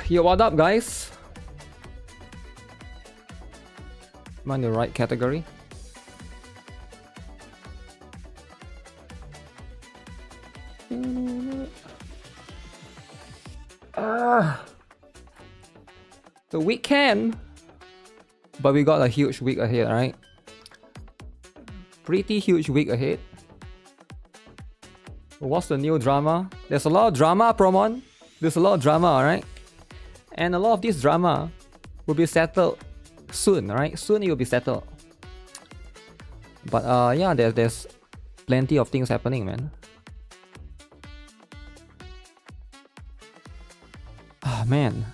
Yo, what up, guys? Am I in the right category? The weekend, but we got a huge week ahead, right? Pretty huge week ahead. What's the new drama? There's a lot of drama, Promon. There's a lot of drama, alright? And a lot of this drama will be settled soon, right? Soon it will be settled. But yeah, there's plenty of things happening, man. Oh man.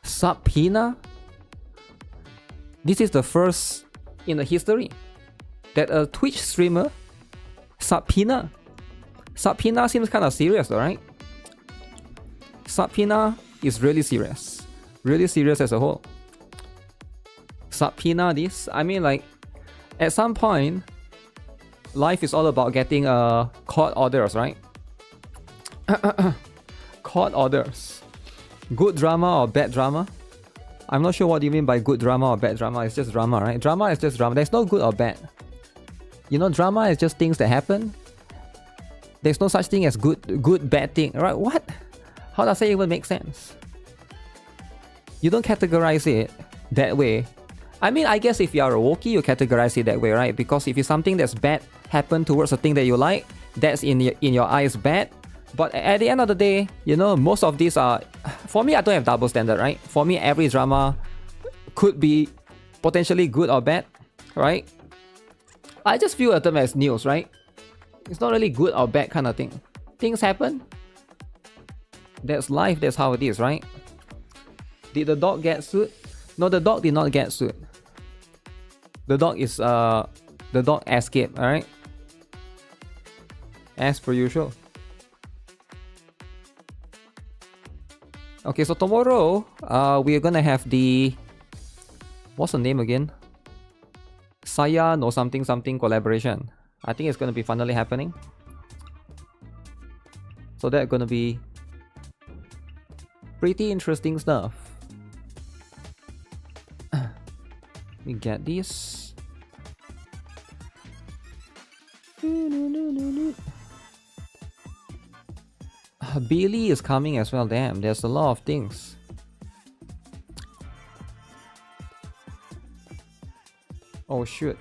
Subpoena? This is the first in the history that a Twitch streamer subpoena. Subpoena seems kind of serious though, right? Subpoena is really serious. Really serious as a whole. Subpoena this. I mean, like, at some point, life is all about getting court orders, right? Court orders. Good drama or bad drama? I'm not sure what you mean by good drama or bad drama. It's just drama, right? Drama is just drama. There's no good or bad. You know, drama is just things that happen. There's no such thing as good, bad thing, right? What? How does it even make sense? You don't categorize it that way. I mean, I guess if you are a Wookiee, you categorize it that way, right? Because if it's something that's bad happen towards a thing that you like, that's in your eyes bad. But at the end of the day, you know, most of these are... For me, I don't have double standard, right? For me, every drama could be potentially good or bad, right? I just view them as news, right? It's not really good or bad kind of thing. Things happen. That's life, that's how it is, right? Did the dog get sued? No, the dog did not get sued. The dog is the dog escaped, alright? As per usual. Okay, so tomorrow we are gonna have the... What's the name again? Saya no something something collaboration. I think it's gonna be finally happening. So that's gonna be pretty interesting stuff. We get this. Billy is coming as well. Damn, there's a lot of things. Oh shoot.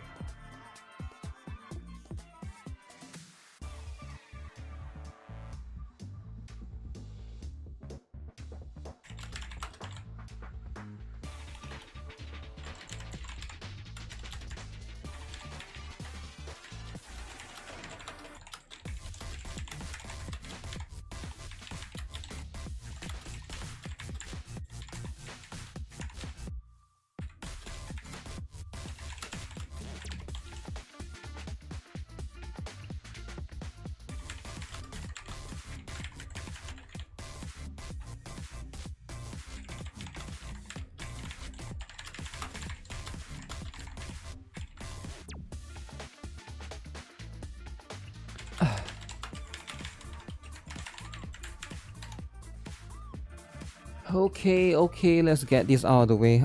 Okay, let's get this out of the way.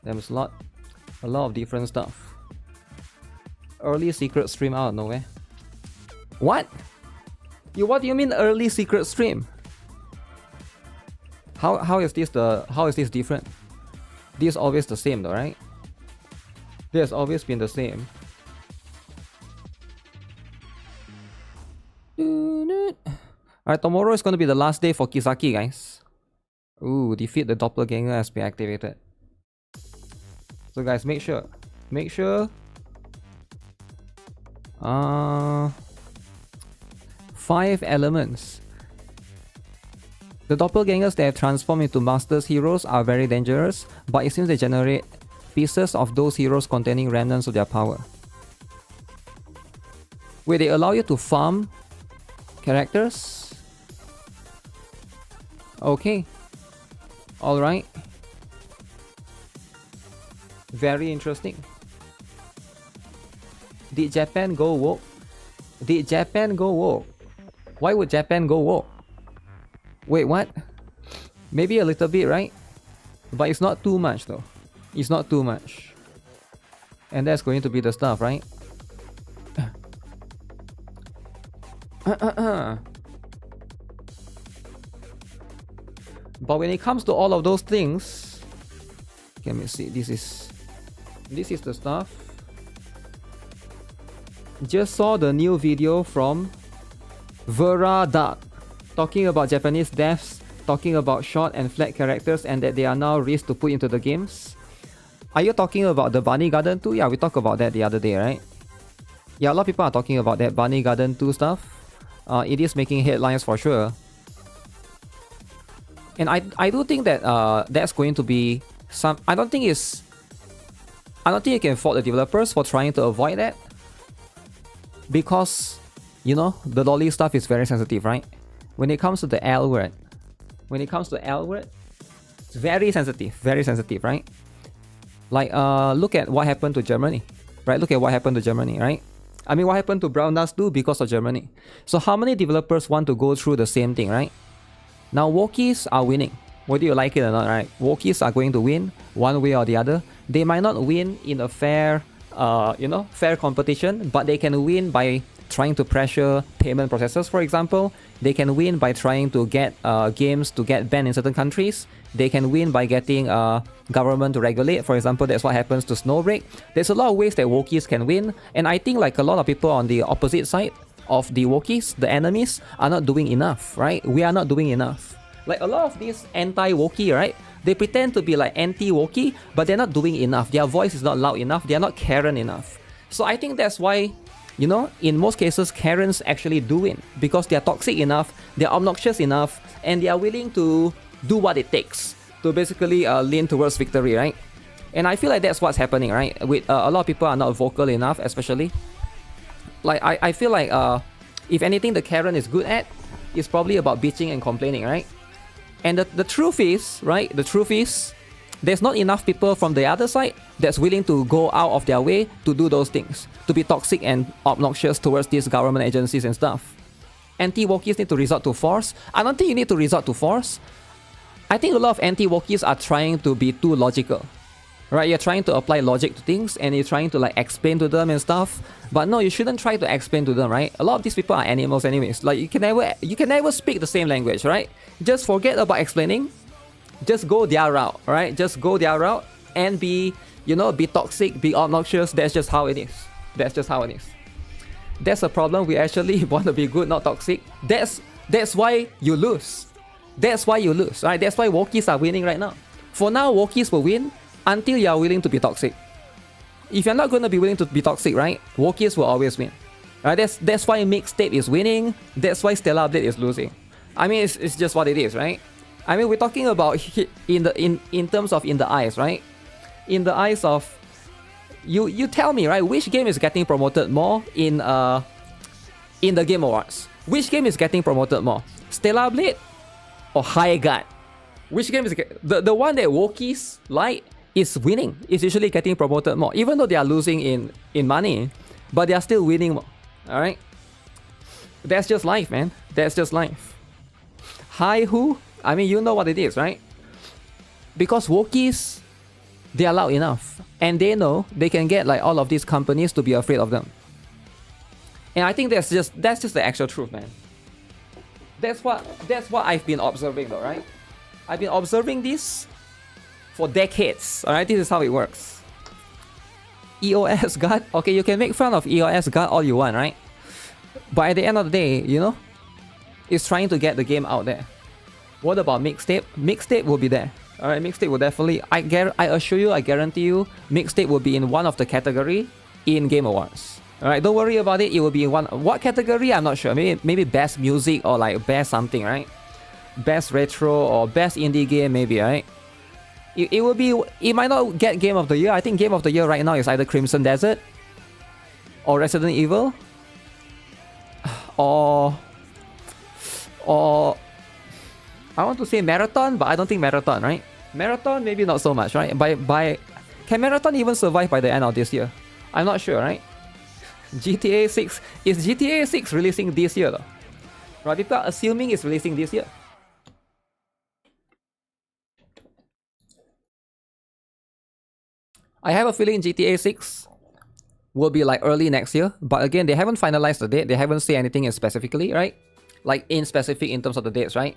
There's a lot of different stuff. Early secret stream out of nowhere. What? What do you mean early secret stream? How is this different? This is always the same though, right? This has always been the same. Alright, tomorrow is going to be the last day for Kisaki, guys. Ooh, defeat the Doppelganger has been activated. So guys, make sure. 5 elements. The Doppelgangers that have transformed into Masters heroes are very dangerous, but it seems they generate pieces of those heroes containing remnants of their power. Wait, they allow you to farm characters? Okay. Alright. Very interesting. Did Japan go woke? Did Japan go woke? Why would Japan go woke? Wait, what? Maybe a little bit, right? But it's not too much though. It's not too much. And that's going to be the stuff, right? But when it comes to all of those things, let me see. This is the stuff. Just saw the new video from Vera Dark talking about Japanese devs, talking about short and flat characters and that they are now risks to put into the games. Are you talking about the Bunny Garden 2? Yeah, we talked about that the other day, right? Yeah, a lot of people are talking about that Bunny Garden 2 stuff. It is making headlines for sure. And I do think that that's going to be some... I don't think you can fault the developers for trying to avoid that. Because, you know, the lolly stuff is very sensitive, right? When it comes to the L word, it's very sensitive, right? Like, look at what happened to Germany, right? Look at what happened to Germany, right? I mean, what happened to Brown Dust 2 because of Germany? So how many developers want to go through the same thing, right? Now, Wokies are winning, whether you like it or not, right? Wokies are going to win one way or the other. They might not win in a fair, fair competition, but they can win by trying to pressure payment processors, for example. They can win by trying to get games to get banned in certain countries. They can win by getting government to regulate. For example, that's what happens to Snowbreak. There's a lot of ways that Wokies can win, and I think like a lot of people on the opposite side of the Wokies, the enemies, are not doing enough, right? We are not doing enough. Like a lot of these anti-Wokie, right? They pretend to be like anti-Wokie, but they're not doing enough. Their voice is not loud enough. They're not Karen enough. So I think that's why, you know, in most cases, Karens actually do win. Because they're toxic enough, they're obnoxious enough, and they are willing to do what it takes to basically lean towards victory, right? And I feel like that's what's happening, right? With a lot of people are not vocal enough, especially. Like, I feel like, if anything the Karen is good at, is probably about bitching and complaining, right? And the truth is, right? The truth is, there's not enough people from the other side that's willing to go out of their way to do those things, to be toxic and obnoxious towards these government agencies and stuff. Anti-Wokies need to resort to force. I don't think you need to resort to force. I think a lot of anti-Wokies are trying to be too logical. Right, you're trying to apply logic to things and you're trying to like explain to them and stuff. But no, you shouldn't try to explain to them, right? A lot of these people are animals anyways. Like you can never speak the same language, right? Just forget about explaining. Just go their route, right? Just go their route and be, you know, be toxic, be obnoxious. That's just how it is. That's just how it is. That's a problem. We actually want to be good, not toxic. That's why you lose. That's why you lose, right? That's why Wokies are winning right now. For now, Wokies will win until you are willing to be toxic. If you're not going to be willing to be toxic, right, Wokies will always win. Right? That's why Mixtape is winning. That's why Stellar Blade is losing. I mean, it's just what it is, right? I mean, we're talking about in terms of in the eyes, right? In the eyes of you tell me, right? Which game is getting promoted more in the Game Awards? Which game is getting promoted more? Stellar Blade or High Guard? Which game is the one that Wokies like? Is winning. Is usually getting promoted more, even though they are losing in money, but they are still winning more. All right, that's just life, man. That's just life. Hi who? I mean, you know what it is, right? Because Wokies, they are loud enough, and they know they can get like all of these companies to be afraid of them. And I think that's just the actual truth, man. That's what I've been observing, though, right? I've been observing this for decades. Alright, this is how it works. EOS God, okay, you can make fun of EOS God all you want, right? But at the end of the day, you know, it's trying to get the game out there. What about Mixtape? Mixtape will be there. Alright, Mixtape will definitely, I assure you, I guarantee you, Mixtape will be in one of the category in Game Awards. Alright, don't worry about it, it will be in one, what category? I'm not sure, maybe best music or like best something, right? Best retro or best indie game maybe, right? It will be, it might not get Game of the Year. I think Game of the Year right now is either Crimson Desert or Resident Evil or I want to say Marathon, but I don't think Marathon, right? Marathon maybe not so much, right? Can Marathon even survive by the end of this year? I'm not sure, right? GTA 6, is GTA 6 releasing this year though? Right, people are assuming it's releasing this year. I have a feeling GTA 6 will be like early next year, but again, they haven't finalized the date. They haven't said anything in specifically, right? Like in specific in terms of the dates, right?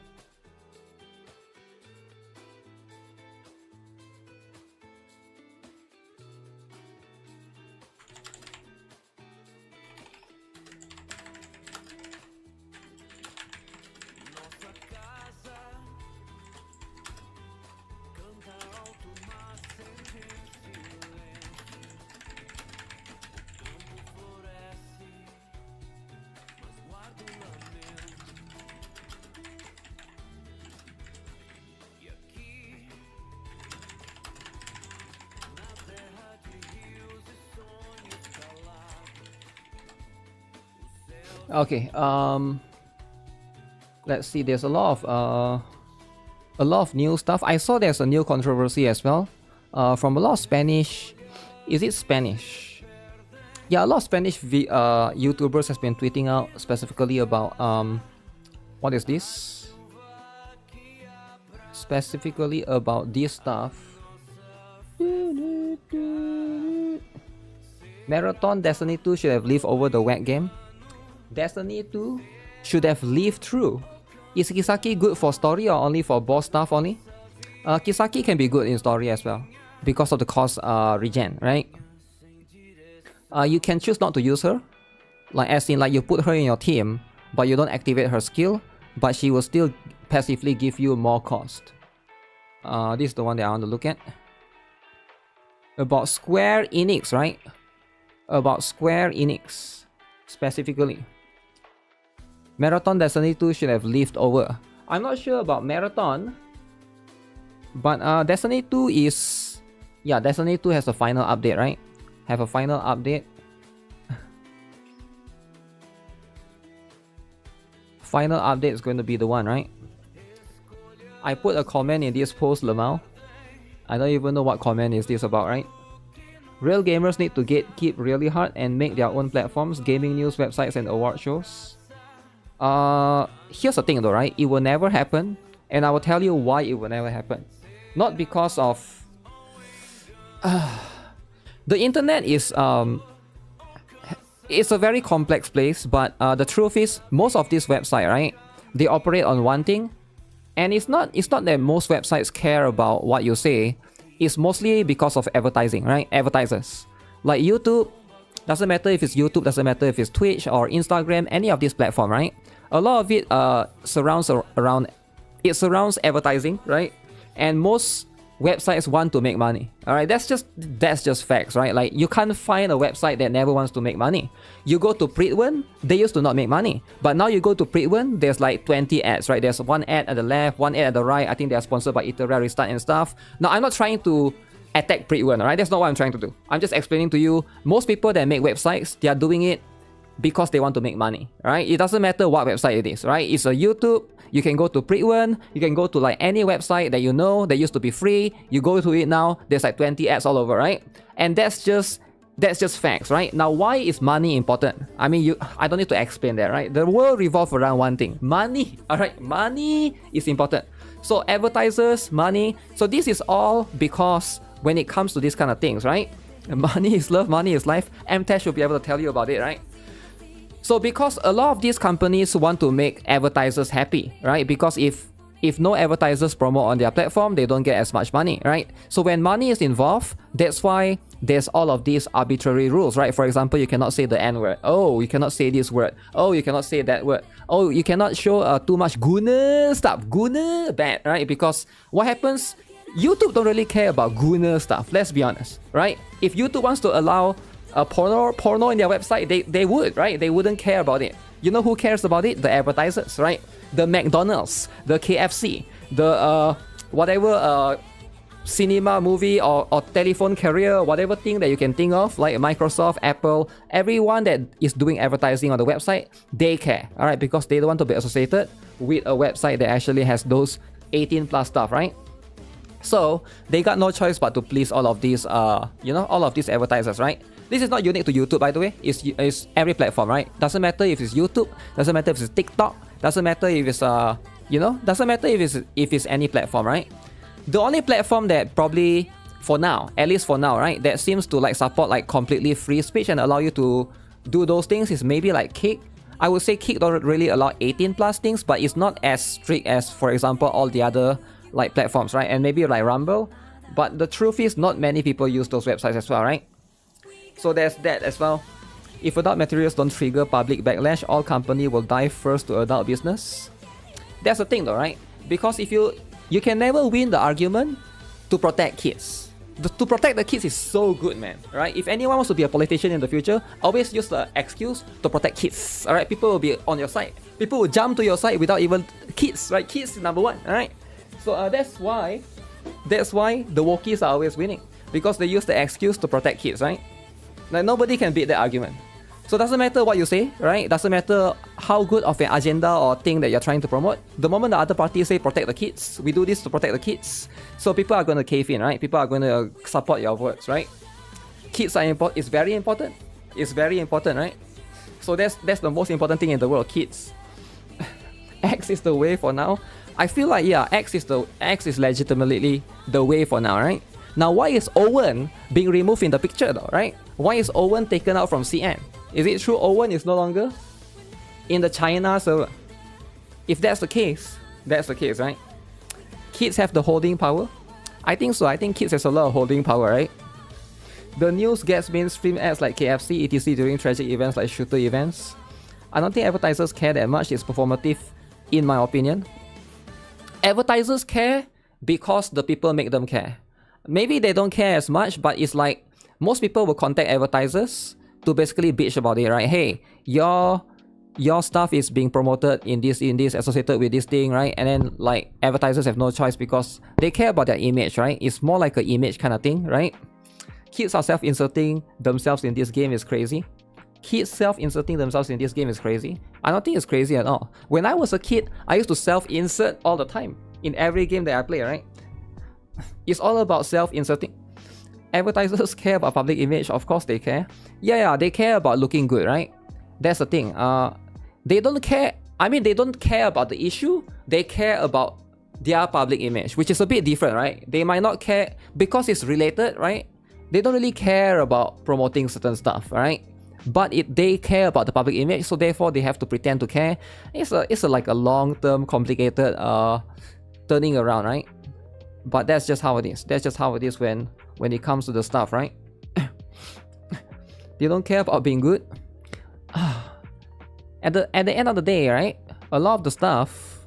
Okay, let's see. There's a lot of new stuff. I saw there's a new controversy as well, from a lot of Spanish. Is it Spanish? Yeah, a lot of Spanish YouTubers has been tweeting out specifically about what is this? Specifically about this stuff. Marathon Destiny 2 should have lived over the wet game. Destiny 2 should have lived through. Is Kisaki good for story or only for boss stuff only? Kisaki can be good in story as well because of the cost regen, right? You can choose not to use her, like as in like you put her in your team, but you don't activate her skill, but she will still passively give you more cost. This is the one that I want to look at. About Square Enix, right? About Square Enix specifically. Marathon Destiny 2 should have lived over. I'm not sure about Marathon, but Destiny 2 is... Yeah, Destiny 2 has a final update, right? Have a final update. Final update is going to be the one, right? I put a comment in this post, Lamau. I don't even know what comment is this about, right? Real gamers need to gatekeep really hard and make their own platforms, gaming news, websites, and award shows. Here's the thing though, right? It will never happen, and I will tell you why it will never happen. Not because of... the internet is... it's a very complex place, but the truth is, most of these websites, right? They operate on one thing, and it's not that most websites care about what you say. It's mostly because of advertising, right? Advertisers. Like YouTube, doesn't matter if it's YouTube, doesn't matter if it's Twitch or Instagram, any of these platforms, right? A lot of it surrounds advertising, right? And most websites want to make money. Alright, that's just facts, right? Like you can't find a website that never wants to make money. You go to Pritwin, they used to not make money. But now you go to Pritwin, there's like 20 ads, right? There's one ad at the left, one ad at the right. I think they're sponsored by Iteria Restart and stuff. Now I'm not trying to attack Pritwin, alright? That's not what I'm trying to do. I'm just explaining to you, most people that make websites, they are doing it because they want to make money, right? It doesn't matter what website it is, right? It's a YouTube, you can go to Pritwin, you can go to like any website that you know that used to be free, you go to it now, there's like 20 ads all over, right? And that's just facts, right? Now, why is money important? I mean, I don't need to explain that, right? The world revolves around one thing, money, alright? Money is important. So advertisers, money, so this is all because when it comes to these kind of things, right? Money is love, money is life. MTech should be able to tell you about it, right? So because a lot of these companies want to make advertisers happy, right? Because if no advertisers promote on their platform, they don't get as much money, right? So when money is involved, that's why there's all of these arbitrary rules, right? For example, you cannot say the N word. Oh, you cannot say this word. Oh, you cannot say that word. Oh, you cannot show too much guna stuff. Guna bad, right? Because what happens, YouTube don't really care about guna stuff. Let's be honest, right? If YouTube wants to allow porno in their website, they would, right? They wouldn't care about it. You know who cares about it? The advertisers, right? The McDonald's, the KFC, the whatever cinema, movie or telephone carrier, whatever thing that you can think of, like Microsoft, Apple, everyone that is doing advertising on the website, they care, all right? Because they don't want to be associated with a website that actually has those 18 plus stuff, right? So they got no choice but to please all of these, all of these advertisers, right? This is not unique to YouTube, by the way. It's every platform, right? Doesn't matter if it's YouTube, doesn't matter if it's TikTok, doesn't matter if it's doesn't matter if it's any platform, right? The only platform that probably For now, at least for now, right? That seems to like support like completely free speech and allow you to do those things is maybe like Kick. I would say Kick don't really allow 18 plus things, but it's not as strict as, for example, all the other like platforms, right? And maybe like Rumble. But the truth is, not many people use those websites as well, right? So there's that as well. If adult materials don't trigger public backlash, all company will dive first to adult business. That's the thing though, right? Because if you can never win the argument to protect kids. To protect the kids is so good, man, right? If anyone wants to be a politician in the future, always use the excuse to protect kids, alright? People will be on your side. People will jump to your side without even kids, right? Kids is number one, alright? So that's why the wokies are always winning. Because they use the excuse to protect kids, right? Like nobody can beat that argument. So it doesn't matter what you say, right? It doesn't matter how good of an agenda or thing that you're trying to promote. The moment the other party say protect the kids, we do this to protect the kids. So people are going to cave in, right? People are going to support your words, right? Kids are important. It's very important. It's very important, right? So that's the most important thing in the world, kids. X is the way for now. I feel like yeah, X is legitimately the way for now, right? Now why is Owen being removed in the picture though, right? Why is Owen taken out from CN? Is it true Owen is no longer in the China server? If that's the case, right? Kids have the holding power? I think so. I think kids has a lot of holding power, right? The news gets mainstream ads like KFC, etc. during tragic events like shooter events. I don't think advertisers care that much. It's performative, in my opinion. Advertisers care because the people make them care. Maybe they don't care as much, but it's like most people will contact advertisers to basically bitch about it, right? Hey, your stuff is being promoted in this associated with this thing, right? And then like advertisers have no choice because they care about their image, right? It's more like an image kind of thing, right? Kids are self-inserting themselves in this game is crazy. Kids self-inserting themselves in this game is crazy. I don't think it's crazy at all. When I was a kid, I used to self-insert all the time in every game that I play, right? It's all about self-inserting. Advertisers care about public image, of course they care. Yeah, they care about looking good, right? That's the thing. They don't care. I mean, they don't care about the issue. They care about their public image, which is a bit different, right? They might not care because it's related, right? They don't really care about promoting certain stuff, right? But they care about the public image, so therefore they have to pretend to care. It's like a long-term, complicated turning around, right? But that's just how it is. That's just how it is when it comes to the stuff, right? They don't care about being good. At the end of the day, right? A lot of the stuff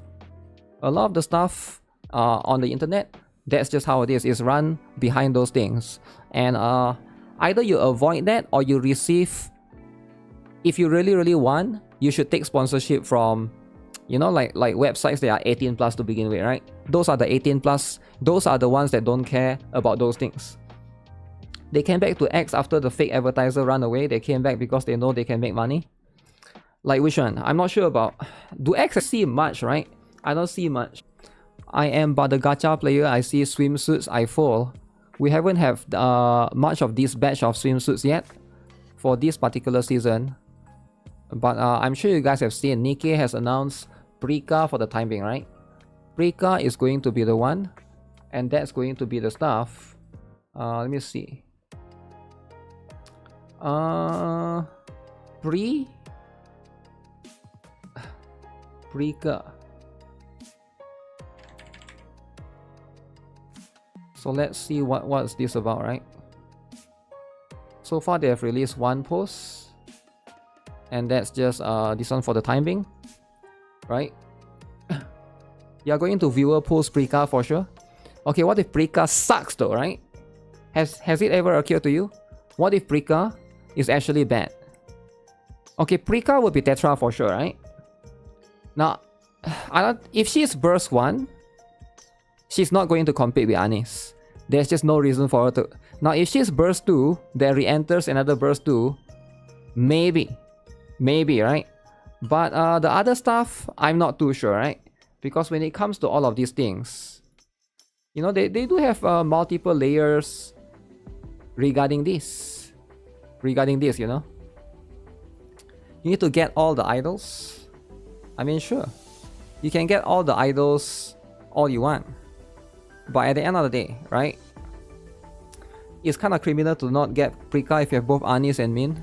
on the internet, that's just how it is. It's run behind those things, and either you avoid that or you receive. If you really want, you should take sponsorship from, you know, like websites that are 18 plus to begin with, right? Those are the 18 plus. Those are the ones that don't care about those things. They came back to X after the fake advertiser ran away. They came back because they know they can make money. Like which one? I'm not sure about. Do X see much, right? I don't see much. I am but the gacha player. I see swimsuits, I fall. We haven't have much of this batch of swimsuits yet for this particular season. But I'm sure you guys have seen NIKKE has announced Prika for the time being, right? Prika is going to be the one, and that's going to be the stuff. Let me see. Prika. So let's see what's this about, right? So far they have released one post, and that's just this one for the time being, right? You're going to viewer post Prika for sure. Okay, what if Prika sucks though, right? Has it ever occurred to you? What if Prika is actually bad? Okay, Prika will be Tetra for sure, right? Now, if she's burst 1, she's not going to compete with Anis. There's just no reason for her to. Now, if she's burst 2, then re-enters another burst 2, maybe, right? But the other stuff, I'm not too sure, right? Because when it comes to all of these things, you know, they do have multiple layers regarding this, you know. You need to get all the idols. I mean, sure, you can get all the idols all you want, but at the end of the day, right, It's kind of criminal to not get Prika if you have both Anis and Min.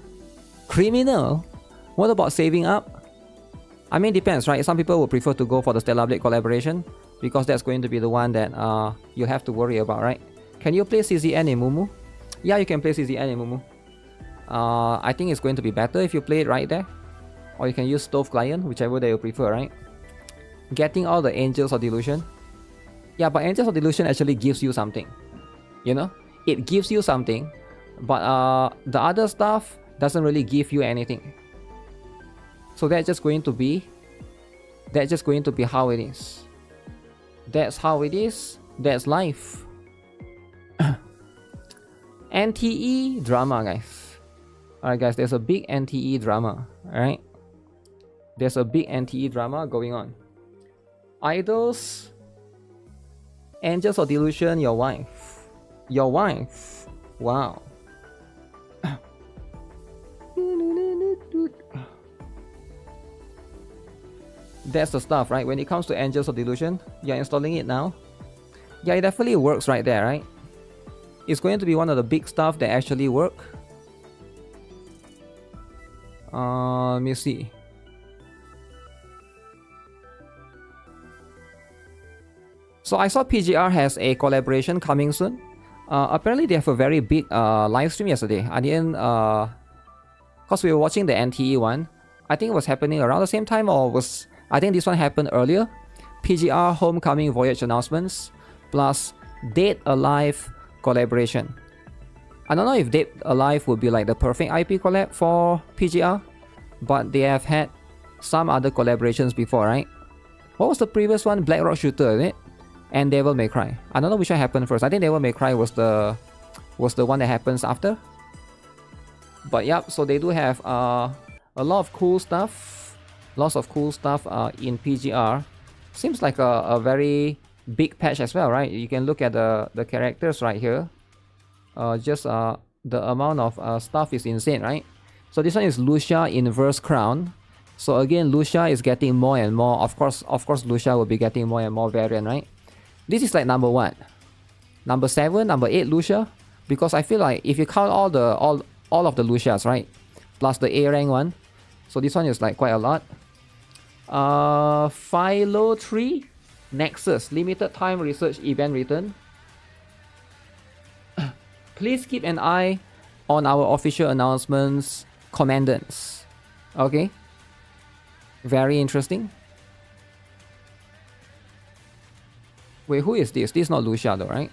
Criminal? What about saving up? I mean, depends, right? Some people would prefer to go for the Stellar Blade collaboration because that's going to be the one that you have to worry about, right? Can you play CZN in Mumu? Yeah, you can play CZN in Mumu. I think it's going to be better if you play it right there. Or you can use Stove Client, whichever that you prefer, right? Getting all the Angels of Delusion. Yeah, but Angels of Delusion actually gives you something. You know? It gives you something, but the other stuff doesn't really give you anything. So that's just going to be how it is. That's how it is. That's life. NTE drama, guys. Alright, guys, there's a big NTE drama. Alright? There's a big NTE drama going on. Idols, Angels of Delusion, your wife. Your wife. Wow. That's the stuff, right? When it comes to Angels of Delusion, you're installing it now. Yeah, it definitely works right there, right? It's going to be one of the big stuff that actually work. Let me see. So I saw PGR has a collaboration coming soon. Apparently they have a very big live stream yesterday. I didn't, cause we were watching the NTE one. I think it was happening around the same time, or was, I think this one happened earlier. PGR Homecoming Voyage announcements plus Dead Alive collaboration. I don't know if Dead Alive would be like the perfect IP collab for PGR, but they have had some other collaborations before, right? What was the previous one? Black Rock Shooter, is it? And Devil May Cry. I don't know which one happened first. I think Devil May Cry was the one that happens after. But yeah, so they do have a lot of cool stuff. Lots of cool stuff in PGR. Seems like a very big patch as well, right? You can look at the characters right here. The amount of stuff is insane, right? So this one is Lucia Inverse Crown. So again, Lucia is getting more and more. Of course, Lucia will be getting more and more variant, right? This is like number 1. Number 7, number 8 Lucia. Because I feel like if you count all of the Lucias, right? Plus the A rank one. So this one is like quite a lot. Philo 3 Nexus limited time research event return. Please keep an eye on our official announcements, commandants. Okay? Very interesting. Wait, who is this? This is not Lucia though, right?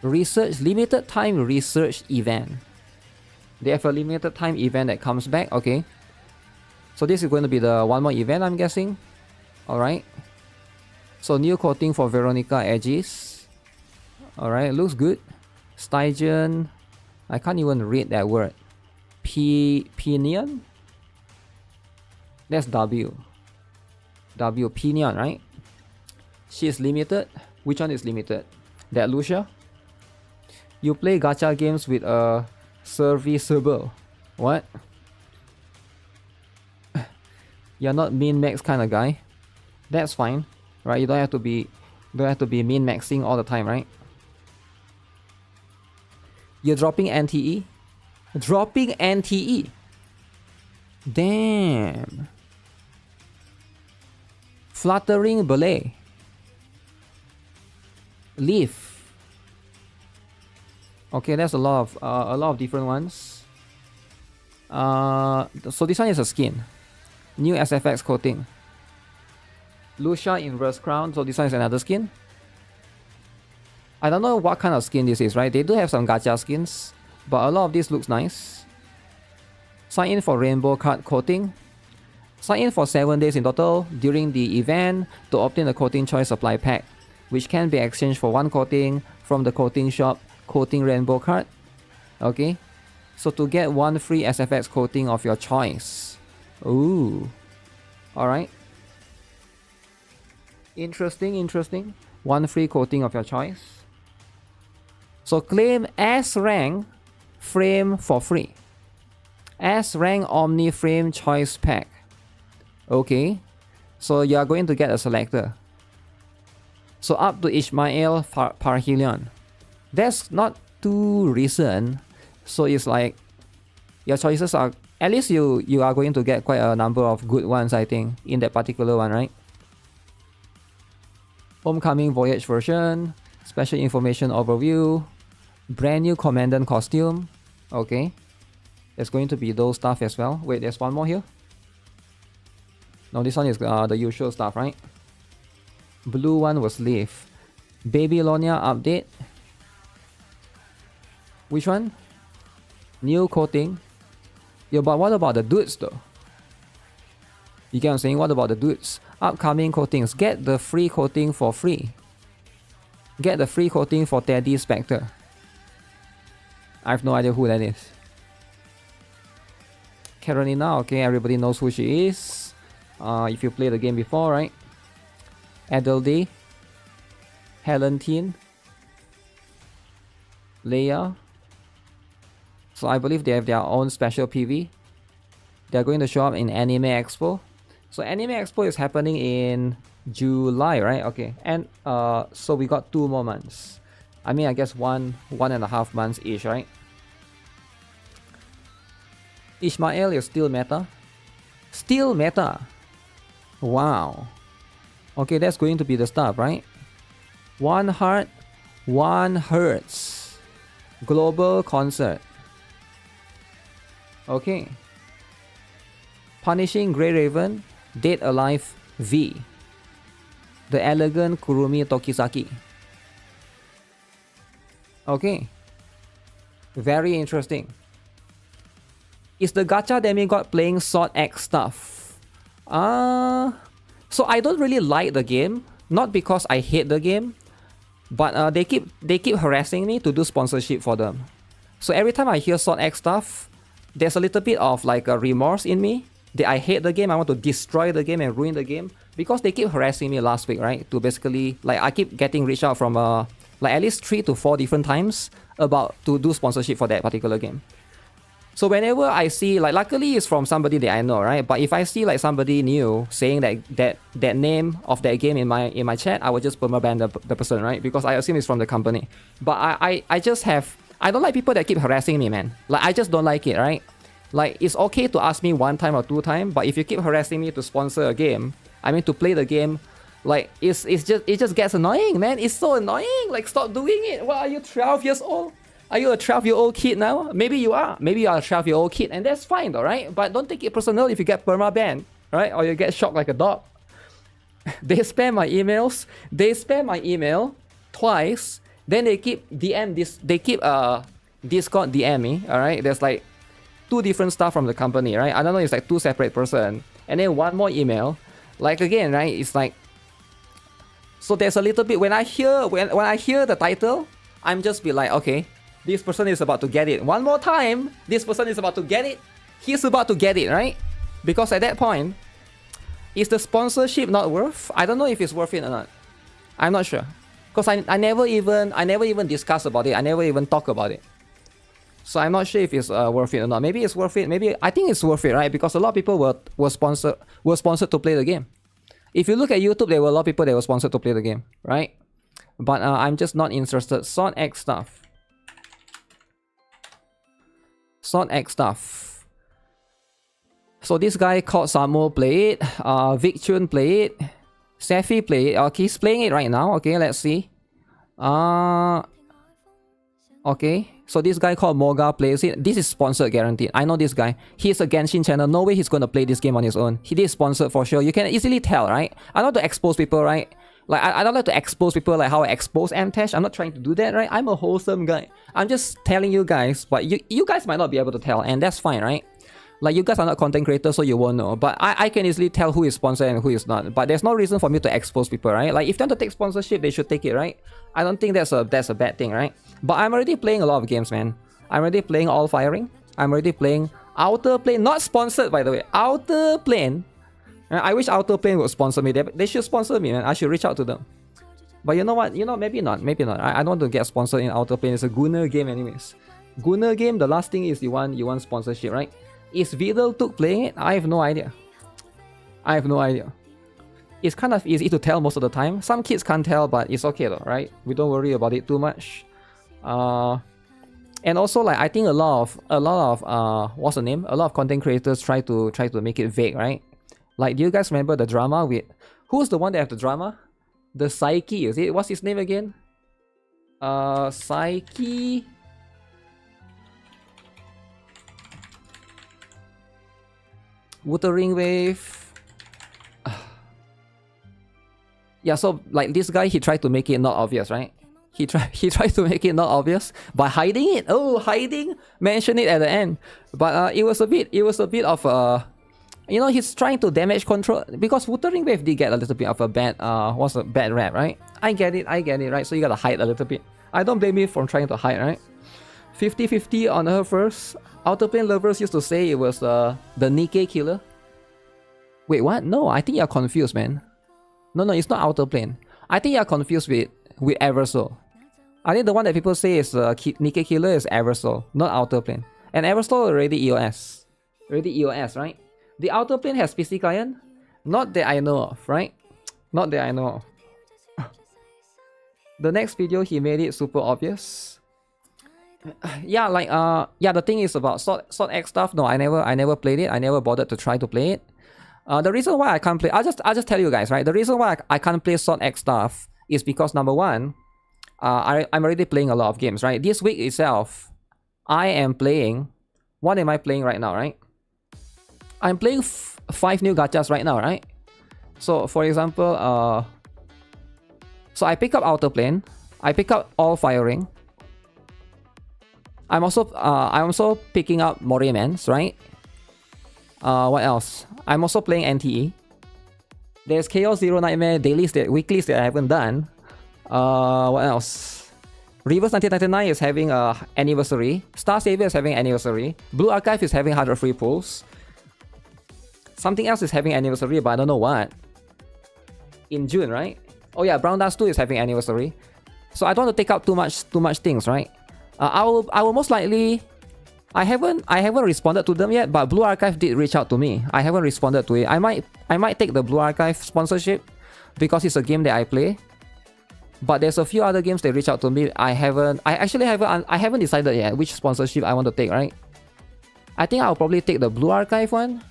Research, limited time research event. They have a limited time event that comes back, okay. So this is going to be the one more event, I'm guessing. Alright. So new coating for Veronica edges. Alright, looks good. Stygian. I can't even read that word. Pinion? That's W. W, Pinion, right? She is limited. Which one is limited? That Lucia? You play gacha games with a serviceable. What? You're not min-max kind of guy. That's fine, right? You don't have to be min-maxing all the time, right? You're dropping NTE? Dropping NTE? Damn. Fluttering Ballet. Leaf. Okay, that's a lot of different ones. So this one is a skin. New SFX coating. Lucia Inverse Crown. So this one is another skin. I don't know what kind of skin this is, right? They do have some gacha skins, but a lot of this looks nice. Sign in for rainbow card coating. Sign in for 7 days in total during the event to obtain the coating choice supply pack, which can be exchanged for 1 coating from the coating shop coating rainbow card. Okay, so to get 1 free SFX coating of your choice. Ooh, alright. Interesting. 1 free coating of your choice. So claim S rank frame for free. S rank Omni frame choice pack. Okay, so you are going to get a selector. So up to Ishmael Parhelion. That's not too recent. So it's like your choices are, at least you are going to get quite a number of good ones, I think, in that particular one, right? Homecoming Voyage version, special information overview, brand new Commandant costume. Okay, there's going to be those stuff as well. Wait, there's one more here. No, this one is the usual stuff, right? Blue one was Leaf. Babylonia update. Which one? New coating. Yeah, but what about the dudes though? You get what I'm saying? What about the dudes? Upcoming coatings. Get the free coating for free. Get the free coating for Teddy Spectre. I have no idea who that is. Carolina, okay, everybody knows who she is. If you played the game before, right? Adelde, Helentine, Leia. So I believe they have their own special PV. They're going to show up in Anime Expo. So Anime Expo is happening in July, right? Okay, and so we got 2 more months. I mean, I guess 1.5 months each, right? Ishmael is still meta. Still meta. Wow. Okay, that's going to be the stuff, right? 1 heart, 1 hertz. Global concert. Okay. Punishing Grey Raven, Dead Alive V. The Elegant Kurumi Tokisaki. Okay. Very interesting. Is the Gacha Demigod playing Sword X stuff? So I don't really like the game. Not because I hate the game, but they keep harassing me to do sponsorship for them. So every time I hear Sword X stuff, there's a little bit of like a remorse in me. That I hate the game, I want to destroy the game and ruin the game. Because they keep harassing me last week, right? To basically, like, I keep getting reached out from like at least 3 to 4 different times about to do sponsorship for that particular game. So whenever I see, like, luckily it's from somebody that I know, right? But if I see like somebody new saying that name of that game in my chat, I will just permaban the person, right? Because I assume it's from the company. But I just have, I don't like people that keep harassing me, man. Like, I just don't like it, right? Like, it's okay to ask me 1 time or 2 times, but if you keep harassing me to sponsor a game, I mean to play the game, like, it just gets annoying, man. It's so annoying. Like, stop doing it. What, are you 12 years old? Are you a 12-year-old kid now? Maybe you are. Maybe you are a 12-year-old kid, and that's fine, alright? But don't take it personal if you get perma-banned, right? Or you get shocked like a dog. They spam my emails. They spam my email twice. Then they keep DM this. They keep Discord DM me, alright? There's like 2 different stuff from the company, right? I don't know, it's like 2 separate person. And then 1 more email. Like, again, right? It's like, so there's a little bit, when I hear the title, I'm just be like, okay, this person is about to get it. 1 more time, this person is about to get it. He's about to get it, right? Because at that point, is the sponsorship not worth? I don't know if it's worth it or not. I'm not sure. Because I never even discuss about it. I never even talk about it. So I'm not sure if it's worth it or not. Maybe it's worth it. Maybe I think it's worth it, right? Because a lot of people were sponsored to play the game. If you look at YouTube, there were a lot of people that were sponsored to play the game, right? But I'm just not interested. Sword X stuff. Sword X stuff. So this guy called Samo play it. Vic Chun play it. Safi play it. Okay, he's playing it right now. Okay, let's see. Okay. So this guy called Moga plays it. This is sponsored, guaranteed. I know this guy. He's a Genshin channel. No way he's going to play this game on his own. He is sponsored for sure. You can easily tell, right? I don't like to expose people, right? Like, I don't like to expose people like how I expose Amtash. I'm not trying to do that, right? I'm a wholesome guy. I'm just telling you guys, but you guys might not be able to tell, and that's fine, right? Like, you guys are not content creators, so you won't know. But I can easily tell who is sponsored and who is not. But there's no reason for me to expose people, right? Like, if they want to take sponsorship, they should take it, right? I don't think that's a bad thing, right? But I'm already playing a lot of games, man. I'm already playing All Firing. I'm already playing Outer Plane. Not sponsored, by the way. Outer Plane. I wish Outer Plane would sponsor me. They should sponsor me, man. I should reach out to them. But you know what? You know, maybe not. Maybe not. I don't want to get sponsored in Outer Plane. It's a Gunner game anyways. Gunner game, the last thing is you want sponsorship, right? Is Vidal Took playing it? I have no idea. I have no idea. It's kind of easy to tell most of the time. Some kids can't tell, but it's okay though, right? We don't worry about it too much. And also, like, I think a lot of what's the name? A lot of content creators try to make it vague, right? Like, do you guys remember the drama with who's the one that have the drama? The Psyche, is it? What's his name again? Psyche. Wuthering Wave. Yeah, so like this guy, he tried to make it not obvious, right? He tried to make it not obvious by hiding it. Oh, hiding. Mention it at the end, but it was a bit of a, you know, he's trying to damage control, because Wuthering Wave did get a little bit of a bad bad rap, right? I get it, right? So you gotta hide a little bit. I don't blame you for trying to hide, right? 50-50 on her first. Autoplane lovers used to say it was the NIKKE killer. Wait, what? No, I think you're confused, man. No, it's not Autoplane. I think you're confused with Eversoul. I think the one that people say is NIKKE killer is Eversoul, not Autoplane. And Eversoul already EOS. Right? The Autoplane has PC client? Not that I know of, right? Not that I know of. The next video, he made it super obvious. Yeah, like yeah, the thing is about Sword X stuff. No, I never played it. I never bothered to try to play it. The reason why I can't play, I'll just tell you guys, right? The reason why I can't play Sword X stuff is because, number one, I'm already playing a lot of games, right? This week itself, I am playing. What am I playing right now, right? I'm playing 5 new gachas right now, right? So, for example, so I pick up Autoplane, I pick up All Firing. I'm also picking up Morimans, right? What else? I'm also playing NTE. There's Chaos Zero Nightmare weeklies that I haven't done. What else? Reverse 1999 is having a anniversary. Star Savior is having anniversary. Blue Archive is having 100 free pulls. Something else is having anniversary, but I don't know what. In June, right? Oh yeah, Brown Dance 2 is having anniversary. So I don't want to take out too much things, right? I will most likely. I haven't responded to them yet, but Blue Archive did reach out to me. I haven't responded to it. I might take the Blue Archive sponsorship because it's a game that I play. But there's a few other games that reach out to me. I haven't decided yet which sponsorship I want to take, right? I think I'll probably take the Blue Archive one.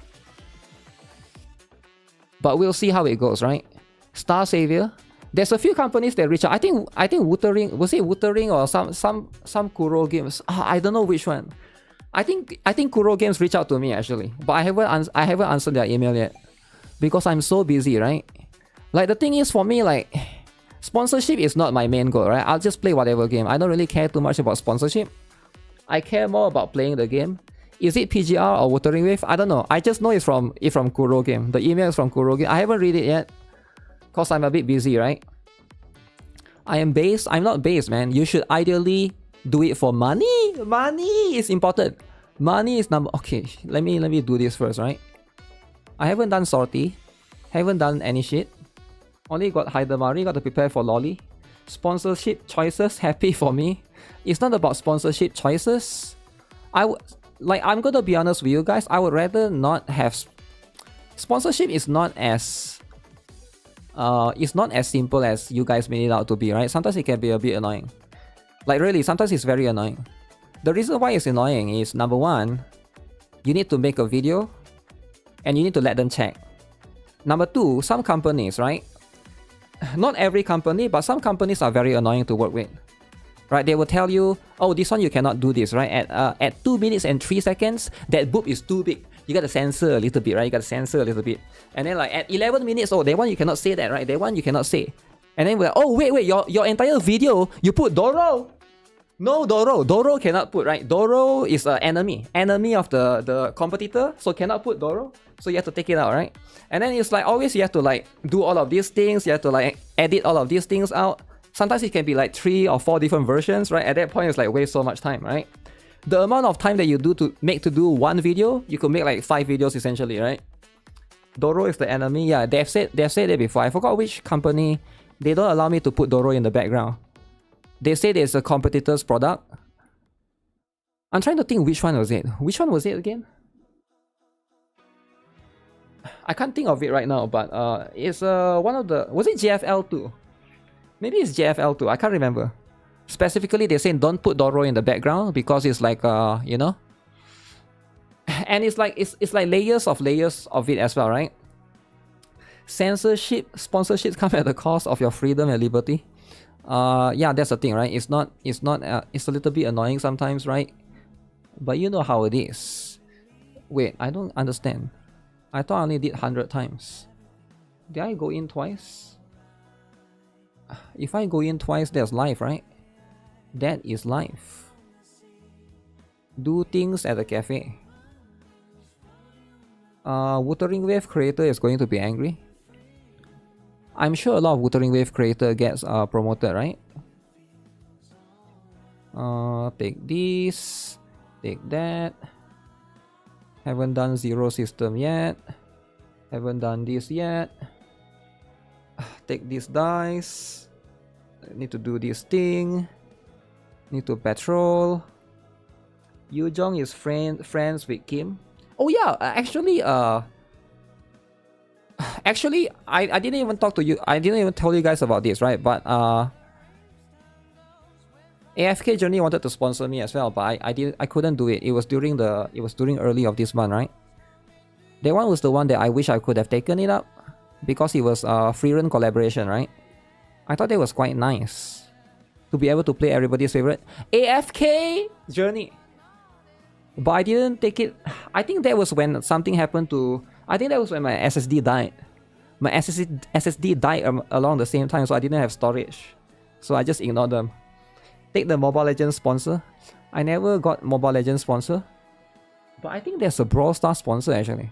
But we'll see how it goes, right? Star Savior. There's a few companies that reach out. I think Wuthering, was it Wuthering or some Kuro games? I don't know which one. I think Kuro games reach out to me actually, but I haven't answered their email yet because I'm so busy, right? Like, the thing is, for me, like, sponsorship is not my main goal, right? I'll just play whatever game. I don't really care too much about sponsorship. I care more about playing the game. Is it PGR or Wuthering Wave? I don't know. I just know it's from Kuro game. The email is from Kuro game. I haven't read it yet because I'm a bit busy, right? I am based. I'm not based, man. You should ideally do it for money. Money is important. Money is number. Okay, let me do this first, right? I haven't done sortie. Haven't done any shit. Only got Hidamari. Got to prepare for Lolly. Sponsorship choices. Happy for me. It's not about sponsorship choices. I'm gonna be honest with you guys. I would rather not have. Sponsorship is not as. It's not as simple as you guys made it out to be, right? Sometimes it can be a bit annoying. Like, really, sometimes it's very annoying. The reason why it's annoying is, number one, you need to make a video and you need to let them check. Number two, some companies, right? Not every company, but some companies are very annoying to work with. Right? They will tell you, oh, this one you cannot do this, right? At 2 minutes and 3 seconds, that boob is too big. You gotta censor a little bit, right? You gotta censor a little bit. And then, like, at 11 minutes, oh, that one you cannot say that, right? That one you cannot say. And then we're like, oh, wait, your entire video, you put Doro. No, Doro cannot put, right? Doro is an enemy of the competitor, so cannot put Doro. So you have to take it out, right? And then it's like, always you have to, like, do all of these things. You have to, like, edit all of these things out. Sometimes it can be like 3 or 4 different versions, right? At that point, it's like waste so much time, right? The amount of time that you do to do one video, you could make like 5 videos essentially, right? Doro is the enemy. Yeah, they've said it before. I forgot which company. They don't allow me to put Doro in the background. They say it's a competitor's product. I'm trying to think which one was it. Which one was it again? I can't think of it right now, but it's one of the... Was it JFL2? Maybe it's JFL2. I can't remember. Specifically, they're saying don't put Doro in the background because it's like, you know, and it's like layers of it as well, right? Censorship, sponsorships come at the cost of your freedom and liberty. Yeah, that's the thing, right? It's a little bit annoying sometimes, right? But you know how it is. Wait, I don't understand. I thought I only did 100 times. Did I go in twice? If I go in twice, there's life, right? That is life. Do things at the cafe. Wuthering Wave creator is going to be angry. I'm sure a lot of Wuthering Wave creator gets promoted, right? Take this. Take that. Haven't done zero system yet. Haven't done this yet. Take these dice. Need to do this thing. Need to patrol. Yu Jong is friends with Kim. Oh yeah, actually, I didn't even talk to you. I didn't even tell you guys about this, right? But AFK Journey wanted to sponsor me as well, but I couldn't do it. It was during early of this month, right? That one was the one that I wish I could have taken it up because it was a free run collaboration, right? I thought that was quite nice to be able to play everybody's favorite AFK Journey. But I didn't take it. I think that was when something happened to. I think that was when my SSD died. My SSD died along the same time, so I didn't have storage. So I just ignored them. Take the Mobile Legends sponsor. I never got Mobile Legends sponsor. But I think there's a Brawl Stars sponsor actually.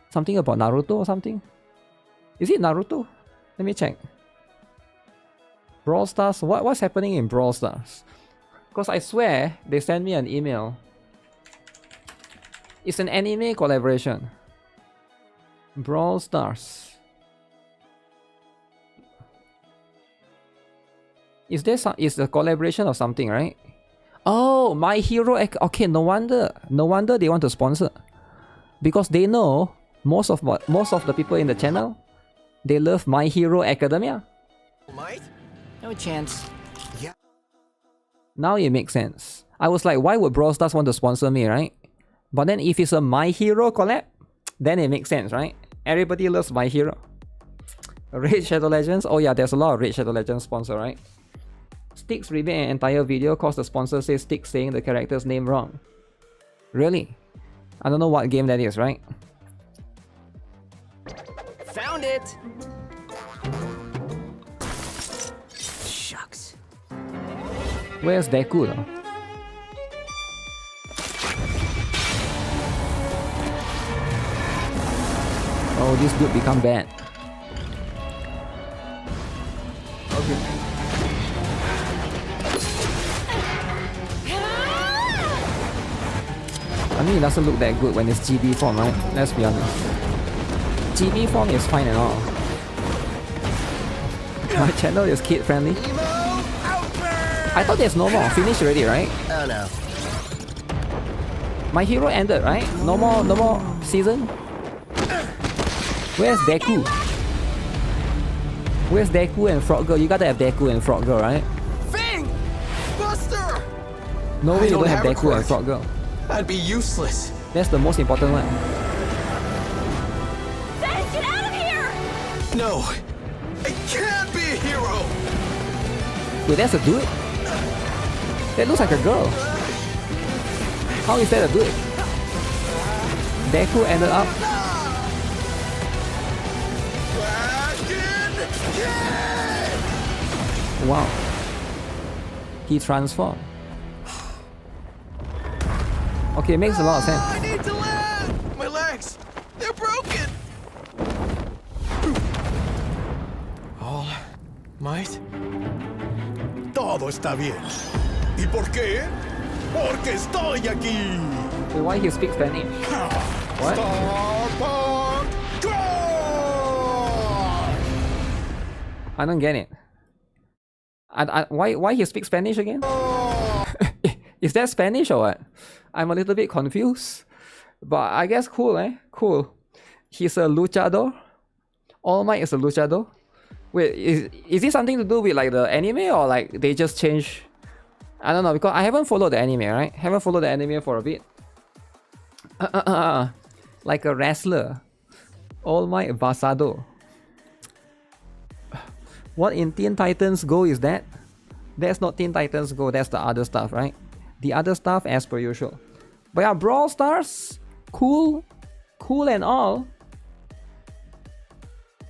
Something about Naruto or something. Is it Naruto? Let me check. Brawl Stars. What's happening in Brawl Stars? Because I swear they sent me an email. It's an anime collaboration. Brawl Stars. Is a collaboration of something, right? Oh, My Hero. Okay, no wonder they want to sponsor, because they know most of the people in the channel, they love My Hero Academia. No chance. Yeah. Now it makes sense. I was like, why would Brawl Stars want to sponsor me, right? But then if it's a My Hero collab, then it makes sense, right? Everybody loves My Hero. Raid Shadow Legends. Oh yeah, there's a lot of Raid Shadow Legends sponsor, right? Styx remade an entire video cause the sponsor says Styx saying the character's name wrong. Really? I don't know what game that is, right? Found it! Shucks. Where's Deku though? Oh, this dude become bad. Okay. I mean, it doesn't look that good when it's GB form, right? Let's be honest. GB form is fine and all. My channel is kid friendly. I thought there's no more. Finished already, right? Oh no. My Hero ended, right? No more season. Where's Deku? Where's Deku and Frog Girl? You gotta have Deku and Frog Girl, right? Fang! Buster! No way you don't have Deku and Frog Girl. I'd be useless. That's the most important one. Fang, get out of here! No, I can't be a hero. Wait, that's a dude? That looks like a girl. How is that a dude? Deku ended up. Wow. He transformed. Okay, it makes a lot of sense. I need to land. My legs, they're broken. All might. Todo está bien. ¿Y por qué? Porque estoy aquí. Wait, why he speaks Spanish? What? Starpunk Crush! I don't get it. Why he speaks Spanish again? Is that Spanish or what? I'm a little bit confused. But I guess cool, eh? Cool. He's a luchador. All Might is a luchador. Wait, is it something to do with like the anime or like they just change? I don't know because I haven't followed the anime, right? Haven't followed the anime for a bit. Like a wrestler. All Might Basado. What in Teen Titans Go is that? That's not Teen Titans Go, that's the other stuff, right? The other stuff as per usual. But yeah, Brawl Stars, cool and all.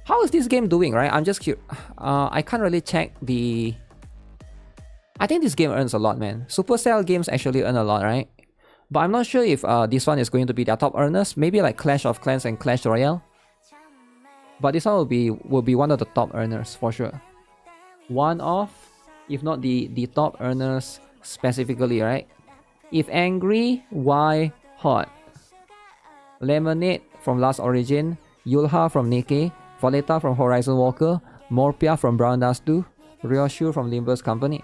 How is this game doing, right? I'm just curious. I can't really check the... I think this game earns a lot, man. Supercell games actually earn a lot, right? But I'm not sure if this one is going to be their top earners. Maybe like Clash of Clans and Clash Royale. But this one will be one of the top earners for sure. One of, if not the top earners specifically, right? If angry, why hot? Lemonade from Last Origin, Yulha from NIKKE, Violetta from Horizon Walker, Morpia from Brown Dust 2, Ryoshu from Limbus Company.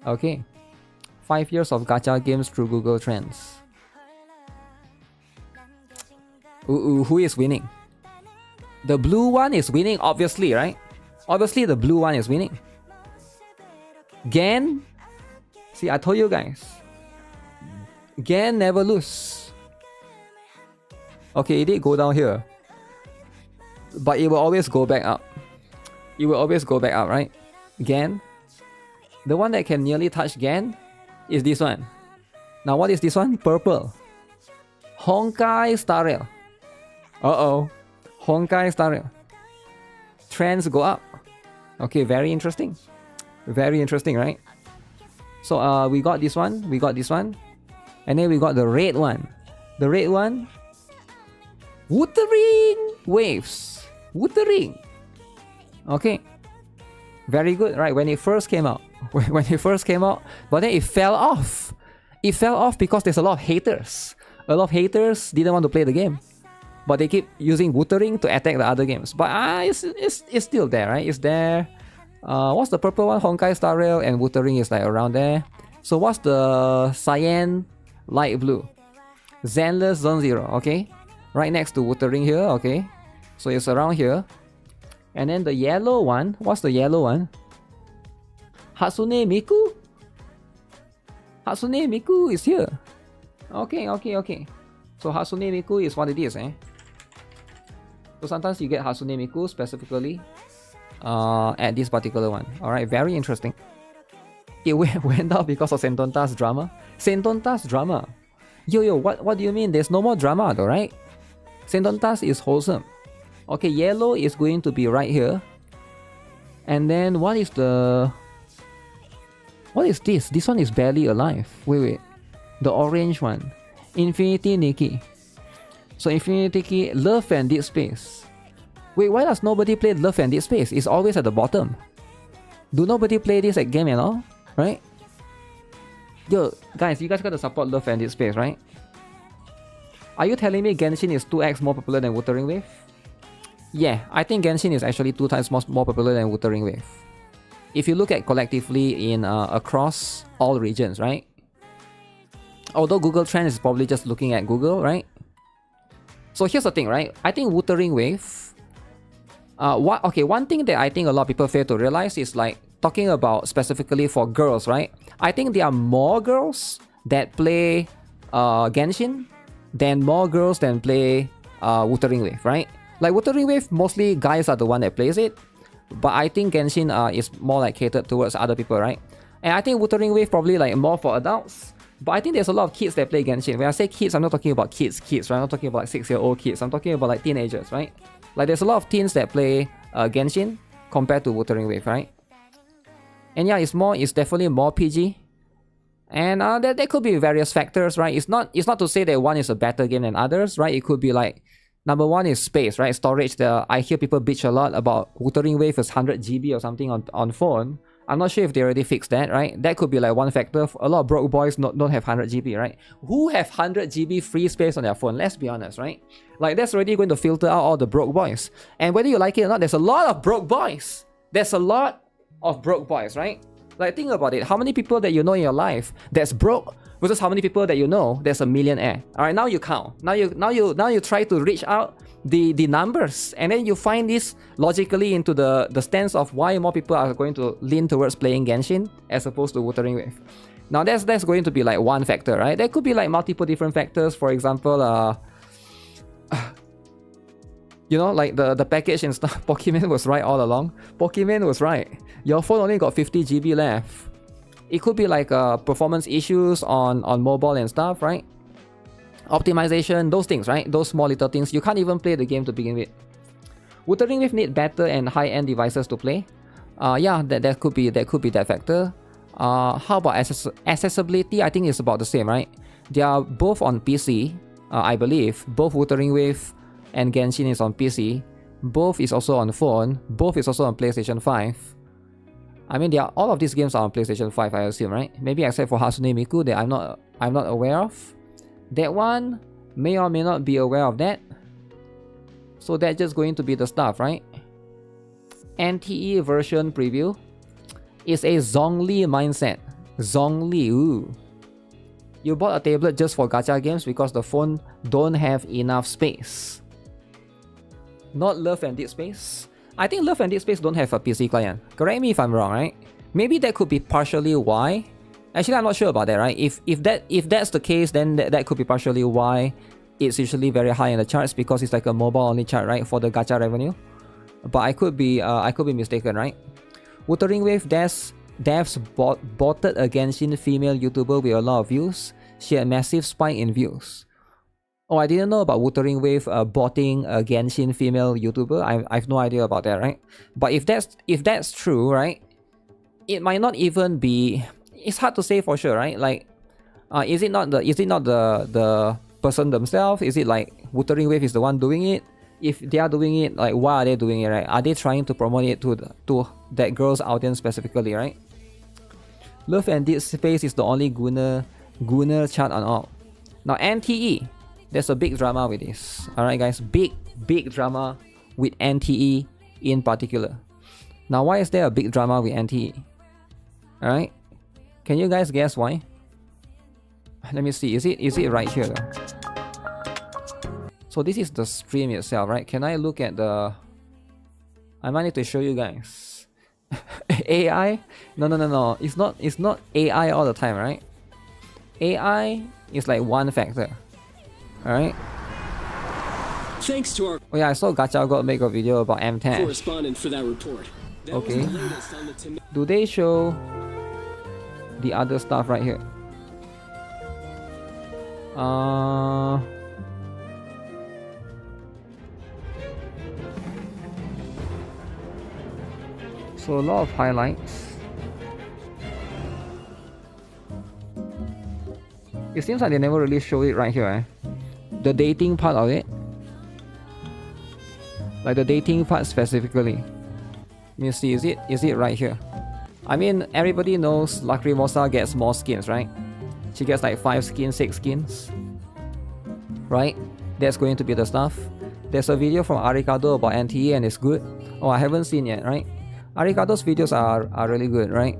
Okay. 5 years of gacha games through Google Trends. Who is winning? The blue one is winning, obviously, right? Obviously, the blue one is winning. Gan? See, I told you guys. Gan never lose. Okay, it did go down here. But it will always go back up. It will always go back up, right? Gan. The one that can nearly touch Gan is this one. Now, what is this one? Purple. Honkai Star Rail. Uh-oh. Honkai Star Rail. Trends go up. Okay, very interesting. Very interesting, right? So, we got this one. We got this one. And then we got the red one. The red one. Wuthering Waves. Wuthering. Okay. Very good, right? When it first came out. When it first came out. But then it fell off. It fell off because there's a lot of haters. A lot of haters didn't want to play the game. But they keep using Wuthering to attack the other games. But it's still there, right? It's there. What's the purple one? Honkai Star Rail and Wuthering is like around there. So what's the cyan light blue? Zenless Zone 0, okay? Right next to Wuthering here, okay? So it's around here. And then the yellow one, what's the yellow one? Hatsune Miku? Hatsune Miku is here. Okay. So Hatsune Miku is what it is, eh? So sometimes you get Hatsune Miku specifically at this particular one. Alright, very interesting. It went down because of Sentonta's drama. Sentonta's drama? Yo, what do you mean? There's no more drama though, right? Sentonta's is wholesome. Okay, yellow is going to be right here. And then what is the... What is this? This one is barely alive. Wait. The orange one. Infinity NIKKE. So Infinity NIKKE, Love and Dead Space. Wait, why does nobody play Love and Dead Space? It's always at the bottom. Do nobody play this at game at all? Right? Yo, guys, you guys gotta support Love and Dead Space, right? Are you telling me Genshin is 2x more popular than Wuthering Wave? Yeah, I think Genshin is actually 2 times more popular than Wuthering Wave. If you look at collectively in across all regions, right? Although Google Trends is probably just looking at Google, right? So here's the thing, right? I think Wuthering Wave... one thing that I think a lot of people fail to realize is like talking about specifically for girls, right? I think there are more girls that play Genshin than more girls that play Wuthering Wave, right? Like Wuthering Wave, mostly guys are the one that plays it. But I think Genshin is more like catered towards other people, right? And I think Wuthering Wave probably like more for adults. But I think there's a lot of kids that play Genshin. When I say kids, I'm not talking about kids, right? I'm not talking about like 6-year-old kids. I'm talking about like teenagers, right? Like there's a lot of teens that play Genshin compared to Wuthering Wave, right? And yeah, it's definitely more PG. And there could be various factors, right? It's not to say that one is a better game than others, right? It could be like, number one is space, right? Storage. I hear people bitch a lot about Wuthering Wave is 100 GB or something on phone. I'm not sure if they already fixed that, right? That could be like one factor. A lot of broke boys don't have 100 GB, right? Who have 100 GB free space on their phone? Let's be honest, right? Like that's already going to filter out all the broke boys. And whether you like it or not, there's a lot of broke boys. There's a lot of broke boys, right? Like think about it. How many people that you know in your life that's broke versus how many people that you know there's a millionaire. All right, now you count. Now you try to reach out the numbers, and then you find this logically into the stance of why more people are going to lean towards playing Genshin as opposed to Wuthering Wave. Now that's going to be like one factor, right? There could be like multiple different factors. For example, you know, like the package and stuff. Pokemon was right all along. Pokemon was right. Your phone only got 50 GB left. It could be like performance issues on mobile and stuff, right? Optimization, those things, right? Those small little things. You can't even play the game to begin with. Wuthering Wave need better and high-end devices to play. Yeah, that could be that factor. How about accessibility? I think it's about the same, right? They are both on PC, I believe. Both Wuthering Wave and Genshin is on PC. Both is also on phone. Both is also on PlayStation 5. I mean, all of these games are on PlayStation 5, I assume, right? Maybe except for Hatsune Miku that I'm not aware of. That one may or may not be aware of that. So that's just going to be the stuff, right? NTE version preview is a Zhongli mindset. Zhongli, ooh. You bought a tablet just for gacha games because the phone don't have enough space. Not Love and Dead Space. I think Love and Dead Space don't have a PC client. Correct me if I'm wrong, right? Maybe that could be partially why. Actually, I'm not sure about that, right? If that's the case, then that could be partially why it's usually very high in the charts, because it's like a mobile only chart, right, for the gacha revenue. But I could be mistaken, right? Wuthering Wave devs botted a Genshin female YouTuber with a lot of views. She had massive spike in views. Oh, I didn't know about Wuthering Wave botting a Genshin female YouTuber. I have no idea about that, right? But if that's true, right, it might not even be. It's hard to say for sure, right? Like, is it not the person themselves? Is it like Wuthering Wave is the one doing it? If they are doing it, like, why are they doing it, right? Are they trying to promote it to that girl's audience specifically, right? Love and Dead Space is the only Gunner chart on all. Now NTE, there's a big drama with this. Alright guys, big drama with NTE in particular. Now why is there a big drama with NTE? Alright, can you guys guess why? Let me see, is it right here though? So this is the stream itself, right? Can I look at the... I might need to show you guys. AI? No. It's not AI all the time, right? AI is like one factor. Alright? Thanks to our Oh yeah, I saw Gacha got make a video about MTash. correspondent for that report. That was Okay. the latest on the Do they show the other stuff right here? So a lot of highlights. It seems like they never really show it right here, eh? The dating part of it. Like the dating part specifically. Let me see, is it right here? I mean, everybody knows Lacrimosa gets more skins, right? She gets like 5 skins, 6 skins. Right? That's going to be the stuff. There's a video from Arikado about NTE and it's good. Oh, I haven't seen yet, right? Arikado's videos are really good, right?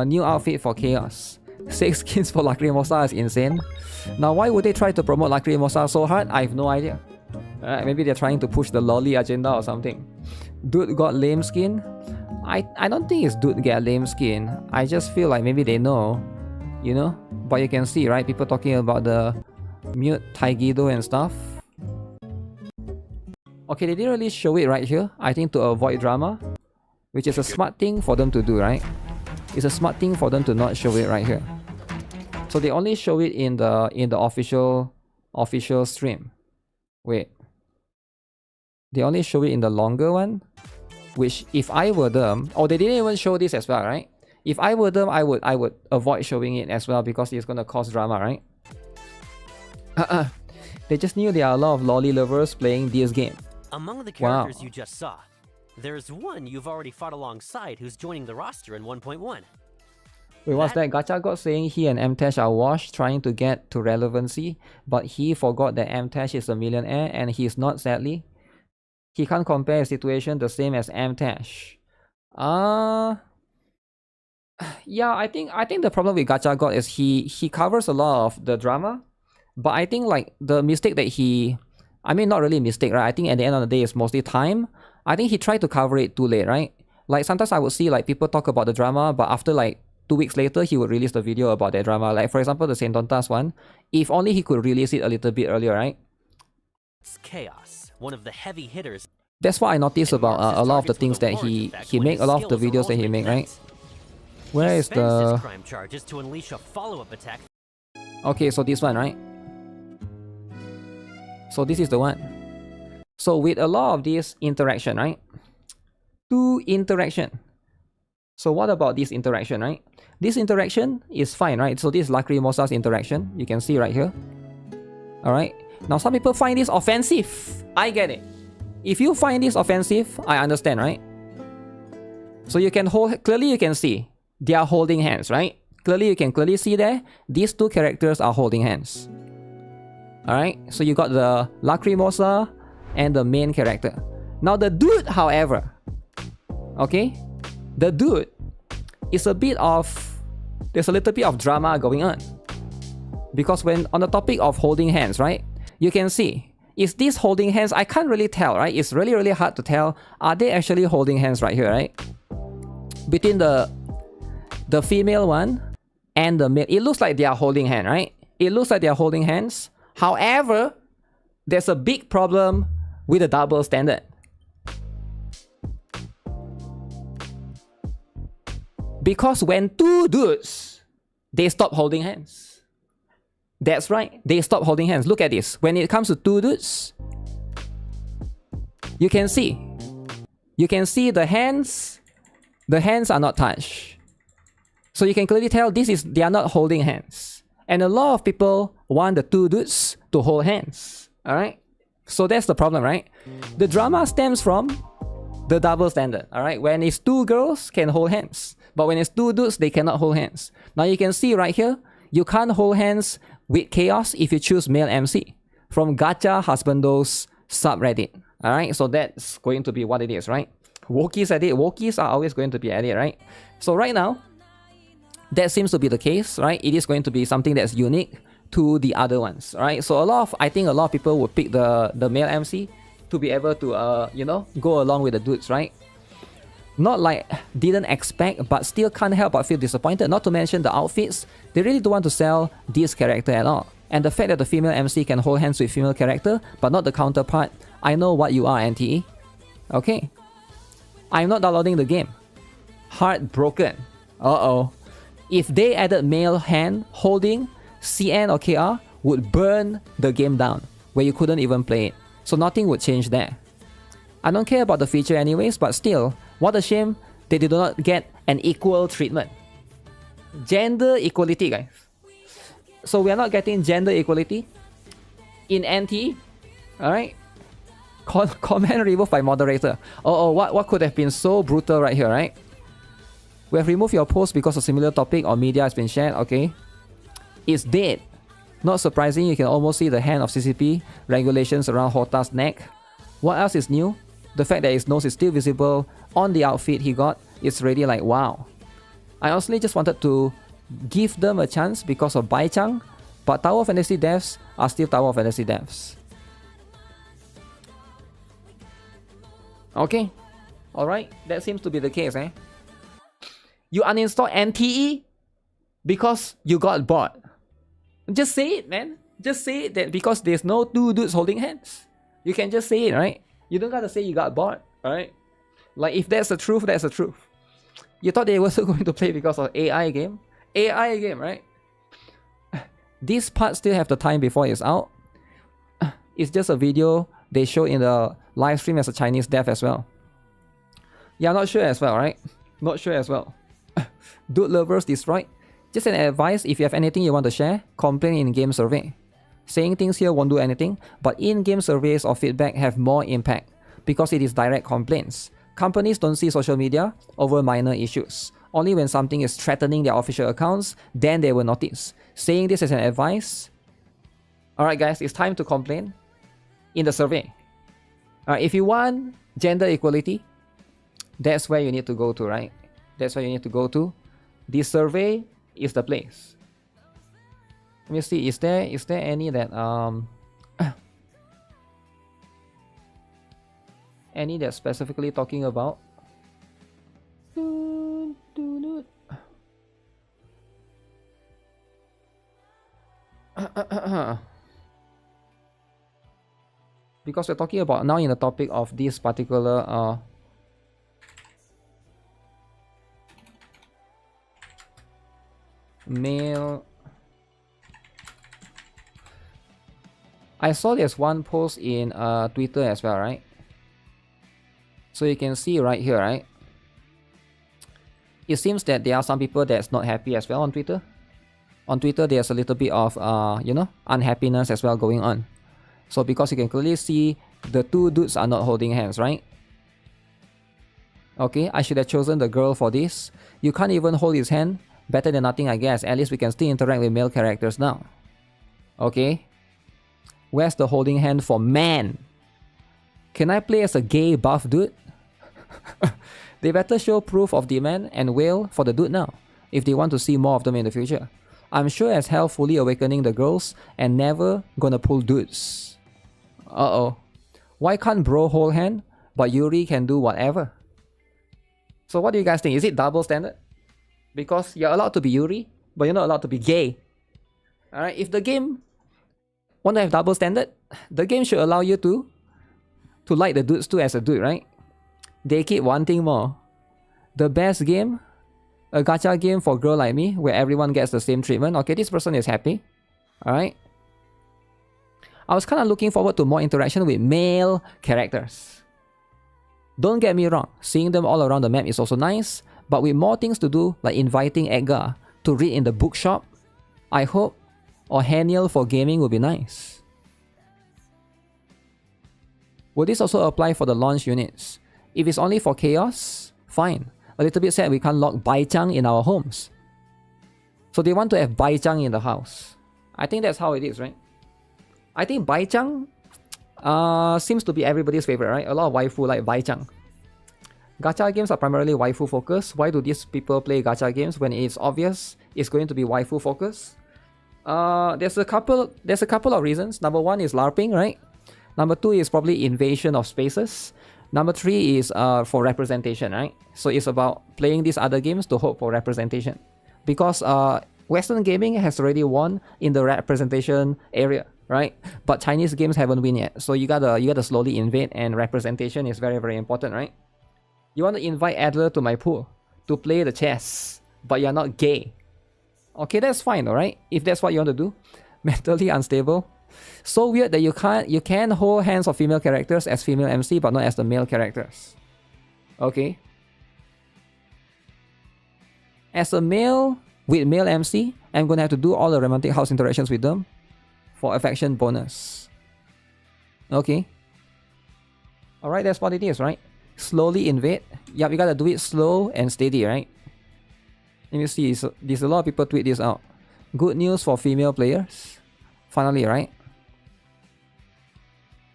New outfit for Chaos. 6 skins for Lacrimosa is insane. Now, why would they try to promote Lacrimosa so hard? I have no idea. Maybe they're trying to push the lolly agenda or something. Dude got lame skin? I don't think it's dude get lame skin. I just feel like maybe they know, you know? But you can see, right? People talking about the mute Taigido and stuff. Okay, they didn't really show it right here. I think to avoid drama, which is a smart thing for them to do, right? It's a smart thing for them to not show it right here. So they only show it in the official stream. Wait. They only show it in the longer one, which if I were them, oh, they didn't even show this as well, right? If I were them, I would avoid showing it as well because it's gonna cause drama, right? They just knew there are a lot of lolly lovers playing this game. Among the characters you just saw, there's one you've already fought alongside who's joining the roster in 1.1. Wait, what's that? Gacha got saying he and MTash are washed trying to get to relevancy, but he forgot that MTash is a millionaire and he's not, sadly. He can't compare his situation the same as MTash. Yeah, I think the problem with Gacha God is he covers a lot of the drama, but I think like the mistake that I mean not really a mistake, right? I think at the end of the day it's mostly time. I think he tried to cover it too late, right? Like sometimes I would see like people talk about the drama, but after like 2 weeks later he would release the video about that drama. Like for example the Saint Dontas one, if only he could release it a little bit earlier, right? It's chaos, one of the heavy hitters. That's what I noticed about a lot of the things that he make, a lot of the videos that he make, right? Where is the crime charges to unleash a follow-up attack? Okay, so this one, right? So this is the one. So with a lot of this interaction, right? Two interaction. So what about this interaction, right? This interaction is fine, right? So this is Lacrimosa's interaction. You can see right here. Alright. Now some people find this offensive. I get it. If you find this offensive, I understand, right? So you can clearly you can see they are holding hands, right? Clearly you can clearly see there, these two characters are holding hands. Alright, so you got the Lacrimosa and the main character. Now the dude, however, okay, the dude is there's a little bit of drama going on. Because when on the topic of holding hands, right, you can see, is this holding hands? I can't really tell, right? It's really hard to tell. Are they actually holding hands right here, right? Between the female one and the male, it looks like they are holding hands, right? It looks like they are holding hands. However, there's a big problem with the double standard. Because when two dudes, they stop holding hands. That's right, they stop holding hands. Look at this. When it comes to two dudes, you can see the hands are not touched. So you can clearly tell they are not holding hands. And a lot of people want the two dudes to hold hands. Alright? So that's the problem, right? The drama stems from the double standard. Alright? When it's two girls can hold hands. But when it's two dudes, they cannot hold hands. Now you can see right here, you can't hold hands with Chaos if you choose male MC. From Gacha Husbando's subreddit. Alright? So that's going to be what it is, right? Wokies at it. Wokies are always going to be at it, right? So right now, that seems to be the case, right? It is going to be something that's unique to the other ones, right? So I think a lot of people would pick the male MC to be able to, you know, go along with the dudes, right? Not like didn't expect, but still can't help but feel disappointed. Not to mention the outfits, they really don't want to sell this character at all. And the fact that the female MC can hold hands with female character, but not the counterpart, I know what you are, NTE. Okay. I'm not downloading the game. Heartbroken. Uh-oh. If they added male hand holding, CN or KR would burn the game down, where you couldn't even play it. So nothing would change there. I don't care about the feature anyways, but still, what a shame they did not get an equal treatment. Gender equality, guys. So we are not getting gender equality in NT. Alright? Comment removed by moderator. What could have been so brutal right here, right? We have removed your post because a similar topic or media has been shared. Okay. It's dead. Not surprising, you can almost see the hand of CCP regulations around Hota's neck. What else is new? The fact that his nose is still visible on the outfit he got is really like wow. I honestly just wanted to give them a chance because of Baichang, but Tower of Fantasy devs are still Tower of Fantasy devs. Okay. Alright, that seems to be the case, eh? You uninstall NTE because you got bored. Just say it, man. Just say it that because there's no two dudes holding hands. You can just say it, right? You don't gotta say you got bored, alright? Like if that's the truth, that's the truth. You thought they were also going to play because of AI game? AI game, right? This part still have the time before it's out. It's just a video they show in the live stream as a Chinese dev as well. Yeah, not sure as well, right? Not sure as well. Dude lovers destroyed. Just an advice, if you have anything you want to share, complain in game survey. Saying things here won't do anything, but in-game surveys or feedback have more impact because it is direct complaints. Companies don't see social media over minor issues. Only when something is threatening their official accounts, then they will notice. Saying this as an advice. Alright guys, it's time to complain in the survey. Alright, if you want gender equality, that's where you need to go to, right? That's where you need to go to. the survey is the place. Let me see, is there any that any that specifically talking about because we're talking about now in the topic of this particular male. I saw there's one post in Twitter as well, right? So you can see right here, right? It seems that there are some people that's not happy as well on Twitter. On Twitter, there's a little bit of you know, unhappiness as well going on. So because you can clearly see the two dudes are not holding hands, right? Okay, I should have chosen the girl for this. You can't even hold his hand. Better than nothing, I guess. At least we can still interact with male characters now. Okay. Where's the holding hand for man? Can I play as a gay buff dude? They better show proof of demand and will for the dude now, if they want to see more of them in the future. I'm sure as hell fully awakening the girls and never gonna pull dudes. Uh-oh. Why can't bro hold hand, but Yuri can do whatever? So what do you guys think? Is it double standard? Because you're allowed to be Yuri, but you're not allowed to be gay. Alright, if the game want to have double standard, the game should allow you to like the dudes too as a dude, right? They keep wanting more. The best game, a gacha game for girl like me, where everyone gets the same treatment. Okay, this person is happy. Alright. I was kind of looking forward to more interaction with male characters. Don't get me wrong, seeing them all around the map is also nice, but with more things to do, like inviting Edgar to read in the bookshop, I hope, or Haniel for gaming would be nice. Will this also apply for the launch units? If it's only for chaos, fine. A little bit sad we can't lock Baichang in our homes. So they want to have Baichang in the house. I think that's how it is, right? I think Baichang seems to be everybody's favorite, right? A lot of waifu like Baichang. Gacha games are primarily waifu focused. Why do these people play gacha games when it's obvious it's going to be waifu focused? There's a couple of reasons. Number one is LARPing, right? Number two is probably invasion of spaces. Number three is for representation, right? So it's about playing these other games to hope for representation. Because Western gaming has already won in the representation area, right? But Chinese games haven't won yet. So you gotta slowly invade, and representation is very, very important, right? You want to invite Adler to my pool to play the chess, but you're not gay. Okay, that's fine, alright? If that's what you want to do. Mentally unstable. So weird that you can hold hands of female characters as female MC, but not as the male characters. Okay. As a male with male MC, I'm gonna have to do all the romantic house interactions with them for affection bonus. Okay. Alright, that's what it is, right? Slowly invade. Yeah, we gotta do it slow and steady, right? Let me see, there's a lot of people tweet this out. Good news for female players. Finally, right?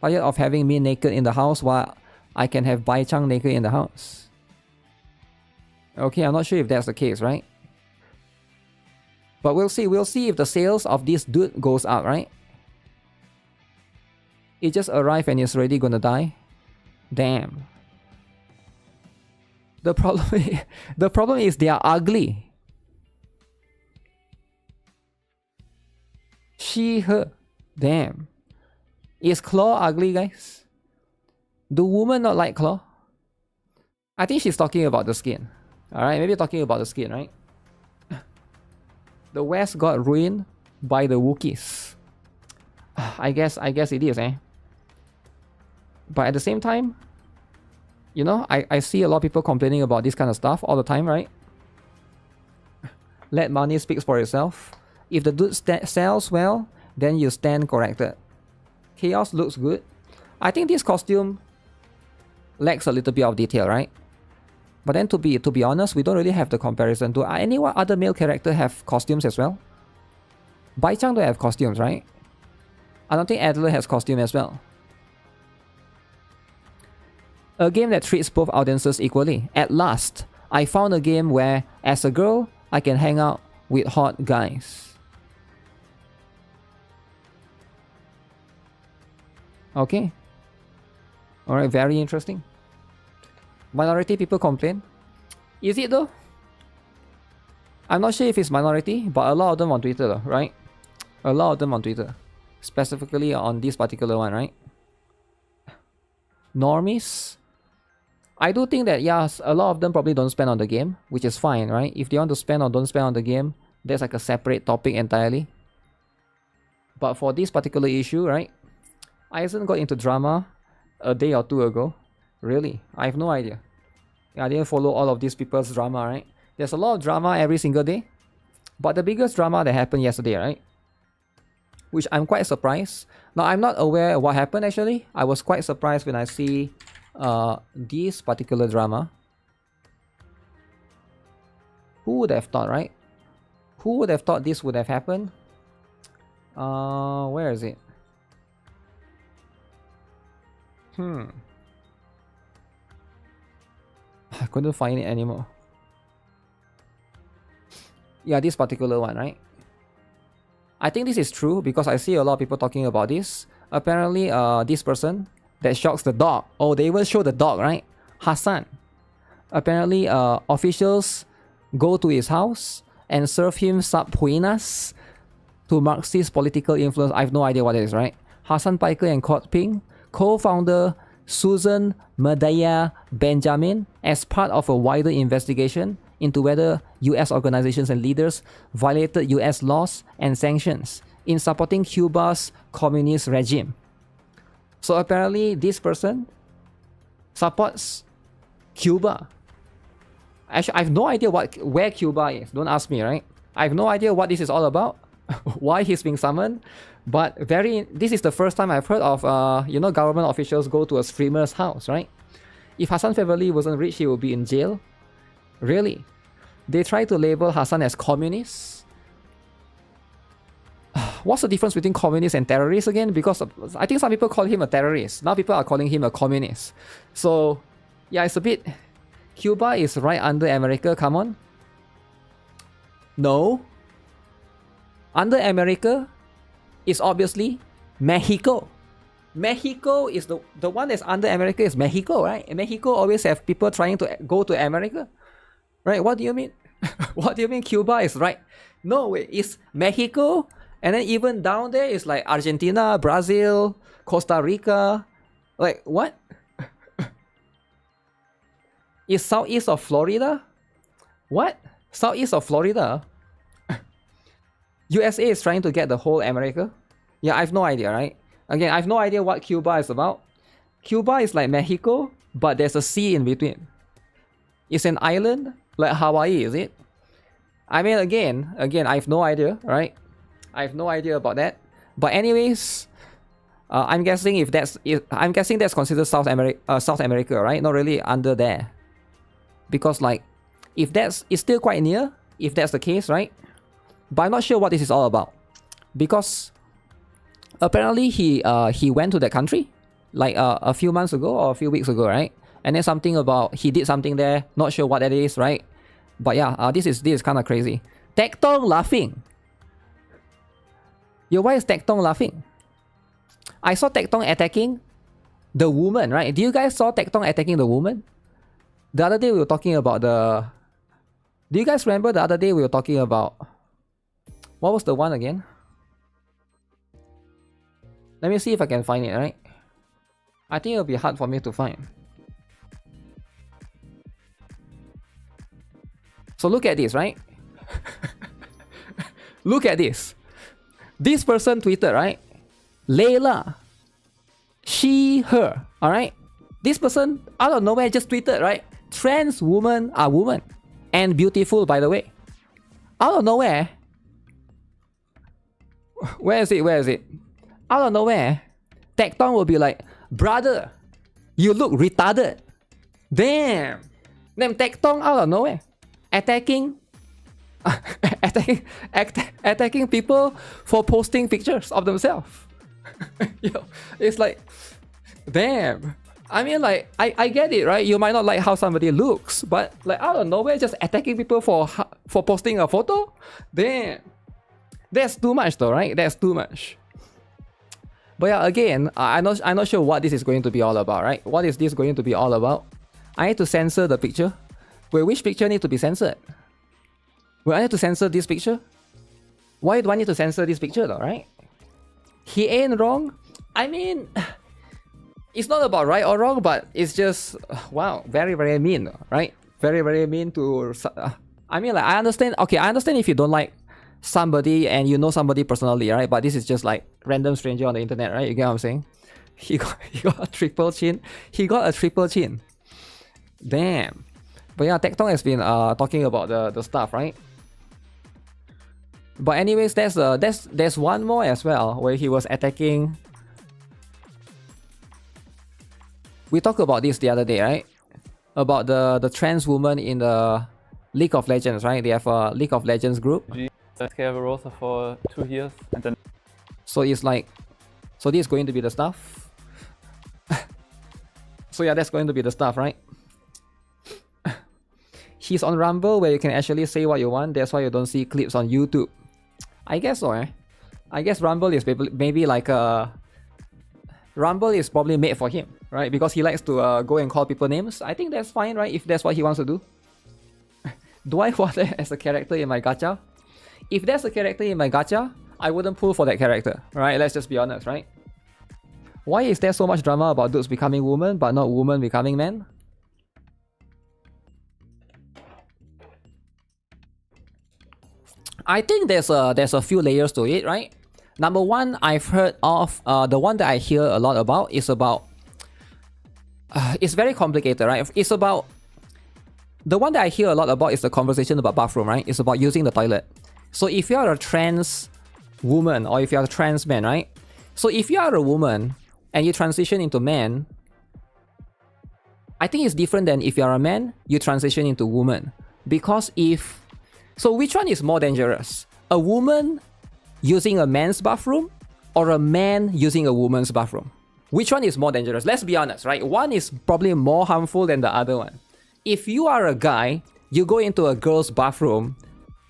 Tired of having me naked in the house while I can have Baichang naked in the house. Okay, I'm not sure if that's the case, right? But we'll see if the sales of this dude goes up, right? It just arrived and it's already gonna die. Damn. The problem is they are ugly. She, her. Damn. Is Claw ugly, guys? Do women not like Claw? I think she's talking about the skin. Alright, maybe talking about the skin, right? The West got ruined by the Wookiees. I guess it is, eh? But at the same time, you know, I see a lot of people complaining about this kind of stuff all the time, right? Let money speak for itself. If the dude sells well, then you stand corrected. Chaos looks good. I think this costume lacks a little bit of detail, right? But then to be honest, we don't really have the comparison. Do any other male character have costumes as well? Baichang don't have costumes, right? I don't think Adler has costume as well. A game that treats both audiences equally. At last, I found a game where, as a girl, I can hang out with hot guys. Okay. Alright, very interesting. Minority people complain. Is it though? I'm not sure if it's minority, but a lot of them on Twitter though, right? A lot of them on Twitter. Specifically on this particular one, right? Normies? I do think that, yes, a lot of them probably don't spend on the game, which is fine, right? If they want to spend or don't spend on the game, that's like a separate topic entirely. But for this particular issue, right? Aizen got into drama a day or two ago. Really? I have no idea. I didn't follow all of these people's drama, right? There's a lot of drama every single day. But the biggest drama that happened yesterday, right? Which I'm quite surprised. Now, I'm not aware of what happened actually. I was quite surprised when I see this particular drama. Who would have thought, right? Who would have thought this would have happened? Where is it? I couldn't find it anymore. Yeah, this particular one, right? I think this is true because I see a lot of people talking about this. Apparently, this person that shocks the dog. Oh, they even show the dog, right? Hassan. Apparently, officials go to his house and serve him subpoenas to Marxist political influence. I have no idea what it is, right? Hassan Piker and Kurt Ping, co-founder Susan Medaya Benjamin, as part of a wider investigation into whether US organizations and leaders violated US laws and sanctions in supporting Cuba's communist regime. So apparently this person supports Cuba. Actually, I have no idea where Cuba is. Don't ask me, right? I have no idea what this is all about, why he's being summoned. But this is the first time I've heard of, government officials go to a streamer's house, right? If Hassan family wasn't rich, he would be in jail. Really? They try to label Hassan as communist. What's the difference between communist and terrorist again? Because I think some people call him a terrorist. Now people are calling him a communist. So, yeah, it's a bit... Cuba is right under America, come on. No. Under America is obviously Mexico. Mexico is the one that's under America is Mexico, right? And Mexico always have people trying to go to America. Right? What do you mean? What do you mean Cuba is right? No, wait, it's Mexico, and then even down there is like Argentina, Brazil, Costa Rica. Like, what? Is southeast of Florida? What? Southeast of Florida? USA is trying to get the whole America? Yeah, I have no idea, right? Again, I have no idea what Cuba is about. Cuba is like Mexico, but there's a sea in between. It's an island, like Hawaii, is it? I mean, again, I have no idea, right? I have no idea about that. But anyways, I'm guessing that's considered South America, right? Not really under there. Because like, it's still quite near, if that's the case, right? But I'm not sure what this is all about. Because apparently he went to that country like a few months ago or a few weeks ago, right? And then something about he did something there, not sure what that is, right? But yeah, this is kind of crazy. Tectong laughing. Yo, why is Tectong laughing? I saw Tectong attacking the woman, right? Do you guys saw Tectong attacking the woman? The other day we were talking about the... Do you guys remember the other day we were talking about... What was the one again? Let me see if I can find it, right? I think it'll be hard for me to find. So look at this, right? Look at this. This person tweeted, right? Layla. She, her. Alright? This person out of nowhere just tweeted, right? Trans women are women. And beautiful, by the way. Out of nowhere. Where is it? Out of nowhere, Tectong will be like, brother, you look retarded. Damn. Then Tectong out of nowhere, attacking people for posting pictures of themselves. Yo, it's like, damn. I mean, like, I get it, right? You might not like how somebody looks, but like out of nowhere, just attacking people for posting a photo? Damn. That's too much though, right? That's too much. But yeah, again, I'm not sure what this is going to be all about, right? What is this going to be all about? I need to censor the picture. Wait, which picture needs to be censored? Will I need to censor this picture? Why do I need to censor this picture though, right? He ain't wrong. I mean, it's not about right or wrong, but it's just, wow, very, very mean, right? Very, very mean to... I mean, like, I understand if you don't like somebody and you know somebody personally, right? But this is just like random stranger on the internet, right? You get what I'm saying? He got a triple chin. He got a triple chin. Damn. But yeah, Tectong has been talking about the stuff, right? But anyways, there's one more as well where he was attacking. We talked about this the other day, right? About the trans woman in the League of Legends, right? They have a League of Legends group. SK Rosa for 2 years and then... So it's like... So this is going to be the stuff. So yeah, that's going to be the stuff, right? He's on Rumble where you can actually say what you want. That's why you don't see clips on YouTube. I guess so, eh? I guess Rumble is maybe like a... Rumble is probably made for him, right? Because he likes to go and call people names. I think that's fine, right? If that's what he wants to do. Do I want that as a character in my gacha? If there's a character in my gacha, I wouldn't pull for that character, right? Let's just be honest, right? Why is there so much drama about dudes becoming women, but not women becoming men? I think there's a few layers to it, right? Number one, I've heard of the one that I hear a lot about is about it's very complicated, right? It's about the one that I hear a lot about is the conversation about bathroom, right? It's about using the toilet. So if you are a trans woman or if you are a trans man, right? So if you are a woman and you transition into man, I think it's different than if you are a man, you transition into woman. Because if... So which one is more dangerous? A woman using a man's bathroom or a man using a woman's bathroom? Which one is more dangerous? Let's be honest, right? One is probably more harmful than the other one. If you are a guy, you go into a girl's bathroom,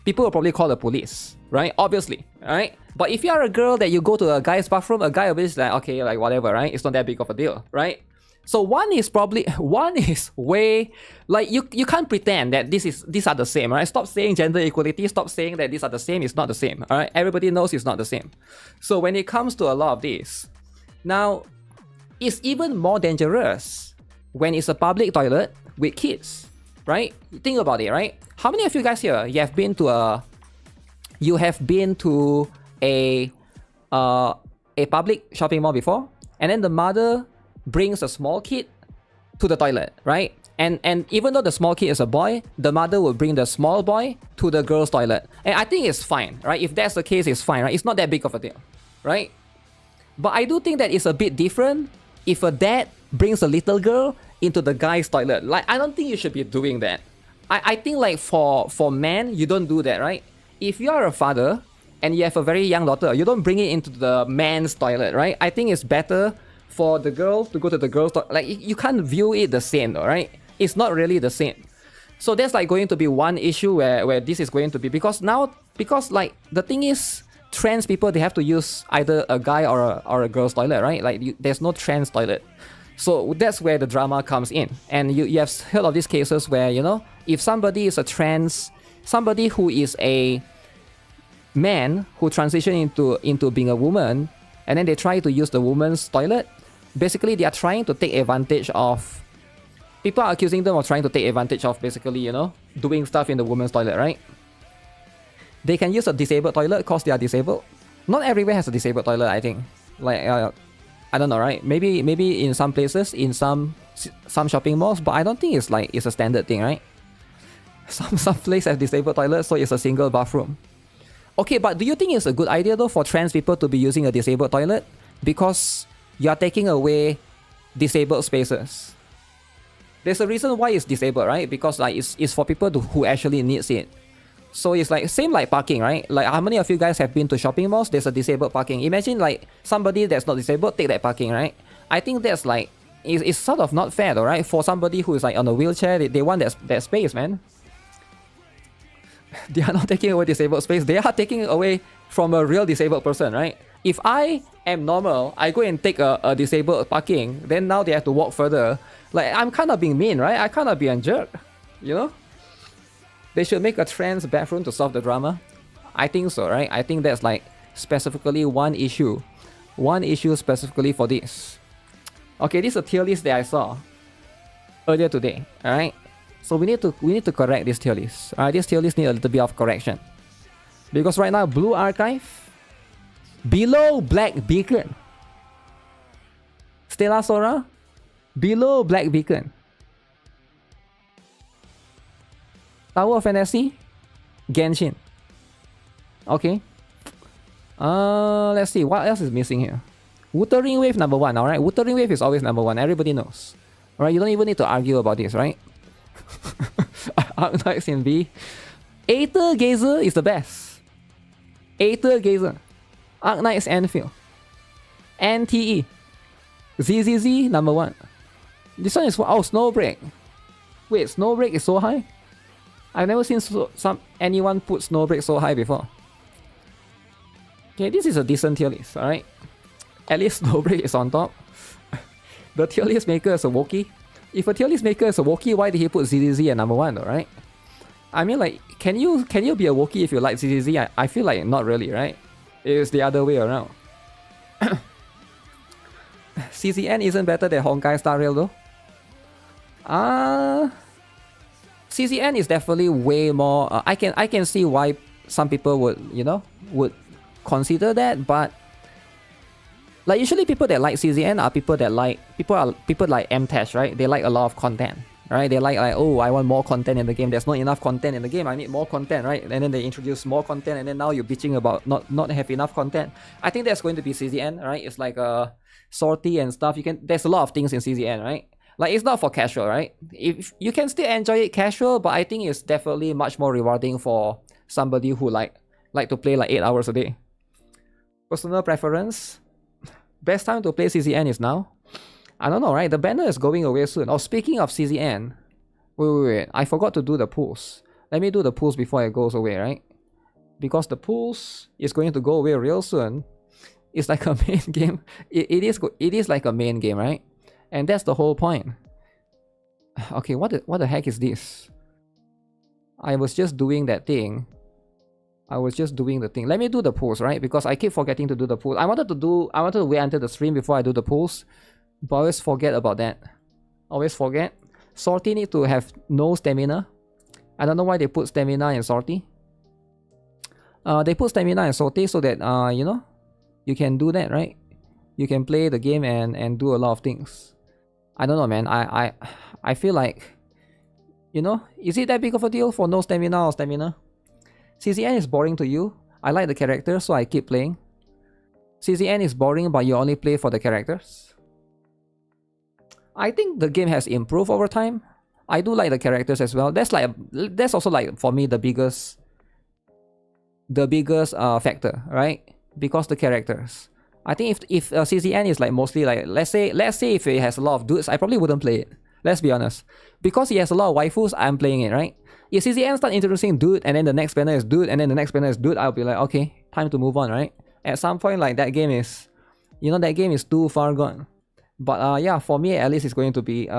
people will probably call the police, right? Obviously, right? But if you are a girl that you go to a guy's bathroom, a guy will be like, okay, like whatever, right? It's not that big of a deal, right? So one is way, like you can't pretend that these are the same, right? Stop saying gender equality, stop saying that these are the same, it's not the same, all right? Everybody knows it's not the same. So when it comes to a lot of this, now, it's even more dangerous when it's a public toilet with kids, right? Think about it, right? How many of you guys here, you have been to a public shopping mall before, and then the mother brings a small kid to the toilet, right? And even though the small kid is a boy, the mother will bring the small boy to the girl's toilet. And I think it's fine, right? If that's the case, it's fine, right? It's not that big of a deal, right? But I do think that it's a bit different if a dad brings a little girl into the guy's toilet. Like, I don't think you should be doing that. I think like for men, you don't do that, right? If you are a father and you have a very young daughter, you don't bring it into the man's toilet, right? I think it's better for the girl to go to the girl's toilet. Like, you can't view it the same, right? It's not really the same. So there's like going to be one issue where this is going to be, because like the thing is, trans people, they have to use either a guy or a girl's toilet, right? Like there's no trans toilet. So that's where the drama comes in. And you have heard of these cases where, you know, if somebody is a trans, somebody who is a man who transition into being a woman, and then they try to use the woman's toilet, basically they are trying to take advantage of, people are accusing them of trying to take advantage of basically, you know, doing stuff in the woman's toilet, right? They can use a disabled toilet because they are disabled. Not everywhere has a disabled toilet, I think. Like, I don't know, right? Maybe in some places, in some shopping malls, but I don't think it's a standard thing, right? Some places have disabled toilets, so it's a single bathroom. Okay, but do you think it's a good idea though for trans people to be using a disabled toilet? Because you are taking away disabled spaces. There's a reason why it's disabled, right? Because like it's for people who actually needs it. So it's like same like parking, right? Like how many of you guys have been to shopping malls? There's a disabled parking. Imagine like somebody that's not disabled take that parking, right? I think that's like It's sort of not fair though, right? For somebody who is like on a wheelchair, they want that space, man. They are not taking away disabled space. They are taking away from a real disabled person, right? If I am normal, I go and take a disabled parking, then now they have to walk further. Like, I'm kind of being mean, right? I kind of be a jerk, you know? They should make a trans bathroom to solve the drama. I think so, right? I think that's like specifically one issue. One issue specifically for this. Okay, this is a tier list that I saw earlier today, alright? So we need to correct this tier list. Alright, this tier list needs a little bit of correction. Because right now, Blue Archive, below Black Beacon. Stella Sora, below Black Beacon. Tower of Fantasy, Genshin. Okay. Let's see, what else is missing here? Wuthering Wave number 1, alright? Wuthering Wave is always number 1, everybody knows. Alright, you don't even need to argue about this, right? Arknights in B. Aether Gazer is the best. Aether Gazer. Arknights Anfield. NTE. ZZZ number 1. This one is for, oh, Snowbreak. Wait, Snowbreak is so high? I've never seen anyone put Snowbreak so high before. Okay, this is a decent tier list, alright? At least Snowbreak is on top. The tier list maker is a Wookiee. If a tier list maker is a Wookiee, why did he put ZZZ at number 1 though, right? I mean, like, can you be a Wookiee if you like ZZZ? I feel like not really, right? It's the other way around. CZN isn't better than Honkai Star Rail though. CZN is definitely way more. I can see why some people would consider that, but like usually people that like CZN are people like MTash, right? They like a lot of content, right? They like oh, I want more content in the game. There's not enough content in the game. I need more content, right? And then they introduce more content, and then now you're bitching about not have enough content. I think that's going to be CZN, right? It's like a sortie and stuff. There's a lot of things in CZN, right? Like, it's not for casual, right? If you can still enjoy it casual, but I think it's definitely much more rewarding for somebody who like to play like 8 hours a day. Personal preference. Best time to play CZN is now. I don't know, right? The banner is going away soon. Oh, speaking of CZN, wait. I forgot to do the pools. Let me do the pools before it goes away, right? Because the pools is going to go away real soon. It's like a main game. It is like a main game, right? And that's the whole point. Okay, what the heck is this? I was just doing that thing. Let me do the pools, right? Because I keep forgetting to do the pools. I wanted to wait until the stream before I do the pools, but I always forget about that. Always forget. Sortie need to have no stamina. I don't know why they put stamina in Sortie. They put stamina in Sortie so that you can do that, right? You can play the game and do a lot of things. I don't know, man. I feel like, is it that big of a deal for no stamina or stamina? CZN is boring to you. I like the characters, so I keep playing. CZN is boring, but you only play for the characters. I think the game has improved over time. I do like the characters as well. That's also like for me the biggest factor, right? Because the characters. I think if CZN is like mostly like, let's say if it has a lot of dudes, I probably wouldn't play it. Let's be honest. Because he has a lot of waifus, I'm playing it, right? If CZN start introducing dude, and then the next banner is dude, and then the next banner is dude, I'll be like, okay, time to move on, right? At some point, like, that game is, that game is too far gone. But yeah, for me at least, it's going to be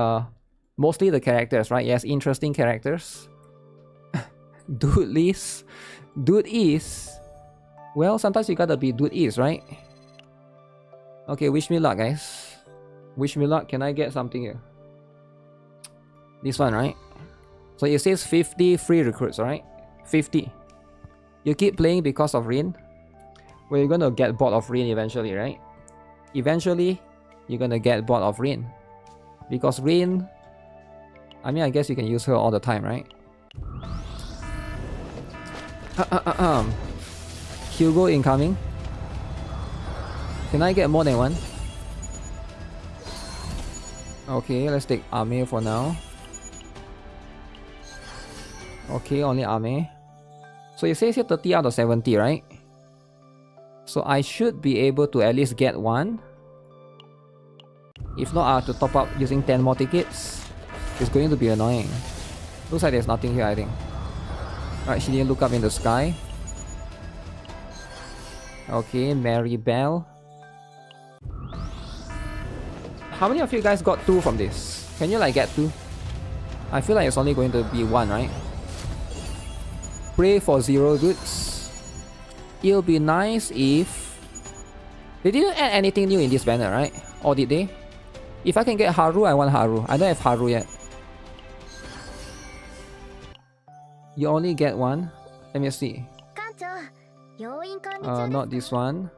mostly the characters, right? Yes, interesting characters. Dude is. Well, sometimes you gotta be dude is, right? Okay, wish me luck, guys. Wish me luck. Can I get something here? This one, right? So it says 50 free recruits, alright? 50. You keep playing because of Rin. Well, you're gonna get bored of Rin eventually, right? Eventually, you're gonna get bored of Rin. Because Rin... I mean, I guess you can use her all the time, right? Hugo incoming. Can I get more than one? Okay, let's take Ame for now. Okay, only Ame. So it says here 30 out of 70, right? So I should be able to at least get one. If not, I have to top up using 10 more tickets. It's going to be annoying. Looks like there's nothing here, I think. Alright, she didn't look up in the sky. Okay, Mary Bell. How many of you guys got 2 from this? Can you like get 2? I feel like it's only going to be 1, right? Pray for 0 goods. It'll be nice if... They didn't add anything new in this banner, right? Or did they? If I can get Haru, I want Haru. I don't have Haru yet. You only get 1. Let me see. Not this one.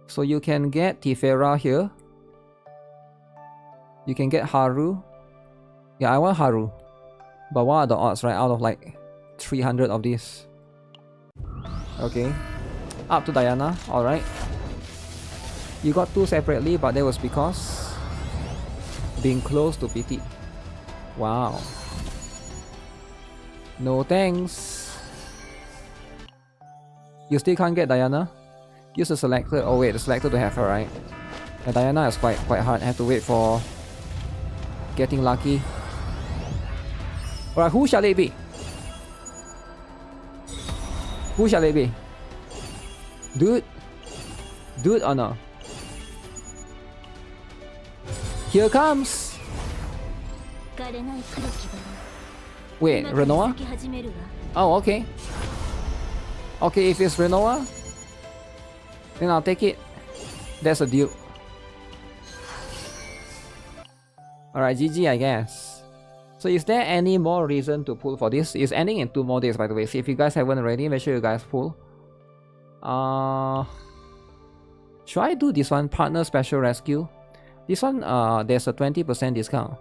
So you can get Tifera here. You can get Haru. Yeah, I want Haru. But what are the odds, right? Out of like 300 of these. Okay. Up to Diana. Alright. You got 2 separately, but that was because being close to PT. Wow. No thanks. You still can't get Diana? Use the selector. Oh wait, the selector to have her, right? And Diana is quite hard. I have to wait for getting lucky. Alright, who shall it be? Who shall it be? Dude? Dude or no? Here comes! Wait, Renoa? Oh, okay. Okay, if it's Renoa, then I'll take it. That's a deal. Alright, GG I guess. So is there any more reason to pull for this? It's ending in 2 more days, by the way. So if you guys haven't already, make sure you guys pull. Should I do this one? Partner Special Rescue. This one, there's a 20% discount.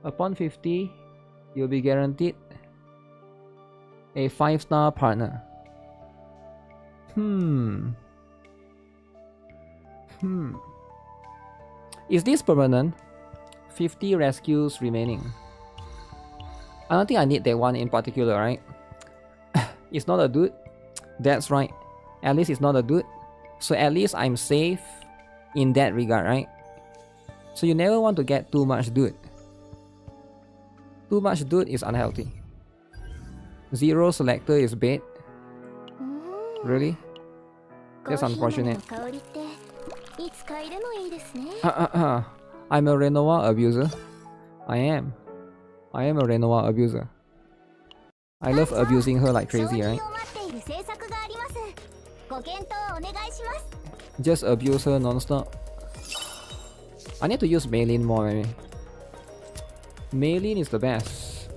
Upon 50, you'll be guaranteed a 5-star partner. Is this permanent? 50 rescues remaining. I don't think I need that one in particular, right? It's not a dude. That's right. At least it's not a dude. So at least I'm safe in that regard, right? So you never want to get too much dude. Too much dude is unhealthy. 0 selector is bait. Really? That's unfortunate. I'm a Renoa abuser. I am a Renoa abuser. I love abusing her like crazy, right? Just abuse her non-stop. I need to use Maylin more, maybe. Maylin is the best.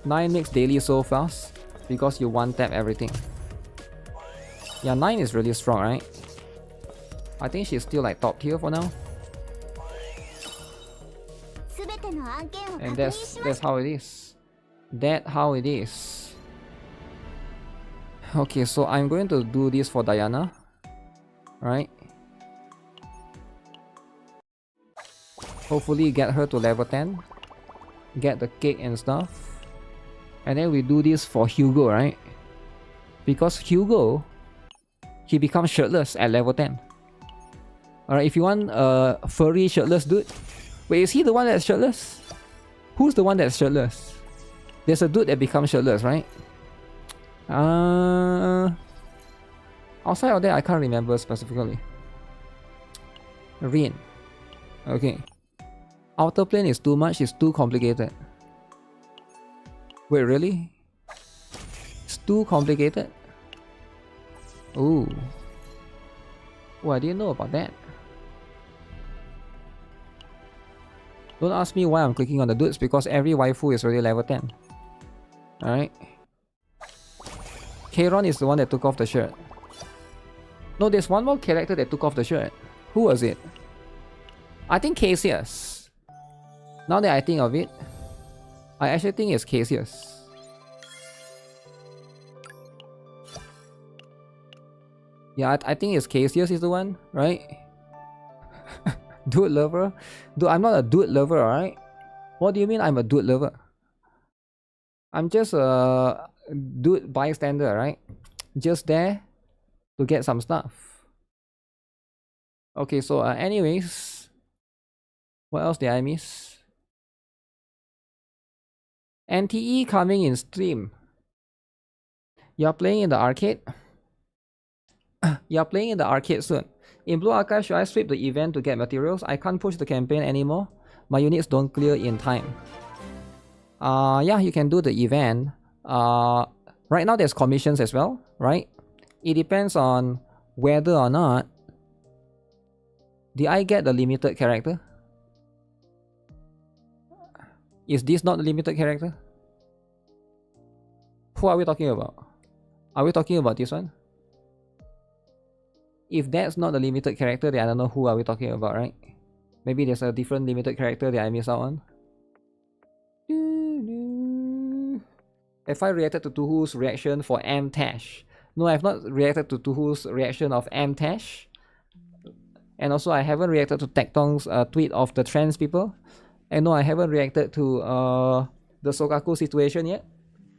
9 makes daily so fast because you one-tap everything. Yeah, 9 is really strong, right? I think she's still like top tier for now. And that's how it is. That's how it is. Okay, so I'm going to do this for Diana. Right? Hopefully get her to level 10. Get the cake and stuff. And then we do this for Hugo, right? Because Hugo, he becomes shirtless at level 10. Alright, if you want a furry shirtless dude. Wait, is he the one that's shirtless? Who's the one that's shirtless? There's a dude that becomes shirtless, right? Outside of that, I can't remember specifically. Rin. Okay. Outer plane is too much, it's too complicated. Wait, really? It's too complicated? Ooh. Oh, I didn't know about that. Don't ask me why I'm clicking on the dudes, because every waifu is already level 10. Alright. Kairon is the one that took off the shirt. No, there's one more character that took off the shirt. Who was it? I think Cassius. Now that I think of it, I actually think it's Cassius. Yeah, I think it's Cassius is the one, right? Dude lover? Dude, I'm not a dude lover, alright? What do you mean I'm a dude lover? I'm just a dude bystander, right? Just there to get some stuff. Okay, so anyways, what else did I miss? NTE coming in stream. You're playing in the arcade? You're playing in the arcade soon. In Blue Archive, should I sweep the event to get materials? I can't push the campaign anymore. My units don't clear in time. Yeah, you can do the event. Right now there's commissions as well, right? It depends on whether or not... Did I get the limited character? Is this not the limited character? Who are we talking about? Are we talking about this one? If that's not the limited character, then I don't know who are we talking about, right? Maybe there's a different limited character that I missed out on. Have I reacted to Tuhu's reaction for M-Tash? No, I have not reacted to Tuhu's reaction of M-Tash. And also, I haven't reacted to Tectong's tweet of the trans people. And no, I haven't reacted to the Sokaku situation yet.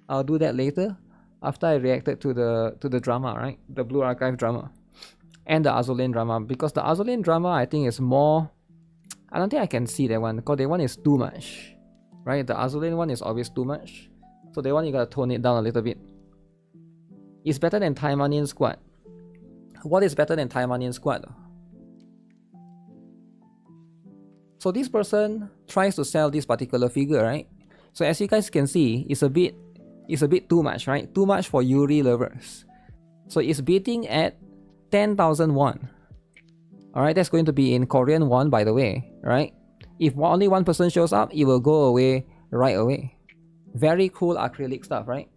I'll do that later, after I reacted to the drama, right? The Blue Archive drama. And the Azulane drama. Because the Azulane drama, I think, is more... I don't think I can see that one, because that one is too much. Right? The Azulane one is always too much. So that one you gotta tone it down a little bit. It's better than Taimanian Squad. What is better than Taimanian Squad? So this person tries to sell this particular figure, right? So as you guys can see, it's a bit too much, right? Too much for Yuri lovers. So it's bidding at 10,000 won. Alright, that's going to be in Korean won, by the way, right? If only one person shows up, it will go away right away. Very cool acrylic stuff, right?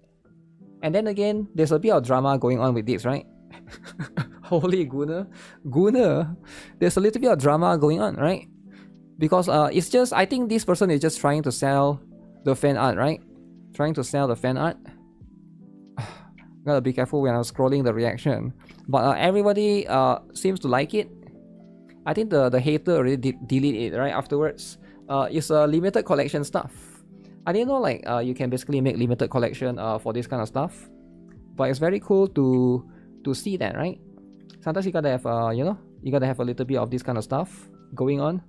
And then again, there's a bit of drama going on with this, right? Holy Gunnar. Gunnar, there's a little bit of drama going on, right? Because it's just, I think this person is just trying to sell the fan art, right? Trying to sell the fan art. Gotta be careful when I'm scrolling the reaction. But everybody seems to like it. I think the hater already delete it, right? Afterwards. It's a limited collection stuff. I didn't know like you can basically make limited collection for this kind of stuff. But it's very cool to see that, right? Sometimes you gotta have you know, you gotta have a little bit of this kind of stuff going on.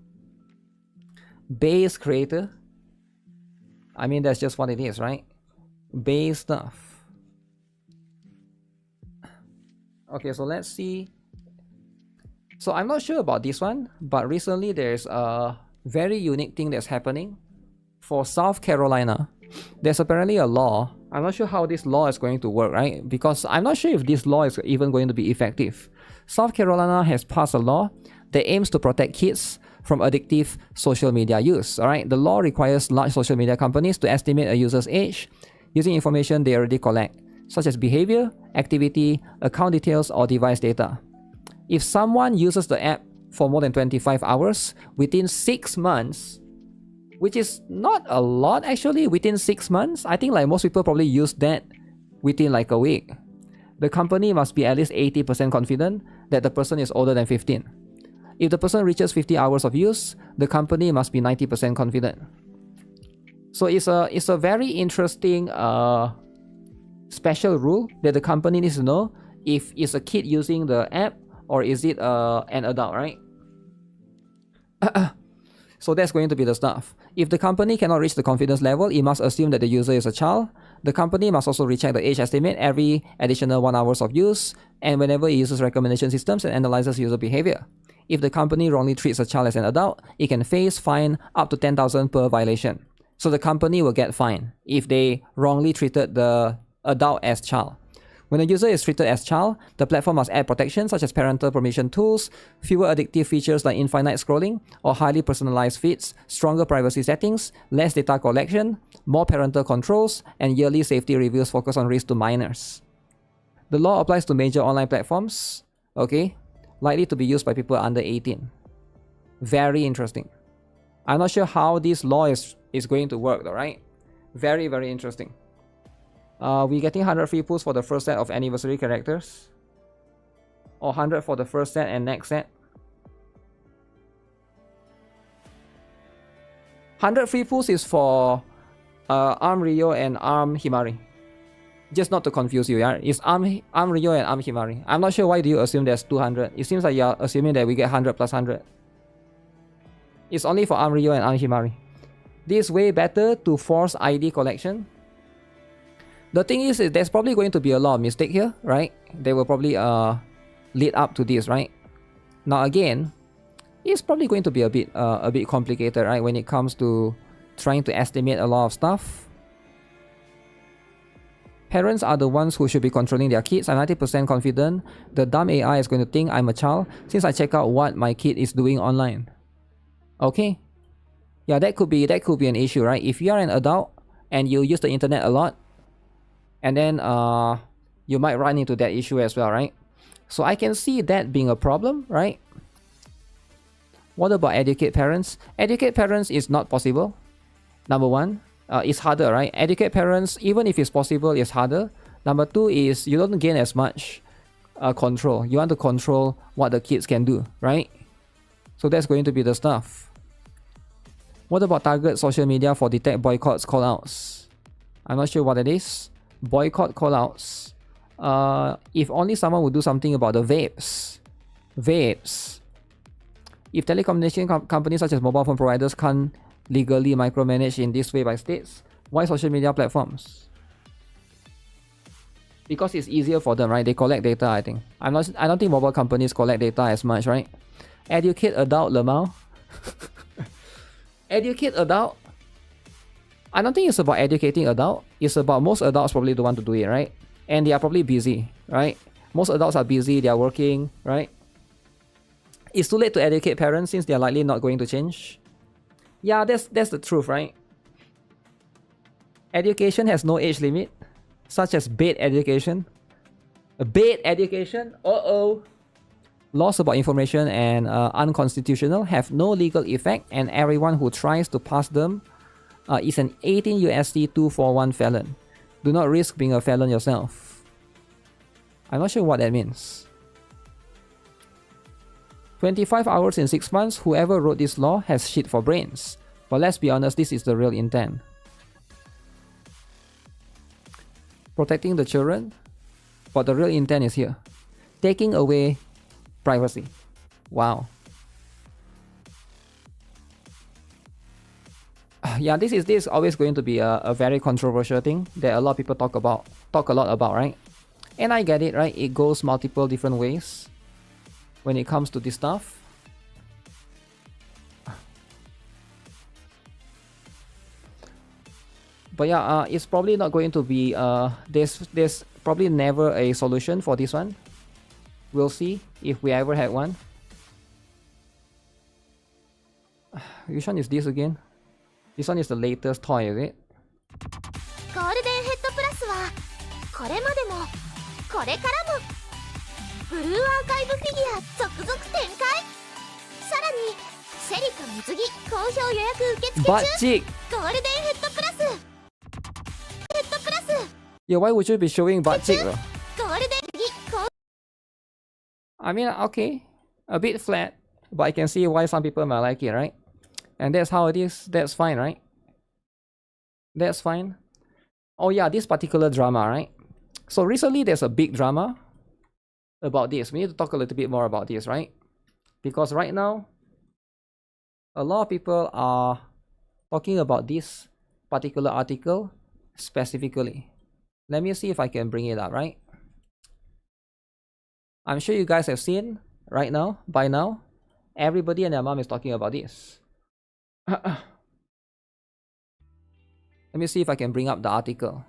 Base creator. I mean, that's just what it is, right? Base stuff. Okay, so let's see. So I'm not sure about this one, but recently there's a very unique thing that's happening. For South Carolina, there's apparently a law. I'm not sure how this law is going to work, right? Because I'm not sure if this law is even going to be effective. South Carolina has passed a law that aims to protect kids from addictive social media use. Alright, the law requires large social media companies to estimate a user's age using information they already collect, such as behavior, activity, account details, or device data. If someone uses the app for more than 25 hours within 6 months, which is not a lot actually, within 6 months, I think like most people probably use that within like a week. The company must be at least 80% confident that the person is older than 15. If the person reaches 50 hours of use, the company must be 90% confident. So it's a very interesting special rule that the company needs to know if it's a kid using the app or is it an adult, right? So that's going to be the stuff. If the company cannot reach the confidence level, it must assume that the user is a child. The company must also recheck the age estimate every additional 1 hour of use and whenever it uses recommendation systems and analyzes user behavior. If the company wrongly treats a child as an adult, it can face fine up to 10,000 per violation. So the company will get fined if they wrongly treated the adult as child. When a user is treated as child, the platform must add protections such as parental permission tools, fewer addictive features like infinite scrolling or highly personalized feeds, stronger privacy settings, less data collection, more parental controls, and yearly safety reviews focus on risk to minors. The law applies to major online platforms, okay, likely to be used by people under 18. Very interesting. I'm not sure how this law is going to work though, right? Very, very interesting. We're getting 100 free pulls for the first set of anniversary characters. Or 100 for the first set and next set. 100 free pulls is for Arm Rio and Arm Himari. Just not to confuse you, yeah? It's Rio and Himari. I'm not sure why do you assume there's 200. It seems like you're assuming that we get 100 plus 100. It's only for Rio and Himari. This is way better to force ID collection. The thing is there's probably going to be a lot of mistake here, right? They will probably lead up to this, right? Now again, it's probably going to be a bit complicated, right? When it comes to trying to estimate a lot of stuff. Parents are the ones who should be controlling their kids. I'm 90% confident the dumb AI is going to think I'm a child since I check out what my kid is doing online. Okay. Yeah, that could be an issue, right? If you are an adult and you use the internet a lot, and then you might run into that issue as well, right? So I can see that being a problem, right? What about educate parents? Educate parents is not possible. Number one, it's harder, right? Educate parents, even if it's possible, it's harder. Number two is you don't gain as much control. You want to control what the kids can do, right? So that's going to be the stuff. What about target social media for detect boycotts, callouts? I'm not sure what it is. Boycott callouts. If only someone would do something about the vapes. Vapes. If telecommunication companies such as mobile phone providers can't legally micromanage in this way by states, why social media platforms? Because it's easier for them, right? They collect data, I think. I don't think mobile companies collect data as much, right? Educate adult, Lemao. Educate adult. I don't think it's about educating adult. It's about most adults probably don't want to do it, right? And they are probably busy, right? Most adults are busy, they are working, right? It's too late to educate parents since they are likely not going to change. Yeah, that's the truth, right? Education has no age limit, such as bait education. Bait education? Uh-oh. Laws about information and unconstitutional have no legal effect, and everyone who tries to pass them is an 18 USC 241 felon. Do not risk being a felon yourself. I'm not sure what that means. 25 hours in 6 months, whoever wrote this law has shit for brains. But let's be honest, this is the real intent. Protecting the children, but the real intent is here. Taking away privacy. Wow. Yeah, this is always going to be a very controversial thing that a lot of people talk a lot about, right? And I get it, right? It goes multiple different ways when it comes to this stuff. But yeah, it's probably not going to be there's probably never a solution for this one. We'll see if we ever had one. Which one is this again? This one is the latest toy, is it? Butt cheek! Yeah, why would you be showing butt cheek, bro? I mean, okay, a bit flat, but I can see why some people might like it, right? And that's how it is. That's fine, right? That's fine. Oh yeah, this particular drama, right? So recently there's a big drama about this. We need to talk a little bit more about this, right? Because right now, a lot of people are talking about this particular article specifically. Let me see if I can bring it up, right? I'm sure you guys have seen right now, by now, everybody and their mom is talking about this. Let me see if I can bring up the article.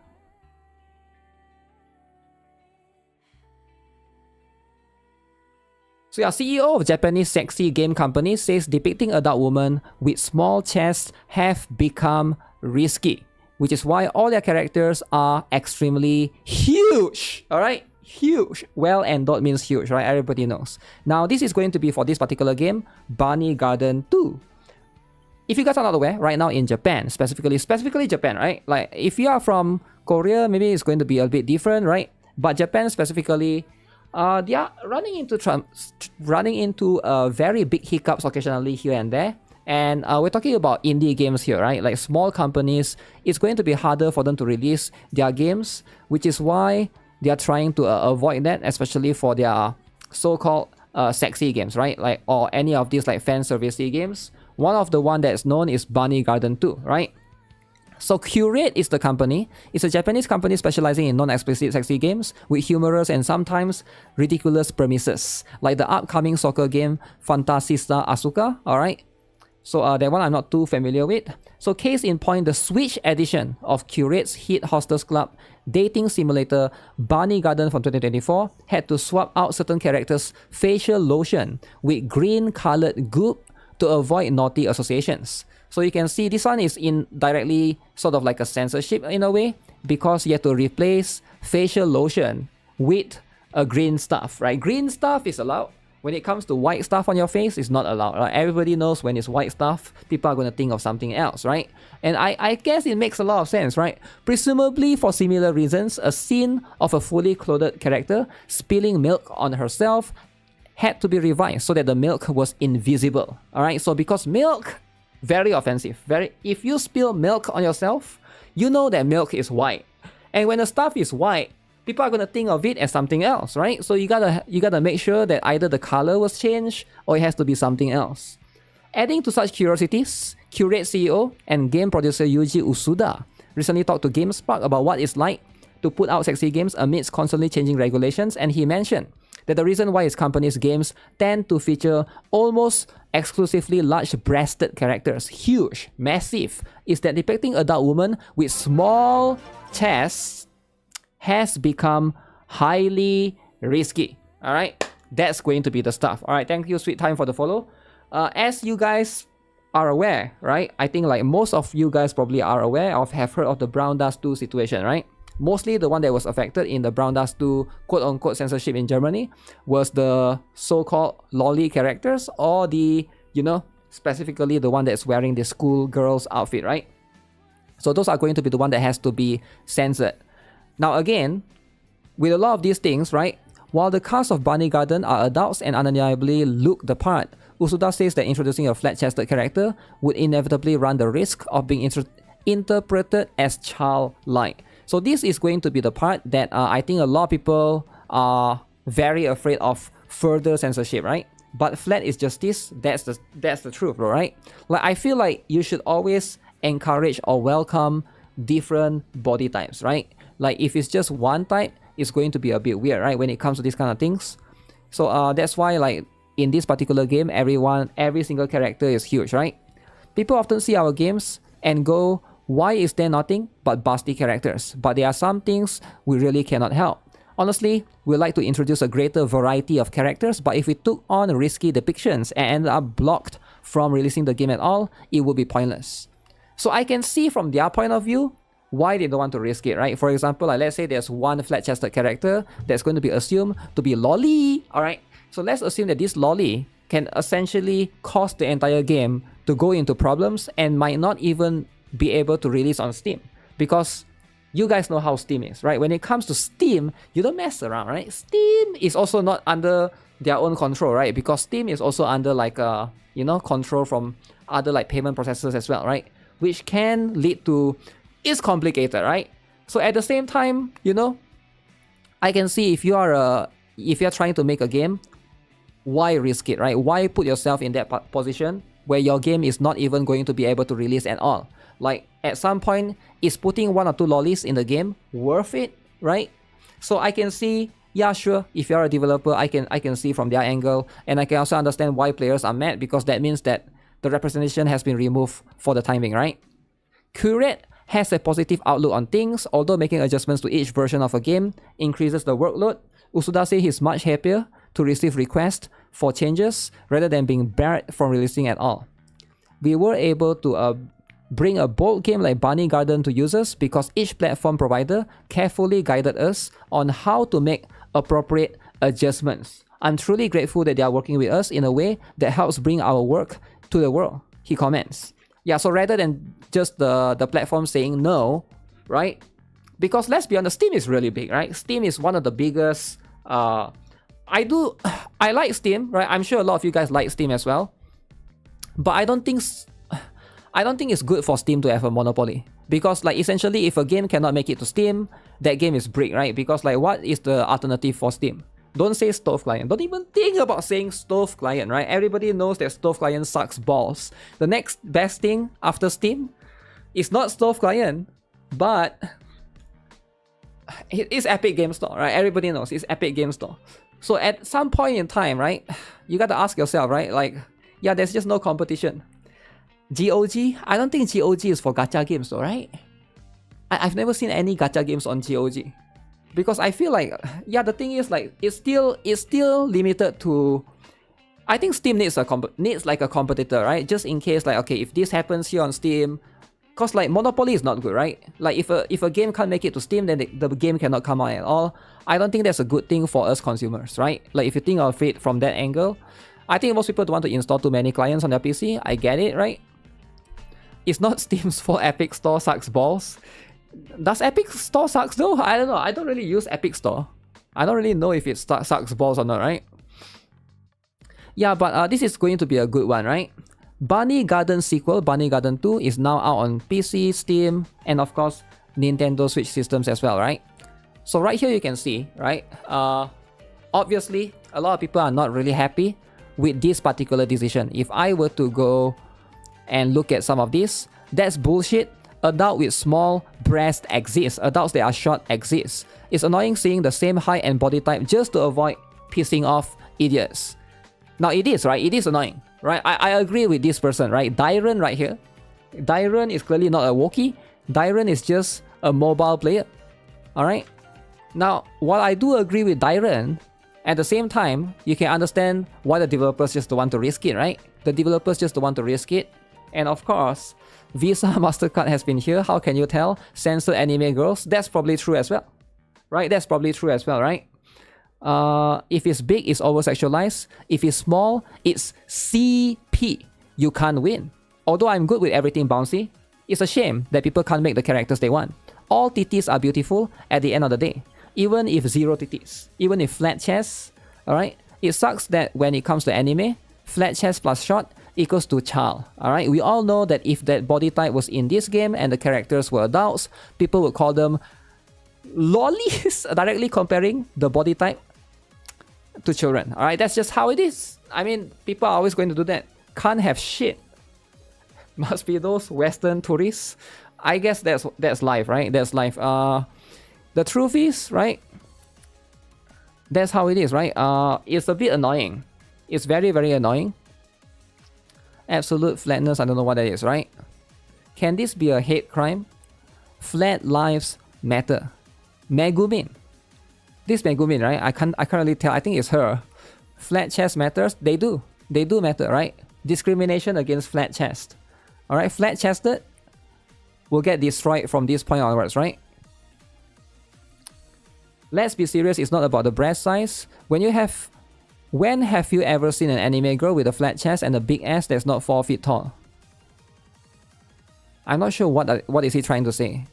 So yeah, CEO of Japanese sexy game company says depicting adult women with small chests have become risky, which is why all their characters are extremely huge. Alright? Huge. Well, and dot means huge, right? Everybody knows. Now, this is going to be for this particular game, Bunny Garden 2. If you guys are not aware, right now in Japan, specifically Japan, right? Like, if you are from Korea, maybe it's going to be a bit different, right? But Japan specifically, they are running into very big hiccups occasionally here and there. And we're talking about indie games here, right? Like small companies, it's going to be harder for them to release their games, which is why they are trying to avoid that, especially for their so-called sexy games, right? Like, or any of these like fan servicey games. One of the one that's known is Bunny Garden 2, right? So Curate is the company. It's a Japanese company specializing in non-explicit sexy games with humorous and sometimes ridiculous premises, like the upcoming soccer game Fantasista Asuka, alright? So that one I'm not too familiar with. So case in point, the Switch edition of Curate's hit Hostess Club dating simulator Bunny Garden from 2024 had to swap out certain characters' facial lotion with green colored goop to avoid naughty associations. So you can see this one is indirectly sort of like a censorship in a way, because you have to replace facial lotion with a green stuff, right? Green stuff is allowed. When it comes to white stuff on your face, it's not allowed, right? Everybody knows when it's white stuff, people are going to think of something else, right? And I guess it makes a lot of sense, right? Presumably for similar reasons, a scene of a fully clothed character spilling milk on herself had to be revised so that the milk was invisible, alright? So because milk, very offensive. If you spill milk on yourself, you know that milk is white. And when the stuff is white, people are gonna think of it as something else, right? So you gotta make sure that either the color was changed or it has to be something else. Adding to such curiosities, Curate CEO and game producer Yuji Usuda recently talked to GameSpark about what it's like to put out sexy games amidst constantly changing regulations, and he mentioned that the reason why his company's games tend to feature almost exclusively large-breasted characters, huge, massive, is that depicting adult women with small chests has become highly risky. Alright, that's going to be the stuff. Alright, thank you, Sweet Time, for the follow. As you guys are aware, right? I think like most of you guys probably are aware of, have heard of the Brown Dust 2 situation, right? Mostly the one that was affected in the Brown Dust 2 quote-unquote censorship in Germany was the so-called lolly characters, or the, specifically the one that's wearing the schoolgirl's outfit, right? So those are going to be the one that has to be censored. Now again, with a lot of these things, right, while the cast of Bunny Garden are adults and undeniably look the part, Usuda says that introducing a flat-chested character would inevitably run the risk of being interpreted as childlike. So this is going to be the part that I think a lot of people are very afraid of further censorship, right? But flat is just this. That's the truth, bro, right? Like, I feel like you should always encourage or welcome different body types, right? Like if it's just one type, it's going to be a bit weird, right? When it comes to these kind of things. So that's why, like, in this particular game, every single character is huge, right? People often see our games and go, why is there nothing but busty characters? But there are some things we really cannot help. Honestly, we like to introduce a greater variety of characters, but if we took on risky depictions and ended up blocked from releasing the game at all, it would be pointless. So I can see from their point of view why they don't want to risk it, right? For example, like let's say there's one flat-chested character that's going to be assumed to be lolly, alright? So let's assume that this lolly can essentially cause the entire game to go into problems and might not even be able to release on Steam, because you guys know how Steam is, right? When it comes to Steam, you don't mess around, right? Steam is also not under their own control, right? Because Steam is also under like control from other like payment processors as well, right? Which can lead to, it's complicated, right? So at the same time, I can see if you're trying to make a game, why risk it, right? Why put yourself in that position where your game is not even going to be able to release at all? Like, at some point, is putting one or two lollies in the game worth it, right? So I can see, yeah, sure, if you're a developer, I can see from their angle, and I can also understand why players are mad, because that means that the representation has been removed for the timing, right? Curate has a positive outlook on things, although making adjustments to each version of a game increases the workload. Usuda says he's much happier to receive requests for changes rather than being barred from releasing at all. We were able to bring a bold game like Bunny Garden to users because each platform provider carefully guided us on how to make appropriate adjustments. I'm truly grateful that they are working with us in a way that helps bring our work to the world, he comments. Yeah, so rather than just the platform saying no, right? Because let's be honest, Steam is really big, right? Steam is one of the biggest. I like Steam, right? I'm sure a lot of you guys like Steam as well. But I don't think it's good for Steam to have a monopoly. Because like essentially if a game cannot make it to Steam, that game is brick, right? Because like what is the alternative for Steam? Don't say Stove Client. Don't even think about saying Stove Client, right? Everybody knows that Stove Client sucks balls. The next best thing after Steam is not Stove Client, but it's Epic Game Store, right? Everybody knows it's Epic Game Store. So at some point in time, right, you gotta ask yourself, right? Like, yeah, there's just no competition. GOG? I don't think GOG is for gacha games though, right? I've never seen any gacha games on GOG. Because I feel like, yeah, the thing is like, it's still limited to... I think Steam needs like a competitor, right? Just in case, like, okay, if this happens here on Steam, cause like Monopoly is not good, right? Like if a game can't make it to Steam, then the game cannot come out at all. I don't think that's a good thing for us consumers, right? Like if you think of it from that angle, I think most people don't want to install too many clients on their PC. I get it, right? It's not Steam's fault Epic Store sucks balls. Does Epic Store sucks though? I don't know. I don't really use Epic Store. I don't really know if it sucks balls or not, right? Yeah, but this is going to be a good one, right? Bunny Garden sequel, Bunny Garden 2, is now out on PC, Steam, and of course, Nintendo Switch systems as well, right? So right here you can see, right? Obviously, a lot of people are not really happy with this particular decision. If I were to go and look at some of this, that's bullshit. Adult with small breast exists. Adults that are short exist. It's annoying seeing the same height and body type just to avoid pissing off idiots. Now it is, right? It is annoying, right? I agree with this person, right? Dyron right here. Dyron is clearly not a Wookiee. Dyron is just a mobile player. Alright? Now, while I do agree with Dyron, at the same time, you can understand why the developers just don't want to risk it, right? The developers just don't want to risk it. And of course, Visa, MasterCard has been here. How can you tell? Censored anime girls. That's probably true as well. Right? That's probably true as well, right? If it's big, it's over-sexualized. If it's small, it's CP. You can't win. Although I'm good with everything bouncy, it's a shame that people can't make the characters they want. All titties are beautiful at the end of the day. Even if zero titties. Even if flat chests. Alright? It sucks that when it comes to anime, flat chest plus short equals to child. Alright, we all know that if that body type was in this game and the characters were adults, people would call them lollies, directly comparing the body type to children. Alright, that's just how it is. I mean, people are always going to do that. Can't have shit. Must be those Western tourists. I guess that's life, right? That's life. The truth is, right? That's how it is, right? It's a bit annoying. It's very, very annoying. Absolute flatness, I don't know what that is, right? Can this be a hate crime? Flat lives matter. Megumin. This Megumin, right? I can't really tell. I think it's her. Flat chest matters. They do matter, right? Discrimination against flat chest. Alright, flat chested will get destroyed from this point onwards, right? Let's be serious, it's not about the breast size. When have you ever seen an anime girl with a flat chest and a big ass that's not 4 feet tall? I'm not sure what is he trying to say.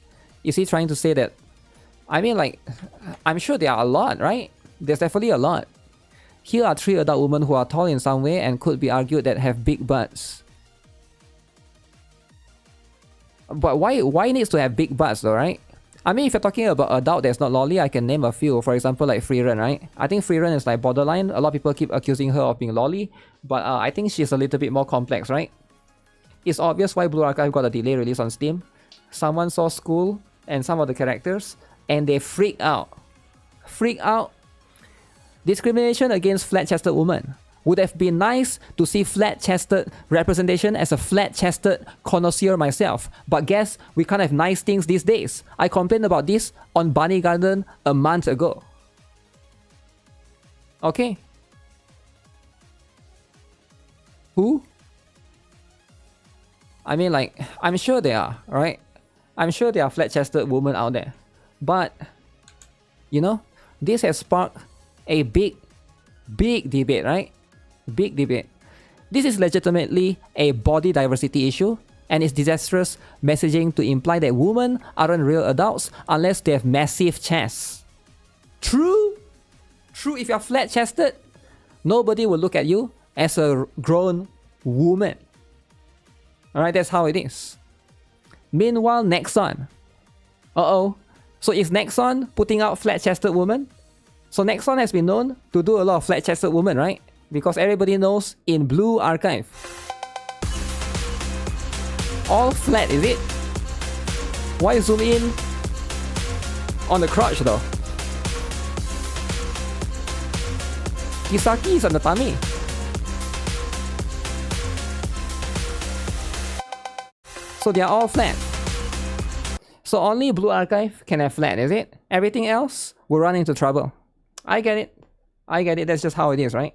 Is he trying to say that... I mean, like, I'm sure there are a lot, right? There's definitely a lot. Here are 3 adult women who are tall in some way and could be argued that have big butts. But why needs to have big butts though, right? I mean, if you're talking about adult that's not lolly, I can name a few. For example, like Freeren, right? I think Freeren is like borderline. A lot of people keep accusing her of being lolly, but I think she's a little bit more complex, right? It's obvious why Blue Archive got a delay release on Steam. Someone saw School and some of the characters, and they freaked out. Freaked out. Discrimination against flat-chested women. Would have been nice to see flat-chested representation as a flat-chested connoisseur myself. But guess we can't have nice things these days. I complained about this on Bunny Garden a month ago. Okay. Who? I mean, like, I'm sure there are, right? I'm sure there are flat-chested women out there. But, you know, this has sparked a big debate, right? Big debate. This is legitimately a body diversity issue, and it's disastrous messaging to imply that women aren't real adults unless they have massive chests. True. True, if you're flat-chested, nobody will look at you as a grown woman. Alright, that's how it is. Meanwhile, Nexon. Uh-oh. So is Nexon putting out flat-chested women? So Nexon has been known to do a lot of flat-chested women, right? Because everybody knows in Blue Archive. All flat, is it? Why zoom in on the crotch though? Kisaki is on the tummy. So they are all flat. So only Blue Archive can have flat, is it? Everything else will run into trouble. I get it. I get it. That's just how it is, right?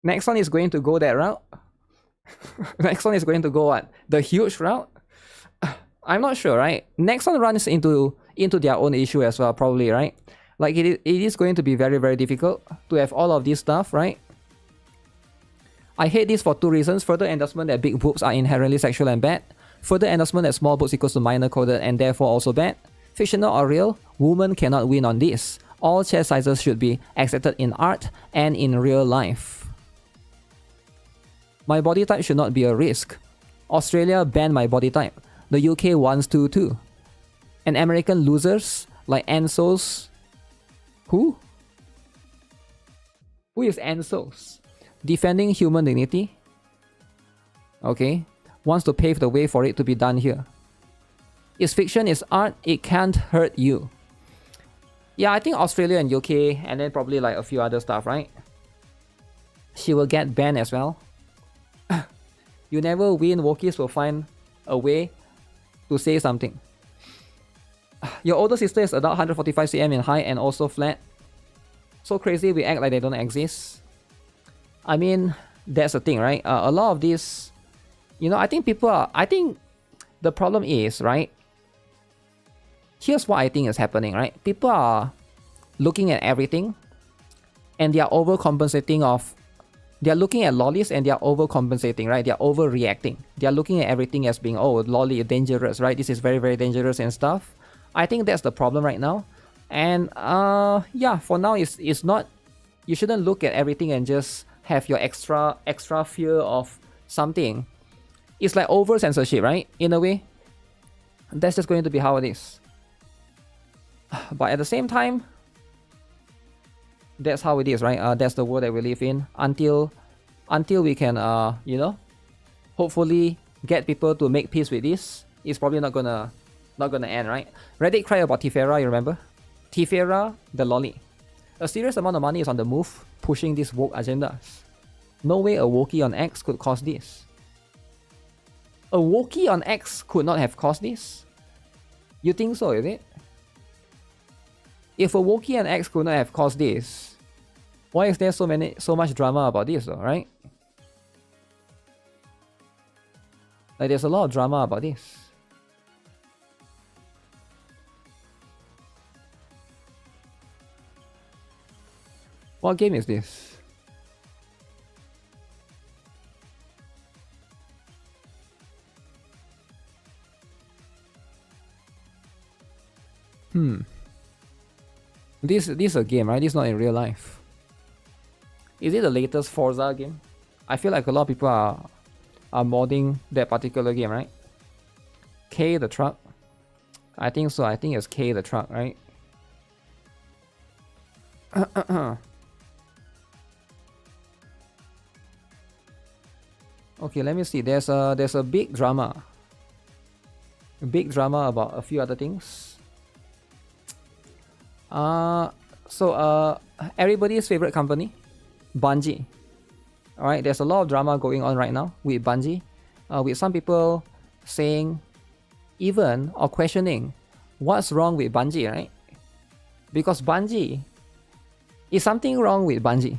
Nexon is going to go that route. Nexon is going to go what? The huge route? I'm not sure, right? Nexon runs into their own issue as well, probably, right? Like it is going to be very, very difficult to have all of this stuff, right? I hate this for two reasons. Further endorsement that big boobs are inherently sexual and bad. Further endorsement that small boobs equals to minor coded and therefore also bad. Fictional or real, women cannot win on this. All chest sizes should be accepted in art and in real life. My body type should not be a risk. Australia banned my body type. The UK wants to too. And American losers like Ansos. Who? Who is Ansos? Defending human dignity? Okay. Wants to pave the way for it to be done here. Is fiction, is art, it can't hurt you. Yeah, I think Australia and UK and then probably like a few other stuff, right? She will get banned as well. You never win, Wokies will find a way to say something. Your older sister is adult 145 cm in height and also flat. So crazy we act like they don't exist. I mean, that's the thing, right? A lot of these, you know, I think the problem is, right? Here's what I think is happening, right? People are looking at everything and they are overcompensating of... They are looking at lollies and they are overcompensating, right? They are overreacting. They are looking at everything as being, oh, lolly, dangerous, right? This is very, very dangerous and stuff. I think that's the problem right now. And yeah, for now, it's not... You shouldn't look at everything and just have your extra fear of something. It's like over-censorship, right? In a way. That's just going to be how it is. But at the same time, that's how it is, right? That's the world that we live in until we can, you know, hopefully get people to make peace with this. It's probably not gonna end, right? Reddit cried about Tifera, you remember? Tifera, the lolly. A serious amount of money is on the move, pushing these woke agendas. No way a Wookiee on X could cause this. A Wookiee on X could not have caused this? You think so, is it? If a Wookiee on X could not have caused this, why is there so much drama about this though, right? Like there's a lot of drama about this. What game is this? This is a game, right? This is not in real life. Is it the latest Forza game? I feel like a lot of people are modding that particular game, right? K the truck. I think so. I think it's K the truck, right? Okay, let me see. There's a big drama. A big drama about a few other things. Everybody's favorite company, Bungie. Alright, there's a lot of drama going on right now with Bungie. With some people saying, even or questioning, what's wrong with Bungie, right? Because Bungie, is something wrong with Bungie?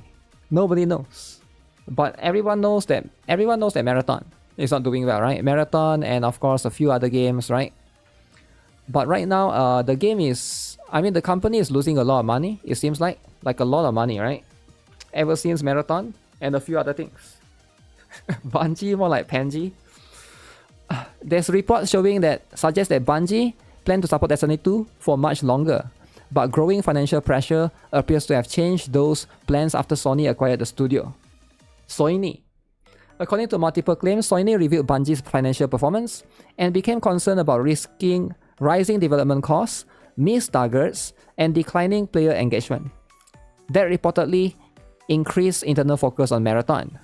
Nobody knows. But everyone knows that Marathon is not doing well, right? Marathon and of course a few other games, right? But right now, the game is... I mean, the company is losing a lot of money, it seems like a lot of money, right? Ever since Marathon and a few other things. Bungie, more like Pangie. There's reports showing that suggest that Bungie plan to support Destiny 2 for much longer. But growing financial pressure appears to have changed those plans after Sony acquired the studio. Sony. According to multiple claims, Sony reviewed Bungie's financial performance and became concerned about risking rising development costs, missed targets, and declining player engagement. That reportedly increased internal focus on Marathon.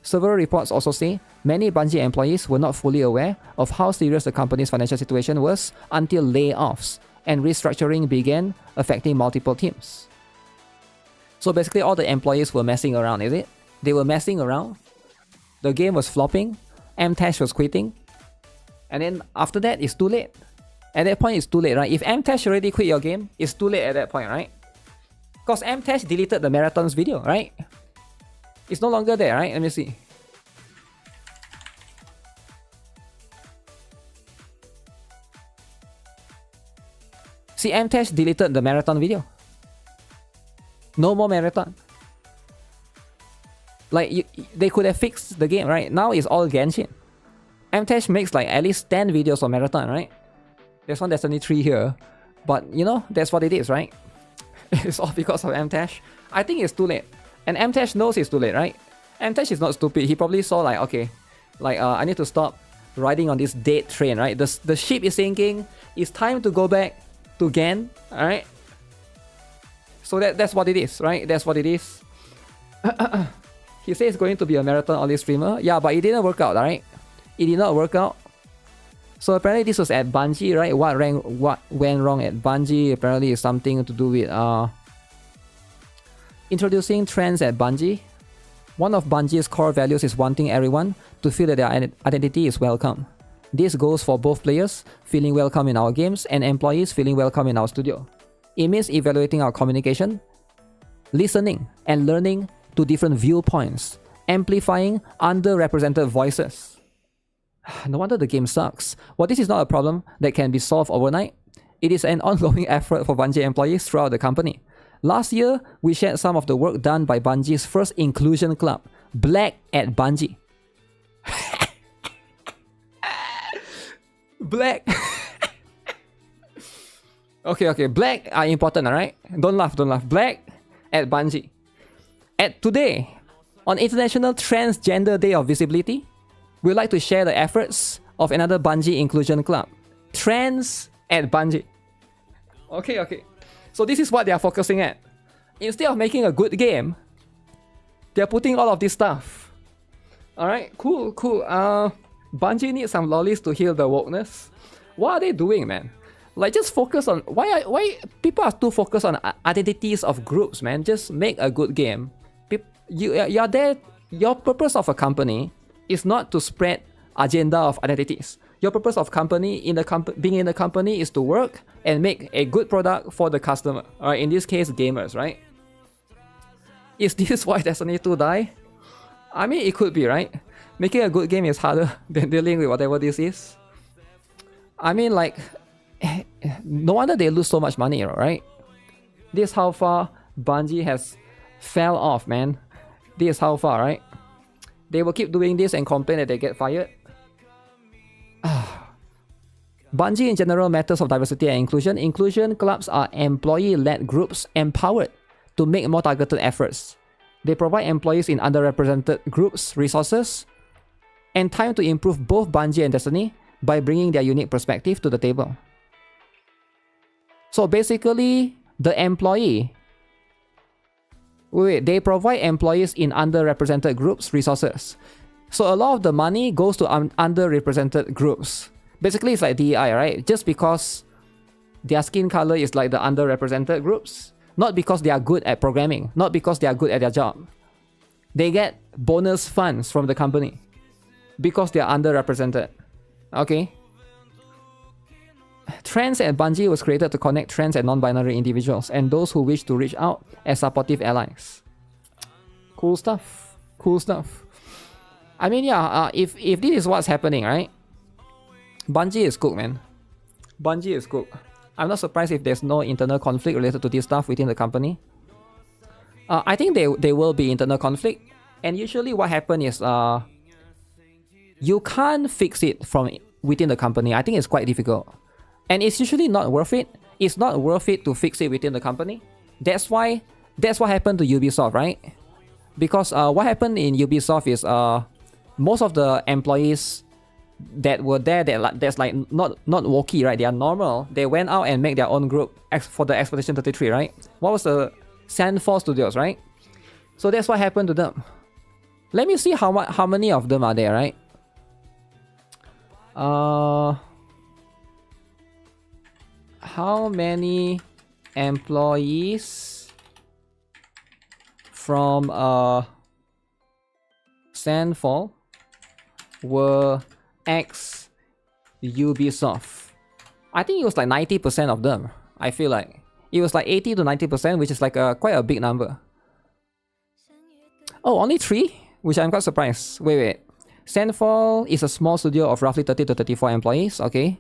Several reports also say many Bungie employees were not fully aware of how serious the company's financial situation was until layoffs and restructuring began affecting multiple teams. So basically all the employees were messing around, is it? They were messing around. The game was flopping. Mtash was quitting. And then after that, it's too late. At that point, it's too late, right? If Mtash already quit your game, it's too late at that point, right? Because Mtash deleted the Marathon's video, right? It's no longer there, right? Let me see. See, Mtash deleted the Marathon video. No more Marathon. Like, they could have fixed the game, right? Now it's all Genshin. Mtash makes like at least 10 videos on Marathon, right? There's one Destiny 3 here. But, you know, that's what it is, right? It's all because of Mtash. I think it's too late. And Mtash knows it's too late, right? Mtash is not stupid. He probably saw like, okay, like, I need to stop riding on this dead train, right? The ship is sinking. It's time to go back to Gen, alright? So that's what it is, right? That's what it is. He says it's going to be a marathon only streamer. Yeah, but it didn't work out, right? It did not work out. So apparently this was at Bungie, right? What went wrong at Bungie? Apparently it's something to do with introducing trends at Bungie. One of Bungie's core values is wanting everyone to feel that their identity is welcome. This goes for both players feeling welcome in our games and employees feeling welcome in our studio. It means evaluating our communication, listening and learning to different viewpoints, amplifying underrepresented voices. No wonder the game sucks. Well, this is not a problem that can be solved overnight. It is an ongoing effort for Bungie employees throughout the company. Last year, we shared some of the work done by Bungie's first inclusion club, Black at Bungie. Black. Okay, black are important, alright? Don't laugh. Black at Bungie. At today, on International Transgender Day of Visibility, we'd like to share the efforts of another Bungie inclusion club, Trans at Bungie. Okay. So this is what they are focusing at. Instead of making a good game, they're putting all of this stuff. Alright, cool. Bungie needs some lollies to heal the wokeness. What are they doing, man? Like, just focus on... Why people are too focused on identities of groups, man? Just make a good game. You're there... Your purpose of a company is not to spread agenda of identities. Your purpose of being in the company is to work and make a good product for the customer. Alright, in this case, gamers, right? Is this why Destiny 2 die? I mean, it could be, right? Making a good game is harder than dealing with whatever this is. I mean, like, no wonder they lose so much money, right? This is how far Bungie has fell off, man. This is how far, right? They will keep doing this and complain that they get fired. Bungie in general matters of diversity and inclusion. Inclusion clubs are employee-led groups empowered to make more targeted efforts. They provide employees in underrepresented groups resources and time to improve both Bungie and Destiny by bringing their unique perspective to the table. So basically, the employee... Wait, they provide employees in underrepresented groups resources. So a lot of the money goes to underrepresented groups. Basically, it's like DEI, right? Just because their skin color is like the underrepresented groups. Not because they are good at programming. Not because they are good at their job. They get bonus funds from the company because they are underrepresented. Okay? Trans at Bungie was created to connect trans and non-binary individuals and those who wish to reach out as supportive allies. Cool stuff. I mean, yeah, if this is what's happening, right? Bungie is cooked, man. Bungie is cooked. I'm not surprised if there's no internal conflict related to this stuff within the company. I think there will be internal conflict. And usually what happens is you can't fix it from within the company. I think it's quite difficult. And it's usually not worth it. It's not worth it to fix it within the company. That's what happened to Ubisoft, right? Because what happened in Ubisoft is most of the employees that were there, that's like not wokey, right? They are normal. They went out and make their own group for the Expedition 33, right? What was the Sandfall Studios, right? So that's what happened to them. Let me see how many of them are there, right? How many employees from Sandfall were ex Ubisoft? I think it was like 90% of them. I feel like it was like 80 to 90%, which is like quite a big number. Oh, only 3? Which I'm quite surprised. Wait. Sandfall is a small studio of roughly 30 to 34 employees. Okay.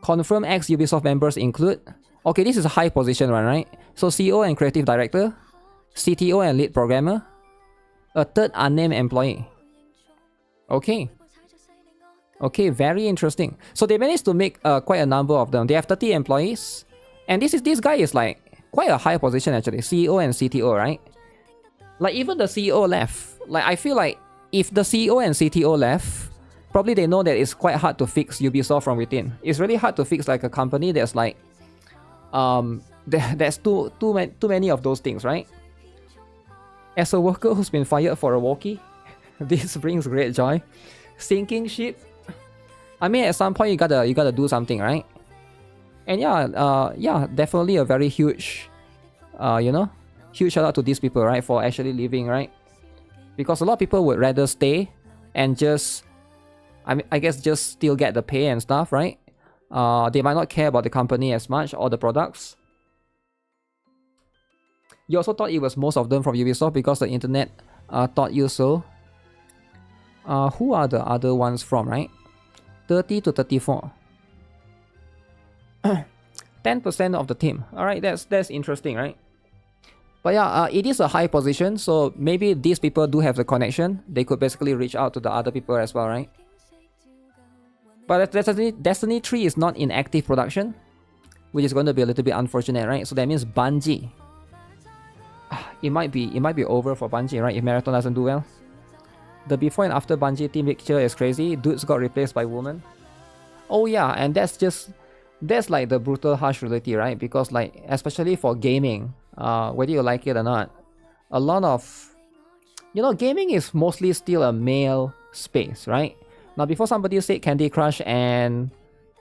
Confirmed ex Ubisoft members include. Okay, this is a high position one, right? So CEO and creative director, CTO and lead programmer, a third unnamed employee. Okay. Okay, very interesting. So they managed to make quite a number of them. They have 30 employees. And this guy is like quite a high position actually. CEO and CTO, right? Like even the CEO left. Like I feel like if the CEO and CTO left, probably they know that it's quite hard to fix Ubisoft from within. It's really hard to fix like a company that's like there's too many of those things, right? As a worker who's been fired for a walkie, this brings great joy. Sinking ship. I mean, at some point you gotta do something, right? And yeah, definitely a very huge, huge shout out to these people, right, for actually leaving, right? Because a lot of people would rather stay and just, I guess just still get the pay and stuff, right? They might not care about the company as much or the products. You also thought it was most of them from Ubisoft because the internet taught you so. Who are the other ones from, right? 30 to 34. 10% of the team. Alright, that's interesting, right? But yeah, it is a high position, so maybe these people do have the connection. They could basically reach out to the other people as well, right? But Destiny 3 is not in active production, which is going to be a little bit unfortunate, right? So that means Bungie. It might be over for Bungie, right? If Marathon doesn't do well. The before and after Bungie team picture is crazy. Dudes got replaced by women. Oh yeah, and that's like the brutal harsh reality, right? Because like, especially for gaming, whether you like it or not, a lot of, gaming is mostly still a male space, right? Now, before somebody said Candy Crush and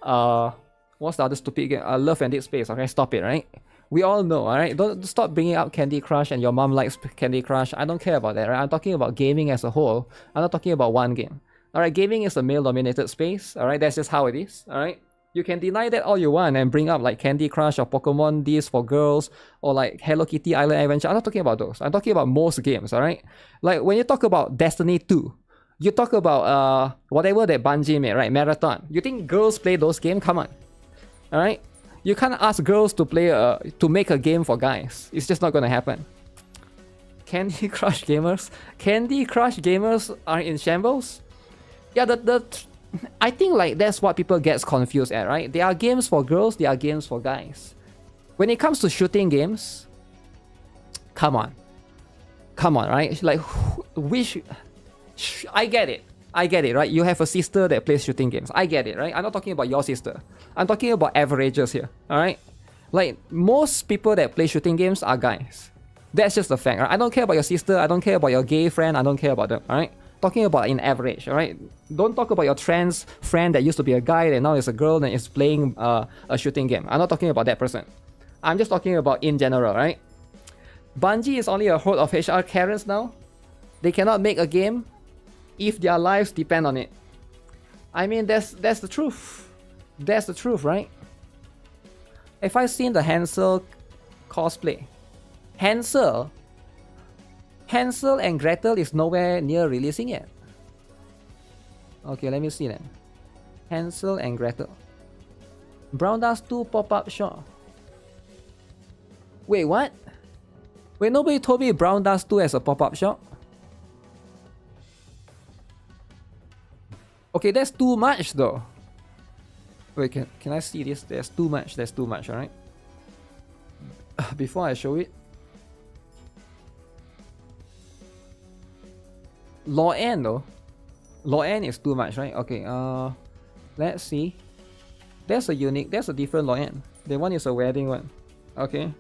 what's the other stupid game? Love and Dead Space. Okay, stop it, right? We all know, alright? Don't stop bringing up Candy Crush and your mom likes Candy Crush. I don't care about that, right? I'm talking about gaming as a whole. I'm not talking about one game. Alright, gaming is a male-dominated space. Alright, that's just how it is. Alright? You can deny that all you want and bring up like Candy Crush or Pokemon this for girls or like Hello Kitty Island Adventure. I'm not talking about those. I'm talking about most games, alright? Like when you talk about Destiny 2, you talk about whatever that Bungie made, right? Marathon. You think girls play those games? Come on. Alright? You can't ask girls to play to make a game for guys. It's just not gonna happen. Candy Crush gamers? Candy Crush gamers are in shambles? Yeah, I think like that's what people gets confused at, right? There are games for girls, there are games for guys. When it comes to shooting games, come on, right? Like, I get it, right? You have a sister that plays shooting games. I get it, right? I'm not talking about your sister. I'm talking about averages here, alright? Like, most people that play shooting games are guys. That's just a fact, right? I don't care about your sister. I don't care about your gay friend. I don't care about them, alright? Talking about in average, alright? Don't talk about your trans friend that used to be a guy and now is a girl and is playing a shooting game. I'm not talking about that person. I'm just talking about in general, right? Bungie is only a horde of HR Karens now. They cannot make a game if their lives depend on it. I mean, that's the truth. That's the truth, right? If I've seen the Hansel cosplay, Hansel and Gretel is nowhere near releasing yet. Okay, let me see then. Hansel and Gretel. Brown Dust 2 pop-up shop. Wait, what? Wait, nobody told me Brown Dust 2 as a pop-up shop? Okay, that's too much though. Wait, can I see this? There's too much, alright? Before I show it. Law N though. Law N is too much, right? Okay, let's see. There's a different Law N. The one is a wedding one. Okay.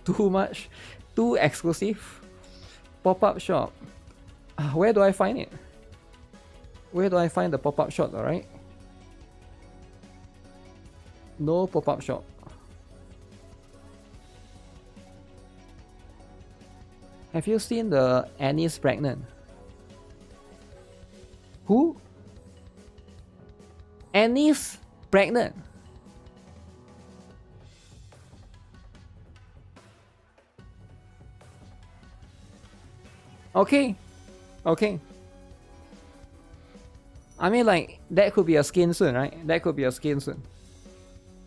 Too much. Too exclusive. Pop-up shop. Where do I find it? Where do I find the pop-up shop, alright? No pop-up shop. Have you seen the Annie's pregnant? Who? Annie's pregnant. Okay. Okay. I mean, like, that could be a skin soon, right? That could be a skin soon.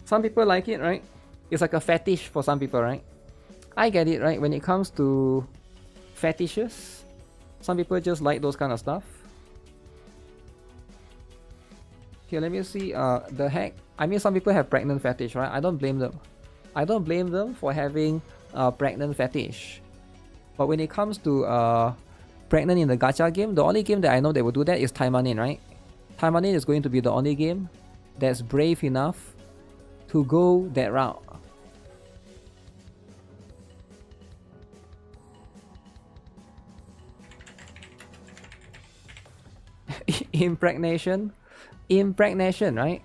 Some people like it, right? It's like a fetish for some people, right? I get it, right? When it comes to fetishes, some people just like those kind of stuff. Okay, let me see. The heck? I mean, some people have pregnant fetish, right? I don't blame them. I don't blame them for having a pregnant fetish. But when it comes to pregnant in the gacha game, the only game that I know that will do that is Taimanin, right? Taimanin is going to be the only game that's brave enough to go that route. Impregnation? Impregnation, right?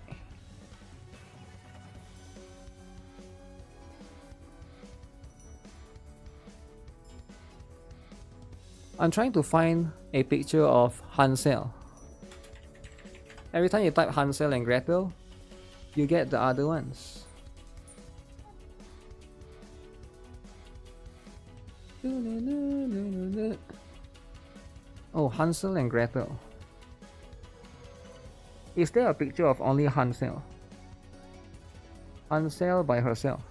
I'm trying to find a picture of Hansel. Every time you type Hansel and Gretel, you get the other ones. Oh, Hansel and Gretel. Is there a picture of only Hansel? Hansel by herself.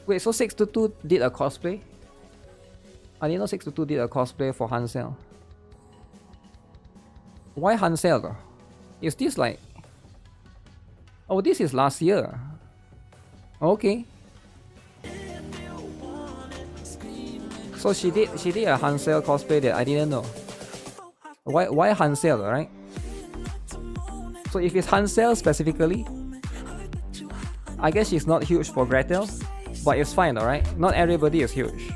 Wait, so 622 did a cosplay? I didn't know 622 did a cosplay for Hansel. Why Hansel though? Is this like... Oh, this is last year. Okay. So she did a Hansel cosplay that I didn't know. Why Hansel, right? So if it's Hansel specifically, I guess she's not huge for Gretel, but it's fine, alright? Not everybody is huge.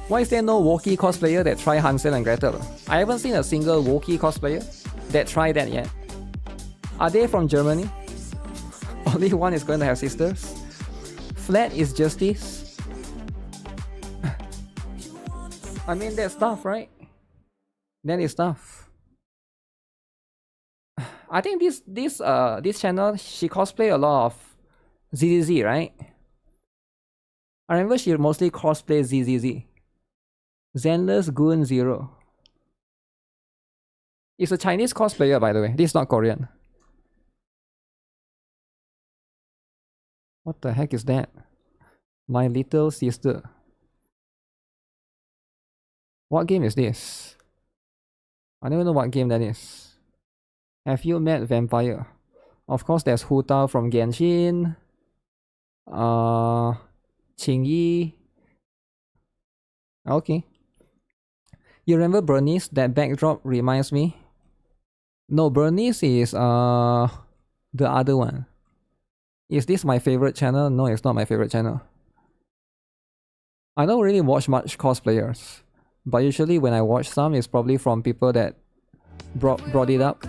Why is there no Wookiee cosplayer that try Hansel and Gretel? I haven't seen a single Wookiee cosplayer that tried that yet. Are they from Germany? Only one is going to have sisters? Flat is justice? I mean, that's tough, right? That is tough. I think this channel, she cosplay a lot of ZZZ, right? I remember she mostly cosplay ZZZ. Zenless Goon Zero. It's a Chinese cosplayer, by the way. This is not Korean. What the heck is that? My little sister. What game is this? I don't even know what game that is. Have you met Vampire? Of course, there's Hu Tao from Genshin. Qing Yi. Okay. You remember Bernice? That backdrop reminds me. No, Bernice is the other one. Is this my favorite channel? No, it's not my favorite channel. I don't really watch much cosplayers, but usually when I watch some, it's probably from people that brought it up.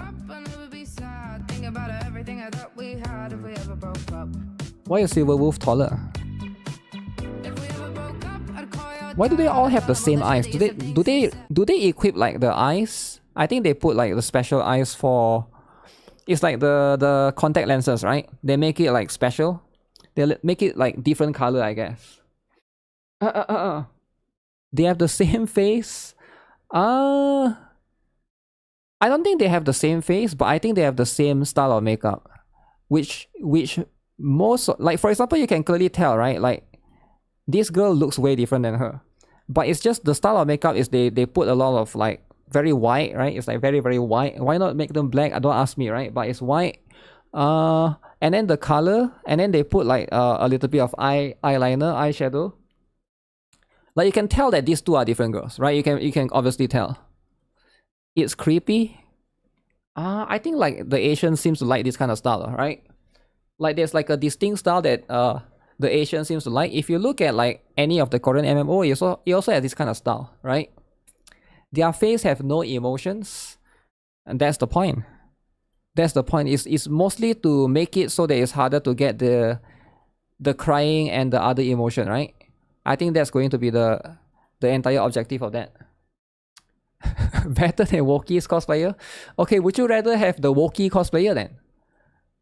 Why is Silverwolf taller? Why do they all have the same eyes? Do they equip like the eyes? I think they put like the special eyes for... It's like the contact lenses, right? They make it like special. They make it like different color, I guess. They have the same face. I don't think they have the same face, but I think they have the same style of makeup. Which most... Like, for example, you can clearly tell, right? Like, this girl looks way different than her. But it's just the style of makeup is they put a lot of like very white, right? It's like very, very white. Why not make them black? Don't ask me, right? But it's white. and then the color, and then they put like a little bit of eyeliner, eyeshadow. Like you can tell that these two are different girls, right? You can obviously tell. It's creepy. I think like the Asian seems to like this kind of style, right? Like there's like a distinct style that the Asian seems to like. If you look at like any of the Korean MMO, it also has this kind of style, right? Their face have no emotions, and that's the point. That's the point. It's mostly to make it so that it's harder to get the crying and the other emotion, right? I think that's going to be the entire objective of that. Better than Wookiee's cosplayer? Okay, would you rather have the Wookiee cosplayer then?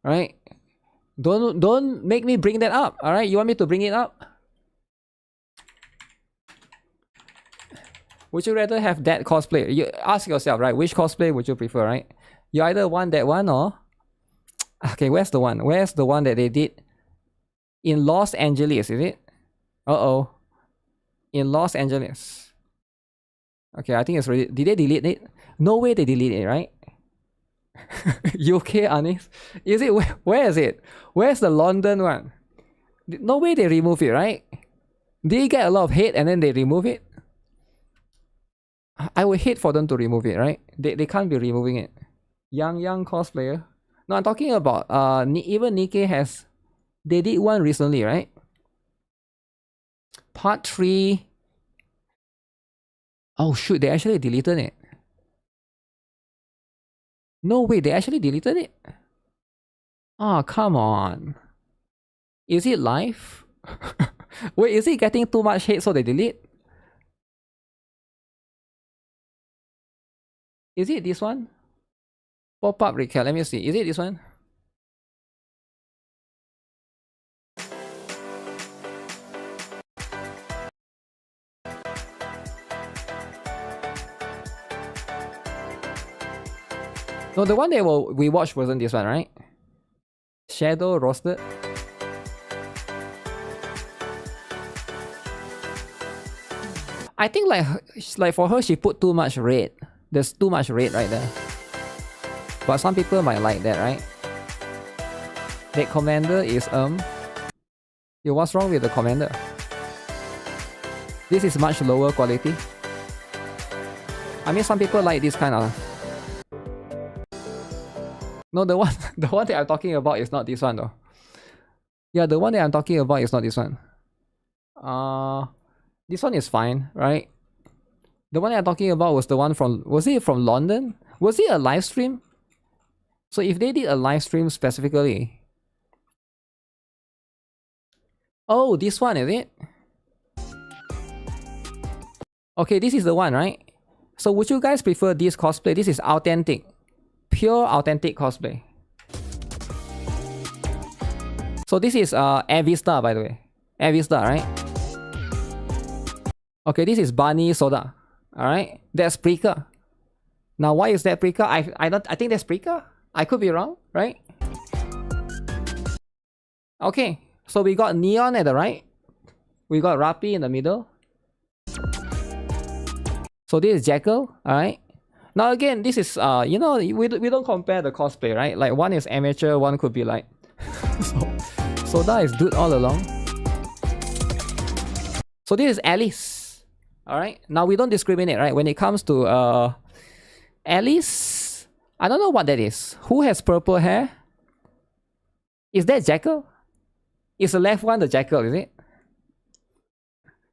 Right? Don't make me bring that up, alright? You want me to bring it up? Would you rather have that cosplay? You ask yourself, right? Which cosplay would you prefer, right? You either want that one or... Okay, where's the one? Where's the one that they did? In Los Angeles, is it? Uh-oh. In Los Angeles. Okay, I think it's ready. Did they delete it? No way they delete it, right? UK, Anis? Is it? Where is it? Where's the London one? No way they remove it, right? Did it get a lot of hate and then they remove it? I would hate for them to remove it, right? They can't be removing it. Young cosplayer. No, I'm talking about even NIKKE has... They did one recently, right? Part 3... Oh shoot, they actually deleted it. No way, they actually deleted it? Oh, come on. Is it live? Wait, is it getting too much hate so they delete? Is it this one? Pop-up recap, let me see. Is it this one? No, the one that we watched wasn't this one, right? Shadow roasted. I think like for her, she put too much red. There's too much red right there. But some people might like that, right? That commander is Yo, what's wrong with the commander? This is much lower quality. I mean, some people like this kind of... No, the one that I'm talking about is not this one though. Yeah, the one that I'm talking about is not this one. This one is fine, right? The one that I'm talking about was the one from... Was it from London? Was it a live stream? So if they did a live stream specifically... Oh, this one, is it? Okay, this is the one, right? So would you guys prefer this cosplay? This is authentic. Pure authentic cosplay. So this is Avista, by the way. Avista, right? Okay, this is Bunny Soda. Alright, that's Prika. Now why is that Prika? I think that's Prika. I could be wrong, right? Okay, so we got Neon at the right. We got Rappi in the middle. So this is Jekyll, alright? Now again, this is, you know, we don't compare the cosplay, right? Like one is amateur, one could be like... Soda is dude all along. So this is Alice. Alright, now we don't discriminate, right? When it comes to Alice, I don't know what that is. Who has purple hair? Is that Jekyll? Is the left one the Jekyll, is it?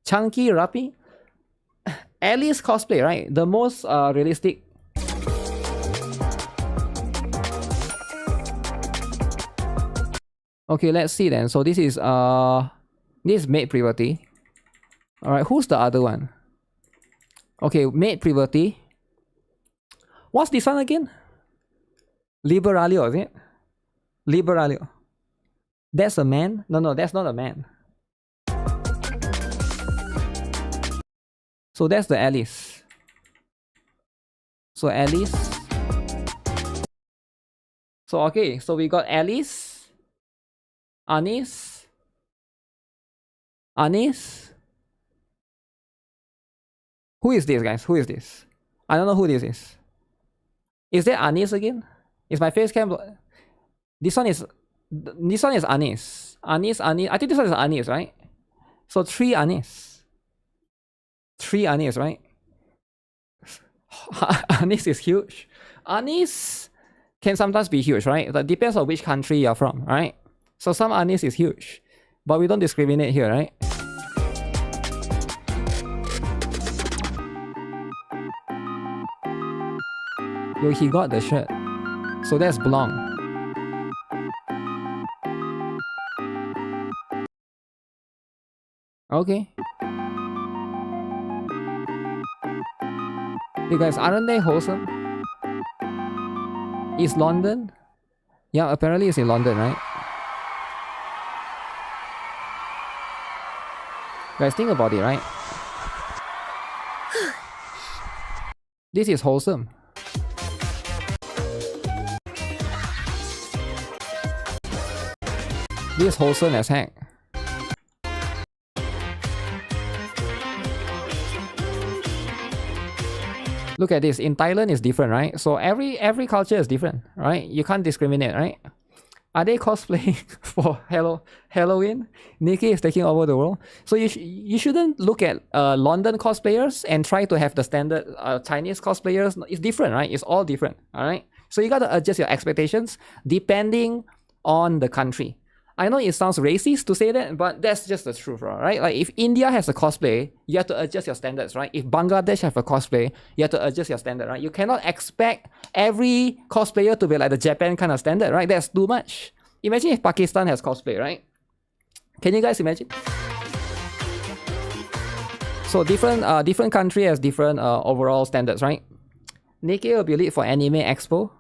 Chunky Rappi? Alice cosplay, right? The most realistic. Okay, let's see then. So this is Maid Privati. Alright, who's the other one? Okay, Maid Privati. What's this one again? Liberalio, is it? Liberalio. That's a man? No, that's not a man. So that's the Alice. So Alice. So okay, so we got Alice, Anis. Who is this, guys? Who is this? I don't know who this is. Is that Anis again? Is my face cam... This one is... This one is anise. Anise. I think this one is anise, right? So 3 anise. 3 anise, right? Anise is huge. Anise can sometimes be huge, right? That depends on which country you're from, right? So some anise is huge, but we don't discriminate here, right? Yo, he got the shirt. So that's Blanc. Okay. You guys, aren't they wholesome? Is London? Yeah, apparently it's in London, right? Guys, think about it, right? This is wholesome. This is wholesome as heck. Look at this. In Thailand, it's different, right? So every culture is different, right? You can't discriminate, right? Are they cosplaying for Halloween? NIKKE is taking over the world. So you shouldn't look at London cosplayers and try to have the standard Chinese cosplayers. It's different, right? It's all different, all right? So you got to adjust your expectations depending on the country. I know it sounds racist to say that, but that's just the truth, right? Like if India has a cosplay, you have to adjust your standards, right? If Bangladesh have a cosplay, you have to adjust your standard, right? You cannot expect every cosplayer to be like the Japan kind of standard, right? That's too much. Imagine if Pakistan has cosplay, right? Can you guys imagine? So different country has different overall standards, right? NIKKE will be lit for Anime Expo.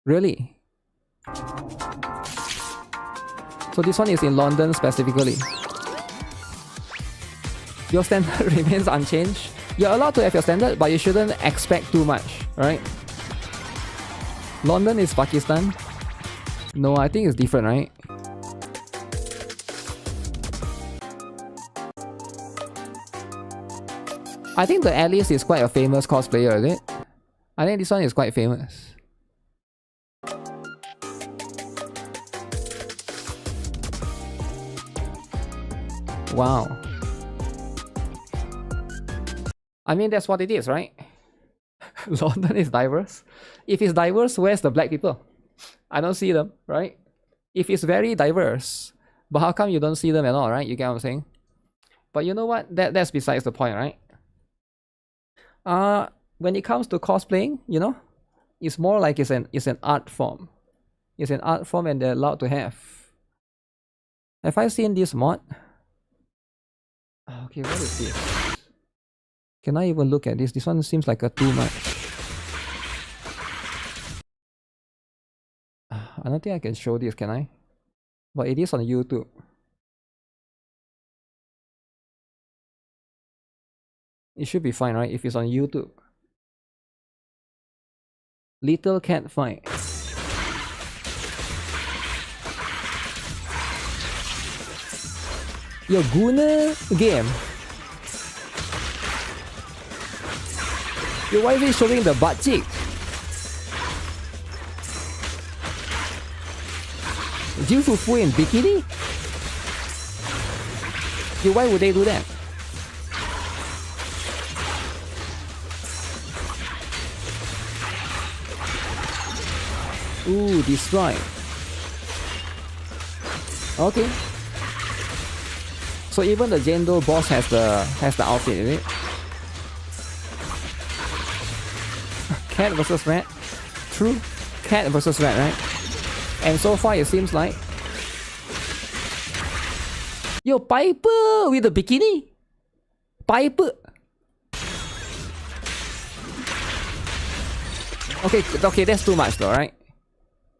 Really? So this one is in London specifically. Your standard remains unchanged. You're allowed to have your standard, but you shouldn't expect too much, right? London is Pakistan. No, I think it's different, right? I think the Alice is quite a famous cosplayer, is it? I think this one is quite famous. Wow. I mean, that's what it is, right? London is diverse. If it's diverse, where's the black people? I don't see them, right? If it's very diverse, but how come you don't see them at all, right? You get what I'm saying? But you know what? That's besides the point, right? When it comes to cosplaying, you know, it's more like it's an art form. It's an art form and they're allowed to have. Have I seen this mod? Okay, what is this? Can I even look at this? This one seems like a too much. I don't think I can show this, can I? But it is on YouTube. It should be fine, right? If it's on YouTube. Little cat fight. Yo, Guna game. Yo, why is he showing the butt cheek? Jiu Fufu in bikini? Yo, why would they do that? Ooh, destroy. Okay. So even the Jendo boss has the outfit, is it? Cat versus rat. True. Cat versus rat, right? And so far it seems like yo, Piper with the bikini. Piper. Okay, that's too much though, right?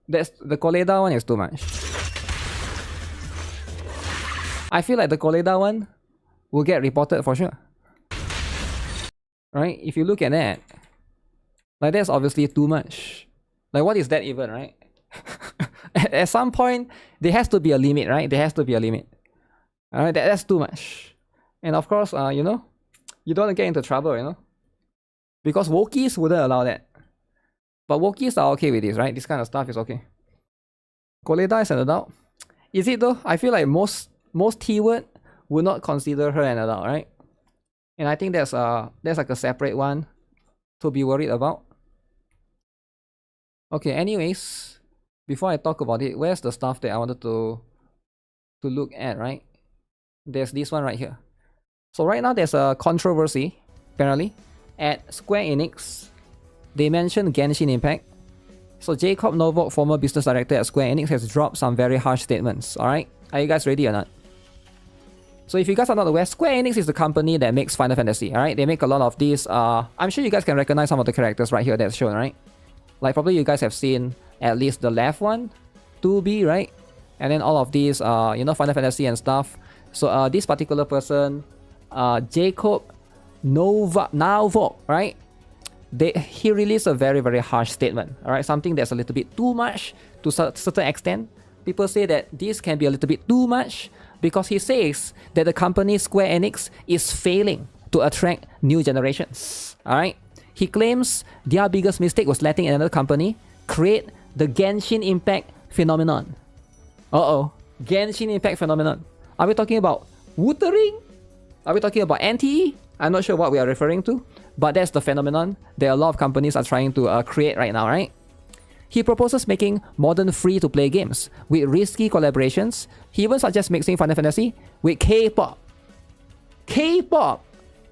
That's the Koleda one is too much. I feel like the Koleda one will get reported for sure. Right? If you look at that, like that's obviously too much. Like what is that even, right? At some point, there has to be a limit, right? There has to be a limit. Alright, that's too much. And of course, you know, you don't want to get into trouble, you know? Because Wokies wouldn't allow that. But Wokies are okay with this, right? This kind of stuff is okay. Koleda is an adult. Is it though? I feel like most T-word would not consider her an adult, right? And I think that's like a separate one to be worried about. Okay, anyways, before I talk about it, where's the stuff that I wanted to look at, right? There's this one right here. So right now there's a controversy, apparently, at Square Enix. They mentioned Genshin Impact. So Jacob Novak, former business director at Square Enix, has dropped some very harsh statements. Alright? Are you guys ready or not? So if you guys are not aware, Square Enix is the company that makes Final Fantasy. Alright? They make a lot of these. I'm sure you guys can recognize some of the characters right here that's shown, right? Like probably you guys have seen at least the left one, 2B, right? And then all of these, Final Fantasy and stuff. So this particular person, Jacob Novak, right? He released a very, very harsh statement. Alright, something that's a little bit too much to a certain extent. People say that this can be a little bit too much because he says that the company Square Enix is failing to attract new generations. Alright, he claims their biggest mistake was letting another company create the Genshin Impact phenomenon. Genshin Impact phenomenon. Are we talking about Wuthering? Are we talking about NTE? I'm not sure what we are referring to, but that's the phenomenon that a lot of companies are trying to create right now, right? He proposes making modern free-to-play games with risky collaborations. He even suggests mixing Final Fantasy with K-pop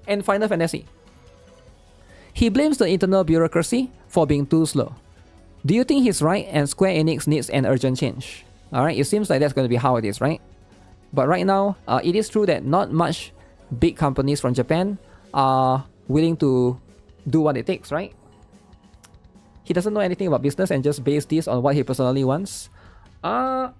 and Final Fantasy. He blames the internal bureaucracy for being too slow. Do you think he's right and Square Enix needs an urgent change? Alright, it seems like that's going to be how it is, right? But right now, it is true that not much big companies from Japan are willing to do what it takes, right? He doesn't know anything about business and just base this on what he personally wants. I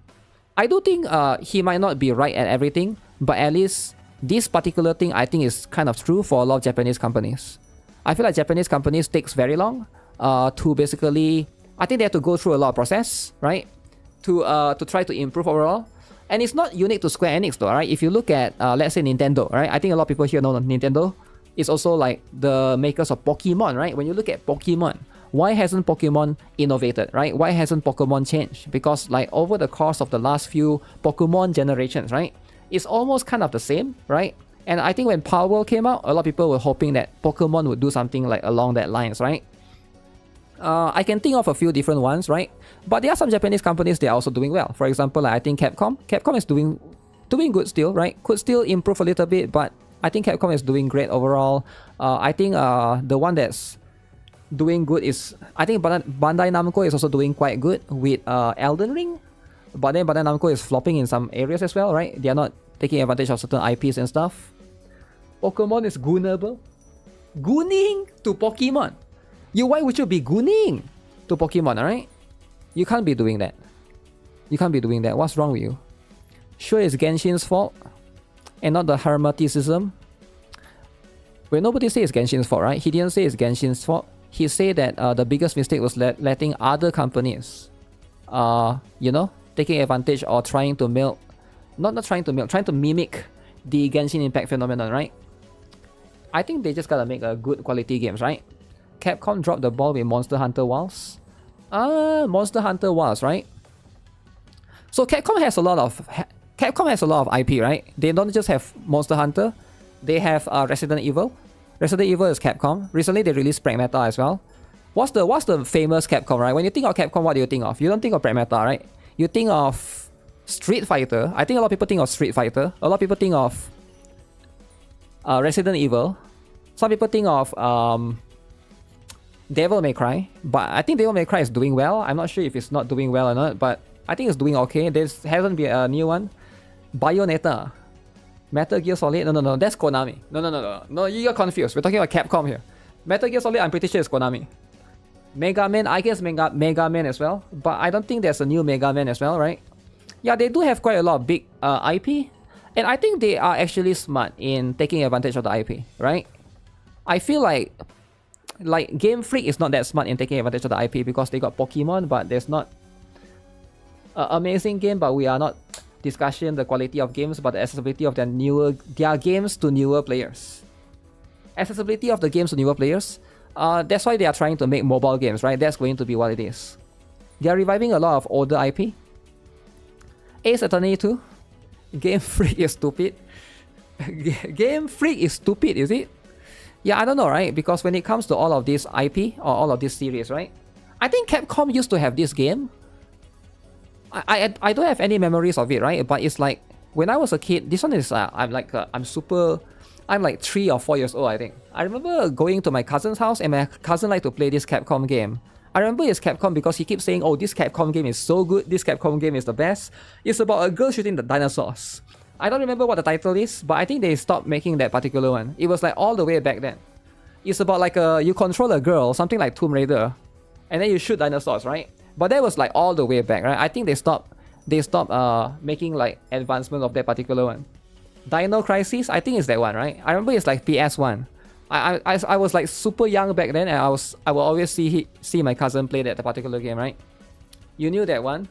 do think he might not be right at everything, but at least this particular thing I think is kind of true for a lot of Japanese companies. I feel like Japanese companies takes very long to basically, I think they have to go through a lot of process, right? To try to improve overall. And it's not unique to Square Enix though, right? If you look at, let's say Nintendo, right? I think a lot of people here know Nintendo. It's also like the makers of Pokemon, right? When you look at Pokemon, why hasn't Pokemon innovated, right? Why hasn't Pokemon changed? Because like over the course of the last few Pokemon generations, right? It's almost kind of the same, right? And I think when Power World came out, a lot of people were hoping that Pokemon would do something like along that lines, right? I can think of a few different ones, right? But there are some Japanese companies that are also doing well. For example, like I think Capcom is doing good still, right? Could still improve a little bit, but I think Capcom is doing great overall. I think the one that's doing good is, I think Bandai Namco is also doing quite good with Elden Ring. But then Bandai Namco is flopping in some areas as well, right? They are not taking advantage of certain IPs and stuff. Pokemon is goonable. Gooning to Pokemon. Why would you be gooning to Pokemon, alright? You can't be doing that. You can't be doing that. What's wrong with you? Sure, it's Genshin's fault and not the hermeticism. Well, nobody says it's Genshin's fault, right? He didn't say it's Genshin's fault. He said that the biggest mistake was letting other companies, taking advantage or trying to milk, trying to mimic the Genshin Impact phenomenon, right? I think they just gotta make a good quality games, right? Capcom dropped the ball with Monster Hunter Wilds. Monster Hunter Wilds, right? So Capcom has a lot of IP, right? They don't just have Monster Hunter. They have Resident Evil. Resident Evil is Capcom. Recently they released Pragmata as well. What's the famous Capcom, right? When you think of Capcom, what do you think of? You don't think of Pragmata, right? You think of Street Fighter. I think a lot of people think of Street Fighter. A lot of people think of Resident Evil. Some people think of Devil May Cry, but I think Devil May Cry is doing well. I'm not sure if it's not doing well or not, but I think it's doing okay. There hasn't been a new one. Bayonetta. Metal Gear Solid? No, that's Konami. No, you got confused. We're talking about Capcom here. Metal Gear Solid, I'm pretty sure it's Konami. Mega Man, I guess Mega Man as well, but I don't think there's a new Mega Man as well, right? Yeah, they do have quite a lot of big IP, and I think they are actually smart in taking advantage of the IP, right? I feel like Game Freak is not that smart in taking advantage of the IP because they got Pokemon, but there's not an amazing game, but we are not discussing the quality of games, but the accessibility of their games to newer players. Accessibility of the games to newer players. That's why they are trying to make mobile games, right? That's going to be what it is. They are reviving a lot of older IP. Ace Attorney 2. Game Freak is stupid. Game Freak is stupid, is it? Yeah, I don't know, right? Because when it comes to all of this IP or all of this series, right? I think Capcom used to have this game. I don't have any memories of it, right? But it's like when I was a kid, this one is I'm like 3 or 4 years old, I think. I remember going to my cousin's house and my cousin liked to play this Capcom game. I remember it's Capcom because he keeps saying, oh, this Capcom game is so good, this Capcom game is the best. It's about a girl shooting the dinosaurs. I don't remember what the title is, but I think they stopped making that particular one. It was like all the way back then. It's about like you control a girl, something like Tomb Raider, and then you shoot dinosaurs, right? But that was like all the way back, right? I think they stopped making like advancement of that particular one. Dino Crisis, I think it's that one, right? I remember it's like PS1. I was like super young back then, and I will always see my cousin play that particular game, right? You knew that one?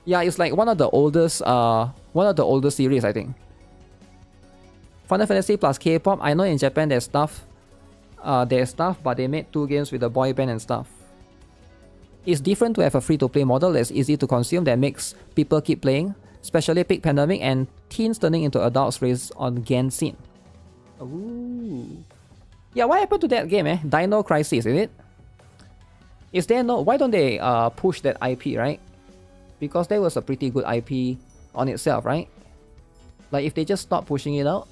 Yeah, it's like one of the oldest series, I think. Final Fantasy plus K-pop. I know in Japan there's stuff, but they made 2 games with a boy band and stuff. It's different to have a free-to-play model that's easy to consume that makes people keep playing, especially peak pandemic and teens turning into adults raised on Genshin. Ooh. Yeah, what happened to that game, Dino Crisis, is it? Is there no... Why don't they push that IP, right? Because that was a pretty good IP on itself, right? Like, if they just stop pushing it out,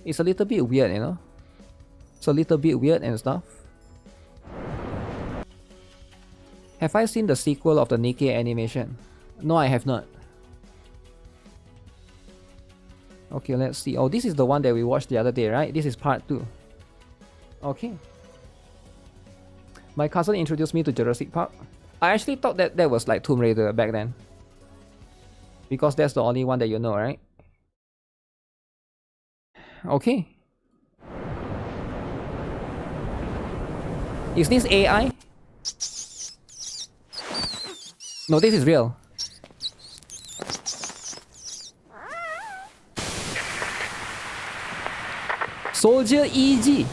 it's a little bit weird, you know? It's a little bit weird and stuff. Have I seen the sequel of the NIKKE animation? No, I have not. Okay, let's see. Oh, this is the one that we watched the other day, right? This is part 2. Okay. My cousin introduced me to Jurassic Park. I actually thought that that was like Tomb Raider back then. Because that's the only one that you know, right? Okay. Is this AI? No, this is real. Soldier EG.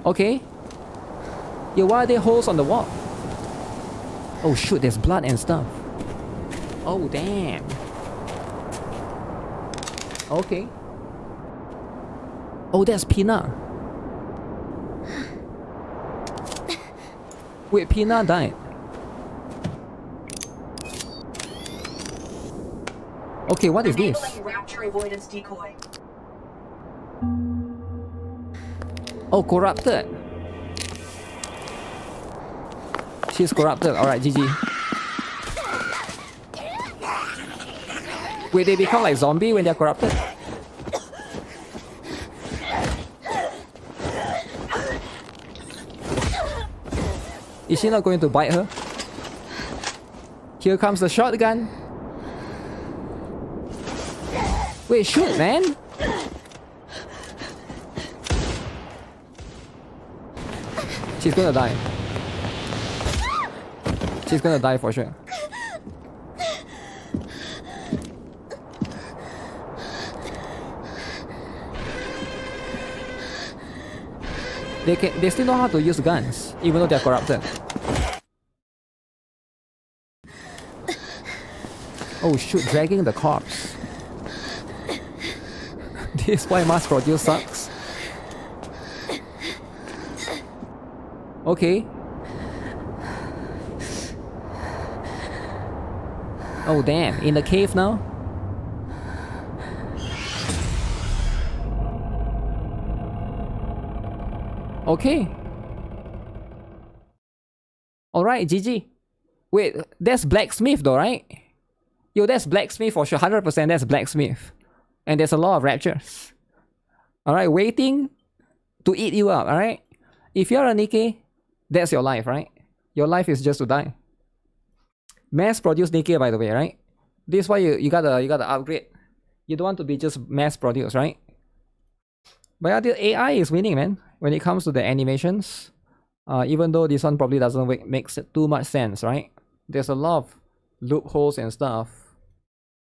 Okay. Yo, why are there holes on the wall? Oh shoot, there's blood and stuff. Oh damn. Okay. Oh, that's Pina. Wait, Pina died. Okay, what is this? Rapture avoidance decoy. Oh, corrupted. She's corrupted. Alright, GG. Wait, they become like zombie when they're corrupted? Is she not going to bite her? Here comes the shotgun. Wait, shoot, man! She's gonna die. She's gonna die for sure. They still know how to use guns, even though they're corrupted. Oh shoot, dragging the corpse. This is why mass produce sucks. Okay. Oh damn, in the cave now? Okay. Alright, GG. Wait, that's Blacksmith though, right? Yo, that's Blacksmith for sure. 100% that's Blacksmith. And there's a lot of raptures. Alright, waiting to eat you up, alright? If you're a NIKKE, that's your life, right? Your life is just to die. Mass-produced NIKKE, by the way, right? This is why you gotta upgrade. You don't want to be just mass-produced, right? But yeah, the AI is winning, man. When it comes to the animations, even though this one probably doesn't make too much sense, right? There's a lot of loopholes and stuff.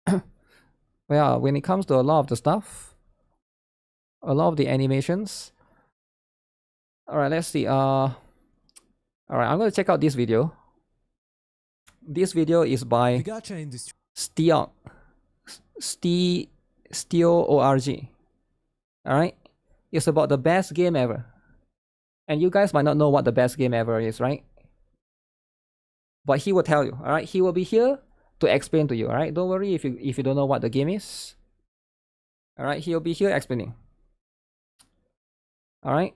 But yeah, when it comes to a lot of the stuff, a lot of the animations. Alright, let's see. Alright, I'm gonna check out this video. This video is by The gacha industry. Steo.org. Alright? It's about the best game ever. And you guys might not know what the best game ever is, right? But he will tell you, alright? He will be here to explain to you, alright? Don't worry if you don't know what the game is. Alright, he'll be here explaining. Alright?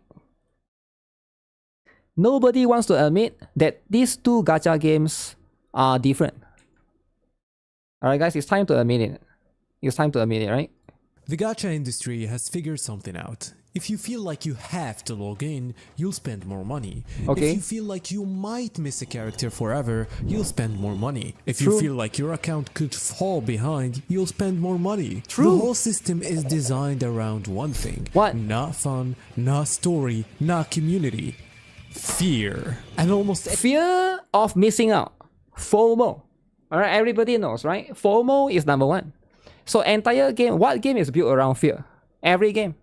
Nobody wants to admit that these two gacha games are different. Alright guys, it's time to admit it. It's time to admit it, right? The gacha industry has figured something out. If you feel like you have to log in, you'll spend more money. Okay. If you feel like you might miss a character forever, you'll spend more money. If True. you feel like your account could fall behind, you'll spend more money. True. The whole system is designed around one thing. What? Not fun, not story, not community. Fear. And almost Fear of missing out. FOMO. Alright, everybody knows, right? FOMO is number one. So entire game, what game is built around fear? Every game.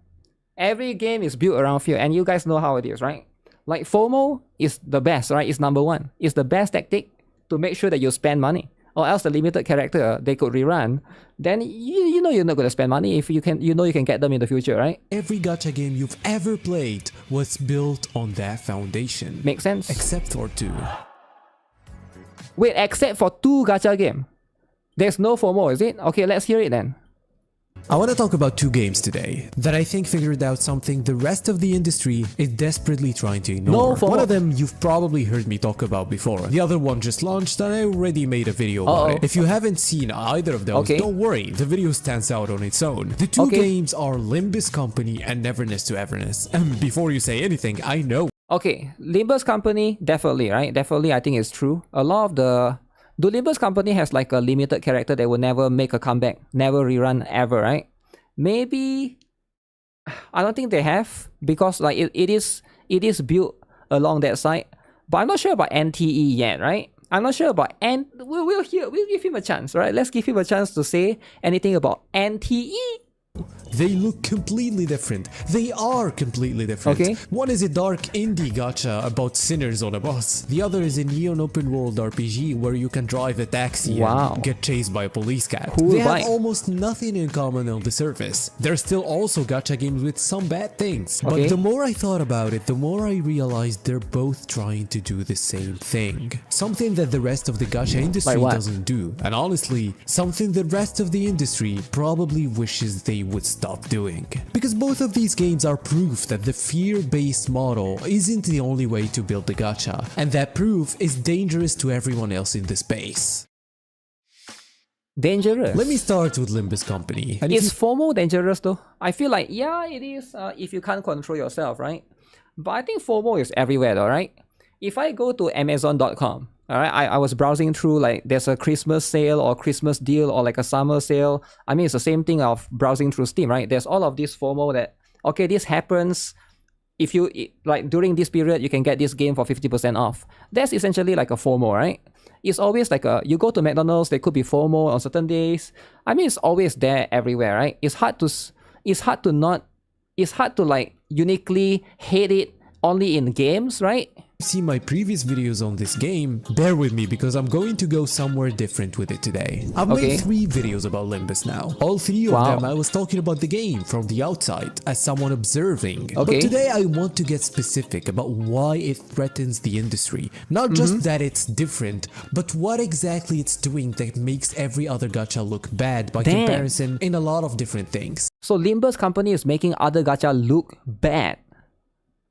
Every game is built around fear, and you guys know how it is, right? Like FOMO is the best, right? It's number one. It's the best tactic to make sure that you spend money. Or else the limited character they could rerun, then you know you're not going to spend money if you can you can get them in the future, right? every gacha game you've ever played was built on that foundation. Makes sense? Except for two. Wait, except for two gacha game. There's no FOMO, is it? Okay, let's hear it then. I want to talk about two games today that I think figured out something the rest of the industry is desperately trying to ignore. No FOMO. One of them you've probably heard me talk about before. The other one just launched and I already made a video about it. If you haven't seen either of those, don't worry, the video stands out on its own. The two games are Limbus Company and Neverness to Everness. And before you say anything, I know. Okay, Limbus Company, definitely, right? Definitely, I think it's true. A lot of the... Do Limbus Company has like a limited character that will never make a comeback, never rerun ever, right? Maybe... I don't think they have, because like it is built along that side. But I'm not sure about NTE yet, right? I'm not sure about... We'll give him a chance, right? Let's give him a chance to say anything about NTE. They look completely different. They are completely different. Okay. One is a dark indie gacha about sinners on a bus. The other is a neon open world RPG where you can drive a taxi and get chased by a police cat. Cool they have vibe. almost nothing in common on the surface. There's still also gacha games with some bad things. Okay. But the more I thought about it, the more I realized they're both trying to do the same thing. Something that the rest of the gacha industry doesn't do. And honestly, something the rest of the industry probably wishes they would stop doing. Because both of these games are proof that the fear-based model isn't the only way to build the gacha, and that proof is dangerous to everyone else in the space. Dangerous? Let me start with Limbus Company. And Is FOMO dangerous though? I feel like, yeah, it is if you can't control yourself, right? But I think FOMO is everywhere though, right? If I go to Amazon.com, alright, I was browsing through like there's a Christmas sale or Christmas deal or like a summer sale. I mean, it's the same thing of browsing through Steam, right? There's all of this FOMO that, okay, this happens. If you, like during this period, you can get this game for 50% off. That's essentially like a FOMO, right? It's always like you go to McDonald's, there could be FOMO on certain days. I mean, it's always there everywhere, right? It's hard to like uniquely hate it only in games, right? See my previous videos on this game, bear with me because I'm going to go somewhere different with it today. I've made 3 videos about Limbus now. All 3 of them I was talking about the game from the outside as someone observing. But today I want to get specific about why it threatens the industry. Not just that it's different, but what exactly it's doing that makes every other gacha look bad by comparison in a lot of different things. So Limbus Company is making other gacha look bad.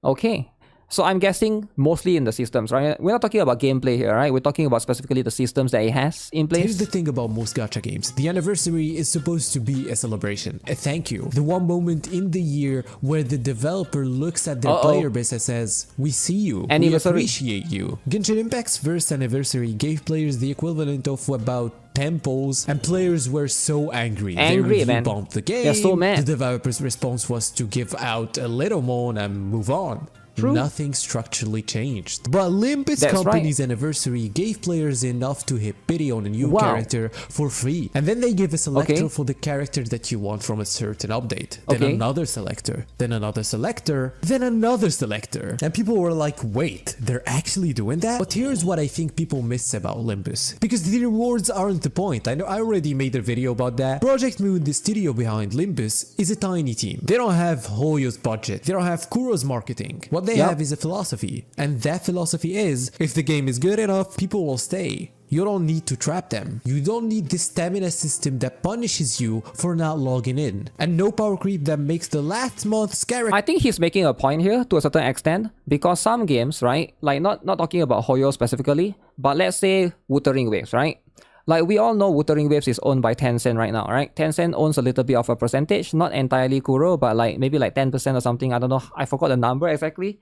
Okay. So I'm guessing mostly in the systems, right? We're not talking about gameplay here, right? We're talking about specifically the systems that it has in place. Here's the thing about most gacha games. The anniversary is supposed to be a celebration, a thank you. The one moment in the year where the developer looks at their player base and says, we see you, we appreciate you. Genshin Impact's first anniversary gave players the equivalent of about 10 polls, and players were so angry. They review bombed the game. They're so mad. The developer's response was to give out a little moan and move on. True. Nothing structurally changed. But Limbus Company's anniversary gave players enough to hit pity on a new character for free. And then they give a selector for the character that you want from a certain update. Then another selector. Then another selector. Then another selector. And people were like, wait, they're actually doing that? But here's what I think people miss about Limbus. Because the rewards aren't the point. I know I already made a video about that. Project Moon, the studio behind Limbus, is a tiny team. They don't have Hoyo's budget. They don't have Kuro's marketing. What they have is a philosophy. And that philosophy is, if the game is good enough, people will stay. You don't need to trap them. You don't need this stamina system that punishes you for not logging in. And no power creep that makes the last month's character. I think he's making a point here to a certain extent, because some games, right, like not talking about Hoyo specifically, but let's say Wuthering Waves, right? Like we all know Wuthering Waves is owned by Tencent right now, right? Tencent owns a little bit of a percentage, not entirely Kuro, but like maybe like 10% or something. I don't know. I forgot the number exactly.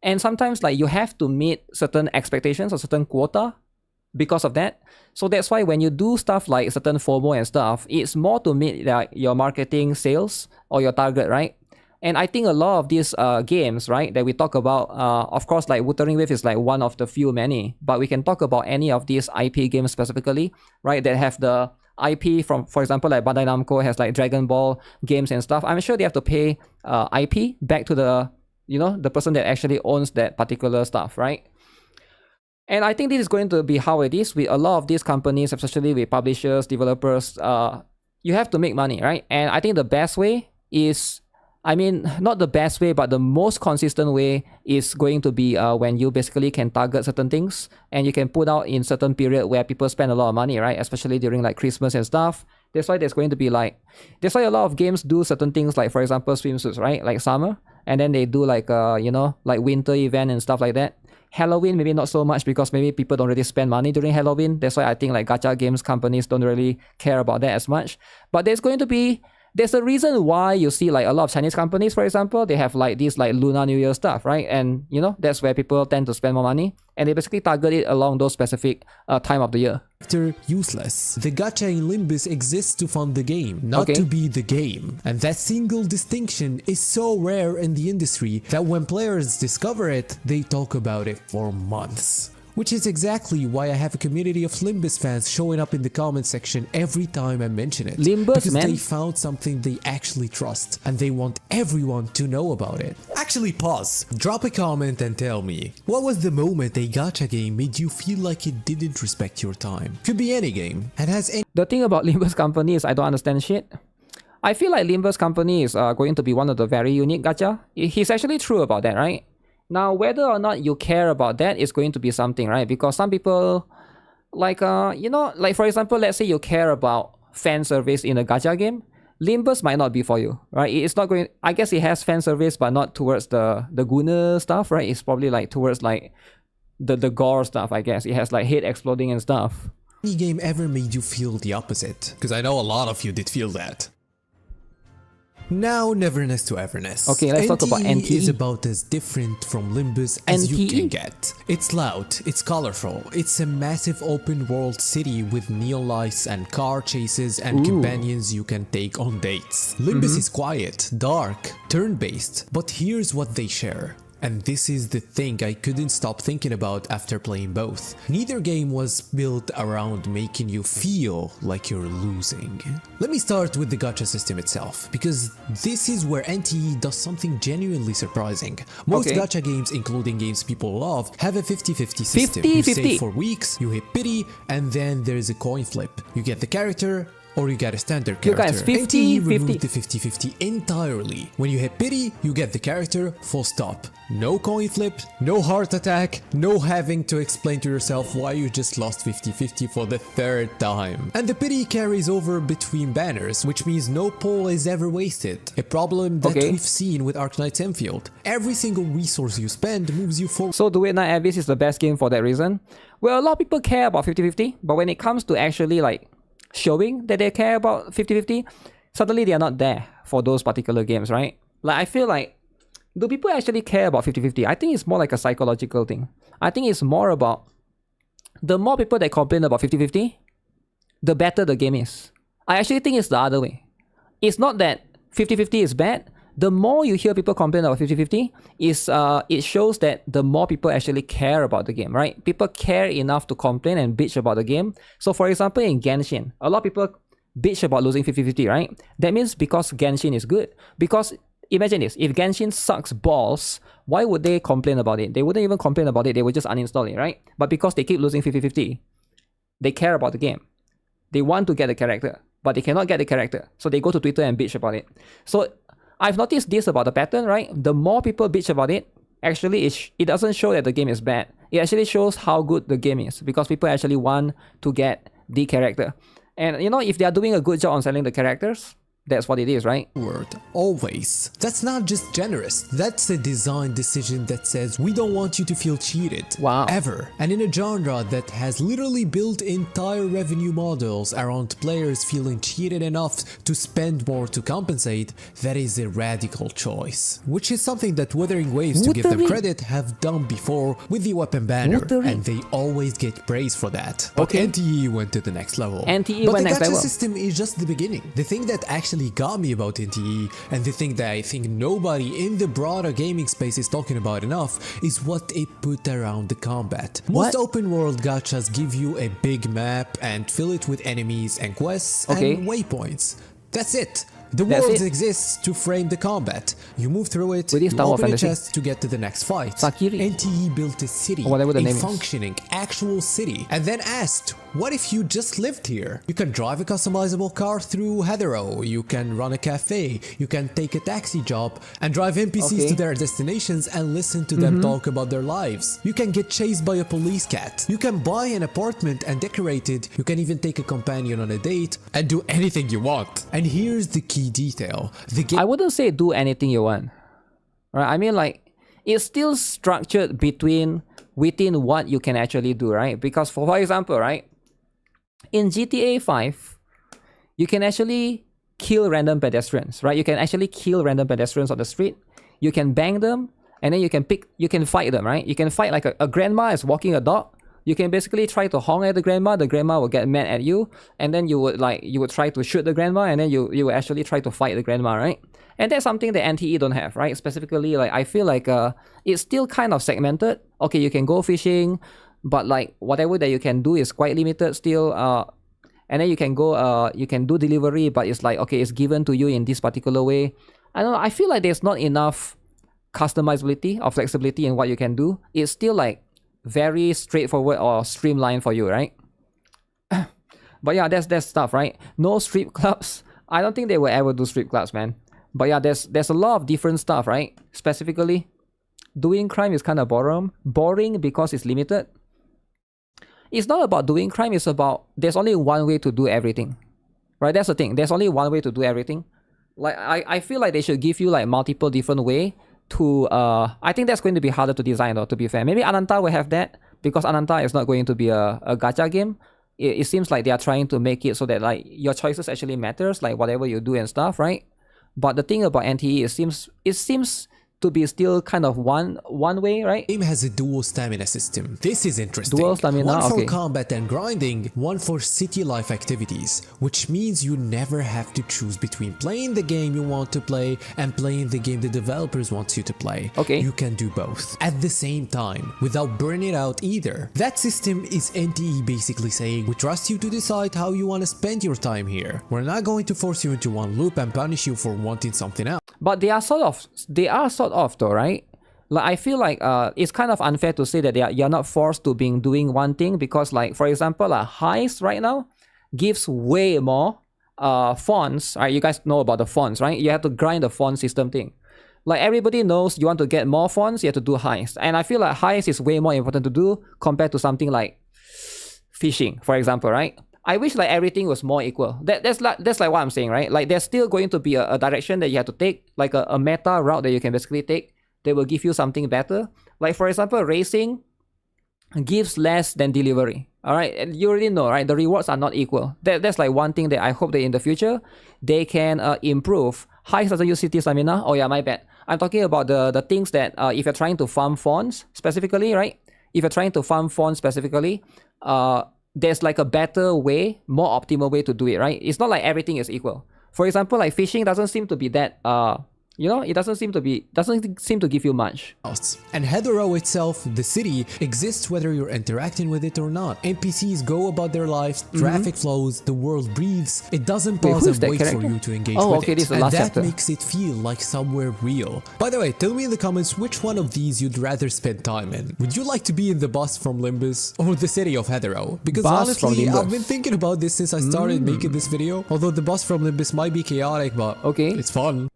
And sometimes like you have to meet certain expectations or certain quota because of that. So that's why when you do stuff like certain FOMO and stuff, it's more to meet like your marketing sales or your target, right? And I think a lot of these games, right, that we talk about, of course, like Wuthering Wave is like one of the few many, but we can talk about any of these IP games specifically, right, that have the IP from, for example, like Bandai Namco has like Dragon Ball games and stuff. I'm sure they have to pay IP back to the, you know, the person that actually owns that particular stuff, right? And I think this is going to be how it is with a lot of these companies, especially with publishers, developers. You have to make money, right? And I think the best way is, I mean, not the best way, but the most consistent way is going to be when you basically can target certain things and you can put out in certain period where people spend a lot of money, right? Especially during like Christmas and stuff. That's why there's going to be like, that's why a lot of games do certain things like, for example, swimsuits, right? Like summer. And then they do like, you know, like winter event and stuff like that. Halloween, maybe not so much because maybe people don't really spend money during Halloween. That's why I think like gacha games companies don't really care about that as much. But there's a reason why you see like a lot of Chinese companies, for example, they have like this like Lunar New Year stuff, right? And you know, that's where people tend to spend more money. And they basically target it along those specific time of the year. Useless. The gacha in Limbus exists to fund the game, not to be the game. And that single distinction is so rare in the industry that when players discover it, they talk about it for months. Which is exactly why I have a community of Limbus fans showing up in the comment section every time I mention it. Limbus, because man, they found something they actually trust and they want everyone to know about it. Actually, pause. Drop a comment and tell me, what was the moment a gacha game made you feel like it didn't respect your time? Could be any game and has any— The thing about Limbus Company is I don't understand shit. I feel like Limbus Company is going to be one of the very unique gacha. He's actually true about that, right? Now, whether or not you care about that is going to be something, right? Because some people, like, you know, like for example, let's say you care about fan service in a gacha game, Limbus might not be for you, right? It's not going, I guess it has fan service, but not towards the Guna stuff, right? It's probably like towards like the gore stuff, I guess. It has like head exploding and stuff. Any game ever made you feel the opposite? Because I know a lot of you did feel that. Now, neverness to everness. Okay, let's talk about NTE. Is about as different from Limbus as you can get. It's loud, it's colorful, it's a massive open world city with neon lights and car chases and companions you can take on dates. Limbus is quiet, dark, turn-based, but here's what they share. And this is the thing I couldn't stop thinking about after playing both. Neither game was built around making you feel like you're losing. Let me start with the gacha system itself, because this is where NTE does something genuinely surprising. Most gacha games, including games people love, have a 50-50 system. You save for weeks, you hit pity, and then there's a coin flip. You get the character, or you get a standard character. You guys, 50-50. Removed the 50-50 entirely. When you hit pity, you get the character, full stop. No coin flip, no heart attack, no having to explain to yourself why you just lost 50-50 for the third time. And the pity carries over between banners, which means no pull is ever wasted. A problem that we've seen with Arknights Enfield. Every single resource you spend moves you forward. So Duet Night Abyss is the best game for that reason. Well, a lot of people care about 50-50, but when it comes to actually like showing that they care about 50-50, suddenly they are not there for those particular games, right? Like, I feel like, do people actually care about 50-50? I think it's more like a psychological thing. I think it's more about, the more people that complain about 50-50, the better the game is. I actually think it's the other way. It's not that 50-50 is bad, the more you hear people complain about 50-50, is it shows that the more people actually care about the game, right? People care enough to complain and bitch about the game. So for example, in Genshin, a lot of people bitch about losing 50-50, right? That means because Genshin is good. Because imagine this, if Genshin sucks balls, why would they complain about it? They wouldn't even complain about it, they would just uninstall it, right? But because they keep losing 50-50, they care about the game. They want to get the character, but they cannot get the character. So they go to Twitter and bitch about it. So I've noticed this about the pattern, right? The more people bitch about it, actually it doesn't show that the game is bad. It actually shows how good the game is because people actually want to get the character. And you know, if they are doing a good job on selling the characters, that's what it is, right? Word, always. That's not just generous. That's a design decision that says we don't want you to feel cheated. Wow. Ever. And in a genre that has literally built entire revenue models around players feeling cheated enough to spend more to compensate, that is a radical choice. Which is something that Wuthering Waves, to give them credit, have done before with the weapon banner. And they always get praise for that. But NTE went to the next level. NTE went next level. But the gacha system is just the beginning. The thing that actually got me about NTE, and the thing that I think nobody in the broader gaming space is talking about enough, is what it put around the combat. Most open world gachas give you a big map and fill it with enemies and quests and waypoints. That's it. The world exists to frame the combat. You move through it, you open a chest to get to the next fight. NTE built a city, a functioning, actual city, and then asked, what if you just lived here? You can drive a customizable car through Heathrow, you can run a cafe, you can take a taxi job and drive NPCs to their destinations and listen to them talk about their lives. You can get chased by a police cat. You can buy an apartment and decorate it. You can even take a companion on a date and do anything you want. And here's the key detail. I wouldn't say do anything you want. Right? I mean, like, it's still structured within what you can actually do, right? Because for example, right, in GTA 5, you can actually kill random pedestrians, right? You can actually kill random pedestrians on the street. You can bang them, and then you can fight them, right? You can fight like a grandma is walking a dog. You can basically try to honk at the grandma will get mad at you, and then you would try to shoot the grandma, and then you would actually try to fight the grandma, right? And that's something that NTE don't have, right? Specifically, like, I feel like it's still kind of segmented. Okay, you can go fishing, but like whatever that you can do is quite limited still. And then you can go, you can do delivery, but it's like, okay, it's given to you in this particular way. I don't know, I feel like there's not enough customizability or flexibility in what you can do. It's still like very straightforward or streamlined for you, right? But yeah, that's stuff, right? No strip clubs. I don't think they will ever do strip clubs, man. But yeah, there's a lot of different stuff, right? Specifically, doing crime is kind of boring because it's limited. It's not about doing crime, it's about there's only one way to do everything, right? That's the thing. There's only one way to do everything. Like, I feel like they should give you like multiple different way to I think that's going to be harder to design, though, to be fair. Maybe Ananta will have that because Ananta is not going to be a gacha game. It seems like they are trying to make it so that like your choices actually matters, like whatever you do and stuff, right? But the thing about NTE, it seems to be still kind of one way, right? The game has a dual stamina system. This is interesting. Dual stamina, one for combat and grinding, one for city life activities, which means you never have to choose between playing the game you want to play and playing the game the developers want you to play. Okay. You can do both at the same time without burning out either. That system is NTE basically saying, we trust you to decide how you want to spend your time here. We're not going to force you into one loop and punish you for wanting something else. But they are sort of though, right? Like, I feel like it's kind of unfair to say that you're not forced to doing one thing, because like, for example, Heist right now gives way more fonts, right? You guys know about the fonts, right? You have to grind the font system thing. Like, everybody knows you want to get more fonts, you have to do Heist. And I feel like Heist is way more important to do compared to something like fishing, for example, right? I wish like everything was more equal. That's like what I'm saying, right? Like, there's still going to be a direction that you have to take, like a meta route that you can basically take. They will give you something better. Like, for example, racing gives less than delivery. All right, and you already know, right? The rewards are not equal. That's like one thing that I hope that in the future they can improve. Heist doesn't use city stamina. Oh yeah, my bad. I'm talking about the things that if you're trying to farm fonts specifically, right? If you're trying to farm fonts specifically, there's like a better way, more optimal way to do it, right? It's not like everything is equal. For example, like fishing doesn't seem to be that You know, it doesn't seem to give you much. And Heathrow itself, the city, exists whether you're interacting with it or not. NPCs go about their lives, traffic flows, the world breathes. It doesn't pause and wait for you to engage with it. This is the and last that chapter. makes it feel like somewhere real. By the way, tell me in the comments which one of these you'd rather spend time in. Would you like to be in the bus from Limbus or the city of Heathrow? Because honestly, I've been thinking about this since I started making this video. Although the bus from Limbus might be chaotic, but it's fun.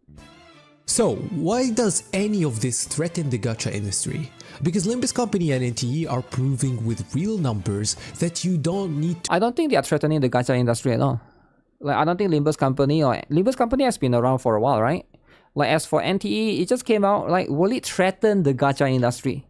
So, why does any of this threaten the gacha industry? Because Limbus Company and NTE are proving with real numbers that you don't need to— I don't think they are threatening the gacha industry at all. Like, I don't think Limbus Company has been around for a while, right? Like, as for NTE, it just came out, like, will it threaten the gacha industry?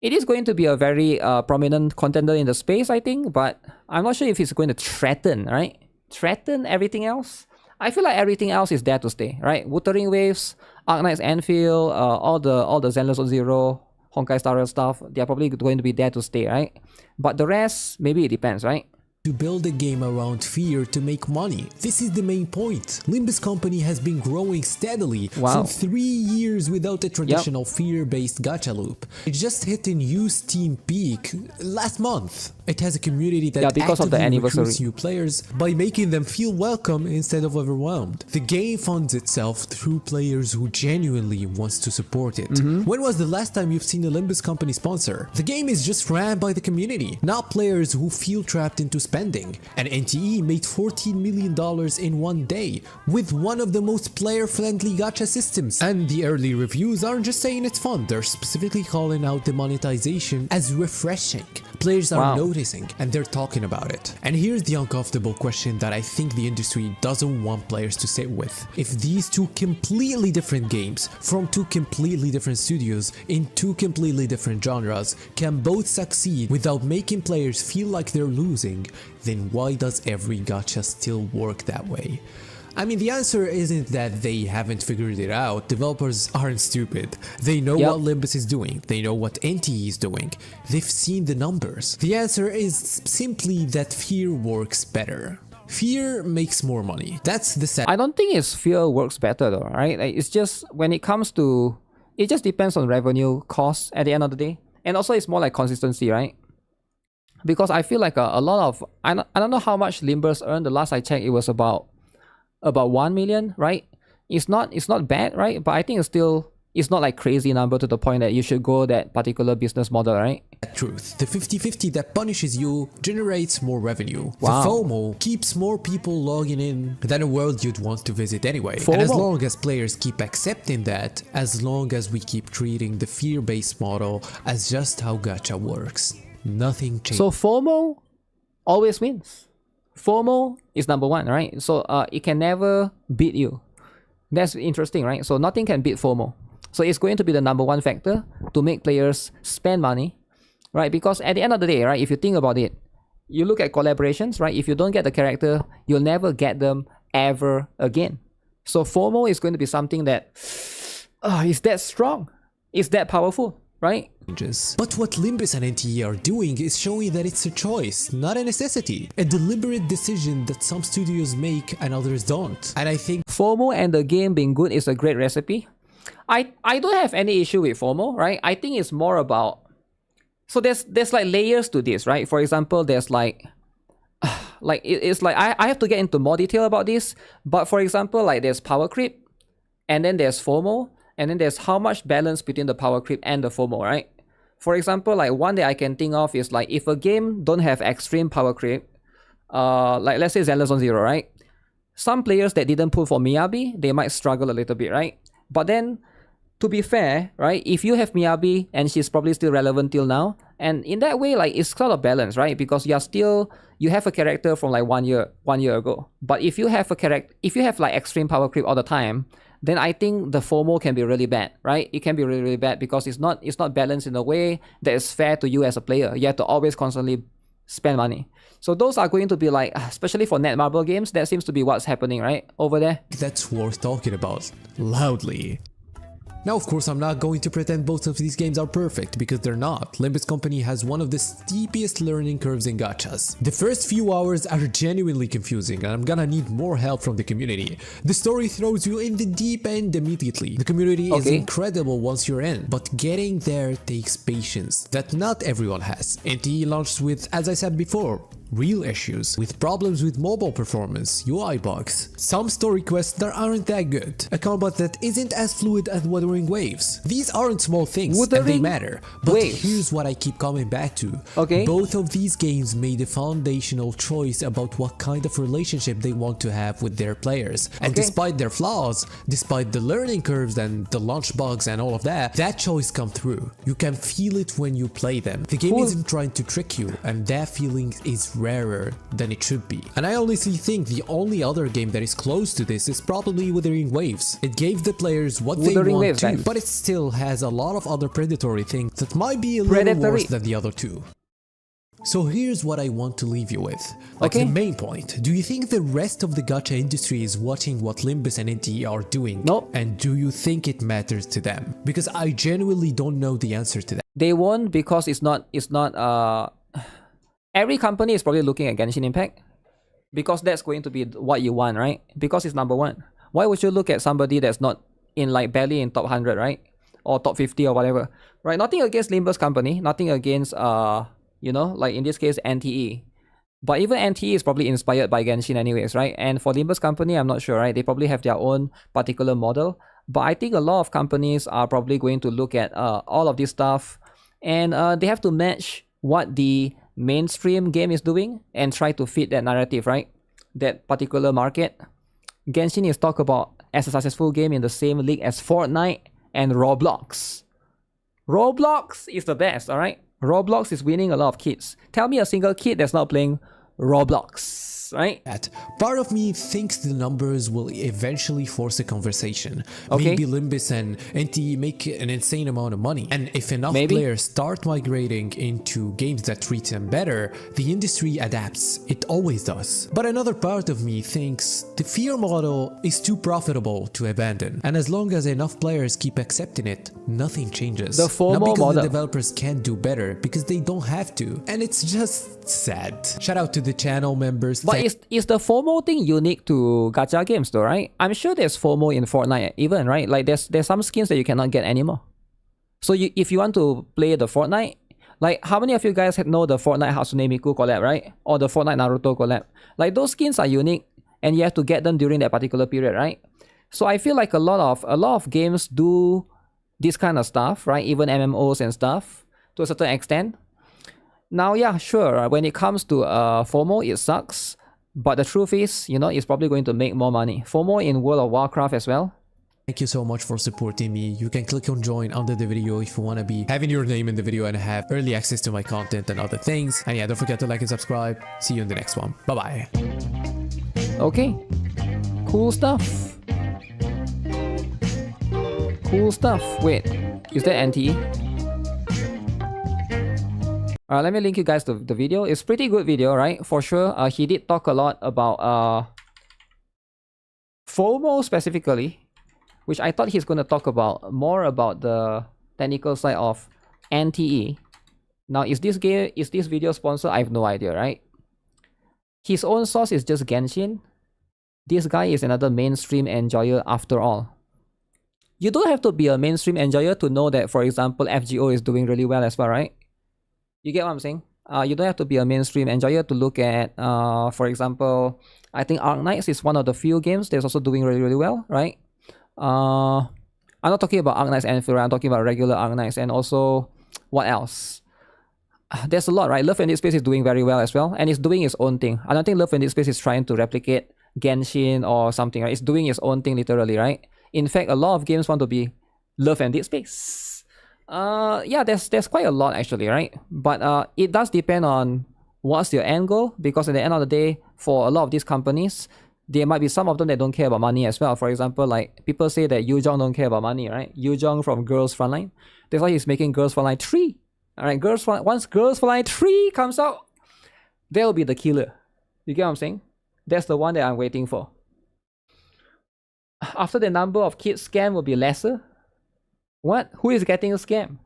It is going to be a very prominent contender in the space, I think, but I'm not sure if it's going to threaten, right? Threaten everything else? I feel like everything else is there to stay, right? Wuthering Waves, Arknight's Anfield, all the Zenless Zero, Honkai style stuff, they're probably going to be there to stay, right? But the rest, maybe it depends, right? To build a game around fear to make money. This is the main point. Limbus Company has been growing steadily for 3 years without a traditional fear-based gacha loop. It just hit a new Steam peak last month. It has a community that because of the anniversary recruits new players by making them feel welcome instead of overwhelmed. The game funds itself through players who genuinely wants to support it. When was the last time you've seen a Limbus Company sponsor? The game is just ran by the community, not players who feel trapped into spending. And NTE made $14 million in one day with one of the most player-friendly gacha systems. And the early reviews aren't just saying it's fun, they're specifically calling out the monetization as refreshing. Players are noticing and they're talking about it. And here's the uncomfortable question that I think the industry doesn't want players to sit with. If these two completely different games from two completely different studios in two completely different genres can both succeed without making players feel like they're losing, then why does every gacha still work that way? I mean, the answer isn't that they haven't figured it out. Developers aren't stupid. They know what Limbus is doing. They know what NTE is doing. They've seen the numbers. The answer is simply that fear works better. Fear makes more money. That's the sad— I don't think it's fear works better though, right? Like, it's just when it comes to— it just depends on revenue costs at the end of the day. And also it's more like consistency, right? Because I feel like a lot of— I don't know how much Limbus earned. The last I checked, it was about 1 million, right? It's not bad, right? But I think it's not like crazy number to the point that you should go that particular business model, right? Truth. The 50-50 that punishes you generates more revenue. The FOMO keeps more people logging in than a world you'd want to visit anyway. And as long as players keep accepting that, as long as we keep treating the fear-based model as just how gacha works, nothing changes. So FOMO always wins. FOMO is number one, right? So it can never beat you. That's interesting, right? So nothing can beat FOMO. So it's going to be the number one factor to make players spend money, right? Because at the end of the day, right, if you think about it, you look at collaborations, right? If you don't get the character, you'll never get them ever again. So FOMO is going to be something that is that strong, is that powerful, right? But what Limbus and NTE are doing is showing that it's a choice, not a necessity. A deliberate decision that some studios make and others don't. And I think FOMO and the game being good is a great recipe. I don't have any issue with FOMO, right? I think it's more about— so there's like layers to this, right? For example, there's like it's like I have to get into more detail about this, but for example, like there's power creep, and then there's FOMO, and then there's how much balance between the power creep and the FOMO, right? For example, like one that I can think of is like if a game don't have extreme power creep, like let's say Zenless Zero, right? Some players that didn't pull for Miyabi, they might struggle a little bit, right? But then, to be fair, right, if you have Miyabi and she's probably still relevant till now, and in that way, like it's sort of balanced, right? Because you have a character from like one year ago. But if you have like extreme power creep all the time, then I think the FOMO can be really bad, right? It can be really, really bad because it's not balanced in a way that is fair to you as a player. You have to always constantly spend money. So those are going to be like, especially for Netmarble games, that seems to be what's happening, right? Over there. That's worth talking about loudly. Now, of course, I'm not going to pretend both of these games are perfect, because they're not. Limbus Company has one of the steepest learning curves in gachas. The first few hours are genuinely confusing, and I'm gonna need more help from the community. The story throws you in the deep end immediately. The community is incredible once you're in, but getting there takes patience that not everyone has. NTE launched with, as I said before, real issues, with problems with mobile performance, UI bugs, some story quests that aren't that good, a combat that isn't as fluid as Wuthering Waves. These aren't small things, and they matter, but here's what I keep coming back to. Both of these games made a foundational choice about what kind of relationship they want to have with their players, and despite their flaws, despite the learning curves and the launch bugs and all of that, that choice come through. You can feel it when you play them. The game isn't trying to trick you, and that feeling is rarer than it should be. And I honestly think the only other game that is close to this is probably Wuthering Waves. It gave the players what they want to, but it still has a lot of other predatory things that might be a little worse than the other two. So here's what I want to leave you with. The main point. Do you think the rest of the gacha industry is watching what Limbus and NTE are doing? Nope. And do you think it matters to them? Because I genuinely don't know the answer to that. They won't, because it's not every company is probably looking at Genshin Impact, because that's going to be what you want, right? Because it's number one. Why would you look at somebody that's not in, like, barely in top 100, right? Or top 50 or whatever, right? Nothing against Limbus Company, nothing against you know, like in this case NTE. But even NTE is probably inspired by Genshin anyways, right? And for Limbus Company, I'm not sure, right? They probably have their own particular model. But I think a lot of companies are probably going to look at all of this stuff, and they have to match what the mainstream game is doing and try to fit that narrative, right? That particular market. Genshin is talked about as a successful game in the same league as Fortnite and Roblox. Roblox is the best, alright? Roblox is winning a lot of kids. Tell me a single kid that's not playing Roblox, right? Part of me thinks the numbers will eventually force a conversation. Maybe Limbus and NTE make an insane amount of money, and if enough players start migrating into games that treat them better, the industry adapts. It always does. But another part of me thinks the fear model is too profitable to abandon, and as long as enough players keep accepting it, nothing changes. The FOMO Not because model. the developers can't do better, because they don't have to, and it's just sad. Shout out to the channel members. But is the FOMO thing unique to gacha games though, right? I'm sure there's FOMO in Fortnite even, right? Like there's some skins that you cannot get anymore. So if you want to play the Fortnite, like how many of you guys know the Fortnite Hatsune Miku collab, right? Or the Fortnite Naruto collab? Like those skins are unique, and you have to get them during that particular period, right? So I feel like a lot of games do this kind of stuff, right? Even MMOs and stuff to a certain extent. Now, yeah, sure, when it comes to FOMO, it sucks. But the truth is, you know, it's probably going to make more money. FOMO in World of Warcraft as well. Thank you so much for supporting me. You can click on join under the video if you want to be having your name in the video and have early access to my content and other things. And yeah, don't forget to like and subscribe. See you in the next one. Bye-bye. Okay. Cool stuff. Cool stuff. Wait, is that NTE? Alright, let me link you guys to the video. It's pretty good video, right? For sure. He did talk a lot about FOMO specifically, which I thought he's going to talk about more about the technical side of NTE. Now, is this video sponsored? I have no idea, right? His own source is just Genshin. This guy is another mainstream enjoyer after all. You don't have to be a mainstream enjoyer to know that, for example, FGO is doing really well as well, right? You get what I'm saying? You don't have to be a mainstream enjoyer to look at, for example, I think Arknights is one of the few games that's also doing really, really well, right? I'm not talking about Arknights and Fira, I'm talking about regular Arknights, and also, what else? There's a lot, right? Love and Dead Space is doing very well as well, and it's doing its own thing. I don't think Love and Dead Space is trying to replicate Genshin or something, right? It's doing its own thing literally, right? In fact, a lot of games want to be Love and Dead Space. Yeah, there's quite a lot actually, right? But it does depend on what's your end goal, because at the end of the day, for a lot of these companies, there might be some of them that don't care about money as well. For example, like people say that Yujong don't care about money, right? Yujong from Girls Frontline. That's why he's making Girls Frontline 3. Alright, once Girls Frontline 3 comes out, that'll be the killer. You get what I'm saying? That's the one that I'm waiting for. After the number of kids scam will be lesser, What? Who is getting scammed?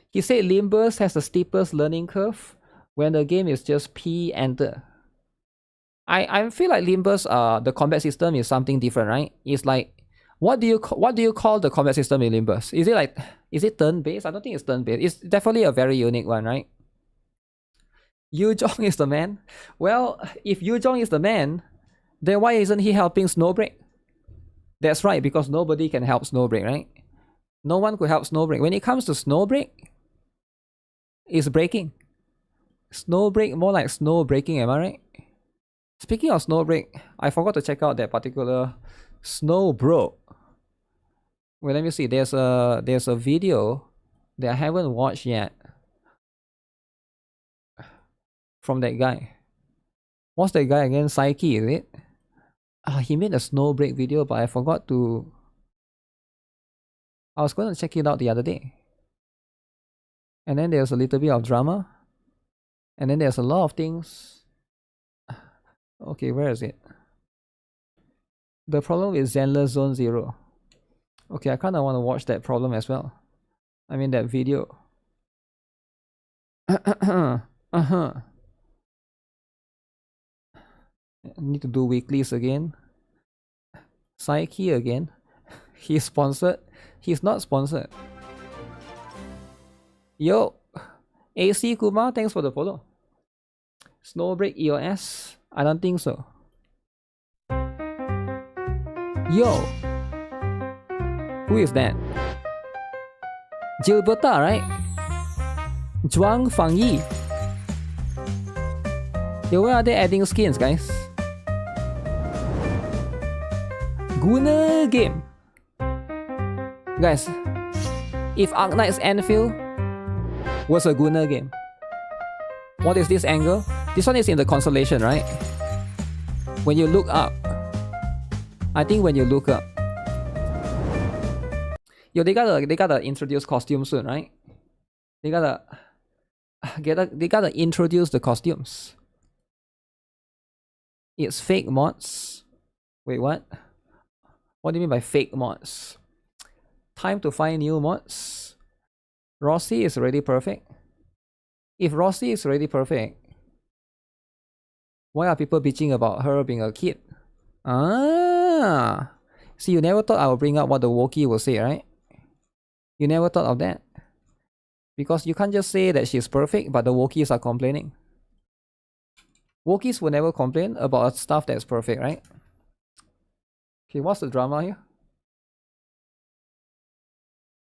He said Limbus has the steepest learning curve when the game is just P enter. I feel like Limbus the combat system is something different, right? It's like what do you call the combat system in Limbus? Is it turn based? I don't think it's turn based. It's definitely a very unique one, right? Yuzhong is the man. Well, if Yuzhong is the man, then why isn't he helping Snowbreak? That's right, because nobody can help Snowbreak, right? No one could help Snowbreak. When it comes to Snowbreak, it's breaking. Snowbreak, more like snow breaking, am I right? Speaking of Snowbreak, I forgot to check out that particular Snow Broke. Wait, let me see. There's a video that I haven't watched yet from that guy. What's that guy again? Psyche, is it? He made a Snowbreak video, but I forgot to. I was going to check it out the other day. And then there's a little bit of drama. And then there's a lot of things. Okay, where is it? The problem with Zenless Zone Zero. Okay, I kind of want to watch that problem as well. I mean that video. I need to do weeklies again. Psyche again. He's sponsored. He's not sponsored. Yo, AC Kumar, thanks for the follow. Snowbreak EOS? I don't think so. Yo, who is that? Gilberta, right? Zhuang Fangyi. Yo, where are they adding skins, guys? Guna game. Guys, if Arknight's Anfield was a Guna game, what is this angle? This one is in the constellation, right? When you look up, I think when you look up, yo, they gotta introduce costumes soon, right? They gotta introduce the costumes. It's fake mods. Wait, what? What do you mean by fake mods? Time to find new mods. Rossi is already perfect. If Rossi is already perfect, why are people bitching about her being a kid? See, you never thought I would bring up what the Wookiee will say, right? You never thought of that. Because you can't just say that she's perfect, but the Wookiees are complaining. Wookiees will never complain about stuff that's perfect, right? Okay, what's the drama here?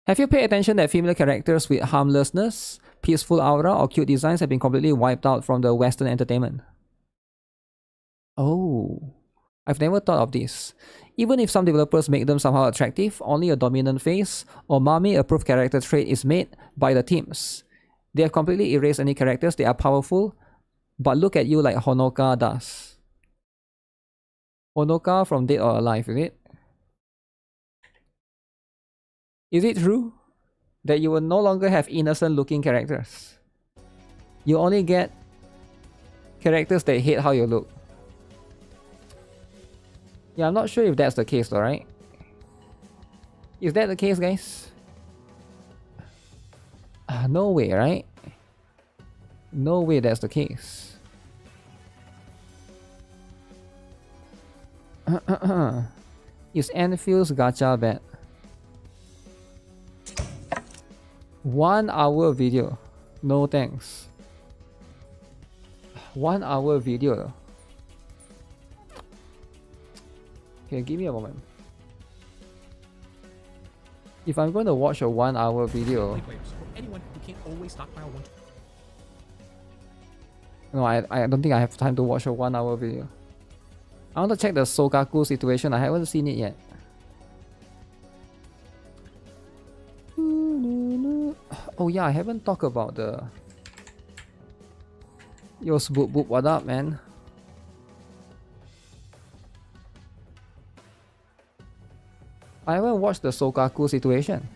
Have you paid attention that female characters with harmlessness, peaceful aura, or cute designs have been completely wiped out from the Western entertainment? Oh, I've never thought of this. Even if some developers make them somehow attractive, only a dominant face or mommy-approved character trait is made by the teams. They have completely erased any characters that are powerful, but look at you like Honoka does. Honoka from Dead or Alive, is it? Is it true that you will no longer have innocent-looking characters? You only get characters that hate how you look. Yeah, I'm not sure if that's the case though, right? Is that the case, guys? No way, right? No way that's the case. Is Enfield's gacha bad? 1 hour video. No thanks. 1 hour video. Okay, give me a moment. If I'm going to watch a 1 hour video, no, I don't think I have time to watch a 1 hour video. I want to check the Sokaku situation. I haven't seen it yet. Oh yeah, I haven't talked about the... Yo, Boop Boop, what up, man? I haven't watched the Sokaku situation.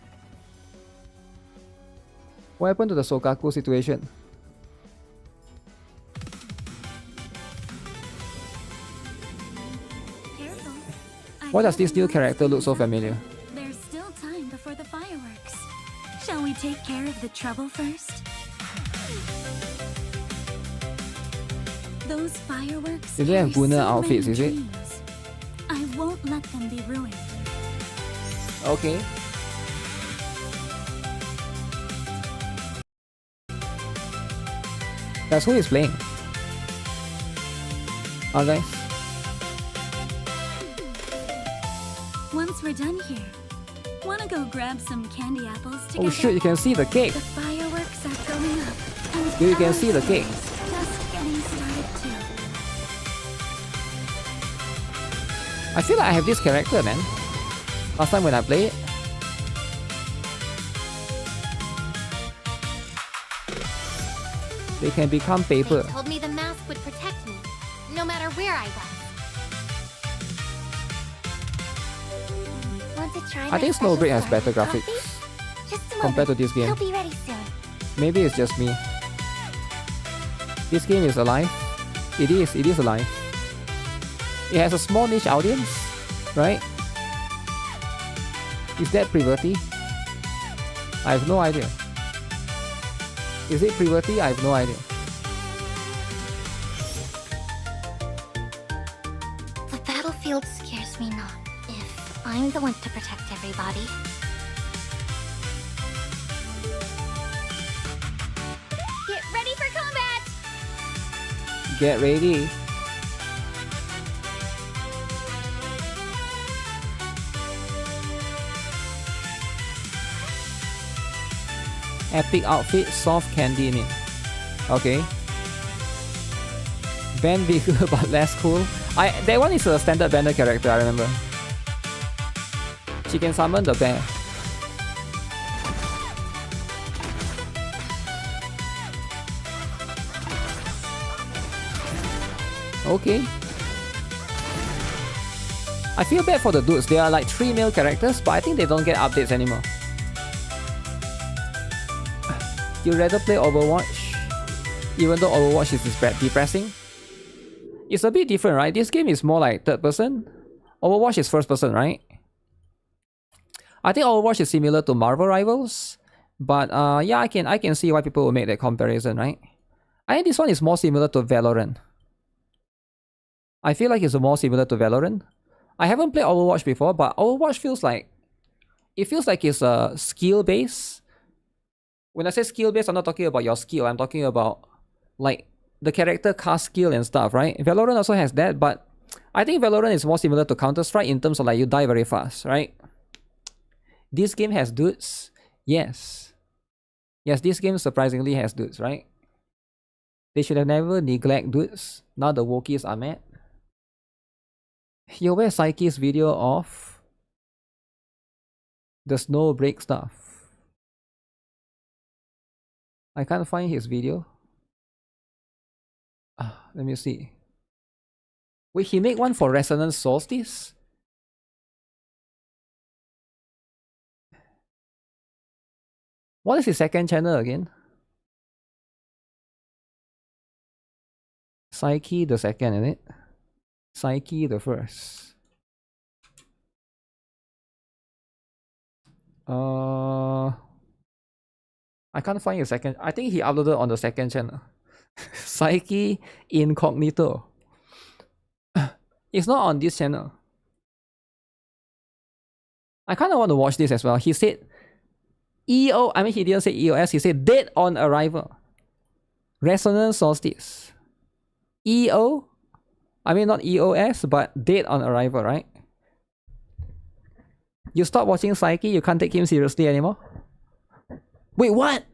What happened to the Sokaku situation? Why does this new character look so familiar? There's still time before the final. fireworks. Shall we take care of the trouble first? Those fireworks They have carry Gunnar so outfits, many is it? dreams. I won't let them be ruined. Okay. That's who is playing. Oh, guys. Once we're done here, wanna go grab some candy apples together? Oh shit, you can see the cake. The fireworks are going up. And You can see the cake. just getting started too. I feel like I have this character, man. Last time when I played it. They can become paper. They told me the mask would protect me, no matter where I was. Want to try I think Snowbreak has better graphics compared to this game. He'll be ready soon. Maybe it's just me. This game is alive. It is alive. It has a small niche audience, right? Is that Priverty? I have no idea. Is it Priverty? I have no idea. The battlefield scares me not, if I'm the one to protect everybody. Get ready for combat! Get ready. Epic outfit, soft candy name. Okay. Band bigger but less cool. That one is a standard banner character, I remember. She can summon the bear. Okay. I feel bad for the dudes. There are like 3 male characters, but I think they don't get updates anymore. You'd rather play Overwatch, even though Overwatch is depressing? It's a bit different, right? This game is more like third person. Overwatch is first person, right? I think Overwatch is similar to Marvel Rivals, but yeah, I can see why people will make that comparison, right? I think this one is more similar to Valorant. I feel like it's more similar to Valorant. I haven't played Overwatch before, but Overwatch feels like it's a skill base. When I say skill based, I'm not talking about your skill. I'm talking about like the character cast skill and stuff, right? Valorant also has that, but I think Valorant is more similar to Counter-Strike in terms of like you die very fast, right? This game has dudes. Yes. Yes, this game surprisingly has dudes, right? They should have never neglect dudes. Now the Wookiees are mad. Yo, where's Psyche's video of the snow break stuff? I can't find his video. Let me see. Wait, he made one for Resonance Solstice? What is his second channel again? Psyche the second, isn't it? Psyche the first. I can't find his second. I think he uploaded on the second channel. Psyche Incognito. It's not on this channel. I kind of want to watch this as well. He said EO, I mean he didn't say EOS, he said dead on arrival. Resonance Solstice. EO, I mean not EOS, but dead on arrival, right? You stop watching Psyche, you can't take him seriously anymore? Wait, what?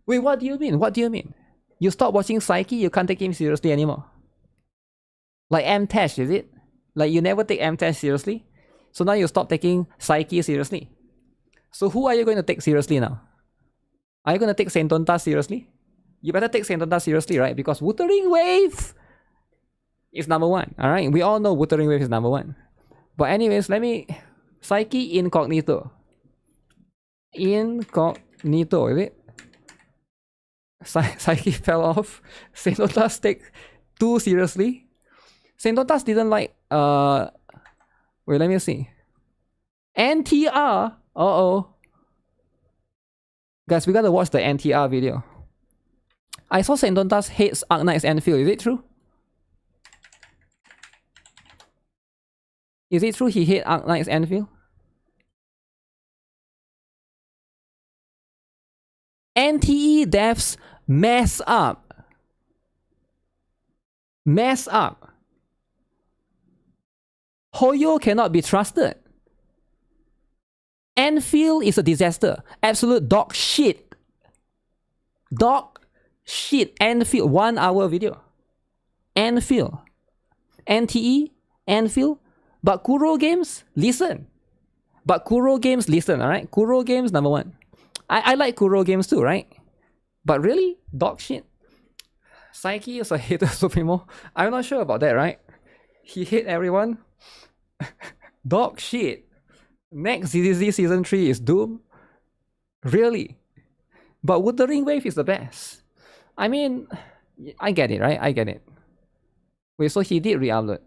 Wait, what do you mean? What do you mean? You stop watching Psyche, you can't take him seriously anymore? Like M-Tash, is it? Like you never take M-Tash seriously? So now you stop taking Psyche seriously? So who are you going to take seriously now? Are you going to take Sentonta seriously? You better take Sentonta seriously, right? Because Wuthering Wave is number 1, alright? We all know Wuthering Wave is number 1. But anyways, let me... Psyche Incognito. Incognito, is it? Psyche fell off. Sentontas take too seriously. Sentontas didn't like... Wait, let me see. NTR Uh-oh. Guys, we gotta watch the NTR video. I saw Sentontas hates Arknight's Enfield. Is it true? Is it true he hates Arknight's Enfield? NTE devs mess up. Mess up. Hoyo cannot be trusted. Enfield is a disaster. Absolute dog shit. Dog shit. Enfield. 1 hour video. Enfield. NTE. Enfield. But Kuro Games, listen. But Kuro Games, listen, alright? Kuro Games, number 1. I like Kuro Games too, right? But really? Dog shit? Psyche is a hater supremo. I'm not sure about that, right? He hate everyone. Dog shit. Next ZZZ Season 3 is Doom? Really? But Wuthering Wave is the best. I mean, I get it, right? I get it. Wait, so he did re-upload.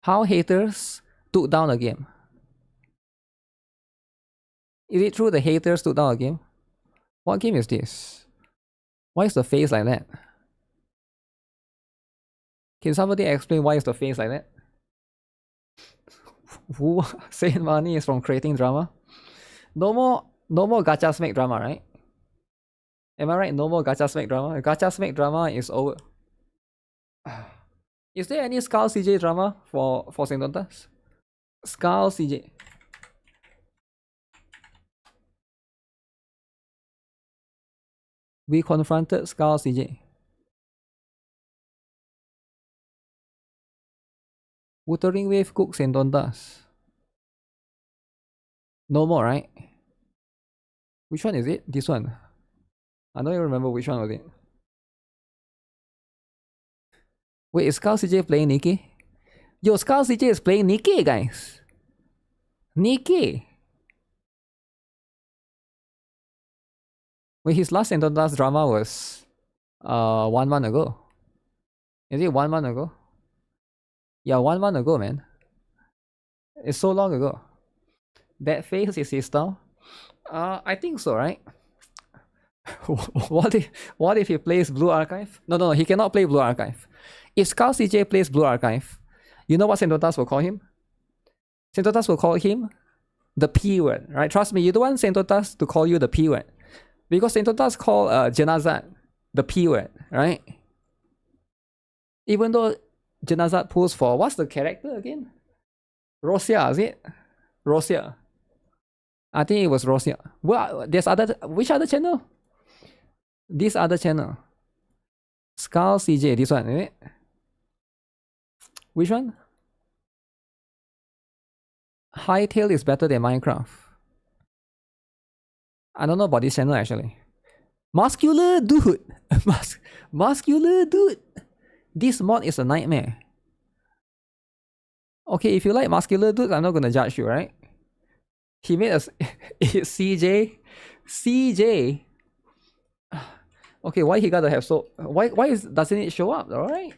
How haters took down a game? Is it true the haters took down a game? What game is this? Why is the face like that? Can somebody explain why is the face like that? Who saying money is from creating drama? No more gacha smack drama, right? Am I right? No more gacha smack drama. Gacha smack drama is over. Is there any Skull CJ drama for Sentontas? Skull CJ. We confronted Skull CJ. Wuthering Wave cook Sentontas. No more, right? Which one is it? This one. I don't even remember which one was it. Wait, is Skull CJ playing NIKKE? Yo, Skull CJ is playing NIKKE, guys. NIKKE. Wait, his last Sentontas drama was 1 month ago. Is it 1 month ago? Yeah, 1 month ago, man. It's so long ago. That face is his style? I think so, right? What if he plays Blue Archive? No, he cannot play Blue Archive. If Skull CJ plays Blue Archive, you know what Sentontas will call him? Sentontas will call him the P word, right? Trust me, you don't want Sentontas to call you the P word. Because Sentontas call Janazat the P word, right? Even though Janazat pulls for, what's the character again? Rosia, is it? Rosia. I think it was Rosia. Well, there's which other channel? This other channel. Skull CJ, this one, is it? Which one? Hytale is better than Minecraft. I don't know about this channel actually. Muscular dude. Muscular dude. This mod is a nightmare. Okay, if you like muscular dudes, I'm not gonna judge you, right? He made us CJ. CJ. Okay, why he gotta have so doesn't it show up, alright?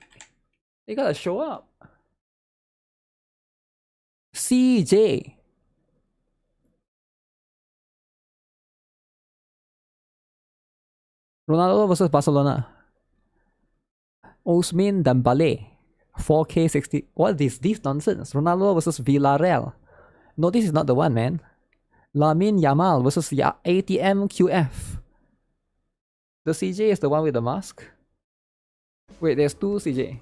It gotta show up. CJ. Ronaldo versus Barcelona. Ousmane Dembele. 4K 60. What is this nonsense? Ronaldo versus Villarreal. No, this is not the one, man. Lamine Yamal versus ATM QF. The CJ is the one with the mask. Wait, there's 2 CJ.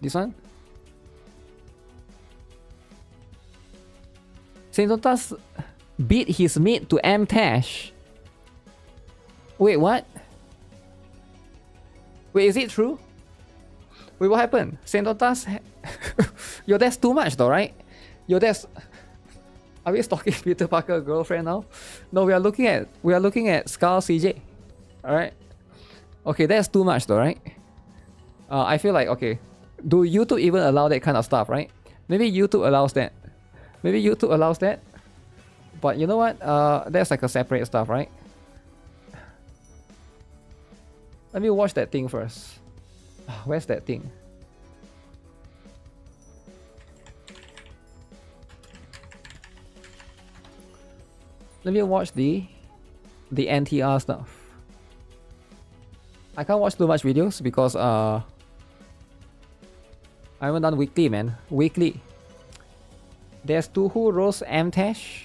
This one? Sentontas beat his mate to M-Tash. Wait, what? Wait, is it true? Wait, what happened? Sentontas... Yo, that's too much though, right? Yo, that's... Are we stalking Peter Parker's girlfriend now? No, we are looking at Skull CJ. Alright? Okay, that's too much though, right? I feel like, okay, do YouTube even allow that kind of stuff, right? Maybe YouTube allows that. Maybe YouTube allows that. But you know what? That's like a separate stuff, right? Let me watch that thing first. Where's that thing? Let me watch the NTR stuff. I can't watch too much videos because I haven't done weekly, man. Weekly. There's Tuhu Rose Amtash.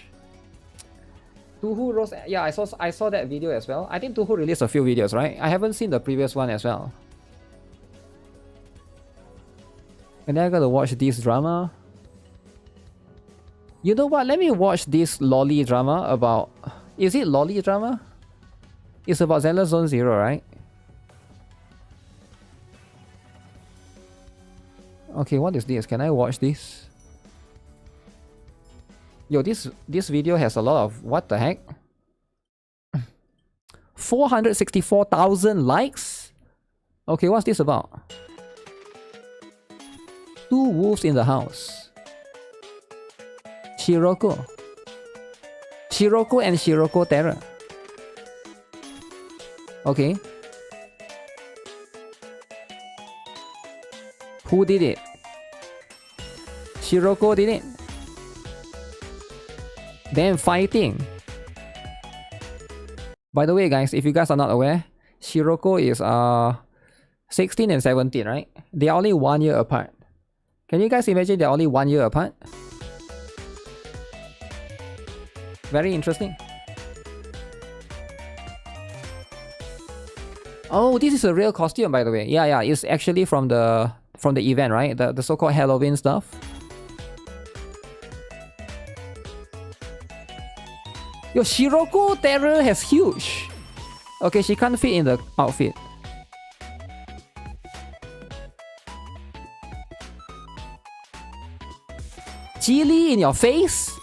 Tuhu Rose, yeah, I saw that video as well. I think Tuhu released a few videos, right? I haven't seen the previous one as well. And then I gotta watch this drama. You know what? Let me watch this lolly drama about... Is it lolly drama? It's about Zenless Zone Zero, right? Okay, what is this? Can I watch this? Yo, this video has a lot of... What the heck? 464,000 likes? Okay, what's this about? 2 wolves in the house. Shiroko. Shiroko and Shiroko Terror. Okay. Who did it? Shiroko did it. Then fighting. By the way, guys, if you guys are not aware, Shiroko is 16 and 17, right? They are only 1 year apart. Can you guys imagine they're only 1 year apart? Very interesting. Oh, this is a real costume, by the way. Yeah, it's actually from the event, right? The so-called Halloween stuff. Yo, Shiroko Terror has huge. Okay, she can't fit in the outfit. Chili in your face?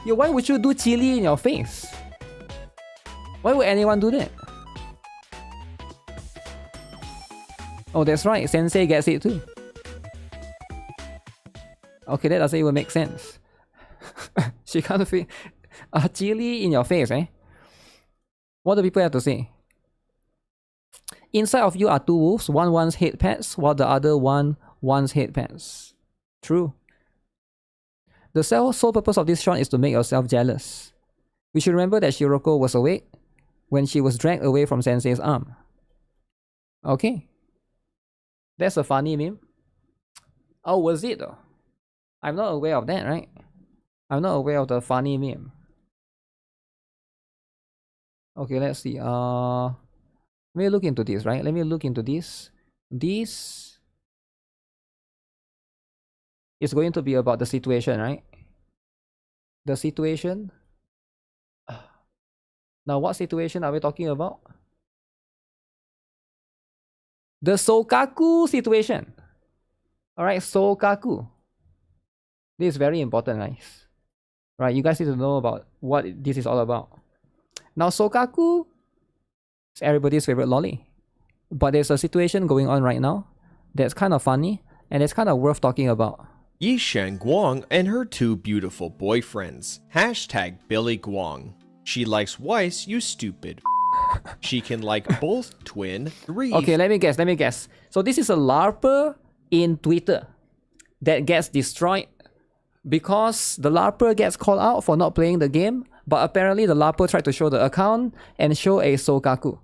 Yo, why would you do chili in your face? Why would anyone do that? Oh, that's right. Sensei gets it too. Okay, that doesn't even make sense. She can't fit chili in your face, eh? What do people have to say? Inside of you are 2 wolves. One wants head pets, while the other one wants head pets. True. The sole purpose of this shot is to make yourself jealous. We should remember that Shiroko was awake when she was dragged away from Sensei's arm. Okay. That's a funny meme. Oh, was it though? I'm not aware of that, right? I'm not aware of the funny meme. Okay, let's see. Let me look into this, right? Let me look into this. This is going to be about the situation, right? The situation. Now, what situation are we talking about? The Sokaku situation. Alright, Sokaku. This is very important, guys. Right, you guys need to know about what this is all about. Now, Sokaku is everybody's favorite lolly. But there's a situation going on right now that's kind of funny and it's kind of worth talking about. Yishen Guang and her 2 beautiful boyfriends. Hashtag Billy Guang. She likes Weiss, you stupid. She can like both twin 3. Okay, let me guess. So this is a LARPer in Twitter that gets destroyed because the LARPer gets called out for not playing the game, but apparently the LARPer tried to show the account and show a Sokaku.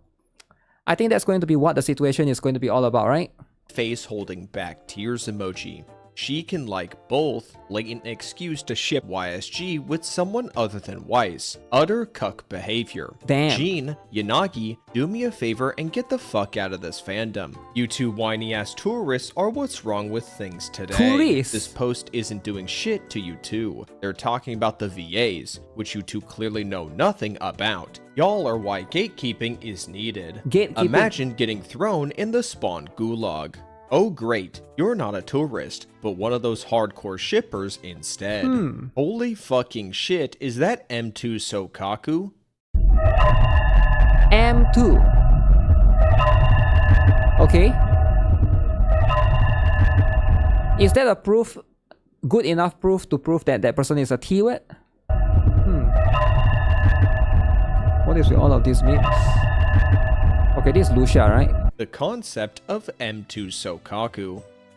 I think that's going to be what the situation is going to be all about, right? Face holding back tears emoji. She can like both. Blatant excuse to ship YSG with someone other than Weiss. Utter cuck behavior. Damn. Jean, Yanagi, do me a favor and get the fuck out of this fandom. You 2 whiny ass tourists are what's wrong with things today. Tourists. This post isn't doing shit to you 2. They're talking about the VAs, which you 2 clearly know nothing about. Y'all are why gatekeeping is needed. Gatekeeping. Imagine getting thrown in the spawn gulag. Oh great, you're not a tourist, but one of those hardcore shippers instead. Holy fucking shit, is that M2 Sokaku? M2. Okay. Is that a proof, good enough proof to prove that that person is a T-word? What is with all of these memes? Okay, this is Lucia, right? The concept of M2 Sokaku.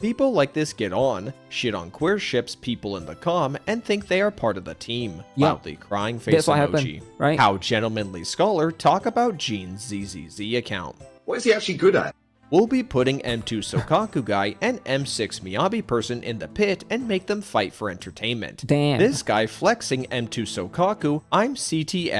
People like this get on, shit on queer ships people in the comm, and think they are part of the team. Loudly crying face That's what emoji. happened, right? How Gentlemanly Scholar talk about Gene's ZZZ account. What is he actually good at? We'll be putting M2 Sokaku guy and M6 Miyabi person in the pit and make them fight for entertainment. Damn. This guy flexing M2 Sokaku, I'm CTFUUUUU.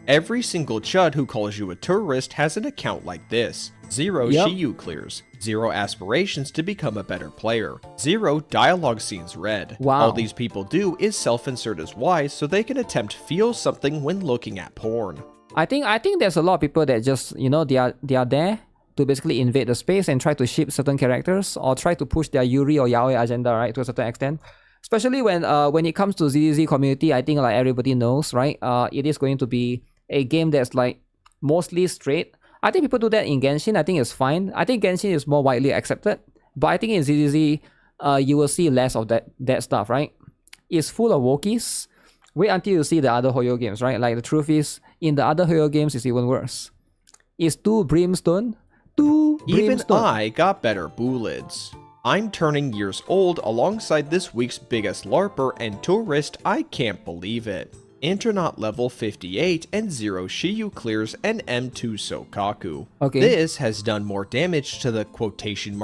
Every single chud who calls you a tourist has an account like this. 0 Shiyu clears. 0 aspirations to become a better player. 0 dialogue scenes read. Wow. All these people do is self-insert as Y so they can attempt feel something when looking at porn. I think there's a lot of people that just, you know, they are there to basically invade the space and try to ship certain characters or try to push their Yuri or Yaoi agenda, right, to a certain extent. Especially when it comes to ZZZ community, I think like everybody knows, right? It is going to be a game that's like mostly straight. I think people do that in Genshin. I think it's fine. I think Genshin is more widely accepted, but I think in ZZZ, you will see less of that stuff, right? It's full of wokies. Wait until you see the other Hoyo games, right? Like the truth is, in the other Hoyo games, it's even worse. It's too brimstone. Even I got better bullets. I'm turning years old alongside this week's biggest LARPer and tourist. I can't believe it. Internaut level 58 and 0 Shiyu clears and M2 Sokaku. Okay. This has done more damage to the reputation,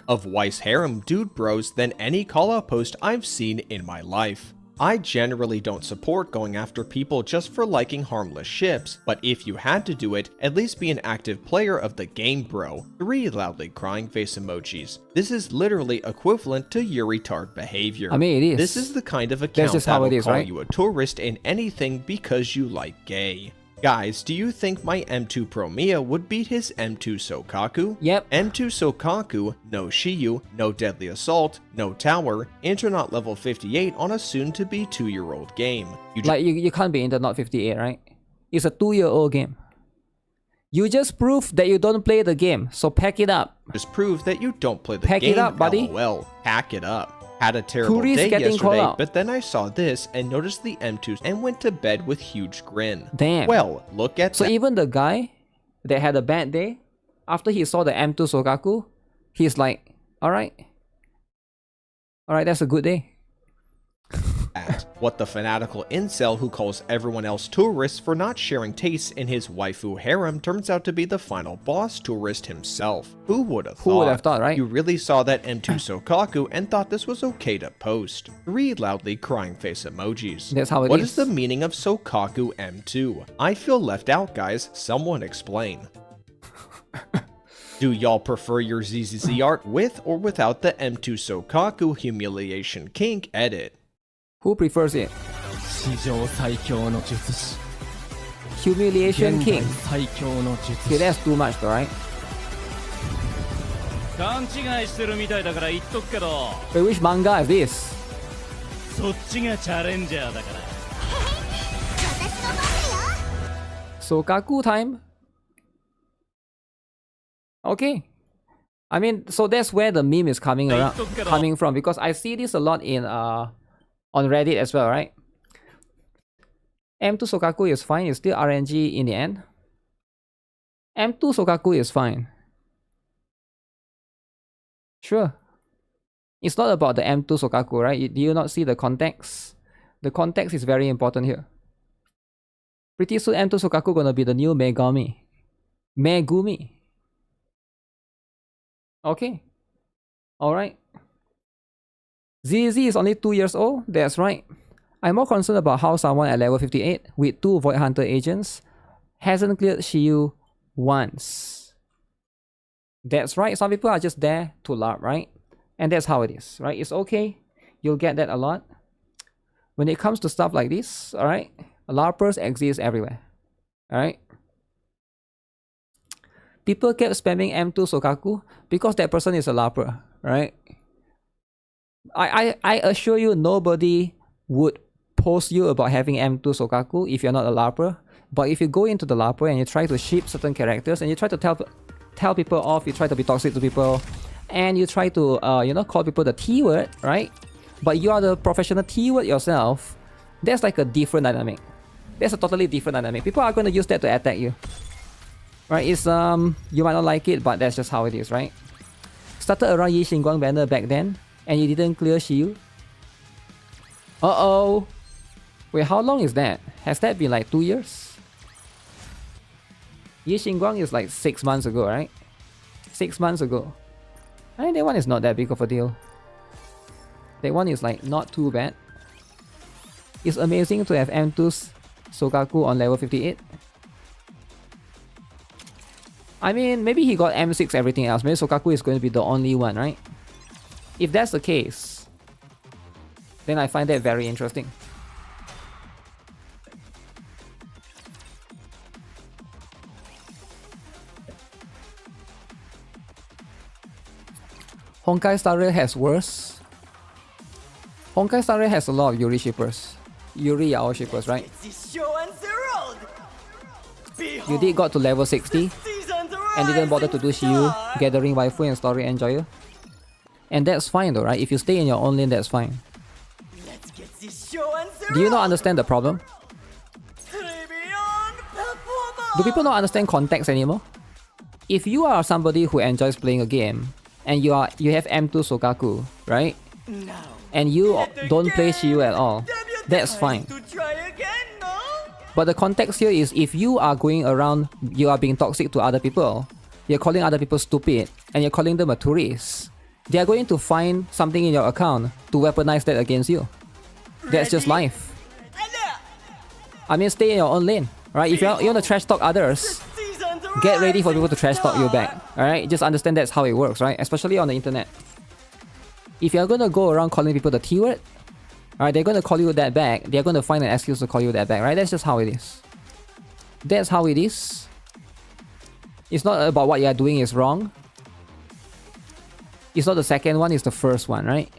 of Weiss harem dude bros than any call-out post I've seen in my life. I generally don't support going after people just for liking harmless ships, but if you had to do it, at least be an active player of the game, bro. 3 loudly crying face emojis. This is literally equivalent to Yuri-tard behavior. I mean, it is. This is the kind of account that'll call you a tourist in anything because you like gay. Guys, do you think my M2 Pro Mia would beat his M2 Sokaku? Yep. M2 Sokaku, no Shiyu, no Deadly Assault, no Tower, Internaut level 58 on a soon-to-be 2-year-old game. You can't be Internaut 58, right? It's a 2-year-old game. You just proved that you don't play the game, so pack it up. Just prove that you don't play the game. Pack it up, buddy. LOL. Pack it up. Had a terrible day yesterday, but then I saw this and noticed the M2s and went to bed with huge grin. Damn. Well, look at that. So even the guy that had a bad day, after he saw the M2 Sokaku, he's like, alright, that's a good day. What the fanatical incel who calls everyone else tourists for not sharing tastes in his waifu harem turns out to be the final boss tourist himself. Who would have thought? Who would have thought, right? You really saw that M2 Sokaku and thought this was okay to post. 3 loudly crying face emojis. That's how it is. What is the meaning of Sokaku M2? I feel left out, guys. Someone explain. Do y'all prefer your ZZZ art with or without the M2 Sokaku humiliation kink edit? Who prefers it? Humiliation king. Okay, that's too much though, right? Wait, which manga is this? Sokaku time? Okay. I mean, so that's where the meme is coming from, because I see this a lot in on Reddit as well, right? M2 Sokaku is fine, it's still RNG in the end. M2 Sokaku is fine. Sure. It's not about the M2 Sokaku, right? Do you not see the context? The context is very important here. Pretty soon M2 Sokaku gonna be the new Megumi. Okay. Alright. ZZ is only 2 years old? That's right. I'm more concerned about how someone at level 58 with 2 Void Hunter agents hasn't cleared Shiyu once. That's right, some people are just there to LARP, right? And that's how it is, right? It's okay. You'll get that a lot. When it comes to stuff like this, alright? LARPers exist everywhere. Alright? People kept spamming M2 Sokaku because that person is a LARPer, right? I assure you nobody would post you about having M2 Sokaku if you're not a LARPer. But if you go into the LARPer and you try to ship certain characters and you try to tell people off, you try to be toxic to people, and you try to call people the T word, right? But you are the professional T word yourself, that's like a different dynamic. That's a totally different dynamic. People are going to use that to attack you. Right? It's you might not like it, but that's just how it is, right? Started around Yi Xingguang banner back then, and you didn't clear shield. Uh-oh. Wait, how long is that? Has that been like 2 years? Yi Xingguang is like 6 months ago, right? 6 months ago. I think that one is not that big of a deal. That one is like not too bad. It's amazing to have M2's Sokaku on level 58. I mean, maybe he got M6 everything else. Maybe Sokaku is going to be the only one, right? If that's the case, then I find that very interesting. Honkai Star Rail has worse. Honkai Star Rail has a lot of Yuri shippers. Yuri Yao shippers, right? You did got to level 60 and didn't bother to do Shiyu, gathering waifu and story enjoyer. And that's fine though, right? If you stay in your own lane, that's fine. Do you not understand the problem? Do people not understand context anymore? If you are somebody who enjoys playing a game and you have M2 Sokaku, right? And you don't play Shiyu at all, that's fine. But the context here is if you are going around, you are being toxic to other people, you're calling other people stupid, and you're calling them a tourist, they are going to find something in your account to weaponize that against you. That's just life. I mean, stay in your own lane, right? If you want to trash talk others, get ready for people to trash talk you back, alright? Just understand that's how it works, right? Especially on the internet. If you're going to go around calling people the T word, alright, they're going to call you that back. They're going to find an excuse to call you that back, right? That's just how it is. That's how it is. It's not about what you're doing is wrong. It's not the second one, it's the first one, right?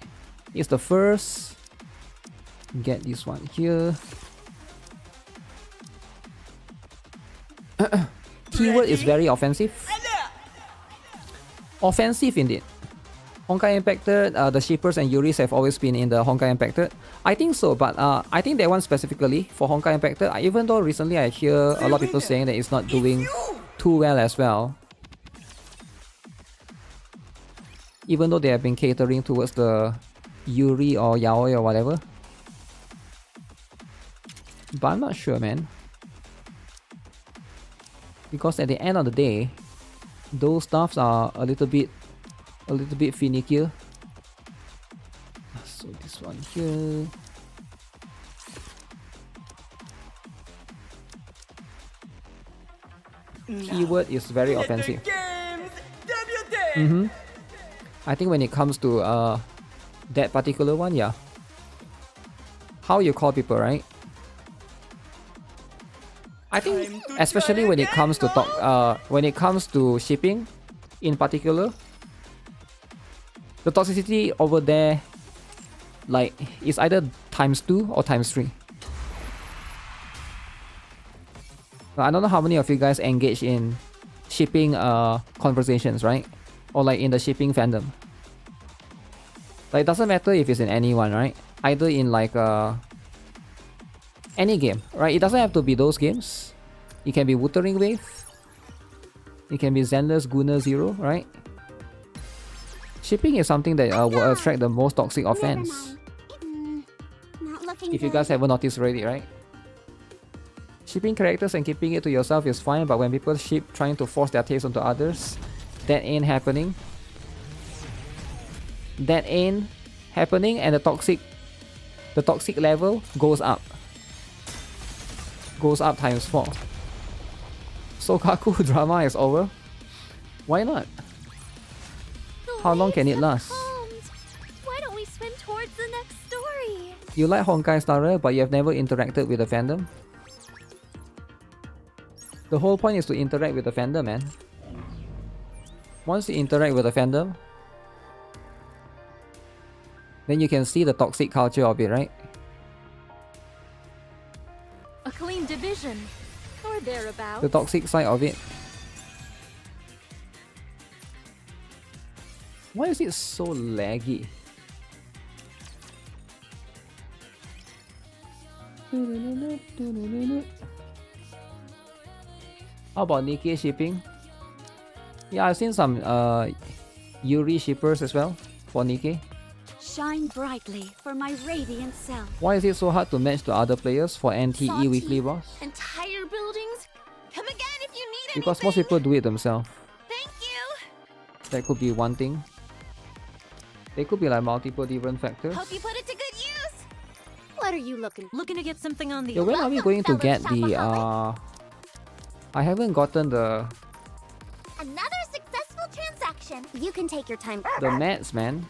It's the first. Get this one here. Keyword is very offensive. Offensive indeed. Honkai Impacted, the shippers and Yuris have always been in the Honkai Impacted. I think so, but I think that one specifically for Honkai Impacted, even though recently I hear a lot of people saying that it's not doing too well as well. Even though they have been catering towards the Yuri or Yaoi or whatever. But I'm not sure, man. Because at the end of the day, those stuffs are a little bit finickier. So this one here. Keyword is very offensive. I think when it comes to that particular one, yeah. How you call people, right? I think especially when it comes to shipping, in particular, the toxicity over there, like, is either ×2 or ×3. I don't know how many of you guys engage in shipping conversations, right? Or like in the shipping fandom. Like, it doesn't matter if it's in anyone, right? Either in like any game, right? It doesn't have to be those games. It can be Wuthering Wave. It can be Zenless, Guna 0, right? Shipping is something that will attract the most toxic offense. If you guys haven't noticed already, right? Shipping characters and keeping it to yourself is fine, but when people ship trying to force their taste onto others, that ain't happening. That ain't happening, and the toxic level goes up. Goes up ×4. Sokaku drama is over. Why not? How long can it last? Why don't we swim towards the next story? You like Honkai Star Rail, but you have never interacted with the fandom? The whole point is to interact with the fandom, man. Once you interact with the fandom, then you can see the toxic culture of it, right? A clean division, or thereabouts. The toxic side of it. Why is it so laggy? How about NIKKE shipping? Yeah, I've seen some Yuri shippers as well for NIKKE. Shine brightly for my radiant self. Why is it so hard to match to other players for NTE weekly boss? Entire buildings? Come again if you need Because most people do it themselves. Thank you. That could be one thing. They could be like multiple different factors. Hope you put it to good use. What are you looking? Looking to get something on the. Yo, when are we going to get the I haven't gotten the Another successful transaction. You can take your time. mats, man.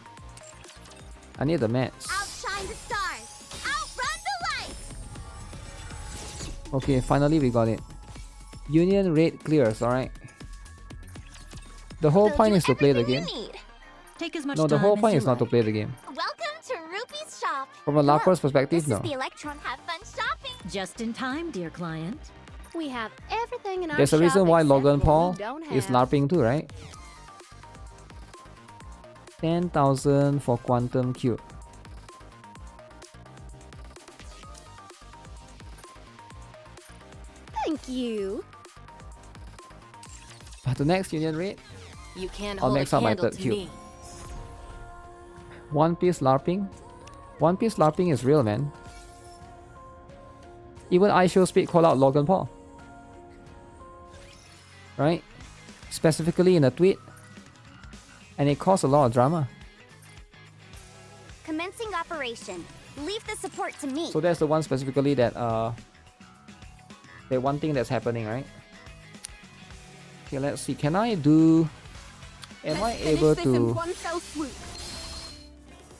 I need the mats. Outshine the stars. Outrun the lights. Okay, finally we got it. Union raid clears, alright. The whole point is to play the game. Take as much No, the time whole as point you is not to like. play the game. Welcome to Rupee's shop. From a LARPer's perspective, This no. is the Electron Have Fun shopping. Just in time, dear client. We have everything in our There's a shop reason why except Logan what Paul we don't is have. LARPing too, right? 10,000 for Quantum Cube. Thank you. But the next Union raid, You can't I'll hold max a out my candle third to cube. me. One Piece LARPing. One Piece LARPing is real, man. Even iShowSpeed call out Logan Paul. Right? Specifically in a tweet. And it caused a lot of drama. Commencing operation. Leave the support to me. So that's the one specifically that the one thing that's happening, right? Okay, let's see. Can I do... Am I able to... One fell swoop.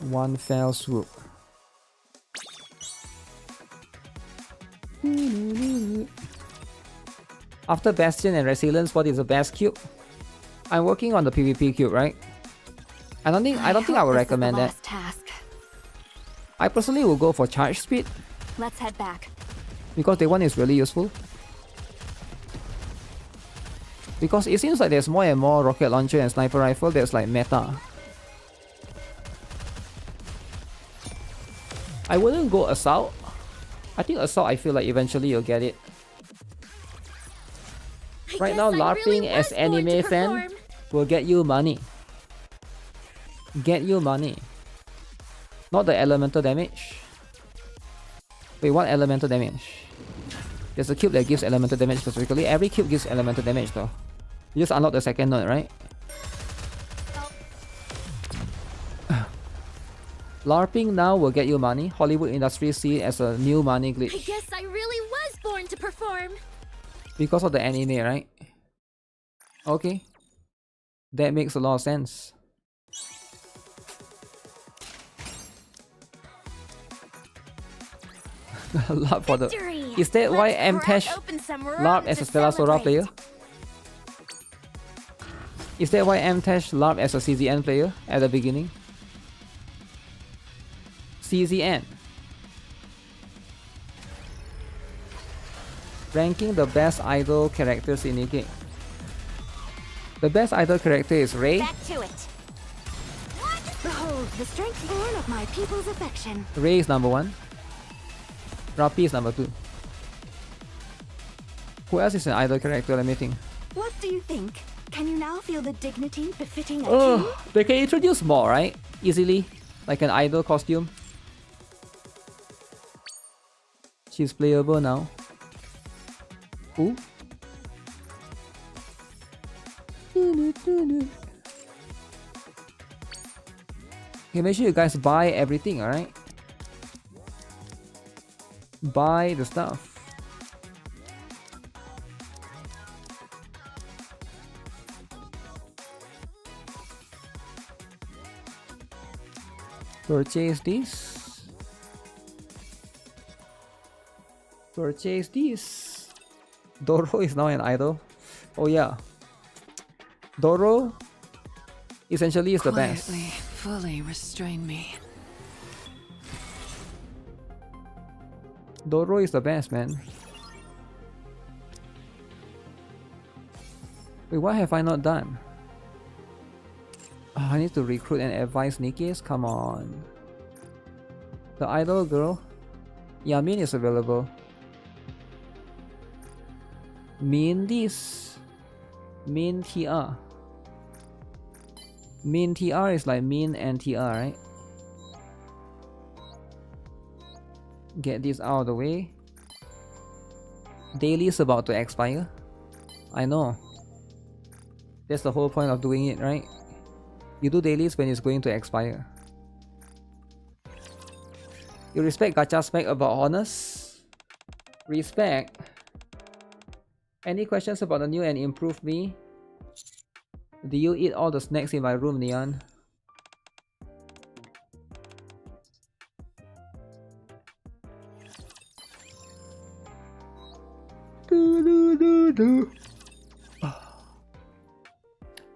One fell swoop. After Bastion and Resilience, what is the best cube? I'm working on the PvP cube, right? I don't think I would recommend that. Task. I personally will go for charge speed Let's head back. because the one is really useful. Because it seems like there's more and more rocket launcher and sniper rifle that's like meta. I wouldn't go assault. I think assault, I feel like eventually you'll get it. Right now, LARPing as anime fan will get you money. Get you money. Not the elemental damage. Wait, what elemental damage? There's a cube that gives elemental damage specifically. Every cube gives elemental damage though. You just unlock the second node, right? LARPing now will get you money. Hollywood industry see it as a new money glitch. I guess I really was born to perform. Because of the anime, right? Okay. That makes a lot of sense. LARP for the... Is that why Mtash LARP as a Stellar Sora player? Is that why Mtash LARP as a CZN player at the beginning? CZN. Ranking the best idol characters in NIKKE. The best idol character is Rei. Back to it. Behold the strength born of my people's affection. Rei is number 1. Rappi is number 2. Who else is an idol character? Let me think. What do you think? Can you now feel the dignity befitting a king? Oh, they can introduce more, right? Easily. Like an idol costume. She's playable now. Who? Okay, make sure you guys buy everything, alright? Buy the stuff. Purchase this. Purchase this. Doro is now an idol. Oh yeah. Doro essentially is the best. Fully restrain me. Doro is the best, man. Wait, what have I not done? Oh, I need to recruit and advise NIKKEs? Come on. The idol girl. Yeah, min is available. Min this. Min TR. Min TR is like min and TR, right? Get this out of the way. Daily is about to expire. I know. That's the whole point of doing it, right? You do dailies when it's going to expire. You respect Gacha spec about honest? Respect. Any questions about the new and improved me? Do you eat all the snacks in my room, Neon?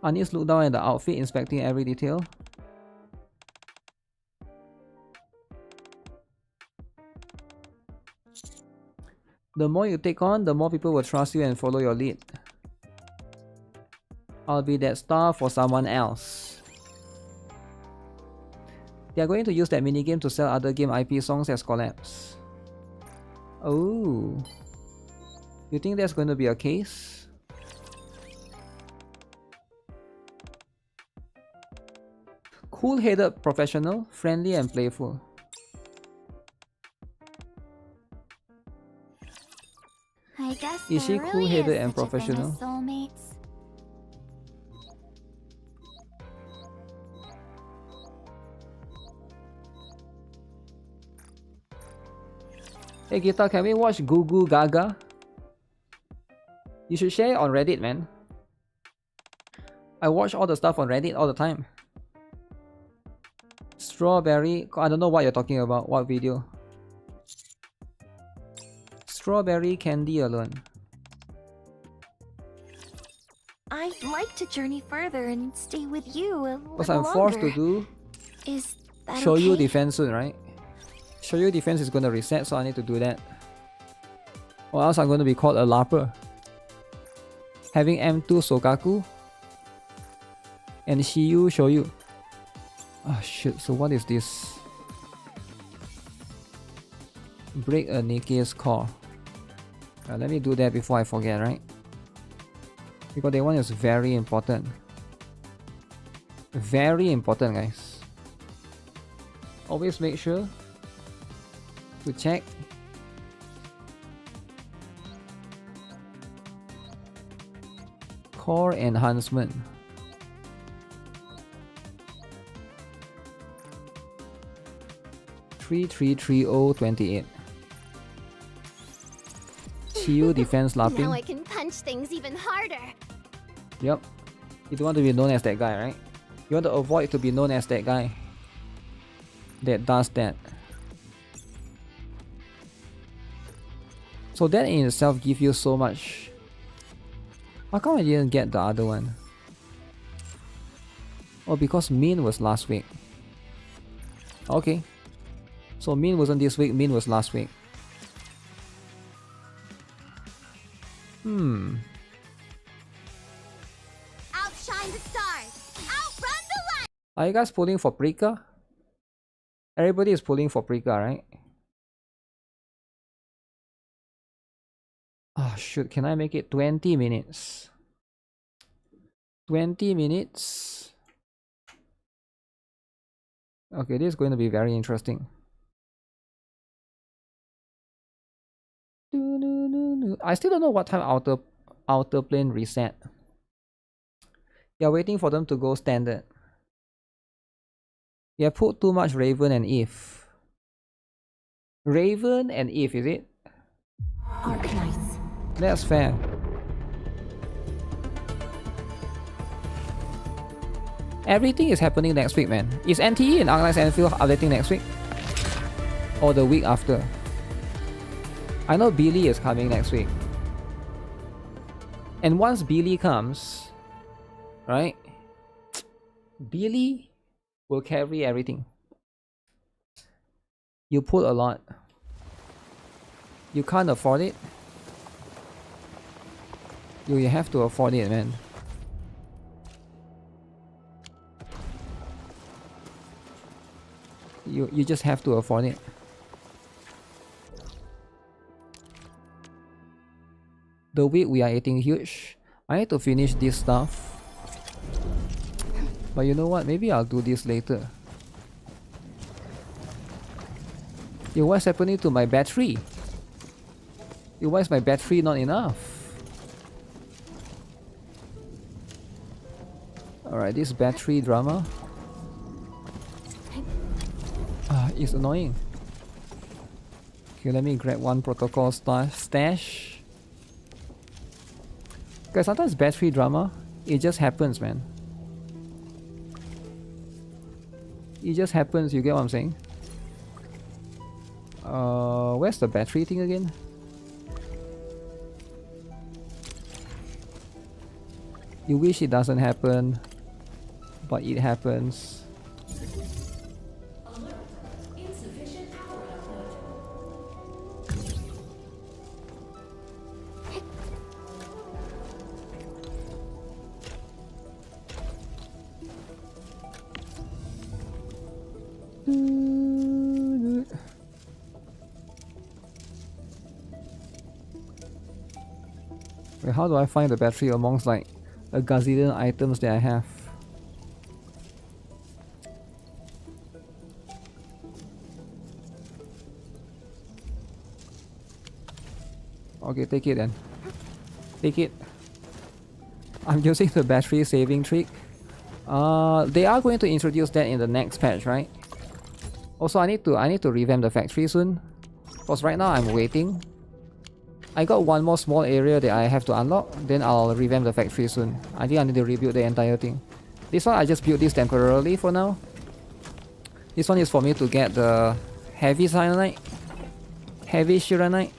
Anis looked down at the outfit, inspecting every detail. The more you take on, the more people will trust you and follow your lead. I'll be that star for someone else. They are going to use that minigame to sell other game IP songs as collabs. Oh. You think that's going to be a case? Cool-headed professional, friendly and playful. I guess Is she there really cool-headed is and such a thing as professional? soulmates. Hey Guitar, can we watch Goo Goo Gaga? You should share it on Reddit, man. I watch all the stuff on Reddit all the time. Strawberry, I don't know what you're talking about. What video? Strawberry candy alone. I'd like to journey further and stay with you a little What I'm forced to longer. do, Is that Shoyu okay? defense soon, right? Shoyu defense is gonna reset, so I need to do that. Or else I'm gonna be called a larper. Having M2 Sokaku and Shiyu Shoyu. Ah shit, so what is this? Break a NIKKE's core. Let me do that before I forget, right? Because that one is very important. Very important, guys. Always make sure to check core enhancement. (333028) Shiyu defense Now I lapping. can punch things even harder. Yep. You don't want to be known as that guy, right? You want to avoid to be known as that guy that does that. So that in itself gives you so much. How come I didn't get the other one? Oh, because Min was last week. Okay. So Min wasn't this week, Min was last week. Outshine the stars. Outrun the light. Are you guys pulling for Prika? Everybody is pulling for Prika, right? Oh shoot, can I make it 20 minutes? 20 minutes? Okay, this is going to be very interesting. I still don't know what time outer plane reset. You're waiting for them to go standard. You have put too much Raven and Eve. Raven and Eve, is it? Arcanites. That's fair. Everything is happening next week, man. Is NTE and Arcanites Enfield updating next week? Or the week after? I know Billy is coming next week. And once Billy comes, right? Billy will carry everything. You put a lot. You can't afford it. You have to afford it, man. You just have to afford it. The week we are eating huge. I need to finish this stuff. But you know what? Maybe I'll do this later. Yo, what's happening to my battery? Yo, why is my battery not enough? Alright, this battery drama is annoying. Okay, let me grab one protocol stash. Guys, sometimes battery drama, it just happens, man. It just happens, you get what I'm saying? Where's the battery thing again? You wish it doesn't happen, but it happens. Wait, how do I find the battery amongst like a gazillion items that I have? Okay, take it then. Take it. I'm using the battery saving trick. They are going to introduce that in the next patch, right? Also, I need to revamp the factory soon. Because right now I'm waiting. I got one more small area that I have to unlock, then I'll revamp the factory soon. I think I need to rebuild the entire thing. This one I just built this temporarily for now. This one is for me to get the heavy cyanide, heavy shiranite.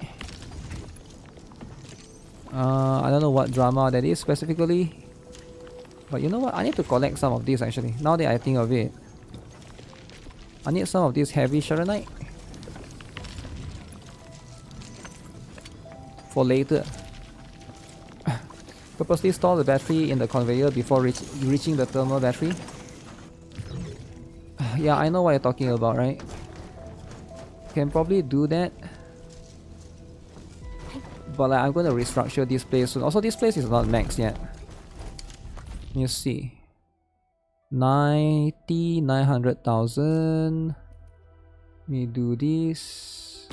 I don't know what drama that is specifically. But you know what? I need to collect some of these actually. Now that I think of it. I need some of this heavy shiranite. For later. Purposely store the battery in the conveyor before reaching the thermal battery. Yeah, I know what you're talking about, right? Can probably do that. But like, I'm going to restructure this place soon. Also, this place is not maxed yet. Let me see. 900,000. Let me do this.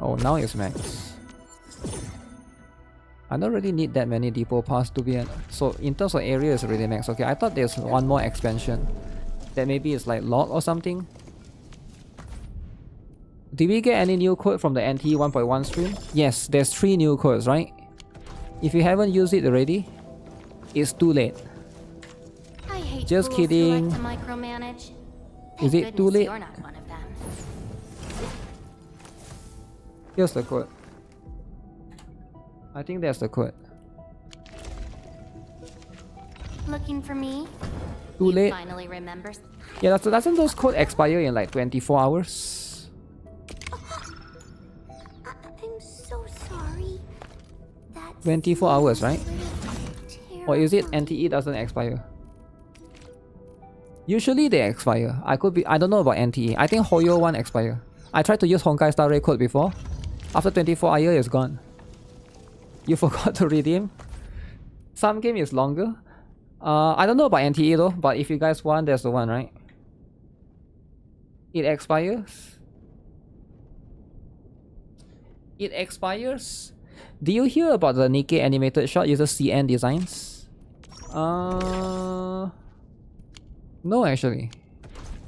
Oh, now it's max. I don't really need that many depot paths to be an... So in terms of area, it's already max. Okay, I thought there's one more expansion. That maybe it's like lot or something. Did we get any new code from the NT 1.1 stream? Yes, there's 3 new codes, right? If you haven't used it already, it's too late. I hate just kidding. To micromanage. Is it too late? You're not one of them. Here's the code. I think that's the code. Looking for me? Too late. Finally remembers. Yeah, doesn't those codes expire in like 24 hours? I'm so sorry. That's 24 hours, right? terrible. Or is it NTE doesn't expire? Usually they expire. I don't know about NTE. I think Hoyo one expire. I tried to use Honkai Star Raid code before. After 24 hours, it's gone. You forgot to redeem? Some game is longer. I don't know about NTE though, but if you guys want, there's the one, right? It expires? It expires? Do you hear about the NIKKE animated shot uses CN designs? No actually.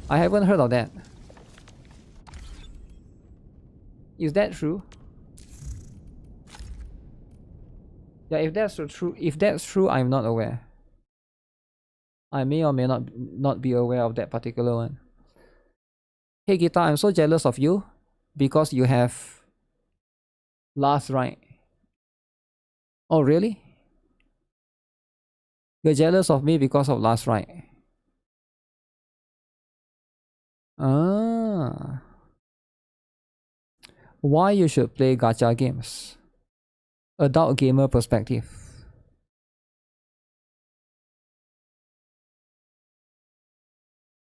I haven't heard of that. Is that true? Yeah, if that's true, I'm not aware. I may or may not be aware of that particular one. Hey Guitar, I'm so jealous of you because you have last right. Oh really? You're jealous of me because of last right. Ah. Why you should play gacha games? Adult gamer perspective.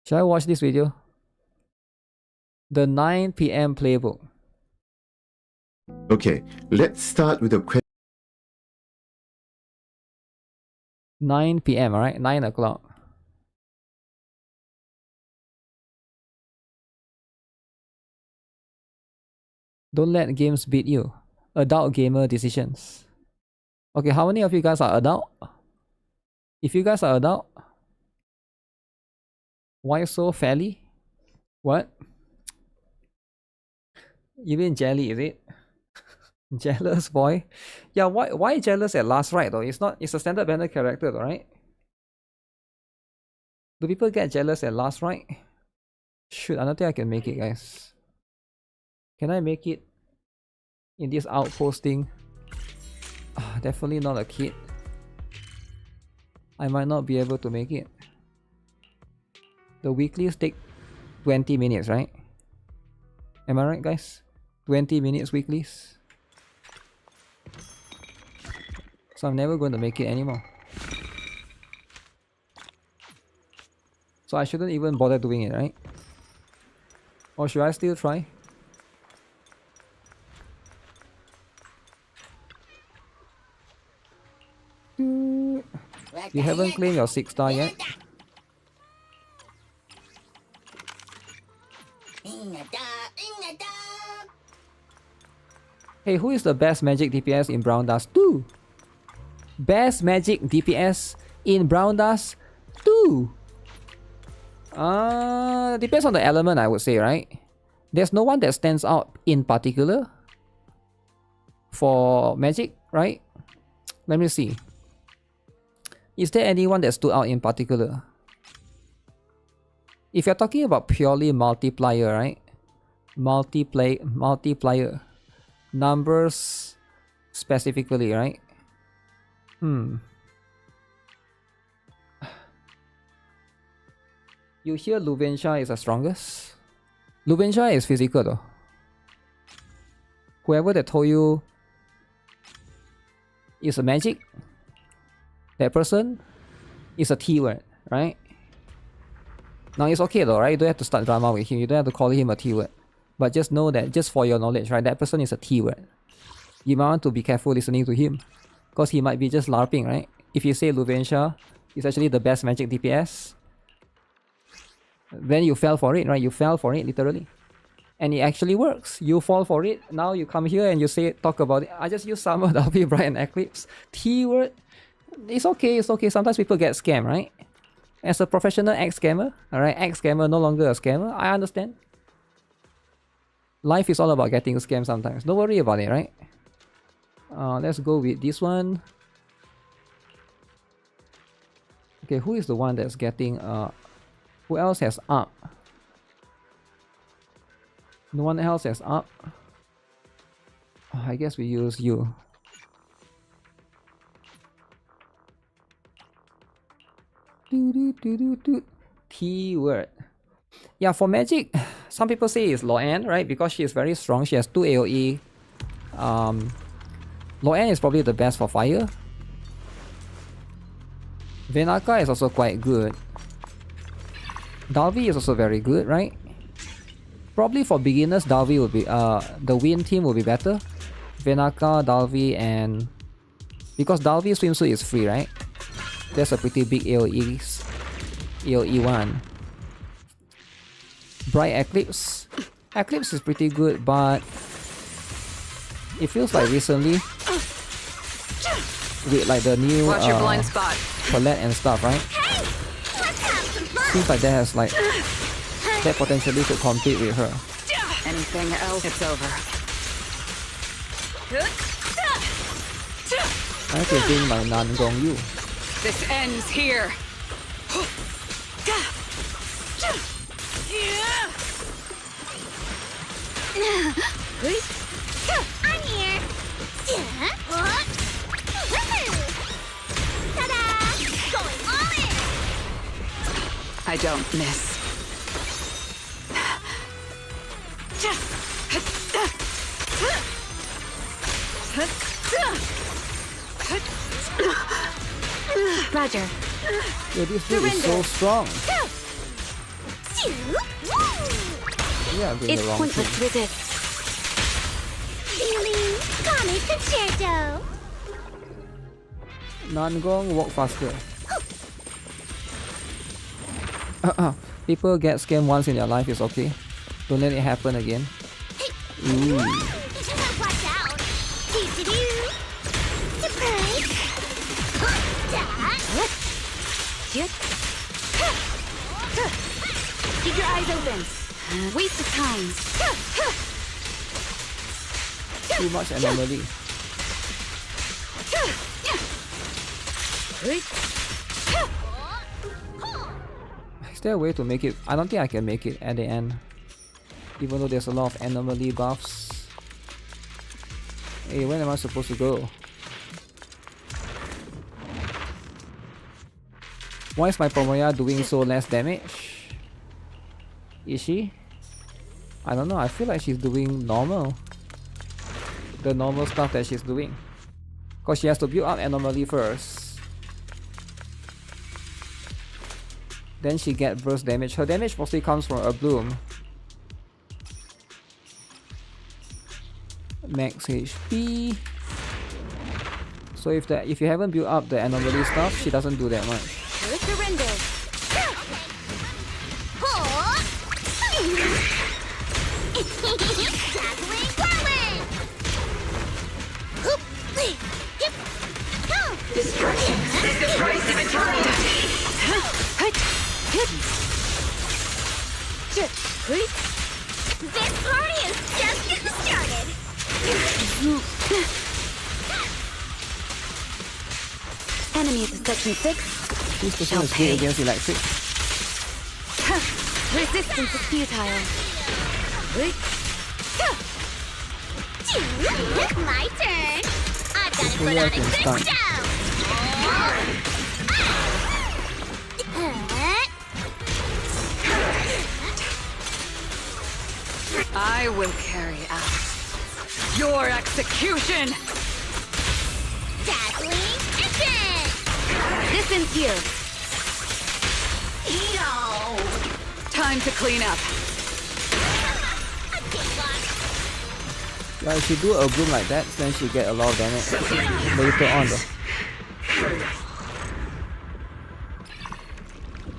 Should I watch this video? The 9 p.m. playbook. Okay, let's start with a question. 9 p.m. Alright, 9 o'clock. Don't let games beat you. Adult gamer decisions. Okay, how many of you guys are adult? If you guys are adult, why so fairly? What? You mean jelly, is it? Jealous boy? Yeah, why jealous at last right though? It's a standard banner character though, right? Do people get jealous at last right? Shoot, I don't think I can make it, guys. Can I make it in this outpost thing? Definitely not a kid. I might not be able to make it. The weeklies take 20 minutes, right? Am I right, guys? 20 minutes weeklies. So I'm never going to make it anymore. So I shouldn't even bother doing it, right? Or should I still try? You haven't claimed your 6-star yet? Hey, who is the best magic DPS in Brown Dust 2? Best magic DPS in Brown Dust 2? Depends on the element, I would say, right? There's no one that stands out in particular for magic, right? Let me see. Is there anyone that stood out in particular? If you're talking about purely multiplier, right? Multiplier. Numbers specifically, right? You hear Luventia is the strongest? Luventia is physical though. Whoever that told you is a magic, that person is a T word, right? Now it's okay though, right? You don't have to start drama with him. You don't have to call him a T word. But just know that, just for your knowledge, right? That person is a T word. You might want to be careful listening to him, because he might be just LARPing, right? If you say Luventia is actually the best magic DPS, then you fell for it, right? You fell for it, literally. And it actually works. You fall for it. Now you come here and you say, talk about it. I just use Summer, Dalby, Brian, Eclipse. T word. It's okay, it's okay. Sometimes people get scammed, right? As a professional ex-scammer, alright? Ex-scammer, no longer a scammer. I understand. Life is all about getting scammed sometimes. Don't worry about it, right? Let's go with this one. Okay, who is the one that's getting... who else has up? No one else has up. I guess we use you. T word. Yeah, for magic, some people say it's Loan, right? Because she is very strong. She has 2 AoE. Loan is probably the best for fire. Venaka is also quite good. Dalby is also very good, right? Probably for beginners, Dalby will be the Wind team will be better. Venaka, Dalby, and because Dalby swimsuit is free, right? That's a pretty big AoE one. Bright Eclipse. Eclipse is pretty good, but it feels like recently with like the new palette and stuff, right? Seems like that has like that potentially could compete with her. Anything else? It's over. I can bring my Nan Gong Yu. This ends here. I'm here. Ta-da! Going all in. I don't miss. Roger. Yeah, this dude is so strong. Yeah, doing the wrong pointless thing. to resist. Feeling comic concerto. Nangong, walk faster. People get scammed once in their life is okay. Don't let it happen again. Ooh. Watch out. Doo-doo-doo. Surprise. Keep your eyes open. Waste of time. Too much anomaly. Is there a way to make it? I don't think I can make it at the end. Even though there's a lot of anomaly buffs. Hey, when am I supposed to go? Why is my Pomoya doing so less damage? Is she? I don't know, I feel like she's doing normal. The normal stuff that she's doing. Because she has to build up anomaly first. Then she gets burst damage. Her damage mostly comes from a bloom. Max HP. So if you haven't built up the anomaly stuff, she doesn't do that much. Surrender. Destruction is the price of eternity. This party is just getting started. Enemy at the section 6. This person is good against electric. Resistance is futile. My turn. I've got it put on a good show. I will carry out your execution. Dazzling instant. This ends here. Time to clean up. Yeah, if you do a bloom like that, then she get a lot of damage later on though.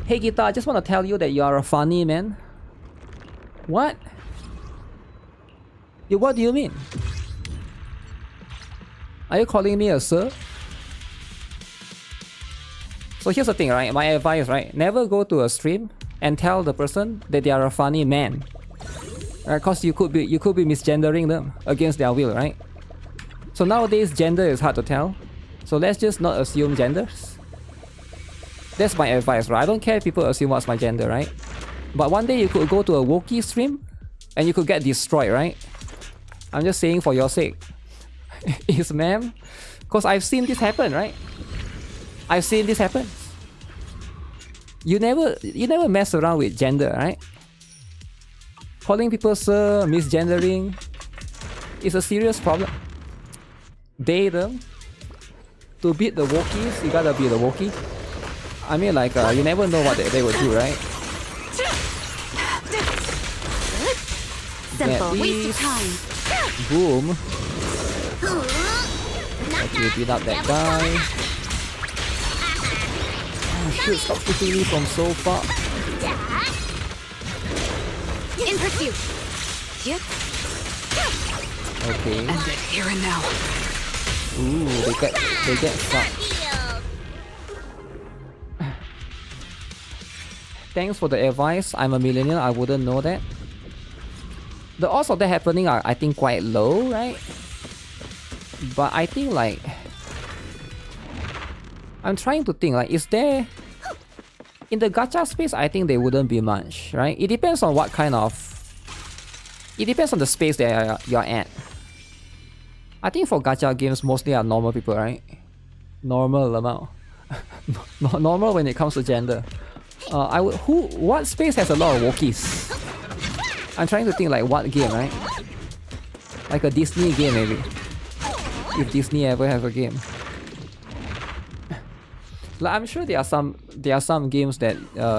Hey Guitar, I just want to tell you that you are a funny man. What? What do you mean? Are you calling me a sir? So here's the thing, right? My advice, right? Never go to a stream and tell the person that they are a funny man. Right? Cause you could be misgendering them against their will, right? So nowadays gender is hard to tell. So let's just not assume genders. That's my advice, right? I don't care if people assume what's my gender, right? But one day you could go to a Wookiee stream and you could get destroyed, right? I'm just saying for your sake. Is ma'am? Because I've seen this happen, right? I've seen this happen. You never mess around with gender, right? Calling people sir, misgendering is a serious problem. They them. To beat the Wookiees, you gotta be the Wookiee. I mean, like, you never know what they would do, right? Simple, waste of time. Boom. Okay, beat up that guy. Oh shit, stop shooting me from so far. In pursuit. Okay. End it here and now. Ooh, they get stuck. Thanks for the advice. I'm a millennial, I wouldn't know that. The odds of that happening are, I think, quite low, right? But I think, like, I'm trying to think, like, is there... In the gacha space, I think there wouldn't be much, right? It depends on what kind of... It depends on the space that you're at. I think for gacha games, mostly are normal people, right? Normal amount. Normal when it comes to gender. What space has a lot of Wookiees? I'm trying to think, like, what game, right? Like a Disney game, maybe. If Disney ever has a game. Like, I'm sure there are some games that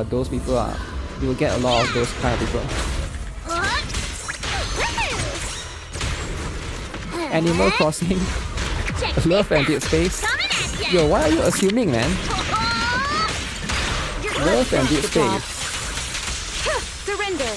those people are... You will get a lot of those kind of people. Animal Crossing. Love and Dead Space. Yo, why are you assuming, man? Love and Dead Space. Surrender.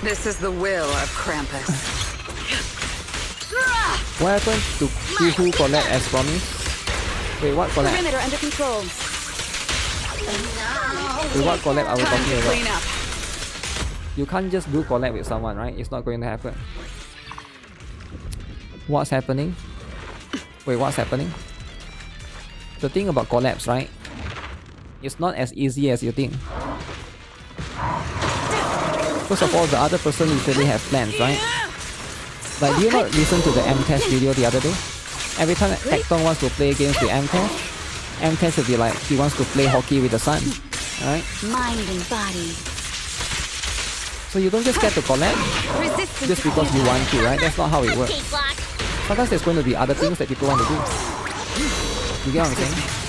This is the will of Krampus. What happened to Who collab as promised? Wait, what collab? Perimeter under control. Wait, what collab are we Time talking to about? clean up. You can't just do collab with someone, right? It's not going to happen. What's happening? Wait, what's happening? The thing about collabs, right? It's not as easy as you think. First of all, the other person usually have plans, right? Like, do you not listen to the M-Test video the other day? Every time Acton wants to play games with M-Test, M-Test will be like, he wants to play hockey with the sun, alright? Mind and body. So you don't just get to collab just because you want to, right? That's not how it works. Sometimes there's going to be other things that people want to do. You get what I'm saying?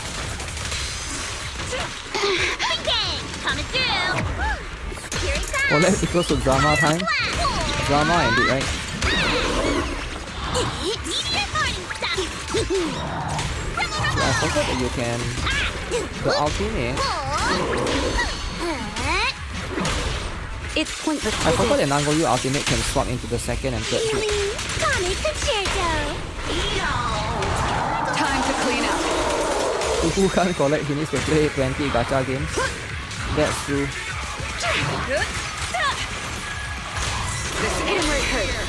Collab equals to drama time. Drama and it, right? Yeah, I forgot that you can... The ultimate... It's pointless. I forgot that Nangoyu ultimate can swap into the second and third hit. Time to clean up. Who can't collect, he needs to play 20 gacha games. That's true. This hammer hurts.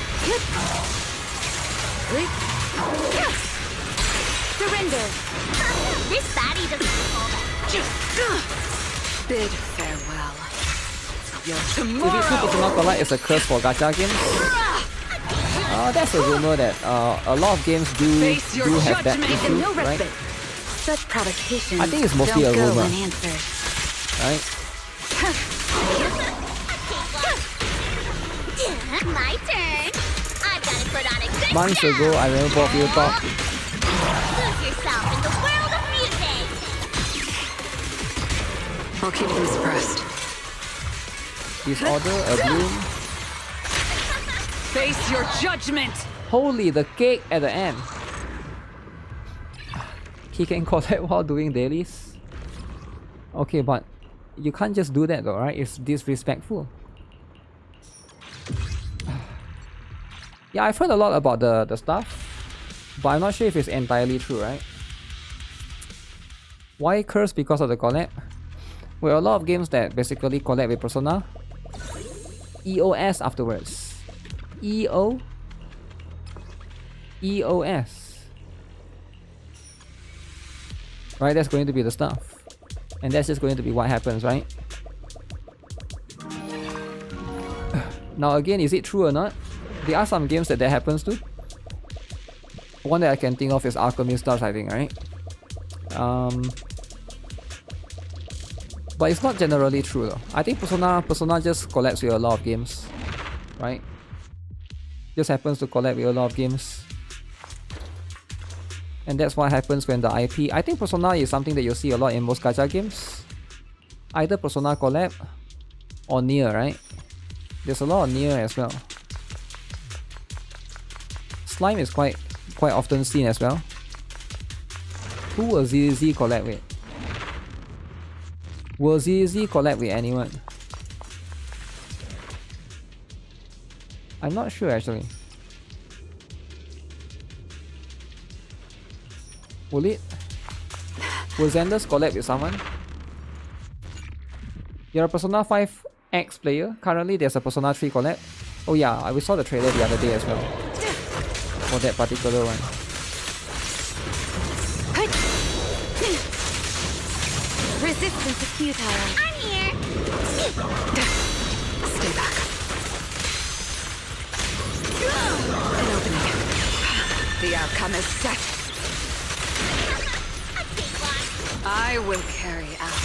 Surrender. This body doesn't Bid farewell. Your If it's tomorrow. personal collide is a curse for gacha games, that's a rumor that a lot of games do have that issue, right? Such provocations I think it's mostly don't a go rumor, unanswered. right? My turn. I've got to put on a good Months ago, I remember both of you talk. Lose yourself in the world of music. I'll keep them suppressed. Disorder, a bloom. Face your judgment. Holy, the cake at the end. He can collect while doing dailies. Okay, but you can't just do that though, right? It's disrespectful. Yeah, I've heard a lot about the stuff, but I'm not sure if it's entirely true, right? Why curse because of the collab? Well, a lot of games that basically collab with Persona, EOS afterwards. EOS. Right, that's going to be the stuff. And that's just going to be what happens, right? Now again, is it true or not? There are some games that happens to. One that I can think of is Alchemy Stars, I think, right? But it's not generally true though. I think Persona just collabs with a lot of games, right? Just happens to collab with a lot of games. And that's what happens when the IP... I think Persona is something that you'll see a lot in most gacha games. Either Persona collab or Nier, right? There's a lot of Nier as well. Slime is quite often seen as well. Who will ZZ collab with? Will ZZ collab with anyone? I'm not sure actually. Will it? Will Zenless collab with someone? You're a Persona 5 X player. Currently there's a Persona 3 collab. Oh yeah, we saw the trailer the other day as well. For that particular one. Resistance is futile. I'm here. Stay back. An opening. The outcome is set. I will carry out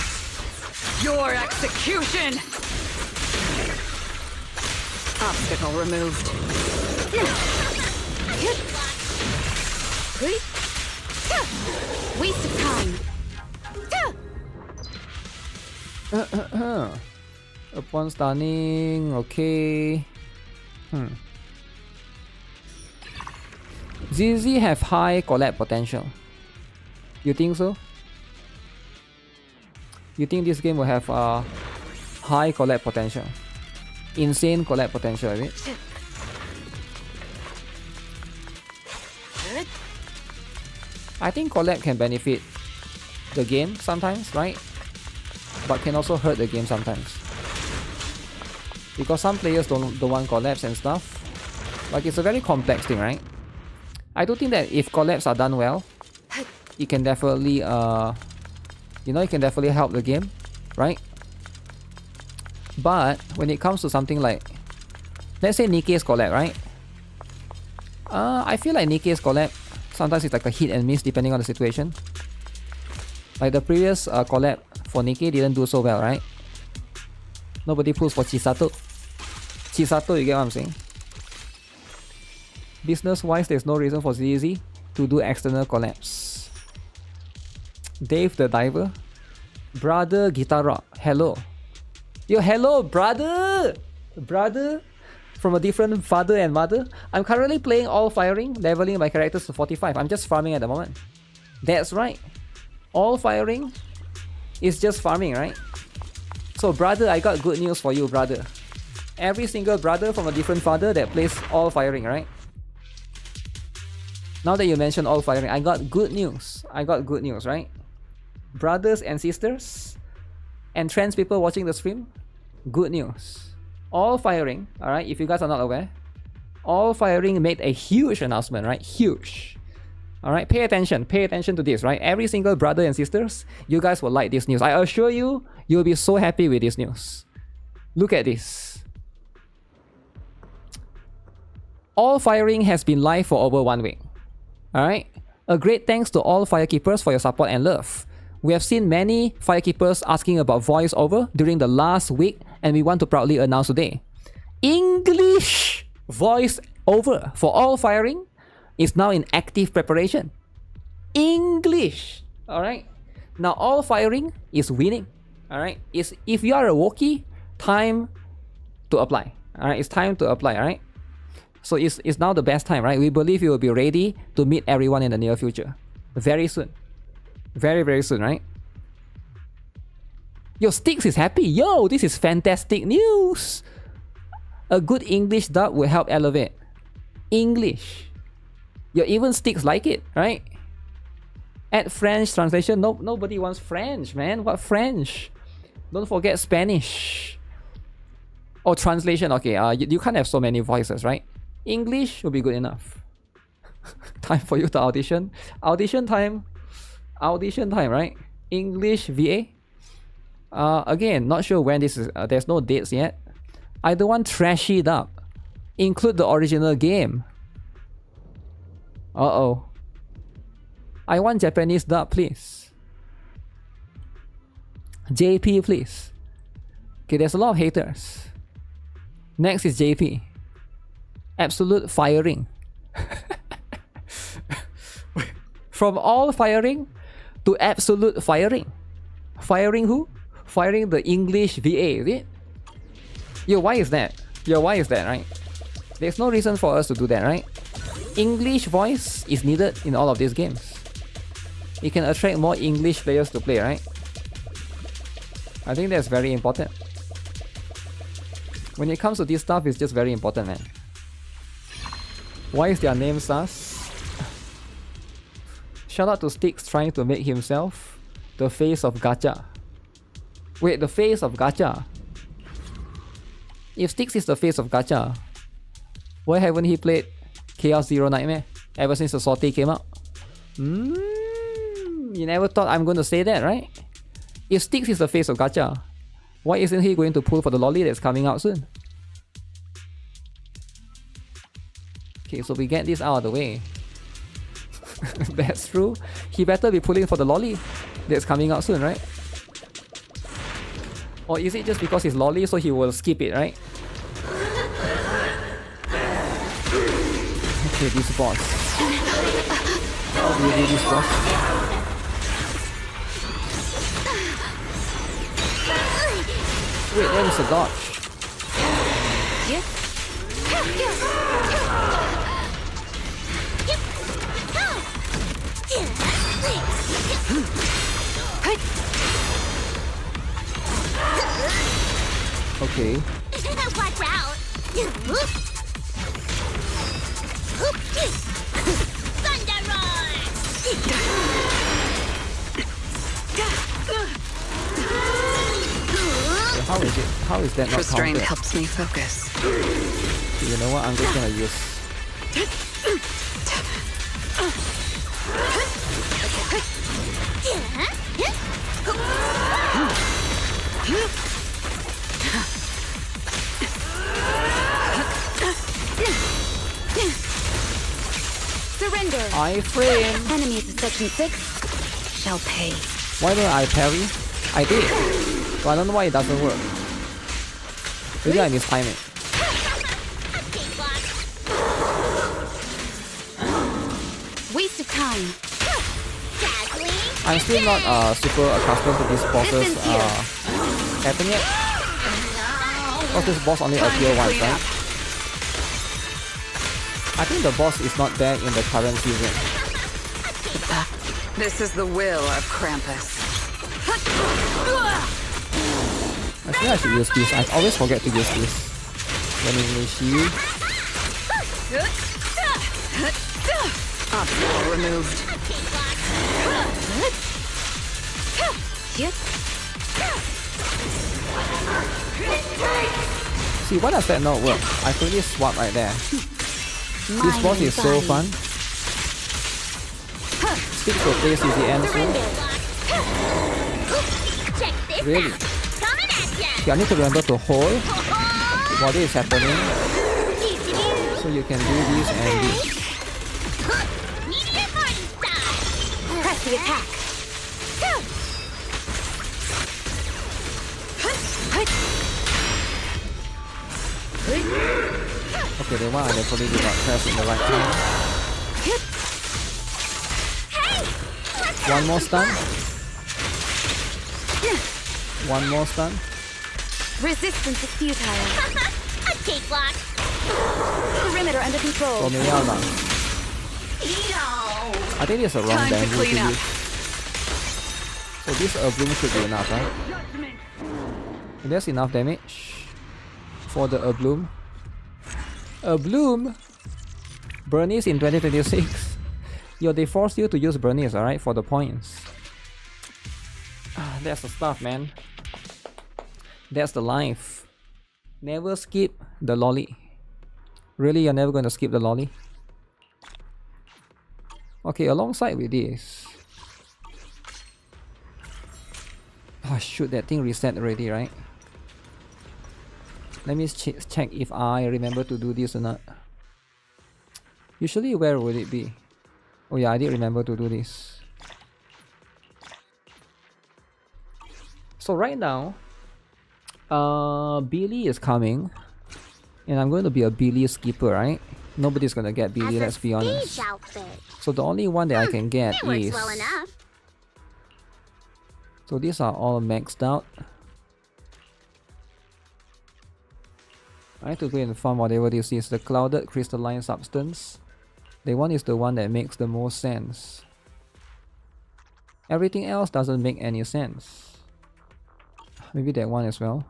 your execution. Obstacle removed. Waste of time. Upon stunning, okay. ZZ have high collab potential. You think so? You think this game will have high collab potential? Insane collab potential, is it? I think collab can benefit the game sometimes, right? But can also hurt the game sometimes. Because some players don't want collabs and stuff. Like, it's a very complex thing, right? I do think that if collabs are done well, it can definitely, you know, it can definitely help the game, right? But when it comes to something like, let's say NIKKE's collab, right? I feel like NIKKE's collab sometimes it's like a hit and miss depending on the situation. Like the previous collab for NIKKE didn't do so well, right? Nobody pulls for Chisato. Chisato, you get what I'm saying? Business-wise, there's no reason for ZZ to do external collabs. Dave the Diver. Brother GuitarRock. Hello. Yo, hello, brother! Brother from a different father and mother. I'm currently playing all firing, leveling my characters to 45. I'm just farming at the moment. That's right. All firing is just farming, right? So brother, I got good news for you, brother. Every single brother from a different father that plays all firing, right? Now that you mentioned all firing, I got good news. I got good news, right? Brothers and sisters and trans people watching the stream, good news. All firing, alright, if you guys are not aware, all firing made a huge announcement, right? Huge. Alright, pay attention to this, right? Every single brother and sisters, you guys will like this news. I assure you, you'll be so happy with this news. Look at this. All firing has been live for over 1 week. Alright, a great thanks to all firekeepers for your support and love. We have seen many firekeepers asking about voiceover during the last week, and we want to proudly announce today. English voiceover for all firing is now in active preparation. English! Alright? Now all firing is winning. Alright? If you are a Wookiee, time to apply. Alright? It's time to apply, alright? So it's now the best time, right? We believe you will be ready to meet everyone in the near future. Very soon. Very, very soon, right? Yo, Styx is happy. Yo, this is fantastic news. A good English dub will help elevate. English. Yo, even Styx like it, right? Add French translation. No, nobody wants French, man. What French? Don't forget Spanish. Oh, translation. Okay, you can't have so many voices, right? English will be good enough. Time for you to audition. Audition time, right? English VA. Again, not sure when this is. There's no dates yet. I don't want trashy dub. Include the original game. Uh-oh. I want Japanese dub, please. JP, please. Okay, there's a lot of haters. Next is JP. Absolute firing. From all firing to absolute firing. Firing who? Firing the English VA, is it? Yo, why is that? Yo, why is that, right? There's no reason for us to do that, right? English voice is needed in all of these games. It can attract more English players to play, right? I think that's very important. When it comes to this stuff, it's just very important, man. Why is their name sus? Shout out to Styx trying to make himself the face of Gacha. Wait, the face of Gacha? If Styx is the face of Gacha, why haven't he played Chaos Zero Nightmare ever since the Sortie came out? You never thought I'm going to say that, right? If Styx is the face of Gacha, why isn't he going to pull for the lolly that's coming out soon? Okay, so we get this out of the way. That's true. He better be pulling for the lolly that's coming out soon, right? Or is it just because it's lolly so he will skip it, right? Okay, this boss. How do you do this boss? Wait, where is the dodge? Okay. Watch out! Thunder roar! How is it? How is that not Restraint counted? helps me focus. You know what? I'm just gonna use. Surrender! Iframe! Enemies of Section 6 shall pay. Why don't I parry? I did. But I don't know why it doesn't work. Maybe I mistime it. Waste of time. I'm still not super accustomed to these bosses happening yet. Because this boss only appears once, right? I think the boss is not there in the current season. This is the will of Krampus. I think I should use this. I always forget to use this. When in shield. Obstacle removed. See, why does that not work? I could just swap right there. This boss is so fun. Stick to play CZN soon. Really? Okay, I need to remember to hold while this is happening. So you can do this and this. Press the attack. Okay, the one I definitely did not press in the right time. One more stun. One more stun. Resistance is futile. A cakewalk. Perimeter under control. I think it's a wrong bamboo to use. So this bloom should be enough, right? And that's enough damage for the bloom. Bloom. Bernice in 2026. Yo, they force you to use Bernice, alright, for the points. That's the stuff, man. That's the life. Never skip the lolly. Really, you're never going to skip the lolly? Okay, alongside with this. Oh shoot, that thing reset already, right? Let me check if I remember to do this or not. Usually, where would it be? Oh yeah, I did remember to do this. So right now, Billy is coming. And I'm going to be a Billy skipper, right? Nobody's gonna get Billy, let's be honest. So the only one that I can get is... So these are all maxed out. I have to go and find whatever this is. The clouded crystalline substance. That one is the one that makes the most sense. Everything else doesn't make any sense. Maybe that one as well.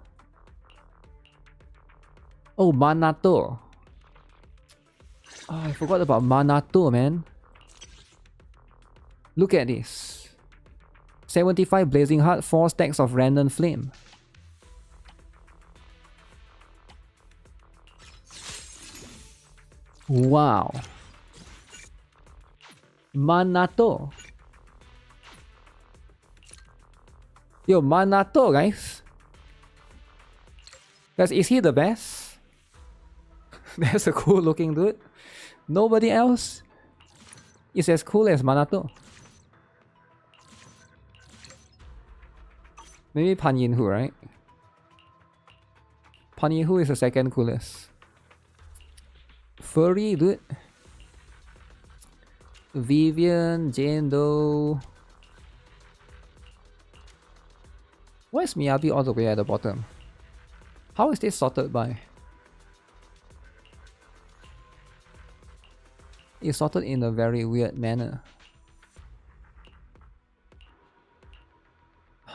Oh, Manato. Oh, I forgot about Manato, man. Look at this. 75 blazing heart, 4 stacks of random flame. Wow. Manato. Yo, Manato, guys. Guys, is he the best? That's a cool looking dude. Nobody else is as cool as Manato. Maybe Pan Yin-Hu, right? Pan Yin-Hu is the second coolest. Furry, dude. Vivian, Jane Doe. Why is Miyabi all the way at the bottom? How is this sorted by? It's sorted in a very weird manner.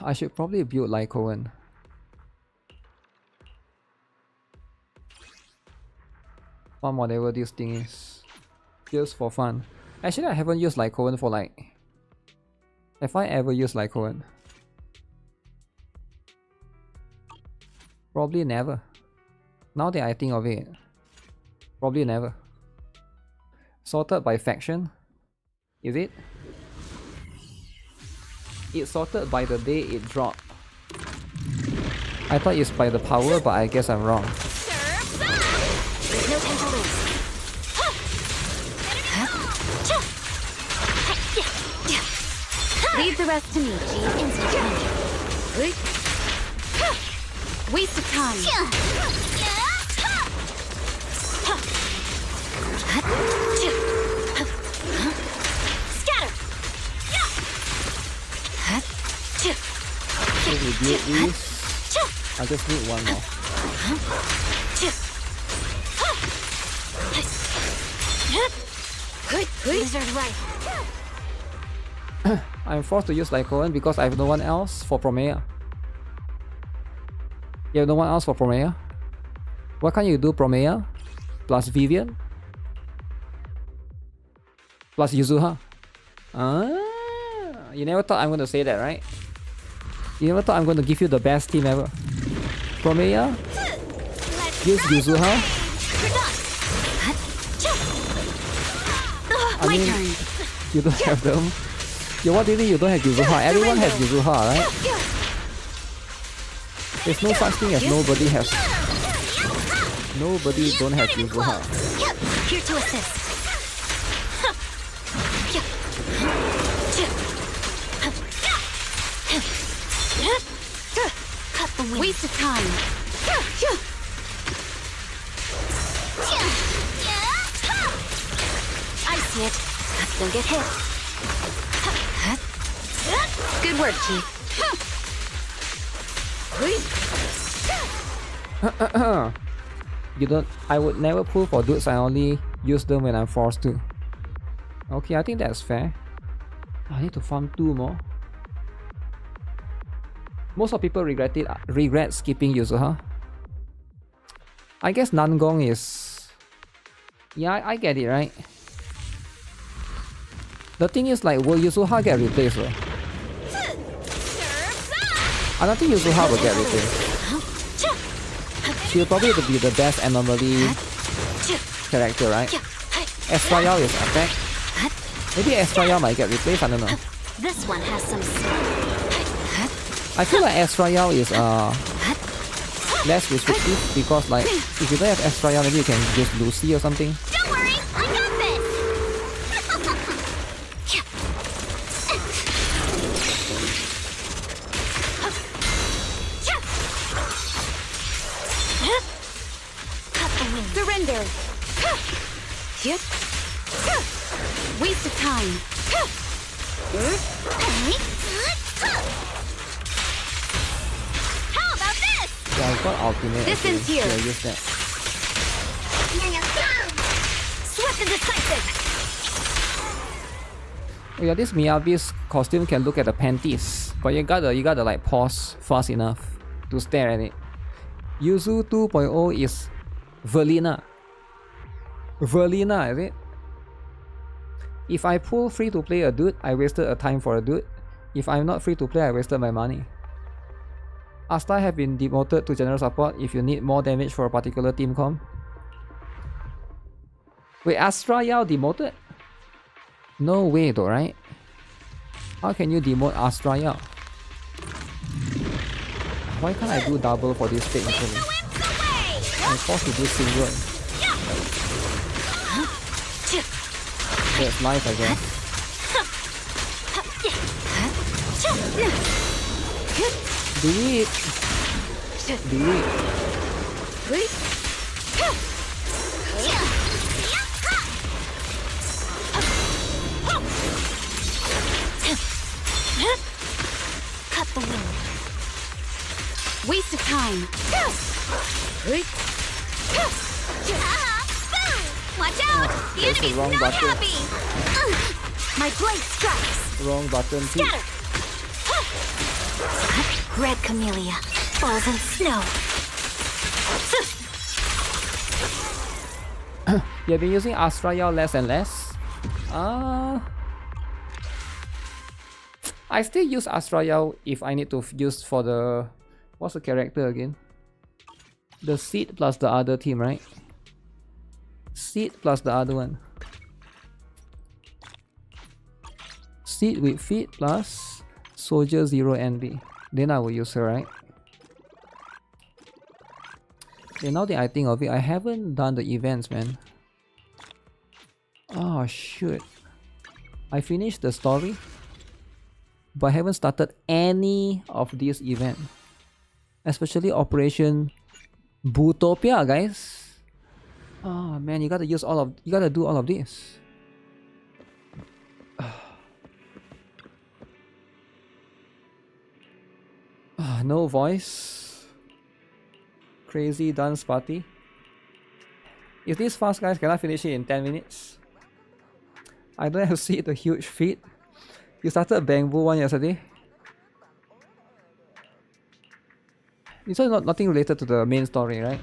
I should probably build Lycoan. Fun whatever this thing is. Just for fun. Actually, I haven't used Lycoan for like... Have I ever used Lycoan? Probably never. Now that I think of it. Probably never. Sorted by faction? Is it? It's sorted by the day it dropped. I thought it's by the power, but I guess I'm wrong. There's no time to lose. Leave the rest to me, G. Instant wonder. Waste of time. Scatter. So we build these. I just need one more. Wizard right. I'm forced to use Lycoan because I have no one else for Promea. You have no one else for Promea? Why can't you do Promea plus Vivian plus Yuzuha? You never thought I'm going to say that, right? You never thought I'm going to give you the best team ever. Promea, use Yuzuha. I mean, you don't have them. Yeah, what do you think you don't have Yuzuha? Everyone has Yuzuha, right? There's no such thing as nobody has. Nobody don't have Yuzuha. Here to assist. Cut the wind. Waste of time. I see it. Don't get hit. Good work, Chief. You don't. I would never pull for dudes. I only use them when I'm forced to. Okay, I think that's fair. I need to farm 2 more. Most of people regret skipping Yuzuha. I guess Nangong is... Yeah, I get it, right? The thing is, like, will Yuzuha get replaced, though? I don't think Yuzuha will get replaced. She'll probably be the best anomaly character, right? Estrayal is attack. Maybe Estrayal might get replaced, I don't know. This one has some... I feel like Estrayal is less restrictive because, like, if you don't have Estrayal, maybe you can use Lucy or something. Don't worry, I got this! Surrender! Waste of time! How about this? Yeah, I got ultimate. This ends here. Yeah, use that. Swift and decisive! Oh yeah, this Miyabi's costume can look at the panties, but you gotta like pause fast enough to stare at it. Yuzu 2.0 is Verlina. Verlina, is it? If I pull free to play a dude, I wasted a time for a dude. If I'm not free to play, I wasted my money. Asta have been demoted to general support if you need more damage for a particular team comp. Wait, Astra Yao demoted? No way though, right? How can you demote Astra Yao? Why can't I do double for this state actually? I'm forced to do single. That's life, I guess. Do it! Do it! That's the wrong button. My blade strikes. Wrong button too. Scatter. Red camellia falls in snow. You've been using Astrayal less and less. I still use Astrayal if I need to use for the... What's the character again? The Seed plus the other team, right? Seed plus the other one. Seed with feet plus Soldier 0 Envy. Then I will use her, right? Okay, now that I think of it, I haven't done the events, man. Oh, shoot. I finished the story, but I haven't started any of these events. Especially Operation Bootopia, guys. Oh man, you gotta do all of this. No voice. Crazy dance party. Is this fast, guys? Can I finish it in 10 minutes? I don't have to see the huge feat. You started Bangbu one yesterday. It's nothing related to the main story, right?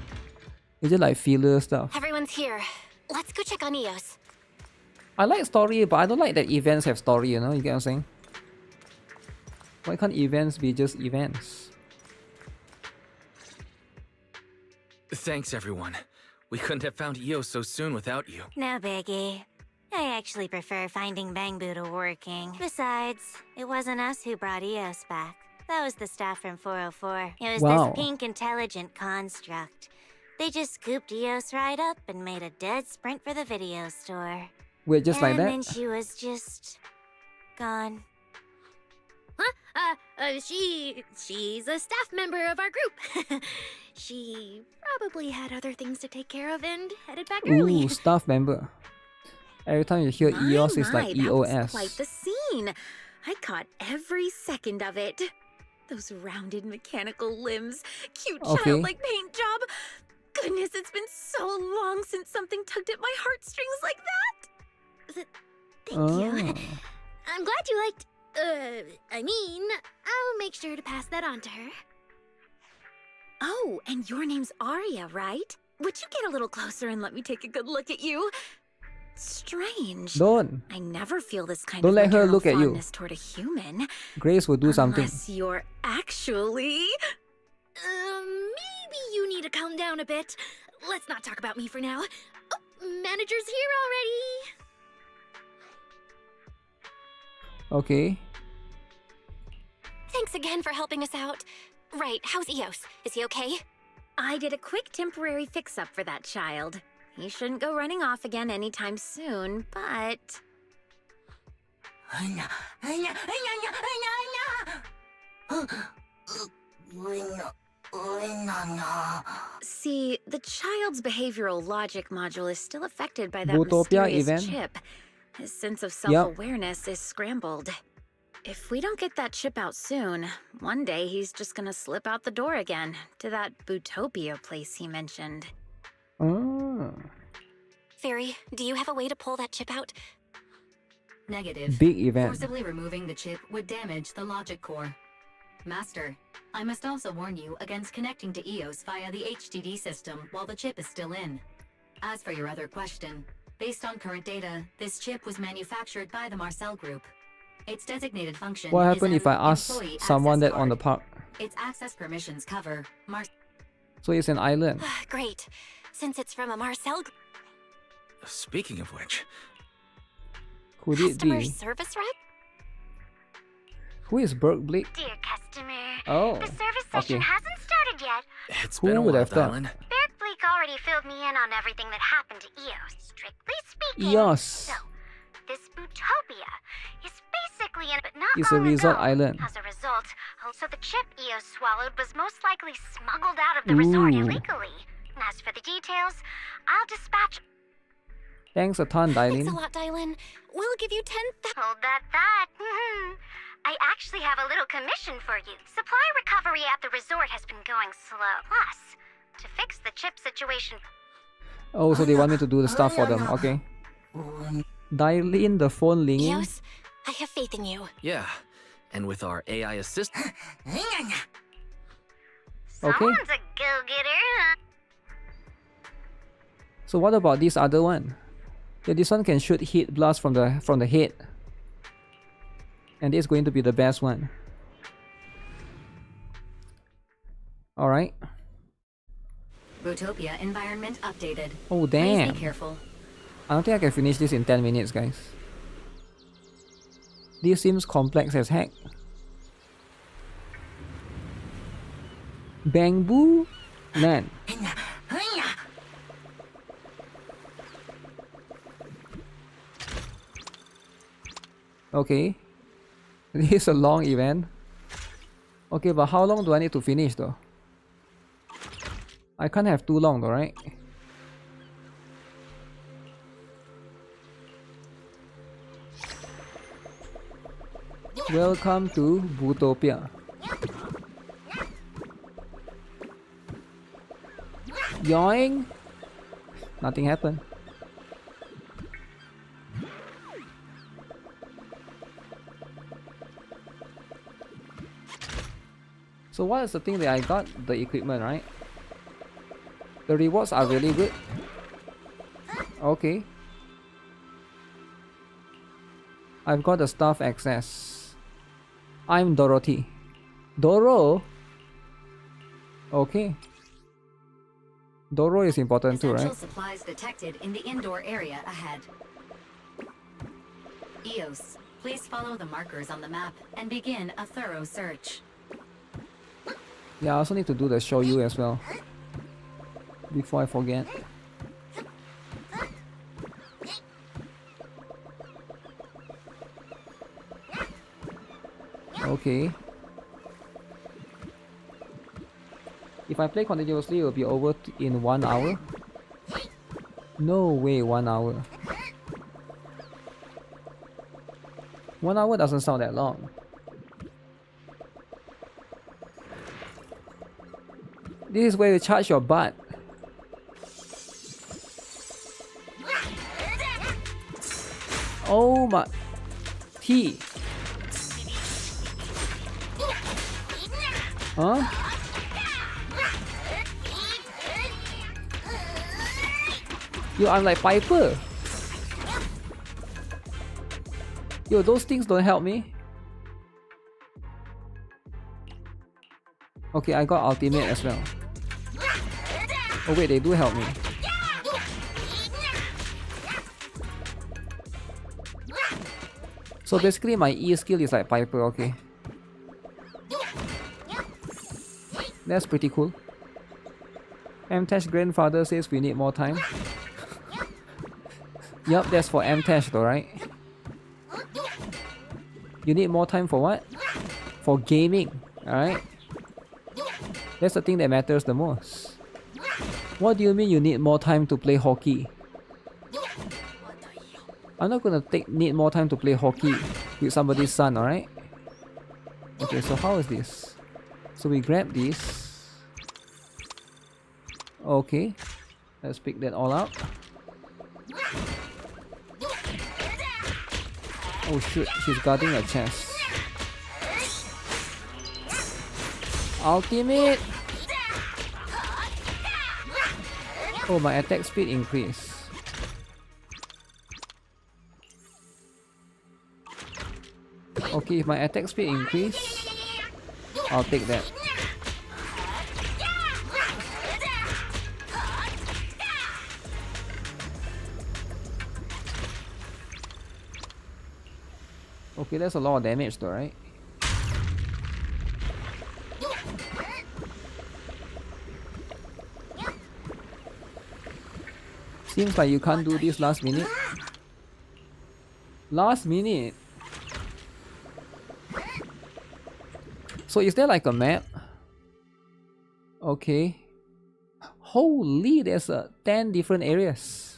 Is it like filler stuff? Everyone's here. Let's go check on Eos. I like story, but I don't like that events have story, you know? You get what I'm saying? Why can't events be just events? Thanks, everyone. We couldn't have found Eos so soon without you. No biggie. I actually prefer finding Bangbu to working. Besides, it wasn't us who brought Eos back. That was the staff from 404. It was this pink intelligent construct. They just scooped Eos right up and made a dead sprint for the video store. Wait, just like that? And then she was just... gone. She's a staff member of our group. She probably had other things to take care of and headed back early. Ooh, staff member. Every time you hear Eos, it's like EOS. That was quite the scene. I caught every second of it. Those rounded mechanical limbs, cute childlike paint job. Goodness, it's been so long since something tugged at my heartstrings like that. Thank you. I'm glad you liked... I'll make sure to pass that on to her. Oh, and your name's Arya, right? Would you get a little closer and let me take a good look at you? Strange. Don't. I never feel this kind Don't of let her look at you. fondness toward a human. Grace will do something. Unless you're actually... maybe you need to calm down a bit. Let's not talk about me for now. Oh, manager's here already. Okay. Thanks again for helping us out. Right, how's Eos? Is he okay? I did a quick temporary fix-up for that child. He shouldn't go running off again anytime soon, but... See, the child's behavioral logic module is still affected by that mysterious chip. His sense of self-awareness is scrambled. If we don't get that chip out soon, one day he's just gonna slip out the door again to that Bootopia place he mentioned. Fairy, do you have a way to pull that chip out? Negative. Big event. Forcibly removing the chip would damage the logic core. Master, I must also warn you against connecting to Eos via the HDD system while the chip is still in. As for your other question, based on current data, this chip was manufactured by the Marcel Group. Its designated function What is happens if I ask someone that on the park? Its access permissions cover So it's an island. Great. Since it's from a Marcel... Speaking of which... Could it Customer be? service rep? Who is Burke Blake? Dear customer, Oh, the service session hasn't started yet. It's Who been a would while, have thought? darling. Burke Blake already filled me in on everything that happened to Eos. Strictly speaking, Eos. so this Bootopia is basically in, but not It's a long resort ago. island. As a result, also the chip Eos swallowed was most likely smuggled out of the resort illegally. And as for the details, I'll dispatch... Thanks a ton, Thanks a Dylan. lot, Dylan. We'll give you 10,000... Hold that thought. I actually have a little commission for you. Supply recovery at the resort has been going slow. Plus, to fix the chip situation... Oh, so they want me to do the stuff for them. Okay. Dial in the phone ringing. Eos, I have faith in you. Yeah, and with our AI assistant. Okay. Someone's a go-getter. So what about this other one? Yeah, this one can shoot heat blast from the head. And this is going to be the best one. Alright. Bootopia environment updated. Oh damn. Please be careful. I don't think I can finish this in 10 minutes, guys. This seems complex as heck. Bamboo land. Okay. This is a long event. Okay, but how long do I need to finish though? I can't have too long though, right? Welcome to Bootopia. Yoing! Nothing happened. So what is the thing that I got? The equipment, right? The rewards are really good. Okay. I've got the staff access. I'm Dorothy. Doro? Okay. Doro is important too, Essential right? supplies detected in the indoor area ahead. Eos, please follow the markers on the map and begin a thorough search. Yeah, I also need to do the show you as well. Before I forget. Okay. If I play continuously, it will be over in 1 hour. No way, 1 hour. 1 hour doesn't sound that long. This is where you charge your butt. Oh my... T. Huh? Yo, I'm like Piper. Yo, those things don't help me. Okay, I got ultimate as well. Oh wait, they do help me. So basically my E skill is like Piper, okay. That's pretty cool. M-Tash grandfather says we need more time. Yup, that's for M-Tash though, right? You need more time for what? For gaming, alright? That's the thing that matters the most. What do you mean you need more time to play hockey? I'm not gonna need more time to play hockey with somebody's son, alright? Okay, so how is this? So we grab this. Okay. Let's pick that all up. Oh shoot, she's guarding a chest. Ultimate! Oh, my attack speed increased. Okay, if my attack speed increase, I'll take that. Okay, that's a lot of damage though, right? Seems like you can't do this last minute. Last minute? So is there like a map? Okay. Holy, there's 10 different areas.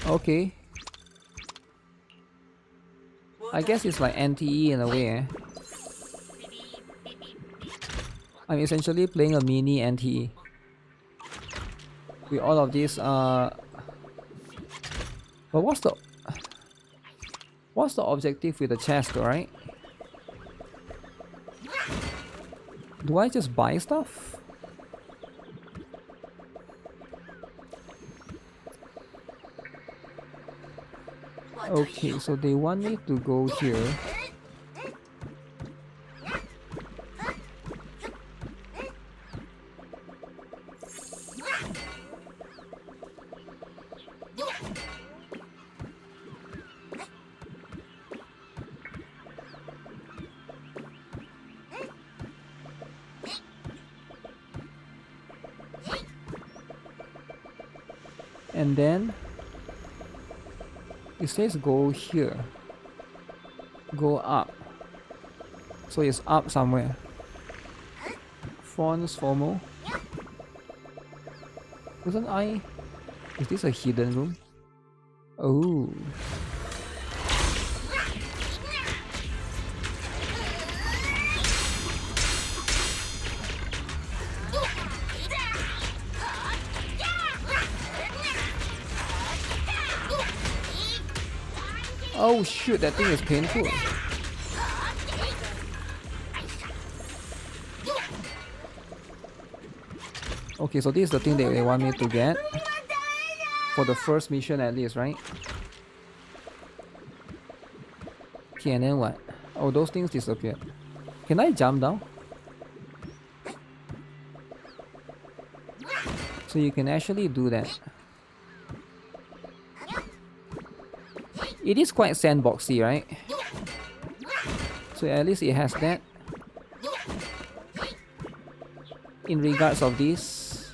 Okay. I guess it's like NTE in a way, eh? I'm essentially playing a mini NTE. With all of these, but what's the objective with the chest, right? Do I just buy stuff? Okay, so they want me to go here. And then it says go here, go up, so it's up somewhere. Fonts formal. Wasn't I? Is this a hidden room? Oh. Oh shoot, that thing is painful. Okay, so this is the thing that they want me to get. For the first mission at least, right? Okay, and then what? Oh, those things disappeared. Can I jump down? So you can actually do that. It is quite sandboxy, right? So at least it has that. In regards of this,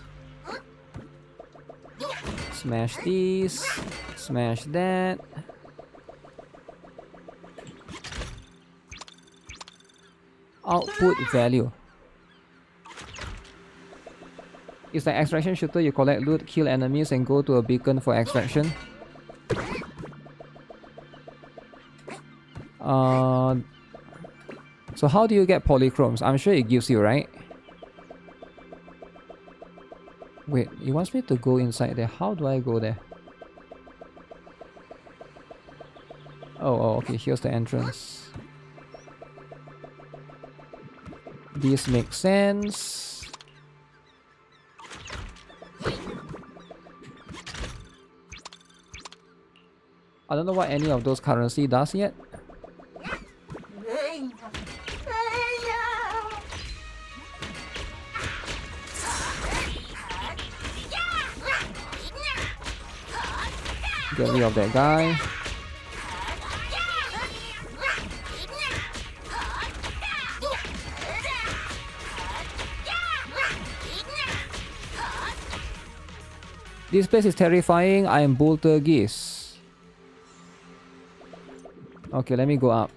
smash this, smash that. Output value. It's like extraction shooter. You collect loot, kill enemies, and go to a beacon for extraction. So how do you get polychromes? I'm sure it gives you, right? Wait, it wants me to go inside there. How do I go there? Oh, okay, here's the entrance. This makes sense. I don't know what any of those currency does yet. Get rid of that guy. This place is terrifying. I am Boltergeist. Okay, let me go up.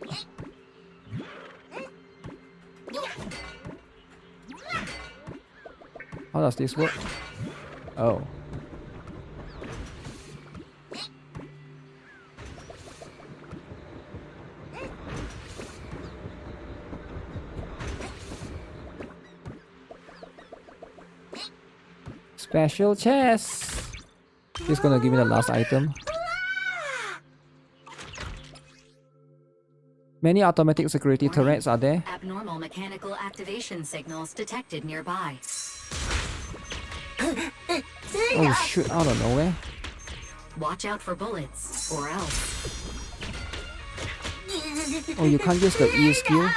How does this work? Oh. Special chest. It's gonna give me the last item. Many automatic security turrets are there. Abnormal mechanical activation signals detected nearby. Oh shoot, out of nowhere. Watch out for bullets, or else. Oh, you can't use the E skill?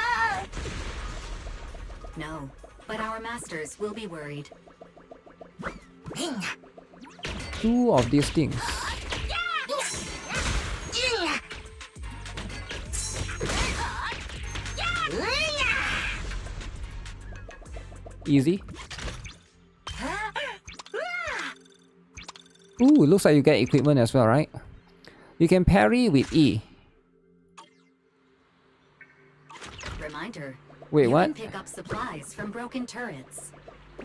No, but our masters will be worried. Two of these things. Easy. Ooh, looks like you get equipment as well, right? You can parry with E. Reminder. Wait, you what? Can pick up supplies from broken turrets.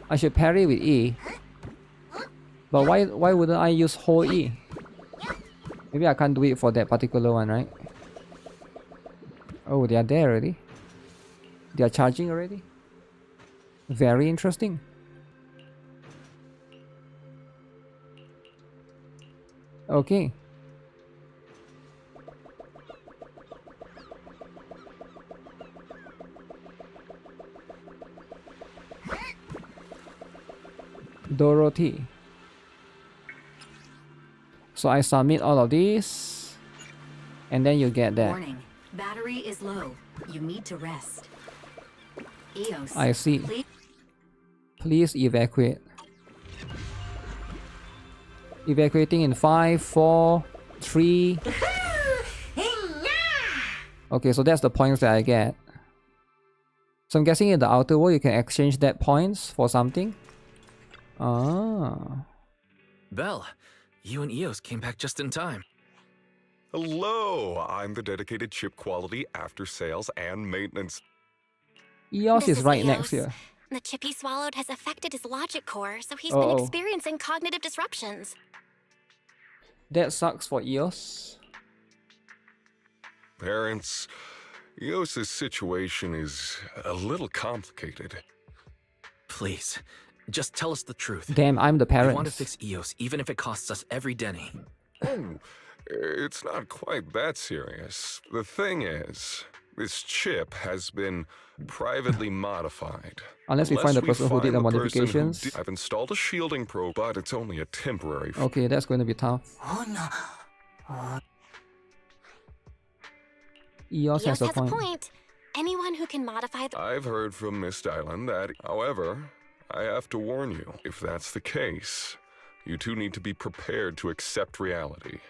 I should parry with E. But why wouldn't I use whole E? Maybe I can't do it for that particular one, right? Oh, they are there already. They are charging already. Very interesting. Okay. Dorothy. So I submit all of these, and then you get that. Warning. Battery is low. You need to rest. EOS. I see. Please evacuate. Evacuating in 5, 4, 3. Okay, so that's the points that I get. So I'm guessing in the outer world you can exchange that points for something. Ah. Belle, you and EOS came back just in time. Hello, I'm the dedicated chip quality, after sales, and maintenance. EOS is right next here. The chip he swallowed has affected his logic core, so he's been experiencing cognitive disruptions. That sucks for EOS. Parents, EOS's situation is a little complicated. Please, just tell us the truth. Damn, I'm the parent. We want to fix EOS, even if it costs us every Denny. Oh, it's not quite that serious. The thing is, this chip has been privately modified. Unless we find the person who did the modifications. I've installed a shielding probe, but it's only a temporary. Okay, that's going to be tough. EOS has a point. Anyone who can modify the... I've heard from Miss Dylan that, however, I have to warn you, if that's the case, you two need to be prepared to accept reality.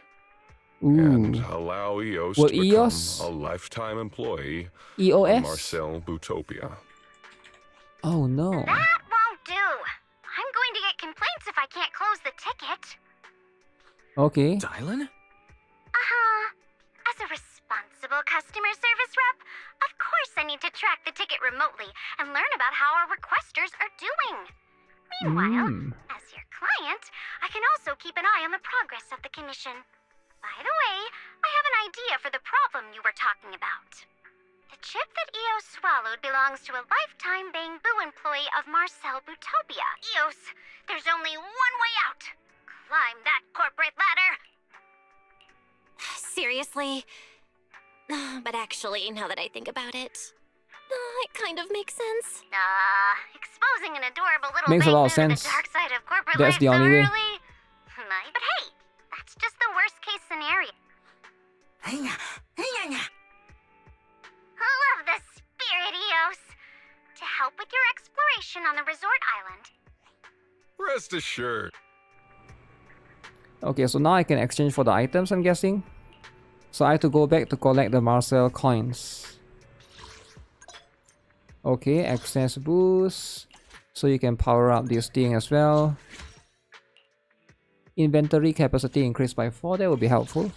Ooh. And allow EOS to become a lifetime employee of Marcel Bootopia. Oh no. That won't do. I'm going to get complaints if I can't close the ticket. Okay. Dylan? As a responsible customer service rep, of course I need to track the ticket remotely and learn about how our requesters are doing. Meanwhile, as your client, I can also keep an eye on the progress of the commission. By the way, I have an idea for the problem you were talking about. The chip that EOS swallowed belongs to a lifetime Bamboo employee of Marcel Bootopia. EOS, there's only one way out. Climb that corporate ladder. Seriously? But actually, now that I think about it, it kind of makes sense. Exposing an adorable little makes a lot of Bamboo sense. to the dark side of corporate That's life the only way. really... But hey, that's just the worst case scenario. Love the spirit, EOS. To help with your exploration on the resort island. Rest assured. Okay, so now I can exchange for the items, I'm guessing. So I have to go back to collect the Marcel coins. Okay, access boost. So you can power up this thing as well. Inventory capacity increased by 4, that would be helpful.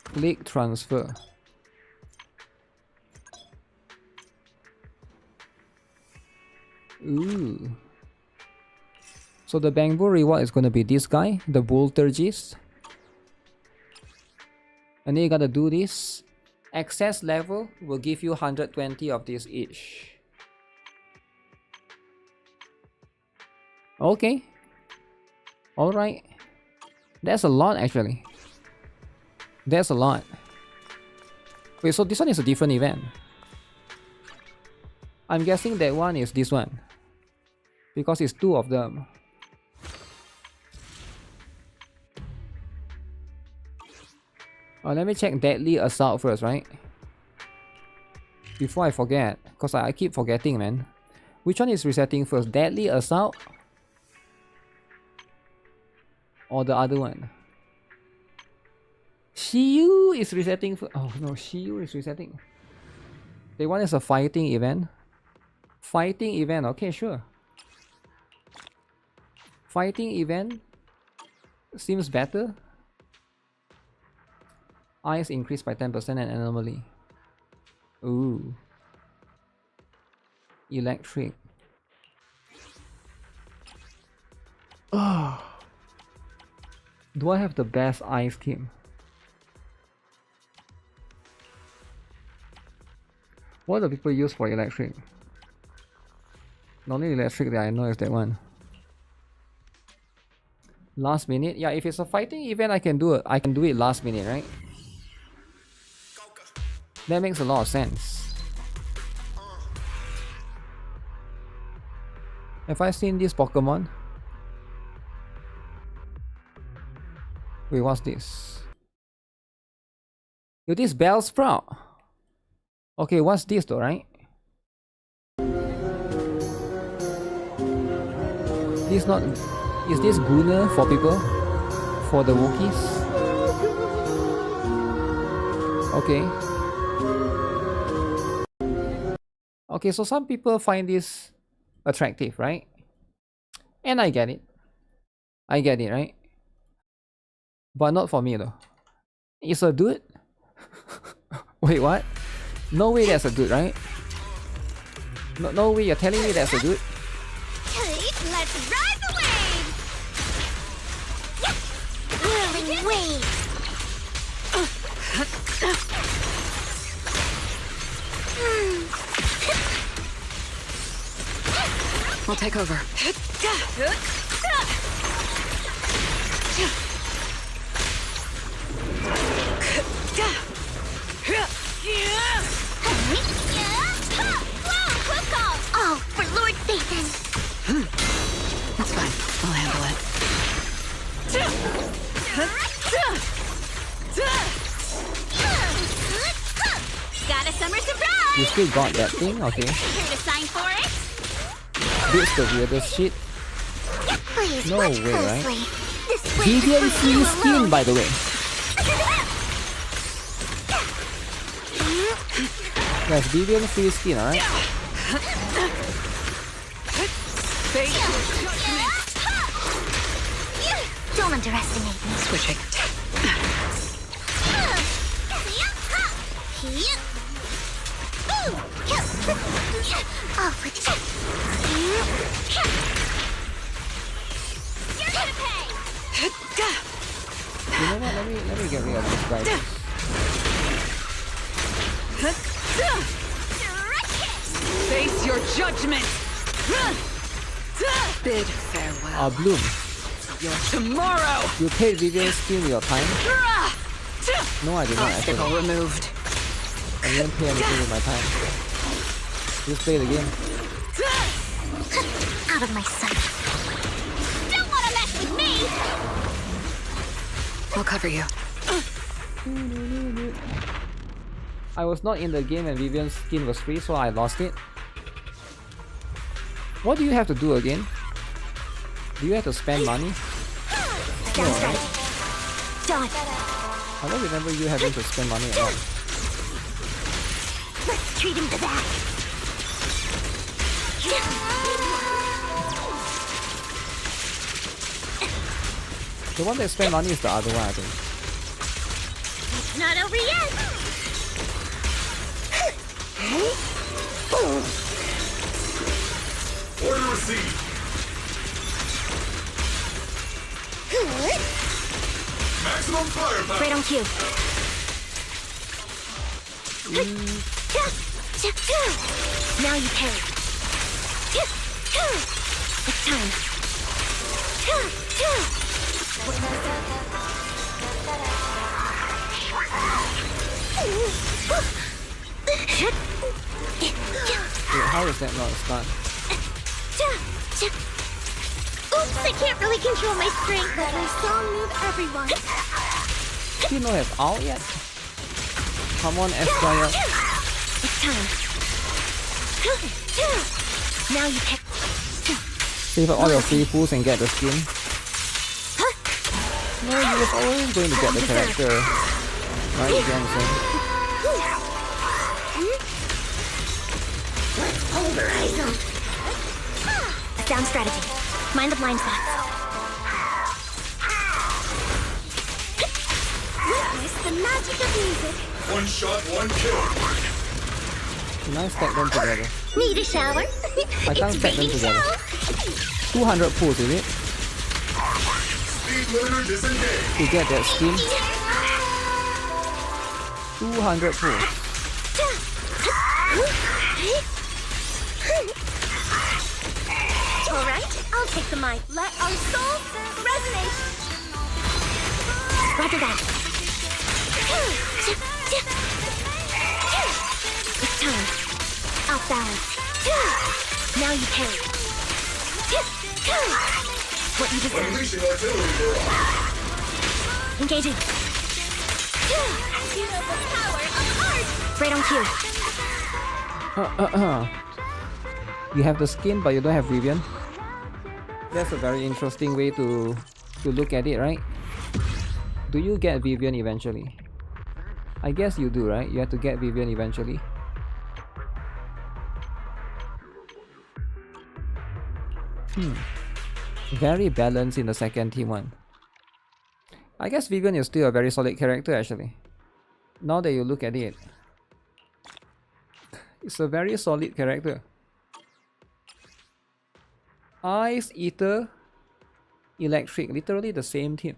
Click transfer. Ooh. So the Bamboo reward is going to be this guy, the Voltergist. And then you gotta do this. Access level will give you 120 of this each. Okay. Alright. That's a lot actually. That's a lot. Wait, so this one is a different event. I'm guessing that one is this one. Because it's 2 of them. Let me check Deadly Assault first, right? Before I forget. Because I keep forgetting, man. Which one is resetting first? Deadly Assault? Or the other one? Shiyu is resetting for... Oh no, Shiyu is resetting. The one is a fighting event. Fighting event, okay, sure. Fighting event seems better. Eyes increased by 10% and anomaly. Ooh. Electric. Do I have the best ice team? What do people use for electric? The only electric that I know is that one. Last minute? Yeah, if it's a fighting event, I can do it. I can do it last minute, right? That makes a lot of sense. Have I seen this Pokemon? Wait, what's this? Yo, this Bellsprout. Okay, what's this though, right? This not... Is this Gunner for people? For the Wookiees? Okay. Okay, so some people find this attractive, right? And I get it. I get it, right? But not for me though. It's a dude? Wait, what? No way that's a dude, right? No way you're telling me that's a dude? Let's ride the wave! Whirling wave! I'll take over. Oh, for Lord Satan! That's fine. I'll handle it. Got a summer surprise! You still got that thing? Okay. Here to sign for it? This the weirdest shit. Please, no watch way, right? closely. This way Vivian free skin, by the way. Yes, Vivian free skin, alright? Don't underestimate me. Switching. Oh, with you're gonna pay. You know what? Let me get rid of this guy. Face your judgment. Bid farewell. Bloom. Your tomorrow. You paid Vivian's skin with your time? No, I did not. Obstacle removed. I didn't pay anything with my time. Just play the game. Out of my sight. Don't want to mess with me. I'll cover you. I was not in the game and Vivian's skin was free, so I lost it. What do you have to do again? Do you have to spend money? No, right? Done. I don't remember you having to spend money at all. Let's treat him to that. The one that spent money is the other one, I think. It's not over yet. Order received. Maximum firepower. Right on cue. Now you parry. It's time. Wait, how is that not a stun? Oops, I can't really control my strength. Let my song move everyone. Do you not have out yet? Come on, Esquire. It's time. Now you pick. Save up all your free pools and get the skin. No, you was always going to get the character. Right, you know what I'm saying? Pulverize them. Sound strategy. Mind the blind spots. Witness the magic of music. One shot, one kill. Can I stack them together? Need a shower? I can't stack them together. 200 pools, is it? Speed to get that skin. 200 pulls. Alright, I'll take the mic. Let our souls resonate. Roger that. It's time. Off balance. Now you parry. What you deserve. Engaging. You know the power of art. Right on cue. You have the skin, but you don't have Vivian. That's a very interesting way to look at it, right? Do you get Vivian eventually? I guess you do, right? You have to get Vivian eventually. Very balanced in the second team one. I guess Vivian is still a very solid character actually. Now that you look at it. It's a very solid character. Ice Eater, Electric, literally the same team.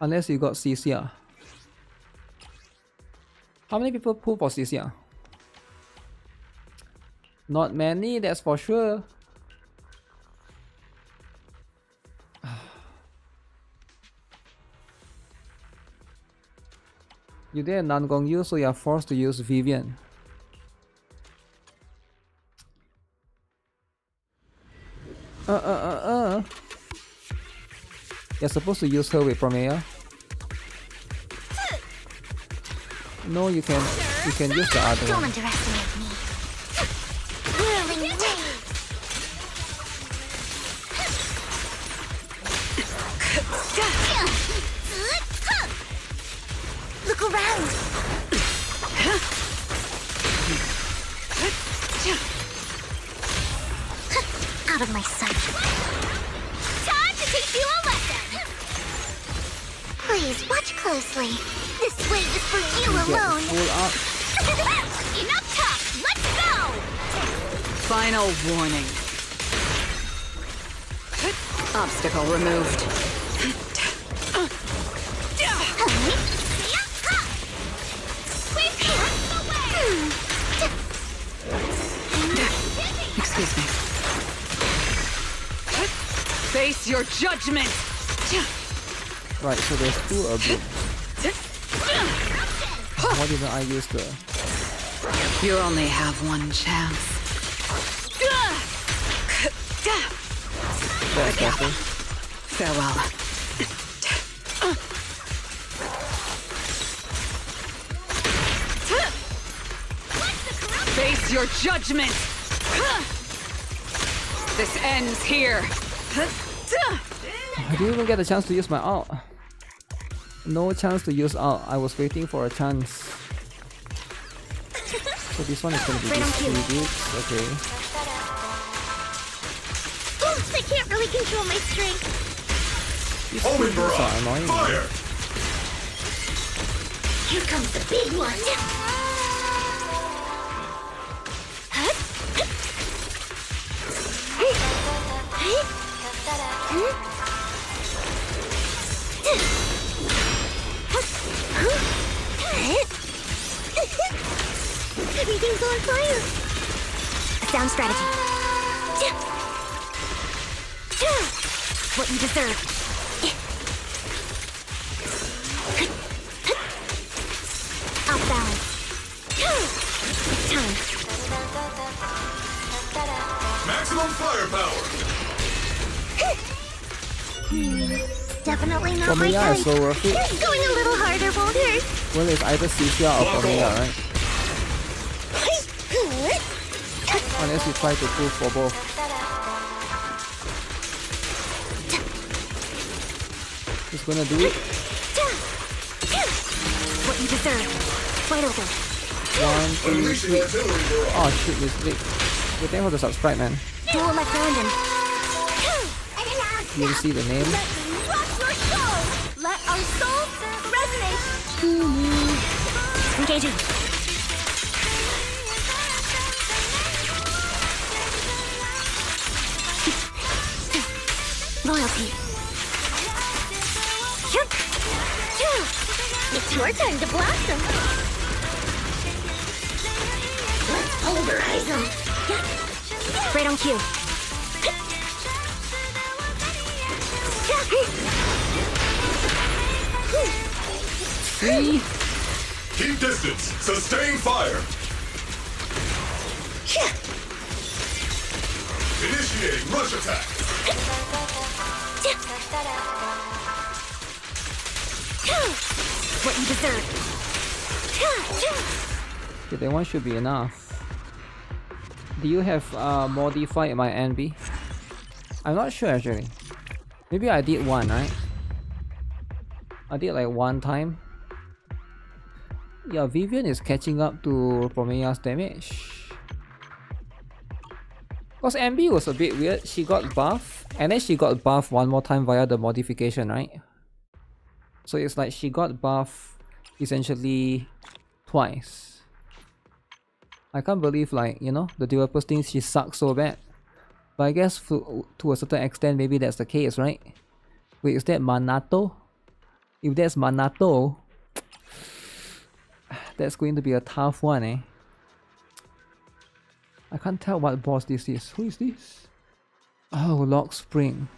Unless you got CCR. How many people pull for CCR? Not many, that's for sure. You did non-gong use, so you are forced to use Vivian. You're supposed to use her with Promea. No, you can use the other Don't one. underestimate me. Whirling waves. Look around. Out of my sight. Time to teach you a lesson. Please watch closely. This way is for you alone. Enough talk. Let's go. Final warning. Obstacle removed. Excuse me. Face your judgment. Right, so there's two abuse. Why didn't I use the... You only have one chance. That's better. Farewell. Face your judgment. This ends here. I didn't even get a chance to use my ult. No chance to use ult. I was waiting for a chance. So this one is gonna be these 3 dudes. Okay. Oops, I can't really control my strength. These 3 dudes are annoying. Fire. Here comes the big one. Everything's on fire. A sound strategy. What you deserve. Off balance. It's time. Maximum firepower. Definitely not my Promea type. is so worth it. Going a little harder won't hurt. Well, it's either CCR or Promea, right? Unless you try to pull for both. He's gonna do it. What you deserve. Wide open. 1, 2, 3. Oh shit, misclick. Good thing for the subscribe, man. Dual left random. You see the name? Rock your soul. Let our souls resonate. Engaging. loyalty. It's your turn to blossom. Let's pulverize them. Right on cue. Keep distance. Sustain fire. Initiating rush attack. What you deserve. Okay, that one should be enough. Do you have modified my NB? I'm not sure actually. Maybe I did one, right? I did like one time. Yeah, Vivian is catching up to Promea's damage. Because NB was a bit weird. She got buff and then she got buff one more time via the modification, right? So it's like she got buff essentially twice. I can't believe, like, you know, the developers think she sucks so bad. But I guess to a certain extent maybe that's the case, right? Wait, is that Manato? If that's Manato, that's going to be a tough one, eh? I can't tell what boss this is. Who is this? Oh, Lock Spring.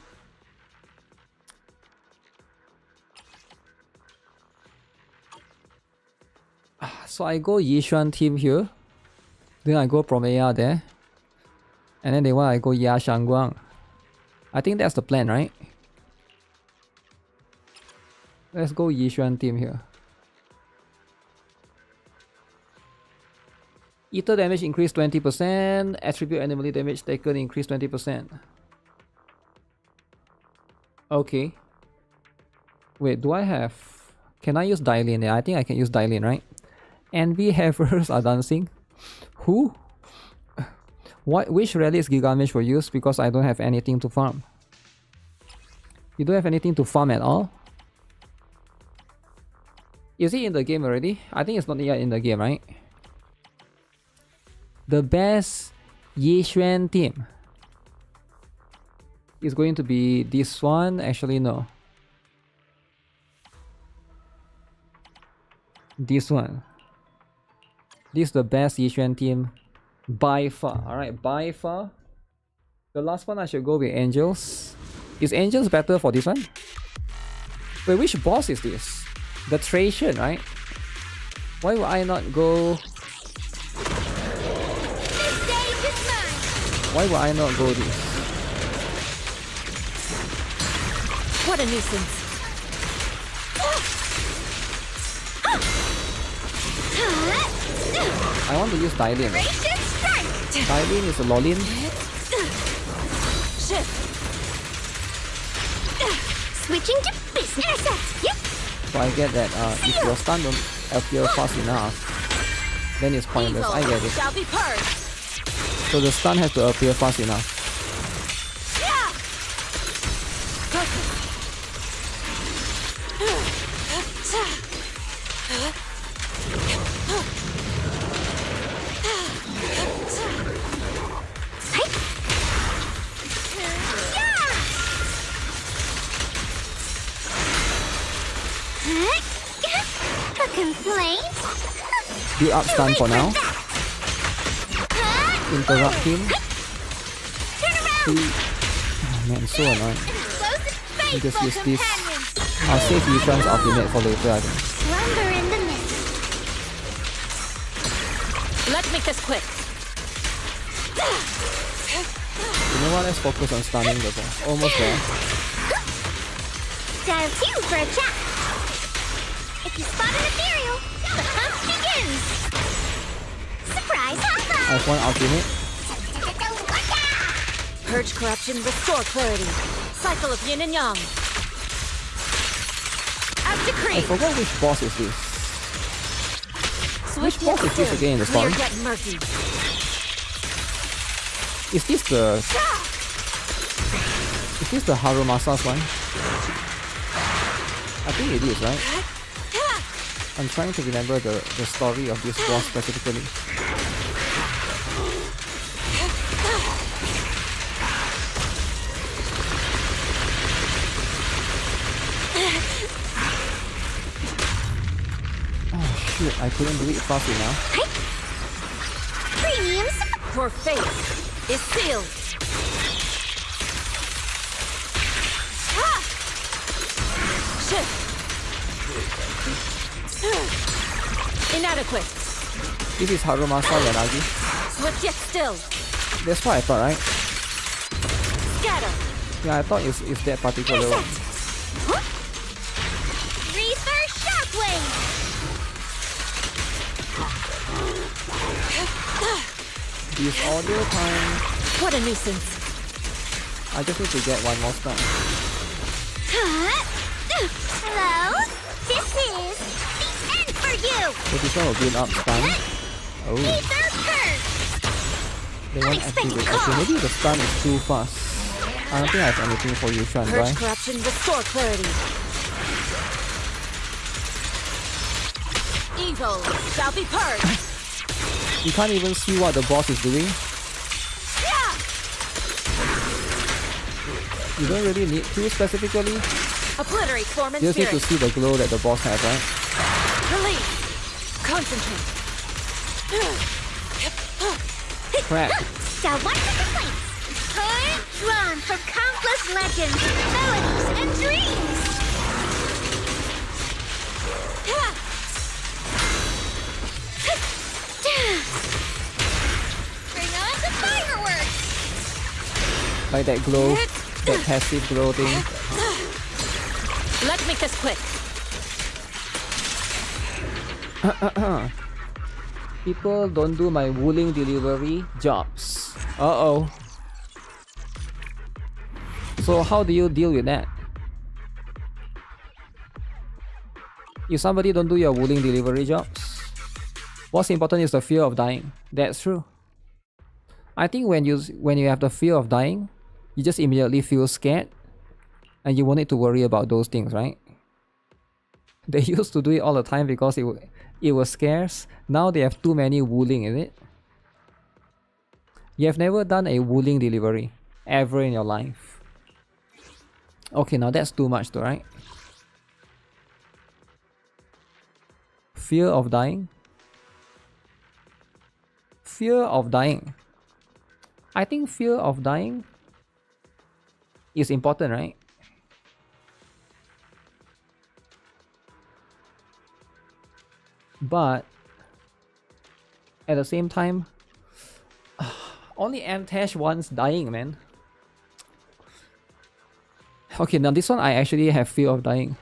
So I go Yishuan team here. Then I go Promea there. And then they want I go Ya Shangguang. I think that's the plan, right? Let's go Yishuan team here. Ether damage increased 20%. Attribute anomaly damage taken increased 20%. Okay. Wait, do I have... Can I use Dailin? Yeah, I think I can use Dailin, right? Envy Havers are dancing. Who? Which relics Gigamish will use? Because I don't have anything to farm. You don't have anything to farm at all? Is it in the game already? I think it's not yet in the game, right? The best Yishuan team is going to be this one. Actually, no. This one. This is the best Yishuan team by far. Alright, by far. The last one I should go with Angels. Is Angels better for this one? Wait, which boss is this? The Tracian, right? Why would I not go... Why would I not go this? What a nuisance. I want to use Dailin. Dailin is a Lolin. Switching to business. Yep. So I get that if your stun don't appear fast enough, then it's pointless. I get it. Shall be purged. So the stun has to appear fast enough. A complaint? Build up stun for now. Interrupt him. Oh man, so annoying. I'll just use this. I'll save Yishuan's ultimate for later, I think. Slumber in the mist. Let's make this quick. You know what? Let's focus on stunning the boss. Almost there. Dial 2 for a chat. If you spot an ethereal, the hunt begins. Surprise! I have one ultimate. Purge corruption, restore clarity. Cycle of yin and yang. As decreed. I forgot which boss is this. Which boss is this again in the story? Is this the Harumasa's one? I think it is, right? I'm trying to remember the story of this boss specifically. Shit, I couldn't do it fast enough. Premiums for fate is sealed. Shift. Inadequate. This is Harumasa Yanagi. Swift yet still. That's what I thought, right? Scatter. Yeah, I thought it's that particular one. Reverse shockwave. Disorder time. What a nuisance. I just need to get one more stun. Hello? This is the end for you. So this one will build up stun. Oh. Ether curse. They won't activate. Okay, maybe the stun is too fast. I don't think I have anything for you, Shan, Purge right? corruption, restore clarity. Evil shall be purged. You can't even see what the boss is doing. You don't really need to specifically. Obliterate form and You just need spirit. to see the glow that the boss has, right? Release. Concentrate. Crap. Shall watch the complaints. Card drawn from countless legends, melodies, and dreams. Bring on the fireworks. Like that glow, that passive glow thing. Let's make this quick. People don't do my Wuthering delivery jobs. Uh-oh. So how do you deal with that? If somebody don't do your Wuthering delivery jobs, what's important is the fear of dying. That's true. I think when you have the fear of dying, you just immediately feel scared and you won't need to worry about those things, right? They used to do it all the time because it was scarce. Now they have too many Wuthering, is it? You have never done a Wuthering delivery ever in your life. Okay, now that's too much though, right? Fear of dying? Fear of dying. I think fear of dying is important, right? But at the same time, only Amtash wants dying, man. Okay, now this one I actually have fear of dying.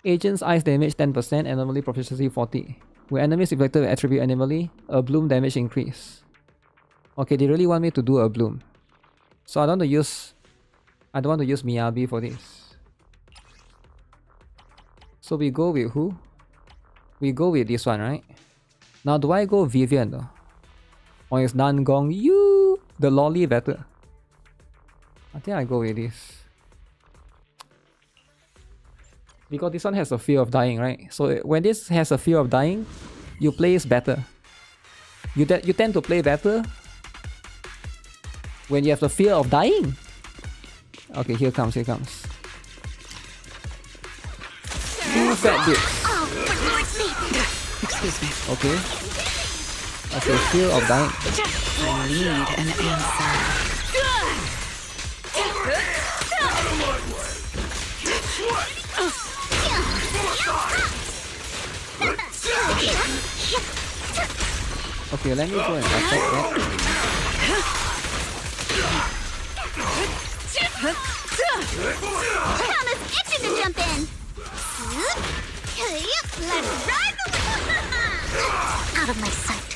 Agent's ice damage 10%, anomaly proficiency 40. When enemies inflicted with attribute anomaly, a bloom damage increase. Okay, they really want me to do a bloom. So I don't want to use Miyabi for this. So we go with who? We go with this one, right? Now do I go Vivian though? Or is Nangong Yu the lolly better? I think I go with this. Because this one has a fear of dying, right? So when this has a fear of dying, you plays better. You tend to play better when you have the fear of dying. Okay, here comes. Two fat bits. Excuse me. Okay. Okay, fear of dying. I need an answer. Okay, let me go and attack that. Thomas itching to jump in. Let's ride the out of my sight.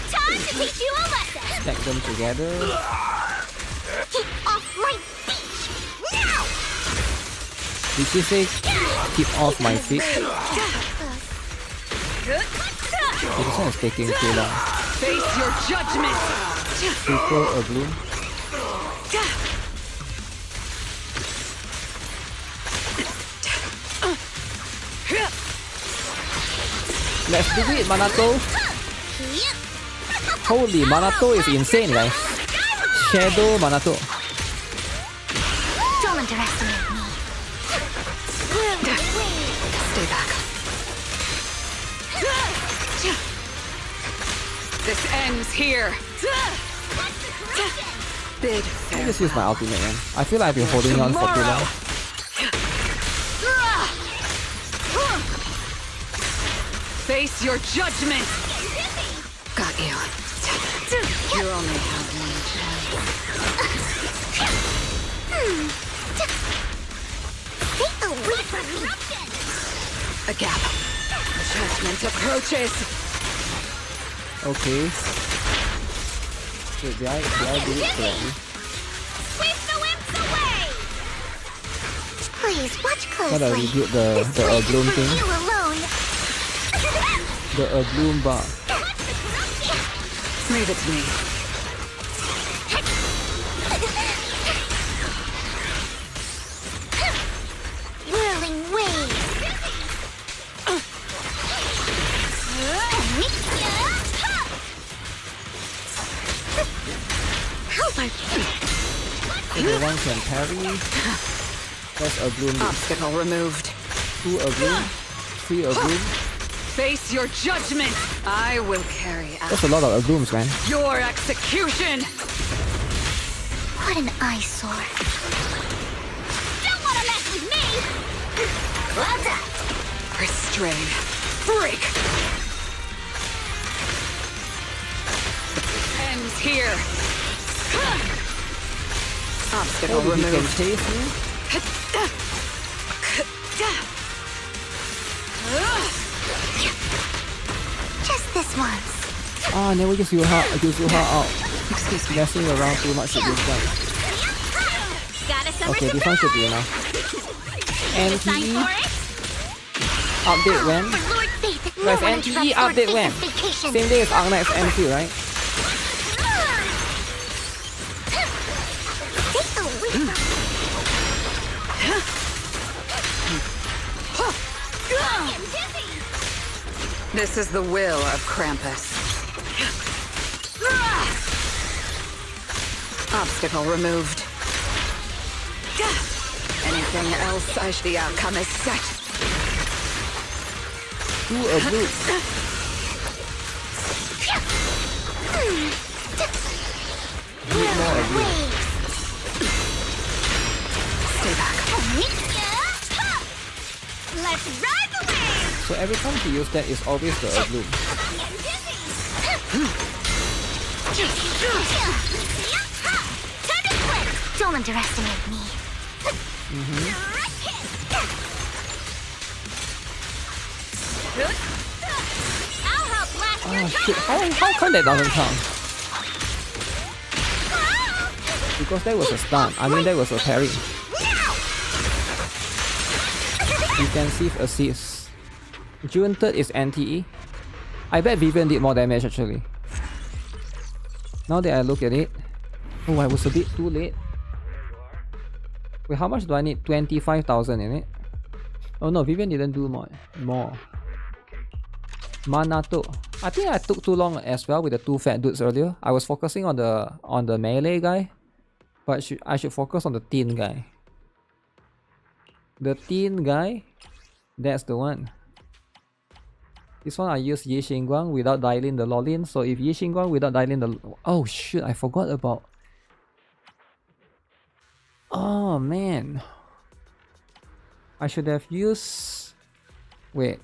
Time to teach you a lesson. Stack them together. Get off my beach now. Did she say keep off my feet? Okay, this one is taking too long. Face your judgment. Super a bloom. Let's do it, Manato. Holy, Manato is insane, guys. Shadow Manato. Don't underestimate me. Stay back. This ends here. Bid I just use my ultimate, man. I feel like I've been holding on for too long. Face your judgment. Got you. You only have one chance. A gap. Judgment approaches. Okay. Wait, did I do it correctly? Sweep the wimps away! Please watch closely. Gotta rebuild the bloom thing. You alone. The bloom bar. Leave it to me. Whirling waves. Everyone can parry. That's a bloom. Obstacle removed. 2 a bloom. 3 a bloom. Face your judgment. I will carry out. That's a lot of blooms, man. Your execution. What an eyesore. Don't want to mess with me. Well done. Restrain. Break. Ends here. Obstacle Maybe removed. he can chase me. Just this once. Ah, never use your heart out. Excuse me. Messing around too much with this guy. Okay, this one should be enough. NTE update when? Guys, NTE update when? Same day as Arknight's MC, right? This is the will of Krampus. Obstacle removed. Anything else? The outcome is set. 2 a blue. Need more a blue. Stay back. Let's ride the wave. So every time she uses that, it's always the bloom. Time to quit. Don't underestimate me. I'll help blast your Shit, how come that doesn't count? Because that was a stun. I mean, that was a parry. Defensive assist. June 3rd is NTE. I bet Vivian did more damage actually. Now that I look at it. Oh, I was a bit too late. Wait, how much do I need? 25,000 in it? Oh no, Vivian didn't do more. Manato. I think I took too long as well with the 2 fat dudes earlier. I was focusing on the melee guy. But I should focus on the teen guy. The teen guy, that's the one. This one I use Yi Xingguang without dialing the Lolin. So if Yi Xingguang without dialing the... Oh shit, I forgot about... Oh man. I should have used... Wait.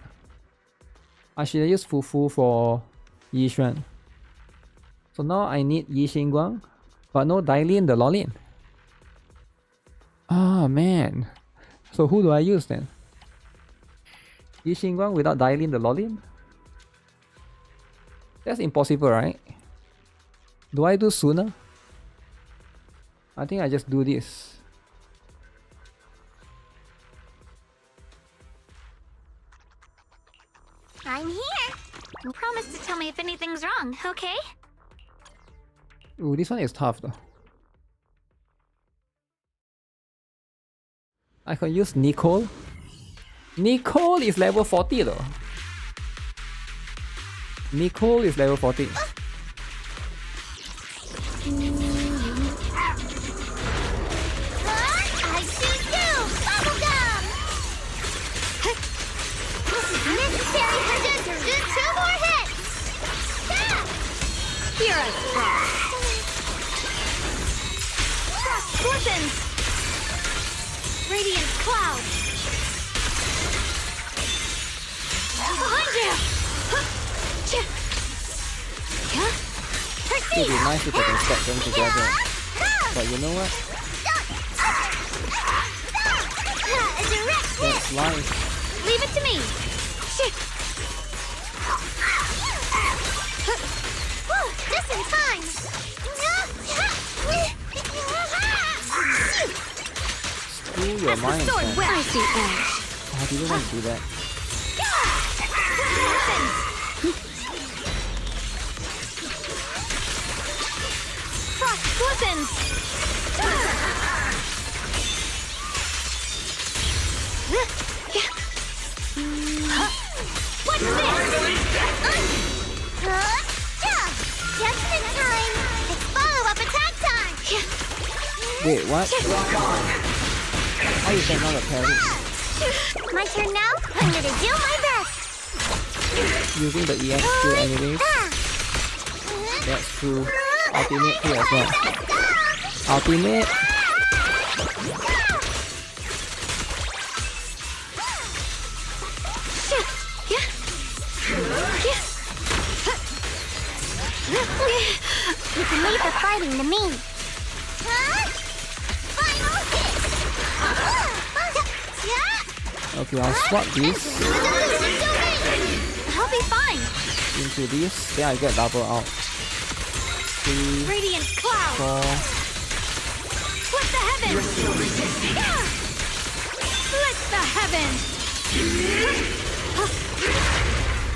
I should have used Fufu for Yi Xuan. So now I need Yi Xingguang, but no dialing the Lolin. Oh man. So who do I use then? Yi Xingguang without dialing the Lolin? That's impossible, right? Do I do sooner? I think I just do this. I'm here. You promise to tell me if anything's wrong, okay? Ooh, this one is tough though. I can use NIKKE. NIKKE is level 40 though. NIKKE is level 40. I shoot you! Bubblegum! This is necessary for just 2 more hits! Radiant cloud. Behind you. It would be nice if I can stack them together. But you know what? That's life. Leave it to me. Just in time. Screw your mind. I see ash. Oh, I didn't want to do that. Frost weapons. What's this? Just in time. It's follow-up attack time. Wait, what? How is that not a parry? My turn now. I'm gonna do my best. Using the EX skill anyways. That's true. Ultimate too as well. Ultimate. You can leave the fighting to me. Final hit. Okay, I'll swap this I'll be fine. into this. Then I get double out. 3, Radiant cloud. 4. Split the heavens. Split the heavens.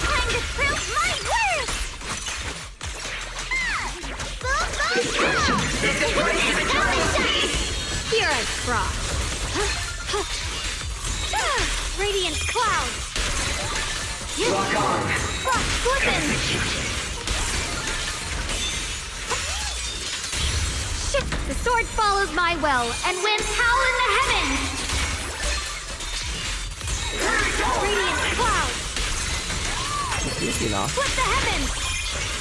Time to prove my worth. Here I frost. Radiant cloud. Rock on. Frost weapons. The sword follows my will and wins howl in the heavens. Radiant cloud. Is this enough? Split the heavens.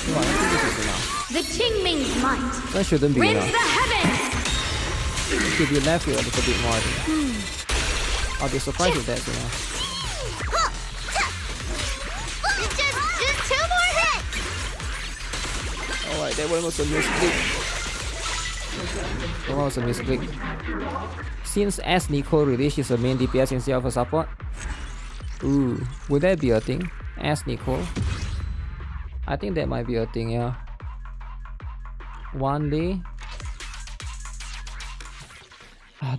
No, I don't think this is enough. The Qingming's might. That shouldn't be Rinse enough. the heavens. Should be left with a little bit more, I think. I'll be surprised if that's enough. Just 2 more hits. Alright, that one was a misclick. That one was a misclick. Since as NIKKE released, she's a main DPS instead of a support. Ooh, would that be a thing? As NIKKE? I think that might be a thing, yeah. One day.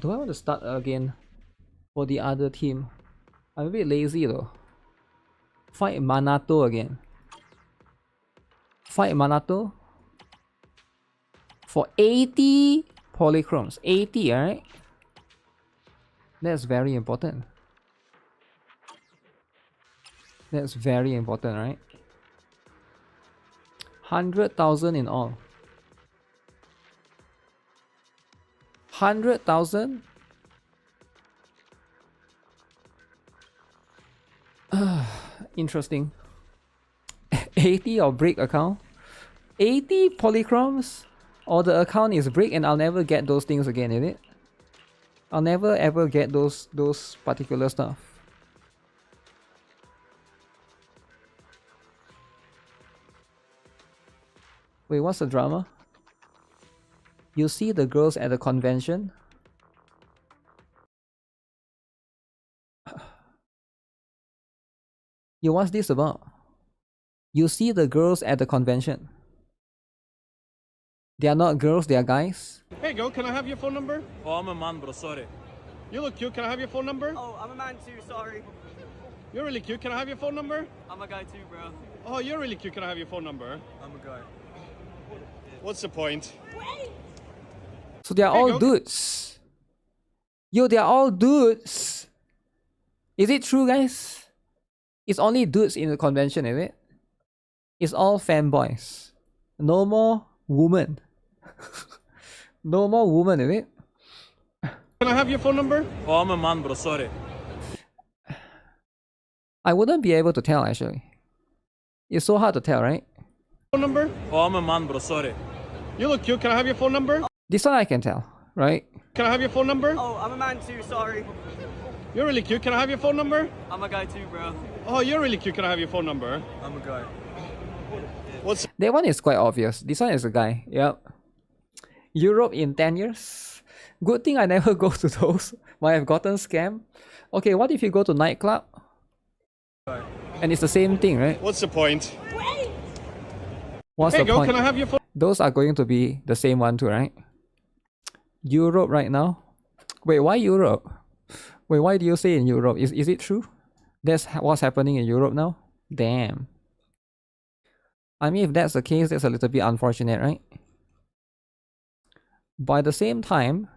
Do I want to start again for the other team? I'm a bit lazy though. Fight Manato again. Fight Manato for 80 polychromes. 80, alright? That's very important. That's very important, right? 100,000 in all. 100,000? Interesting. 80 or break account? 80 polychromes? Or the account is break and I'll never get those things again, is it? I'll never ever get those particular stuff. Wait, what's the drama? You see the girls at the convention? Yo, what's this about? You see the girls at the convention. They are not girls, they are guys. Hey girl, can I have your phone number? Oh, I'm a man, bro, sorry. You look cute, can I have your phone number? Oh, I'm a man too, sorry. You're really cute, can I have your phone number? I'm a guy too, bro. Oh, you're really cute, can I have your phone number? I'm a guy. What's the point? So they are all dudes. Yo, they are all dudes. Is it true, guys? It's only dudes in the convention, is it? It's all fanboys. No more women. No more women, is it? Can I have your phone number? Oh, I'm a man, bro, sorry. I wouldn't be able to tell, actually. It's so hard to tell, right? Phone number? Oh, I'm a man, bro, sorry. You look cute, can I have your phone number? This one I can tell. right? Can I have your phone number? Oh, I'm a man too, sorry. You're really cute. Can I have your phone number? I'm a guy too, bro. Oh, you're really cute. Can I have your phone number? I'm a guy. What's that one is quite obvious. This one is a guy. Yep. Europe in 10 years. Good thing I never go to those. Might have gotten scammed. Okay, what if you go to nightclub? And it's the same thing, right? What's the point? What's hey, the point? Can I have your phone? Those are going to be the same one too, right? Europe right now. Wait, why Europe? Wait, why do you say in Europe? Is it true? That's what's happening in Europe now? Damn. I mean, if that's the case, that's a little bit unfortunate, right? But at the same time,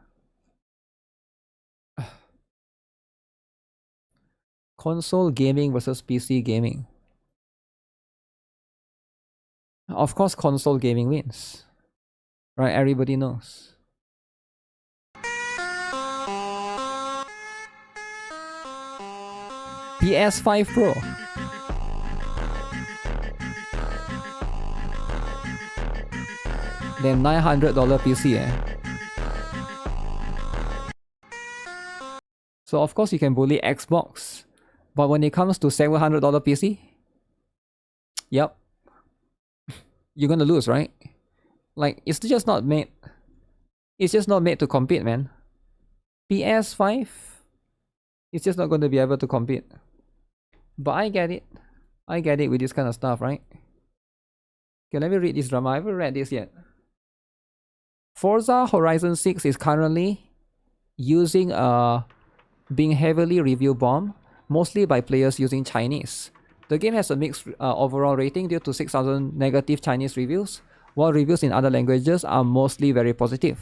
console gaming versus PC gaming. Of course, console gaming wins. Right? Everybody knows. PS5 Pro. Then $900 PC, So of course you can bully Xbox. But when it comes to $700 PC, yep, you're gonna lose, right? Like, it's just not made. It's just not made to compete, man. PS5, it's just not going to be able to compete. But I get it. I get it with this kind of stuff, right? Okay, let me read this drama. I haven't read this yet. Forza Horizon 6 is currently using a being heavily review bombed, mostly by players using Chinese. The game has a mixed overall rating due to 6,000 negative Chinese reviews, while reviews in other languages are mostly very positive.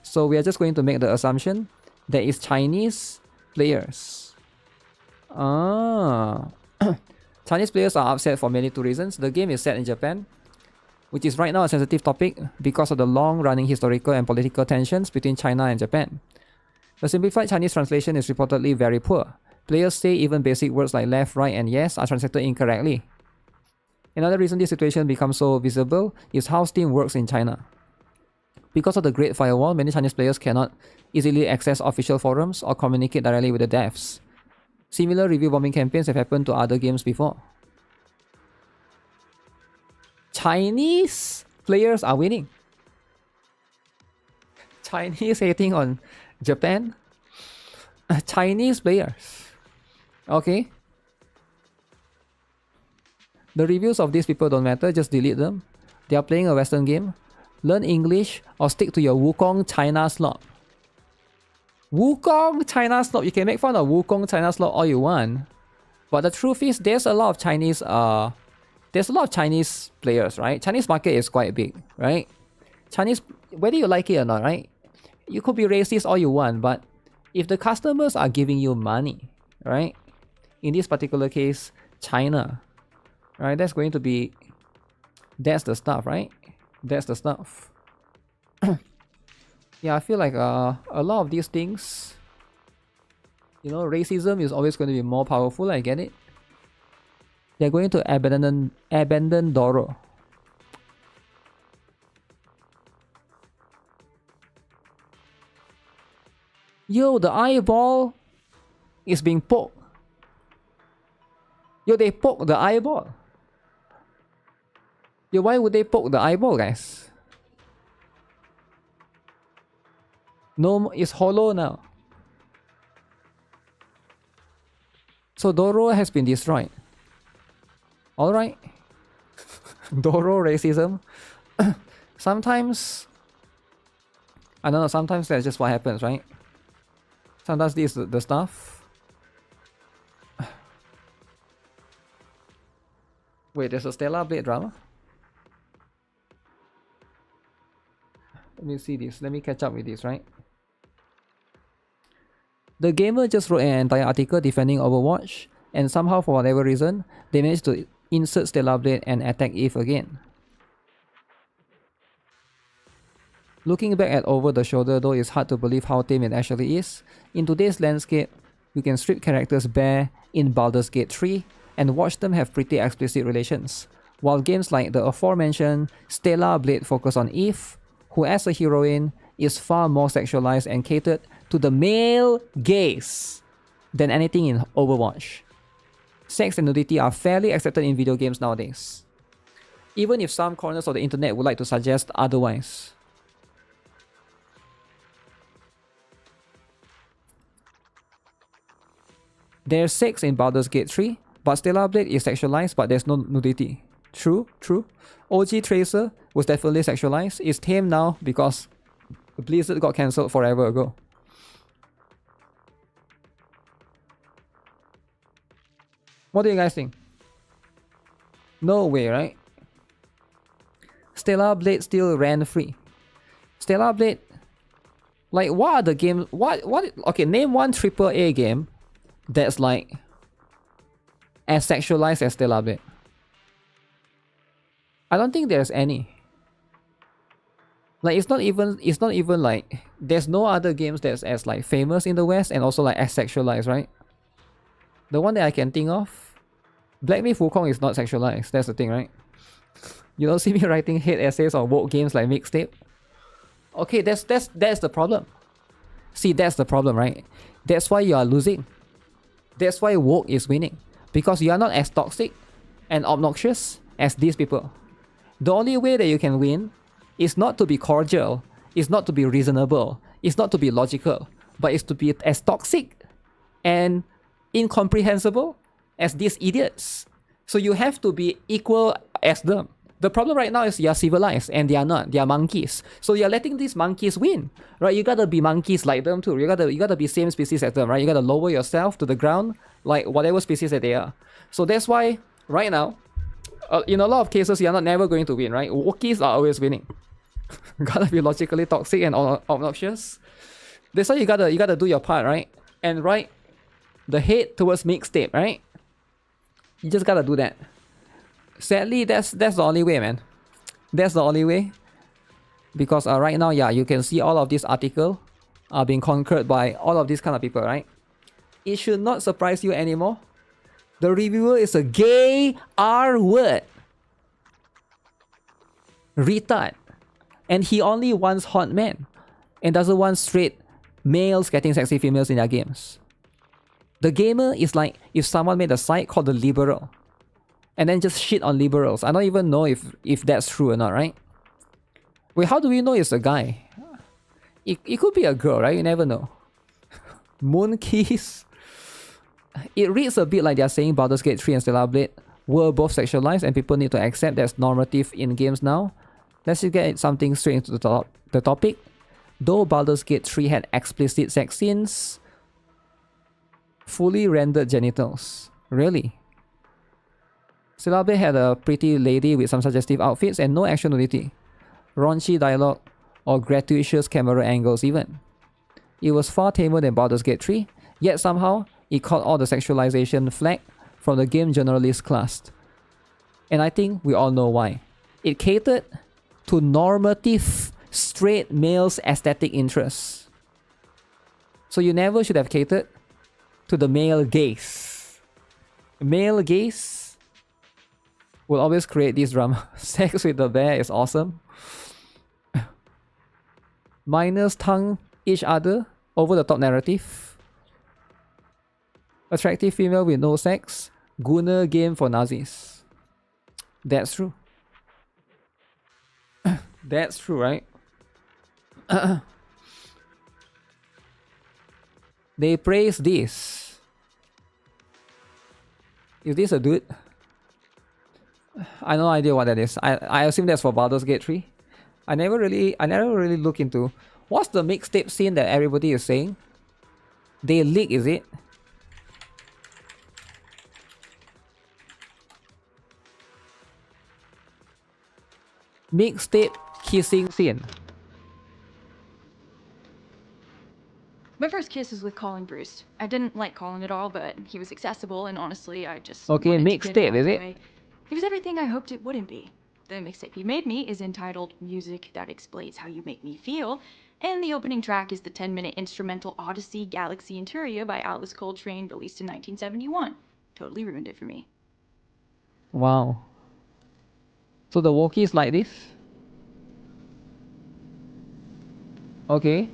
So we are just going to make the assumption that it's Chinese players. Chinese players are upset for mainly two reasons. The game is set in Japan, which is right now a sensitive topic because of the long-running historical and political tensions between China and Japan. The simplified Chinese translation is reportedly very poor. Players say even basic words like left, right, and yes are translated incorrectly. Another reason this situation becomes so visible is how Steam works in China. Because of the Great Firewall, many Chinese players cannot easily access official forums or communicate directly with the devs. Similar review bombing campaigns have happened to other games before. Chinese players are winning. Chinese hating on Japan. Chinese players. Okay. The reviews of these people don't matter, just delete them. They are playing a Western game. Learn English or stick to your Wukong China slop. Wukong China slop. You can make fun of Wukong China slop all you want. But the truth is there's a lot of Chinese players, right? Chinese market is quite big, right? Chinese, whether you like it or not, right? You could be racist all you want, but if the customers are giving you money, right? In this particular case, China, right? That's going to be, that's the stuff, right? That's the stuff. Yeah, I feel like a lot of these things, you know, racism is always going to be more powerful. I get it. They're going to abandon Doro. Yo, the eyeball is being poked. Yo, they poke the eyeball. Yo, why would they poke the eyeball, guys? No, it's hollow now. So Doro has been destroyed. Alright. Doro racism. Sometimes, I don't know, sometimes that's just what happens, right? Sometimes this is the stuff. Wait, there's a Stellar Blade drama? Let me see this. Let me catch up with this, right? The gamer just wrote an entire article defending Overwatch, and somehow for whatever reason, they managed to insert Stellar Blade and attack Eve again. Looking back at Over the Shoulder though, it's hard to believe how tame it actually is. In today's landscape, you can strip characters bare in Baldur's Gate 3 and watch them have pretty explicit relations, while games like the aforementioned Stellar Blade focus on Eve, who as a heroine is far more sexualized and catered to the male gaze than anything in Overwatch. Sex and nudity are fairly accepted in video games nowadays, even if some corners of the internet would like to suggest otherwise. There's sex in Baldur's Gate 3, but Stellar Blade is sexualized, but there's no nudity. True, true. OG Tracer was definitely sexualized. It's tame now because Blizzard got cancelled forever ago. What do you guys think? No way, right? Stellar Blade still ran free. Stellar Blade, like, what are the games? Okay, name one AAA game that's like as sexualized as Stellar Blade. I don't think there's any. Like, it's not even like, there's no other games that's as like famous in the West and also like as sexualized, right? The one that I can think of, Black Myth Wukong is not sexualized. That's the thing, right? You don't see me writing hate essays on woke games like Mixtape. Okay, that's the problem. See, that's the problem, right? That's why you are losing. That's why woke is winning, because you are not as toxic and obnoxious as these people. The only way that you can win is not to be cordial, is not to be reasonable, is not to be logical, but is to be as toxic and incomprehensible as these idiots. So you have to be equal as them. The problem right now is you are civilized and they are not. They are monkeys. So you're letting these monkeys win, right? You gotta be monkeys like them too. You gotta be same species as them, right? You gotta lower yourself to the ground like whatever species that they are. So that's why right now, in a lot of cases, you're not never going to win, right? Wokies are always winning. Gotta be logically toxic and obnoxious. That's why you gotta do your part, right? And write the hate towards Mixtape, right? You just gotta do that. Sadly, that's the only way, man. That's the only way. Because right now, yeah, you can see all of these articles are being conquered by all of these kind of people, right? It should not surprise you anymore. The reviewer is a gay R-word. Retard. And he only wants hot men and doesn't want straight males getting sexy females in their games. The gamer is like if someone made a site called The Liberal and then just shit on liberals. I don't even know if that's true or not, right? Wait, how do we know it's a guy? It could be a girl, right? You never know. Moon Keys. It reads a bit like they're saying Baldur's Gate 3 and Stellar Blade were both sexualized and people need to accept that's normative in games now. Let's just get something straight into the topic. Though Baldur's Gate 3 had explicit sex scenes, fully rendered genitals. Really? Stellar Blade had a pretty lady with some suggestive outfits and no actual nudity, raunchy dialogue, or gratuitous camera angles even. It was far tamer than Baldur's Gate 3, yet somehow it caught all the sexualization flag from the game journalist class. And I think we all know why. It catered to normative straight males' aesthetic interests. So you never should have catered to the male gaze. Male gaze will always create this drama. Sex with the bear is awesome. Minors tongue each other over the top narrative. Attractive female with no sex. Gunner game for Nazis. That's true. That's true, right? They praise this. Is this a dude? I have no idea what that is. I assume that's for Baldur's Gate 3. I never really look into what's the mixtape scene that everybody is saying. They leak, is it? Mixtape kissing scene. My first kiss was with Colin Bruce. I didn't like Colin at all, but he was accessible, and honestly, I just okay. Mixtape, is it? It was everything I hoped it wouldn't be. The mixtape he made me is entitled Music That Explains How You Make Me Feel, and the opening track is the 10-minute instrumental Odyssey Galaxy Interior by Atlas Coltrane, released in 1971. Totally ruined it for me. Wow. So the Wookiees like this? Okay.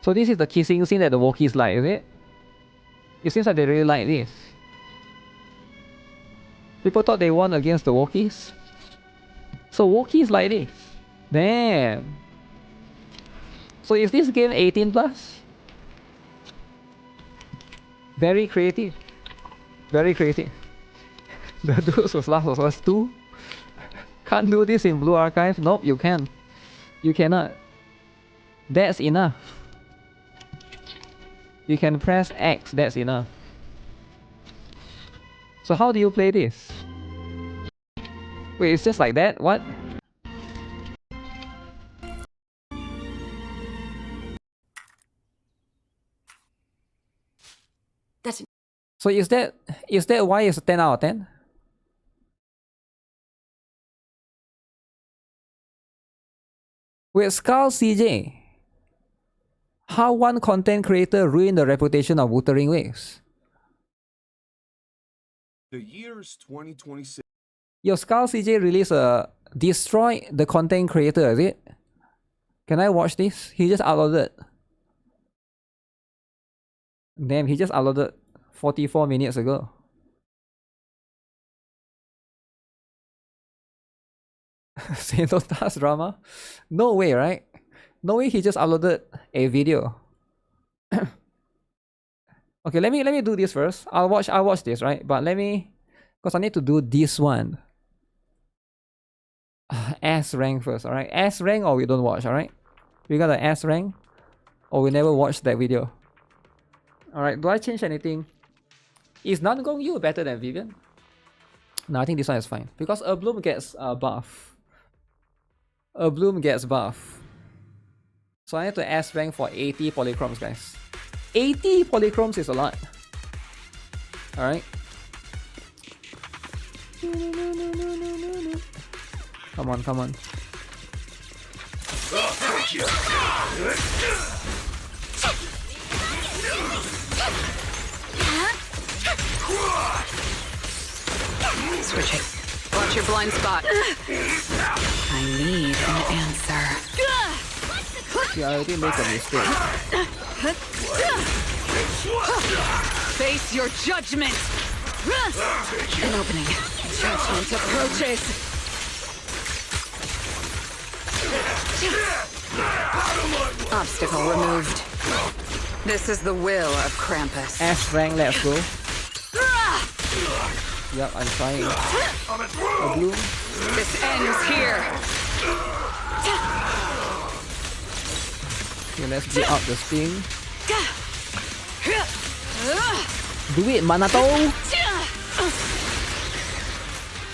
So this is the kissing scene that the Wookiees like, is it? It seems like they really like this. People thought they won against the Wookiees. So Wookiees like this. Damn. So is this game 18 plus? Very creative. Very creative. The dudes was Last of Us 2. Can't do this in Blue Archive. Nope, you can. You cannot. That's enough. You can press X, that's enough. So how do you play this? Wait, it's just like that? What? That's... So is that why it's a 10 out of 10? With Skull CJ, how one content creator ruined the reputation of Wuthering Waves? The year's 2026. Your Skull CJ released a destroy the content creator, is it? Can I watch this? He just uploaded. Damn, he just uploaded 44 minutes ago. Sentota's drama? No way, right? No way he just uploaded a video. Okay, let me do this first. I'll watch this, right? But let me, because I need to do this one. S rank first, alright? S rank or we don't watch, alright? We got an S rank or we never watch that video. Alright, do I change anything? Is Nangong Yu better than Vivian? No, I think this one is fine. Because Bloom gets buff. Bloom gets buff. So I need to S rank for 80 polychromes, guys. 80 polychromes is a lot. Alright. Come on, come on. Switching. Watch your blind spot. I need an answer. Yeah, I already made a mistake. Face your judgment. An opening. Judgment approaches. Obstacle removed. This is the will of Krampus. S rank, let's go. Yep, I'm trying. A Bloom. This ends here. Okay, let's get up the sting. Do it, Manato!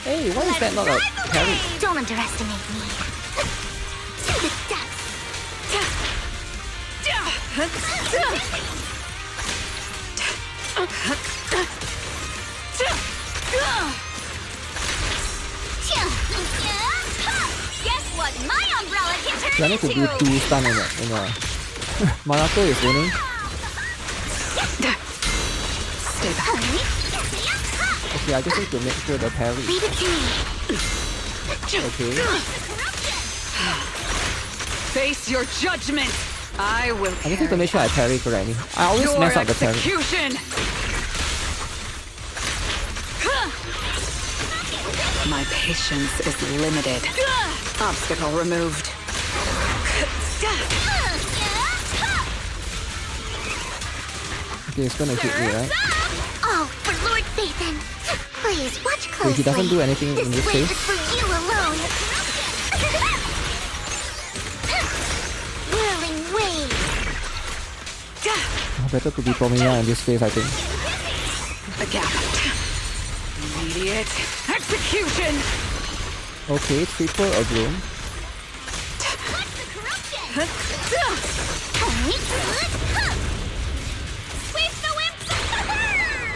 Hey, why is that not a parry? Don't underestimate me. To the depths. Guess what my umbrella can turn I need to do 2 stun in it. Manato is winning. Stay back. Okay, I just need to make sure the parry. Okay. Face your judgment. I will. I just need to make sure I parry correctly. I always mess up the parry. My patience is limited. Obstacle removed. Okay, it's gonna hit me, right? Oh, for Lord Sathan. Please watch closely. Wait, he doesn't do anything in this case? For you alone. Whirling wave. Better to be Promiya in this case, I think. A gap. Immediate execution. Okay, triple a Bloom.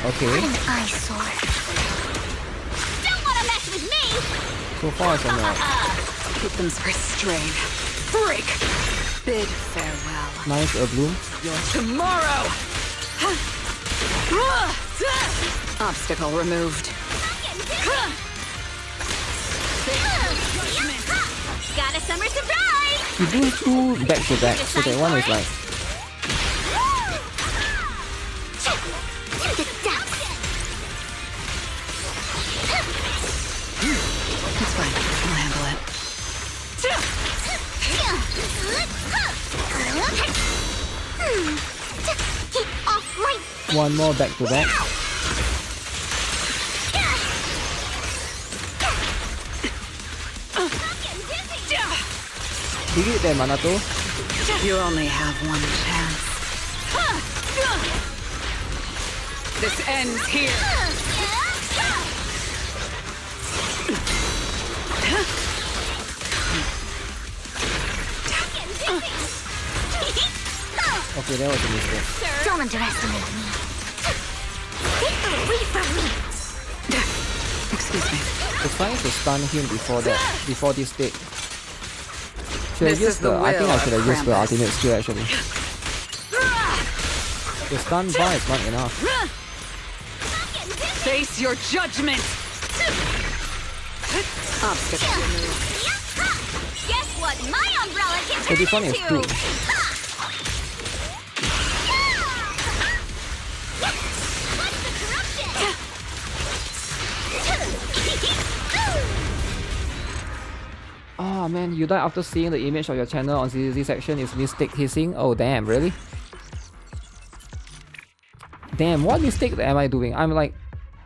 Okay. What an eyesore. Don't wanna mess with me. So far it's on the Keep them restrained. Break. Bid farewell. nice a Bloom. Your tomorrow. Obstacle removed. Got a summer surprise! You do two back to back, so that one is like... It's fine. I'll handle it. One more back to back. Dig it there, Manato. You only have one chance. This ends here. Okay, that was a mistake. Don't underestimate me. Get away from me! Excuse me. I was trying to stun him before this state. Should I use I think I should have used the ultimate skill actually. The stun bar is not enough. Face your judgment! Obstacle removed. Guess what my umbrella can So turn this one is into? 2. Oh man, you died after seeing the image of your channel on CCZ section is mistake hissing? Oh damn, really? Damn, what mistake am I doing? I'm like,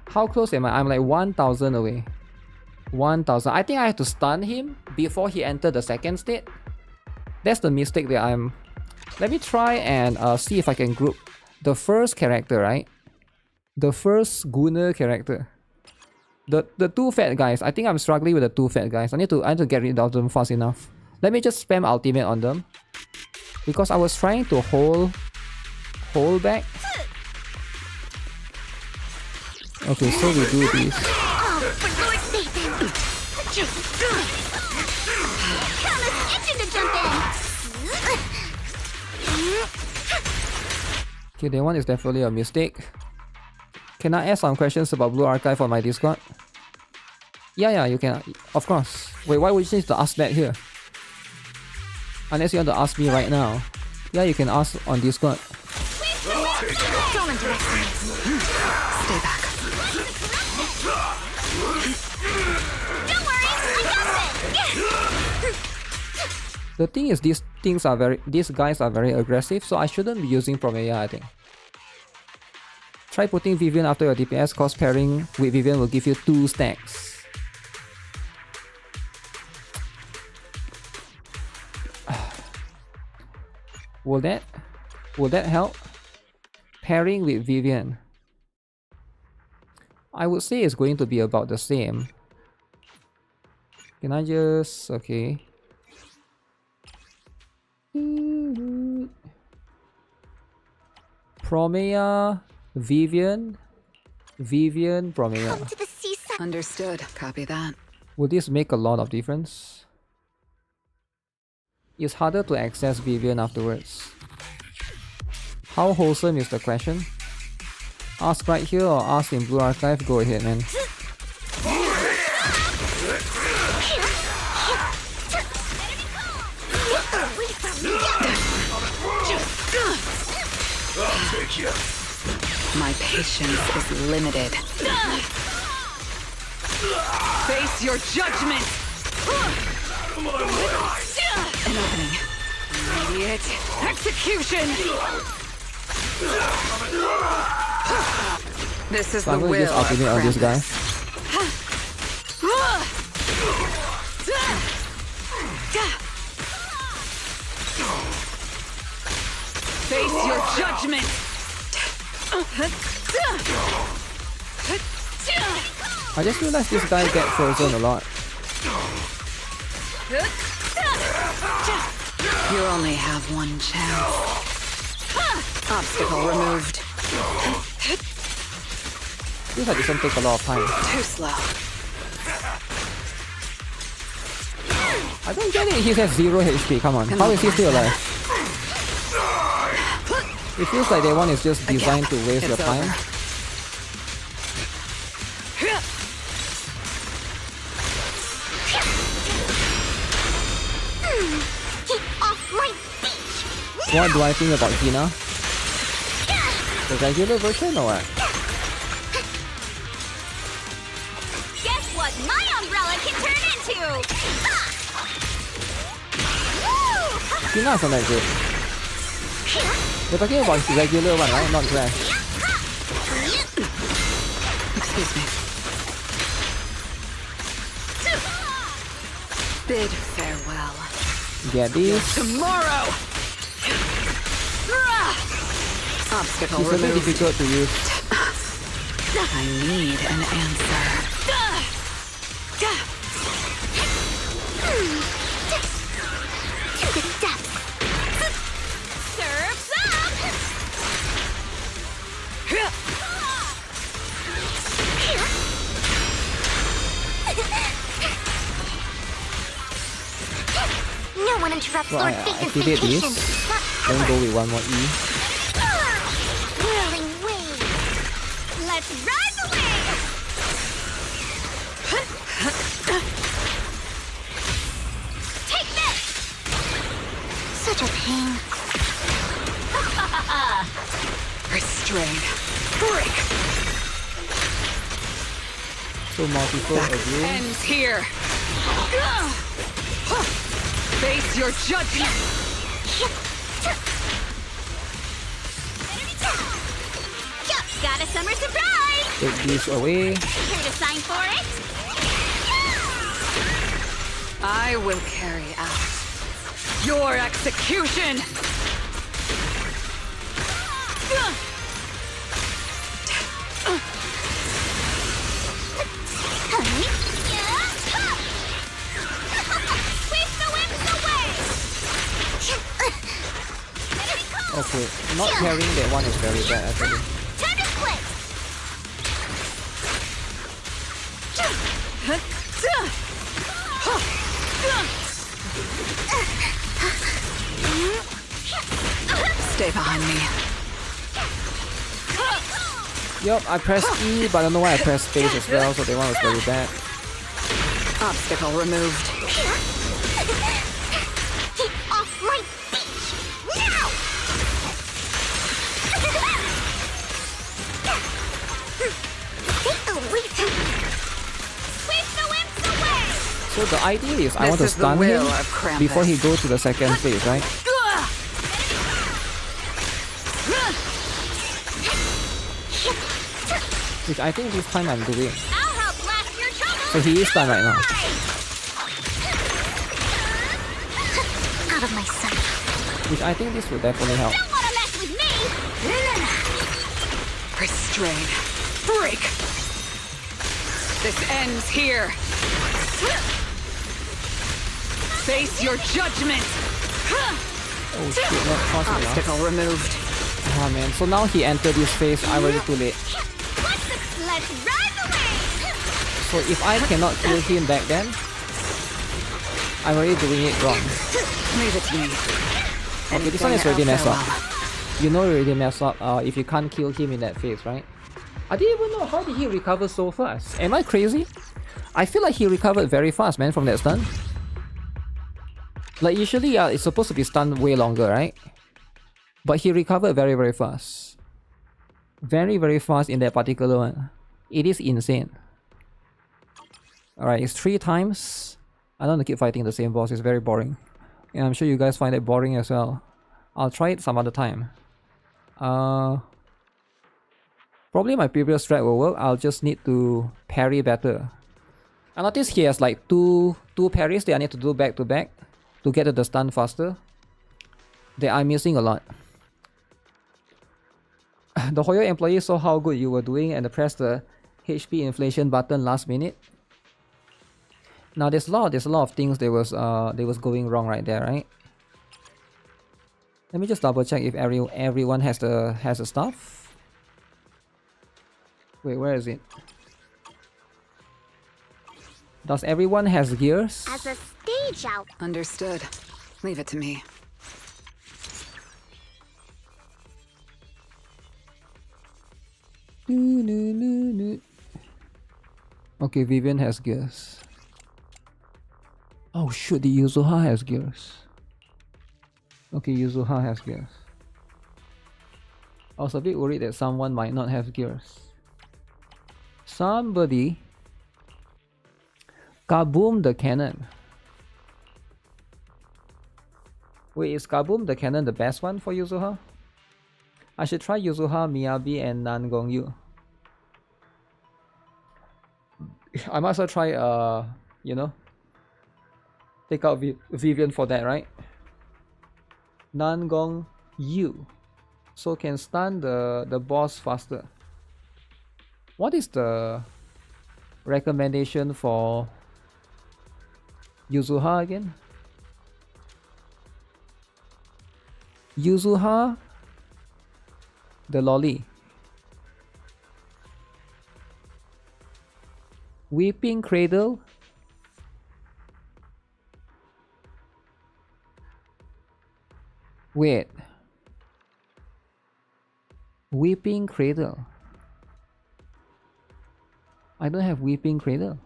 how close am I? I'm like 1,000 away. 1,000. I think I have to stun him before he entered the second state. That's the mistake that I'm... Let me try and see if I can group the first character, right? The first Gunner character. The two fat guys. I think I'm struggling with the two fat guys. I need to get rid of them fast enough. Let me just spam ultimate on them. Because I was trying to hold back. Okay, so we do this. Okay, that one is definitely a mistake. Can I ask some questions about Blue Archive on my Discord? Yeah, you can. Of course. Wait, why would you need to ask that here? Unless you want to ask me right now. Yeah, you can ask on Discord. Don't underestimate me. Stay back. Don't worry, I got this! The thing is, these guys are very aggressive, so I shouldn't be using Promeya, I think. Try putting Vivian after your DPS, cause pairing with Vivian will give you 2 stacks. Will that help? Pairing with Vivian. I would say it's going to be about the same. Can I just... okay. Promeya, Vivian, Promeya. Understood. Copy that. Would this make a lot of difference? It's harder to access Vivian afterwards. How wholesome is the question? Ask right here or ask in Blue Archive? Go ahead, man. My patience is limited. Face your judgment! An opening. Immediate execution! This is So the I'm gonna will use ultimate on this guy. Face your judgment! I just realized this guy gets frozen a lot. You only have one chance. Obstacle removed. Feels like this one takes a lot of time. Too slow. I don't get it, he has 0 HP, come on. How is he still alive? It feels like that one is just designed to waste your time. What do I think about Gina? The regular version or what? Guess what my umbrella can turn into? Gina's not that good. We're talking about the regular one, right? Not Crash. Excuse me. Bid farewell. Get this. Tomorrow! Obstacle It's a bit removed. difficult to use. I need an answer. Surf's up! No one interrupts So Lord I Faker's activate vacation. this. Then go with one more E. Whirling wave. Let's ride the wave! Take this! Such a pain. Restrain. Break. So multiple again. Ends here. Face your judgment. Got a summer surprise! Take this away. Here to sign for it? I will carry out your execution. Sweep the winds away! Okay, not carrying that one is very bad actually. Time to split! Stay behind me. Yup, I pressed E, but I don't know why I pressed space as well, so that one was very bad. Obstacle removed. Get off my beach! Now! Sweep the winds away! So the idea is I want to This is the stun him will of Krampus. before he goes to the second phase, right? Which I think this time I'm doing. I'll help blast your trouble! So he is stunned right now. Out of my sight. Which I think this will definitely help. Don't wanna mess with me! Restrain. Break. This ends here. Face your judgment. Oh shit, not fast enough. Obstacle removed. Oh man, so now he entered this phase, I'm already too late. Let's ride the wave! So if I cannot kill him back then, I'm already doing it wrong. Leave it to me. Okay, this one is already messed up. You know you already messed up if you can't kill him in that phase, right? I didn't even know how did he recover so fast. Am I crazy? I feel like he recovered very fast, man, from that stun. Like usually it's supposed to be stunned way longer, right? But he recovered very, very fast. Very, very fast in that particular one. It is insane. Alright, it's 3 times. I don't want to keep fighting the same boss, it's very boring. And I'm sure you guys find it boring as well. I'll try it some other time. Probably my previous strat will work, I'll just need to parry better. I noticed he has like two parries that I need to do back to back to get to the stun faster. That I'm missing a lot. The Hoyo employee saw how good you were doing and pressed the HP inflation button last minute. Now there's a lot of things that was going wrong right there, right? Let me just double check if everyone has the stuff. Wait, where is it? Does everyone has gears? As a stage out. Understood. Leave it to me. Okay, Vivian has gears. Oh shoot, the Yuzuha has gears. Okay, Yuzuha has gears. I was a bit worried that someone might not have gears. Somebody Kaboom the cannon. Wait, is Kaboom the cannon the best one for Yuzuha? I should try Yuzuha, Miyabi, and Nangongyu. I might as well try, you know, take out Vivian for that, right? Nangongyu. So can stun the boss faster. What is the recommendation for Yuzuha again? Yuzuha, the lolly. Weeping Cradle. Wait. Weeping Cradle. I don't have Weeping Cradle.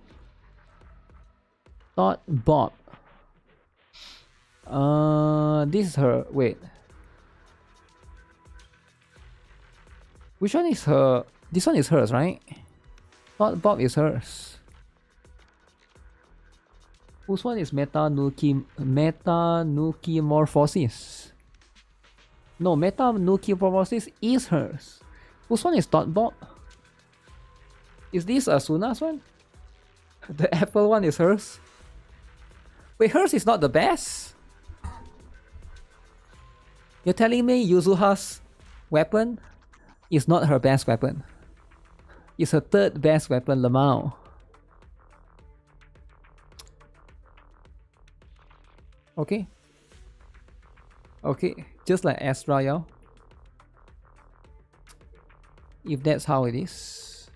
Thought Bob. This is her. Wait. Which one is her? This one is hers, right? Thought Bob is hers. Whose one is Meta Nuki Morphosis? No, Meta Nuki Morphosis is hers. Whose one is Thought Bob? Is this Asuna's one? The apple one is hers? Wait, hers is not the best? You're telling me Yuzuha's weapon is not her best weapon? It's her third best weapon, Lamau. Okay. Okay, just like Astra, y'all. If that's how it is.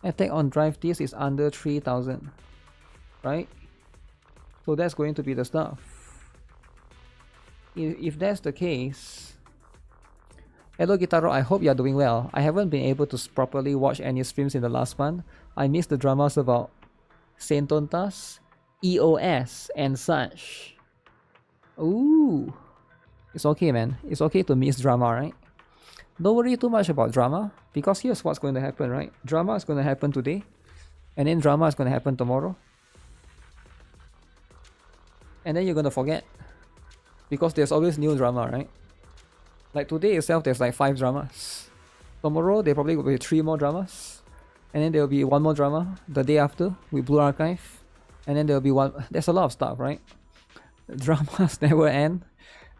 Attack on drive disc is under 3000, right? So that's going to be the stuff. If that's the case, hello GuitarRock, I hope you're doing well. I haven't been able to properly watch any streams in the last one. I missed the dramas about Sentontas, EOS, and such. Ooh, it's okay, man. It's okay to miss drama, right? Don't worry too much about drama, because here's what's going to happen, right? Drama is going to happen today, and then drama is going to happen tomorrow. And then you're going to forget, because there's always new drama, right? Like today itself, there's like 5 dramas. Tomorrow, there probably will be 3 more dramas. And then there will be 1 more drama the day after with Blue Archive. And then there will be one. There's a lot of stuff, right? Dramas never end.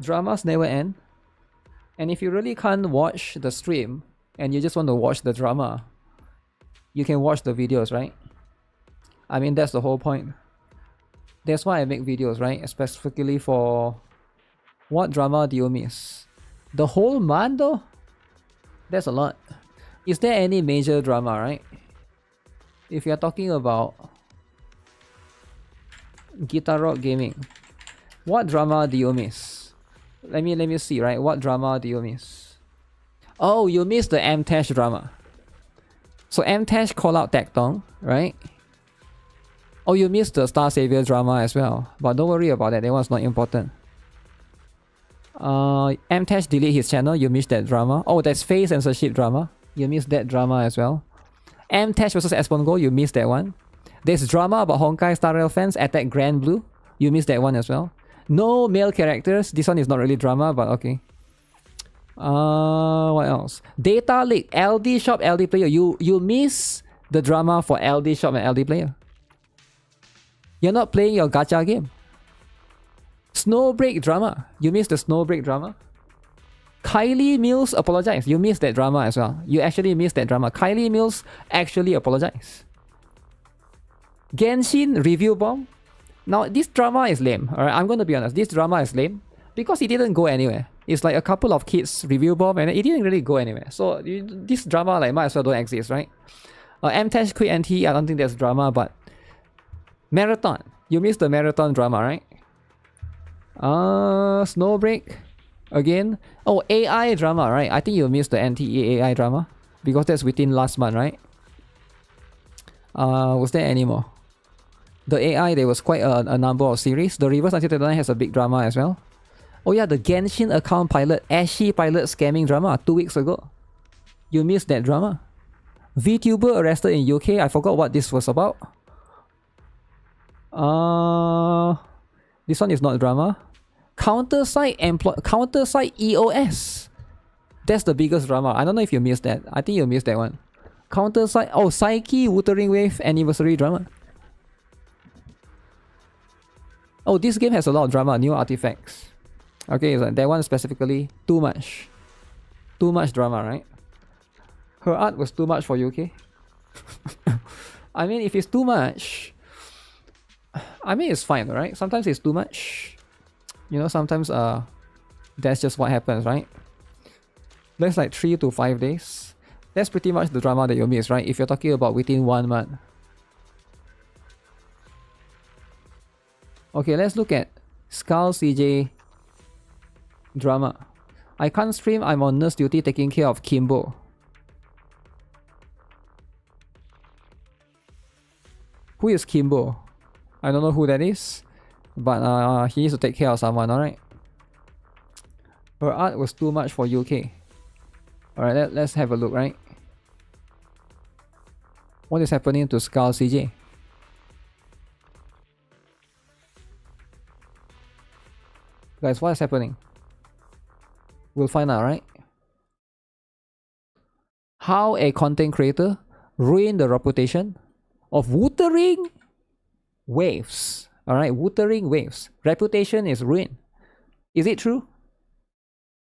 Dramas never end. And if you really can't watch the stream and you just want to watch the drama, you can watch the videos, right? I mean, that's the whole point. That's why I make videos, right? Specifically for what drama do you miss? The whole month though? That's a lot. Is there any major drama, right? If you're talking about GuitarRock Gaming, what drama do you miss? Let me see, right? What drama do you miss? Oh, you missed the M-Tash drama. So M-Tash call out Tectong, right? Oh, you missed the Star Savior drama as well. But don't worry about that, that one's not important. M-Tash delete his channel, you missed that drama. Oh, that's face censorship drama. You missed that drama as well. M-Tash versus Espongo, you missed that one. There's drama about Honkai Star Rail fans attack Grand Blue. You missed that one as well. No male characters. This one is not really drama, but okay. What else? Data leak. LD shop, LD player. You miss the drama for LD shop and LD player. You're not playing your gacha game. Snowbreak drama. You missed the Snowbreak drama. Kylie Mills apologize. You missed that drama as well. You actually missed that drama. Kylie Mills actually apologize. Genshin review bomb. Now this drama is lame. Alright, I'm gonna be honest. This drama is lame because it didn't go anywhere. It's like a couple of kids review bomb and it didn't really go anywhere. So this drama like might as well don't exist, right? M-Tash quit NT. I don't think there's drama, but Marathon. You missed the Marathon drama, right? Snowbreak again. Oh, AI drama, right? I think you missed the NTE AI drama because that's within last month, right? Was there any more? The AI, there was quite a number of series. The Reverse 1939 has a big drama as well. Oh yeah, the Genshin account pilot, Ashy pilot scamming drama 2 weeks ago. You missed that drama. VTuber arrested in UK. I forgot what this was about. This one is not drama. Counter-site EOS. That's the biggest drama. I don't know if you missed that. I think you missed that one. Counter-site. Oh, Psyche Wuthering Wave anniversary drama. Oh, this game has a lot of drama. New artifacts. Okay, so that one specifically too much. Too much drama, right? Her art was too much for UK. I mean, if it's too much, I mean, it's fine, right? Sometimes it's too much. You know, sometimes that's just what happens, right? That's like 3 to 5 days. That's pretty much the drama that you miss, right? If you're talking about within 1 month. Okay, let's look at Skull CJ drama. I can't stream, I'm on nurse duty taking care of Kimbo. Who is Kimbo? I don't know who that is, but he needs to take care of someone, alright? Her art was too much for UK. Alright, let's have a look, right? What is happening to Skull CJ? Guys, what is happening? We'll find out, right? How a content creator ruined the reputation of Wuthering Waves. Alright, Wuthering Waves. Reputation is ruined. Is it true?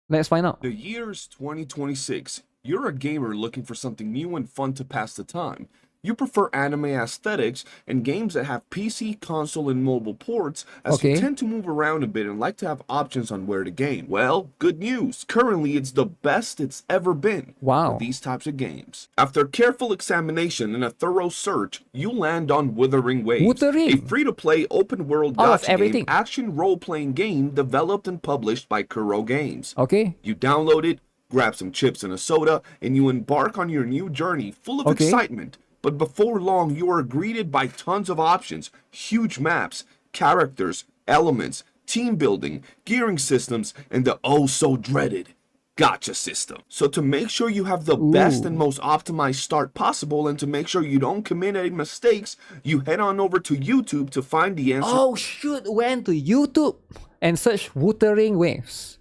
Let's find out. The year's 2026. You're a gamer looking for something new and fun to pass the time. You prefer anime aesthetics and games that have PC, console, and mobile ports, as you tend to move around a bit and like to have options on where to game. Well, good news. Currently, it's the best it's ever been for these types of games. After careful examination and a thorough search, you land on Wuthering Waves, a free-to-play open-world gacha game, action role-playing game developed and published by Kuro Games. You download it, grab some chips and a soda, and you embark on your new journey full of excitement. But before long, you are greeted by tons of options, huge maps, characters, elements, team building, gearing systems, and the oh-so-dreaded gacha system. So to make sure you have the best and most optimized start possible, and to make sure you don't commit any mistakes, you head on over to YouTube to find the answer. Oh, shoot, went to YouTube and search Wuthering Waves.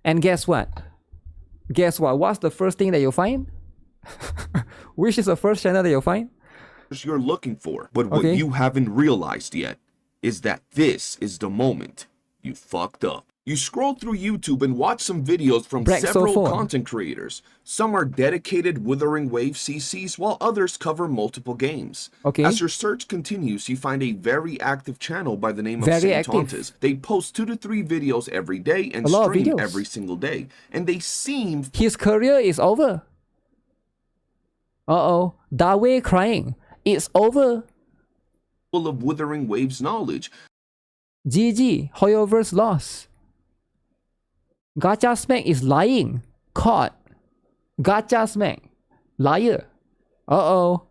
And guess what? Guess what? What's the first thing that you find? Which is the first channel that you'll find? You're looking for. But what you haven't realized yet is that this is the moment you fucked up. You scroll through YouTube and watch some videos from several content creators. Some are dedicated Wuthering Wave CCs, while others cover multiple games. As your search continues, you find a very active channel by the name of Santontes. They post 2 to 3 videos every day and stream every single day. And they seem... His career is over. Uh-oh. Dawe crying. It's over. Full of Wuthering Waves knowledge. GG. Hoyoverse lost. Gacha Smack is lying. Caught. Gacha Smack. Liar. Uh-oh.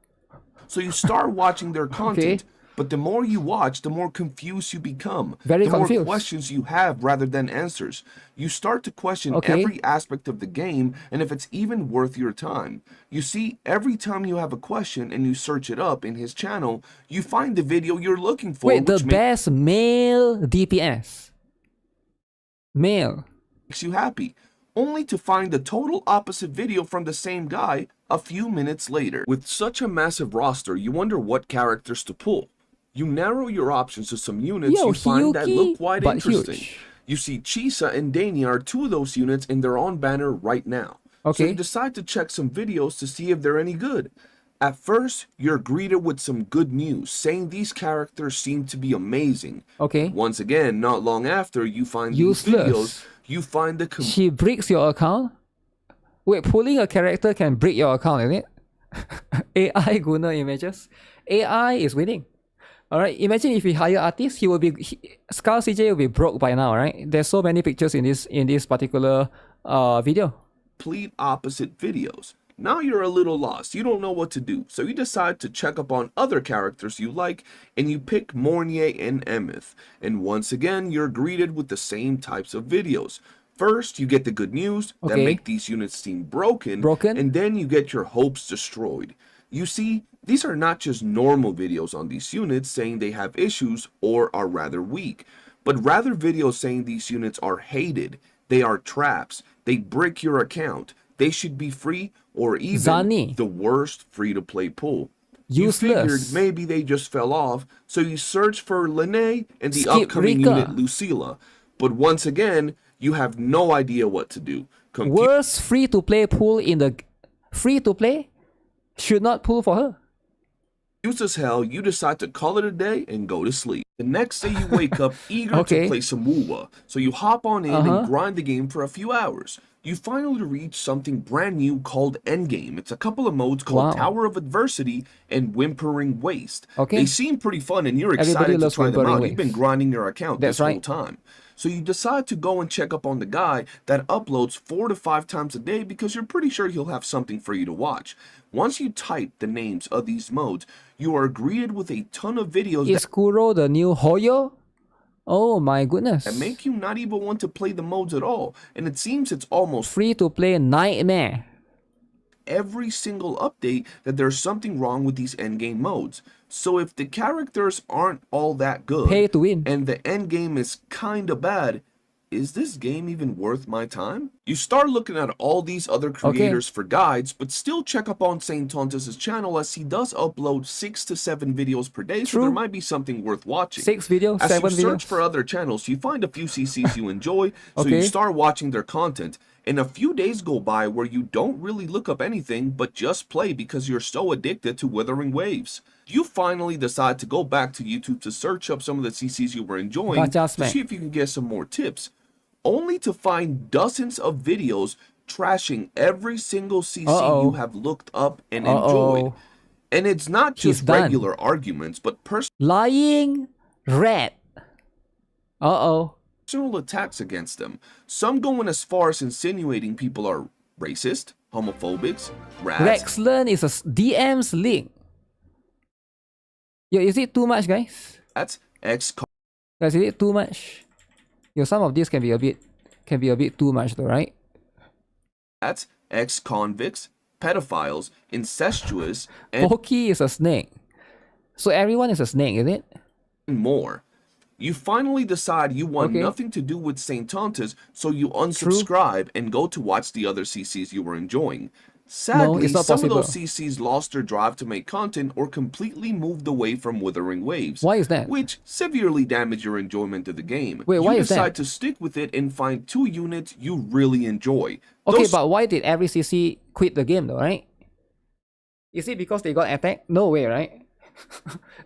So you start watching their content, but the more you watch, the more confused you become. The more questions you have rather than answers. You start to question every aspect of the game and if it's even worth your time. You see, every time you have a question and you search it up in his channel, you find the video you're looking for. Wait, the best male DPS. Male. Makes you happy, only to find the total opposite video from the same guy a few minutes later. With such a massive roster, you wonder what characters to pull. You narrow your options to some units you find that look quite interesting. You see Chisa and Dania are 2 of those units in their own banner right now. So you decide to check some videos to see if they're any good. At first, you're greeted with some good news, saying these characters seem to be amazing. Once again, not long after you find these videos, you find the... She breaks your account? Wait, pulling a character can break your account, isn't it? AI Guna images. AI is winning. Alright, imagine if we hire artists, he will be... Skull CJ will be broke by now, right? There's so many pictures in this particular video. Complete opposite videos. Now you're a little lost, you don't know what to do, so you decide to check up on other characters you like, and you pick Mornier and Emeth. And once again, you're greeted with the same types of videos. First, you get the good news that make these units seem broken, and then you get your hopes destroyed. You see, these are not just normal videos on these units saying they have issues or are rather weak, but rather videos saying these units are hated, they are traps, they brick your account, they should be free, or even the worst free-to-play pool. Useless. You figured maybe they just fell off, so you search for Lene and the upcoming unit Lucilla. But once again, you have no idea what to do. Worst free-to-play pool in the... Free-to-play? Should not pull for her. Confused as hell, you decide to call it a day and go to sleep. The next day you wake up eager to play some WoWa, so you hop on in and grind the game for a few hours. You finally reach something brand new called Endgame. It's a couple of modes called Tower of Adversity and Whimpering Waste. They seem pretty fun and you're excited to try them out. You've been grinding your account this whole time. So you decide to go and check up on the guy that uploads 4 to 5 times a day because you're pretty sure he'll have something for you to watch. Once you type the names of these modes, you are greeted with a ton of videos. Is Kuro the new Hoyo? Oh my goodness. That make you not even want to play the modes at all. And it seems it's almost free to play nightmare. Every single update that there's something wrong with these endgame modes. So if the characters aren't all that good, pay to win, and the endgame is kinda bad, is this game even worth my time? You start looking at all these other creators for guides, but still check up on Saint Tontus' channel as he does upload 6 to 7 videos per day, so there might be something worth watching. 6 videos, as 7 videos. As you search for other channels, you find a few CCs you enjoy, so you start watching their content. And a few days go by where you don't really look up anything, but just play because you're so addicted to Wuthering Waves. You finally decide to go back to YouTube to search up some of the CCs you were enjoying to see if you can get some more tips, only to find dozens of videos trashing every single CC you have looked up and enjoyed. And it's not just regular arguments, but lying rat. personal attacks against them. Some going as far as insinuating people are racist, homophobics, rats. Rexlen is a DM's link. Yo, is it too much, guys? That's Guys, is it too much? Yo, some of this can be a bit too much though, right? That's ex-convicts, pedophiles, incestuous, and Pokey is a snake. So everyone is a snake, is it? And more. You finally decide you want nothing to do with Saint Tontus, so you unsubscribe and go to watch the other CCs you were enjoying. Sadly, some of those CCs lost their drive to make content or completely moved away from Wuthering Waves. Why is that? Which severely damaged your enjoyment of the game. Wait, why is that? You decide to stick with it and find 2 units you really enjoy. Okay, but why did every CC quit the game though, right? Is it because they got attacked? No way, right?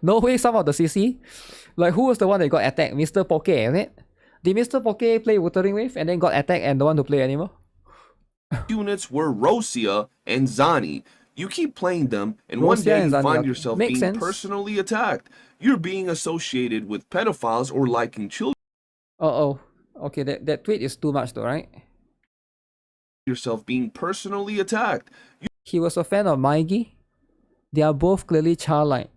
No way some of the CC? Like, who was the one that got attacked? Mr. Poke, isn't it? Did Mr. Poke play Wuthering Wave and then got attacked and don't want to play anymore? Units were Rosia and Zani. You keep playing them, and one day you find yourself being personally attacked. You're being associated with pedophiles or liking children. Okay, that tweet is too much though, right? Yourself being personally attacked. He was a fan of Maigi. They are both clearly childlike.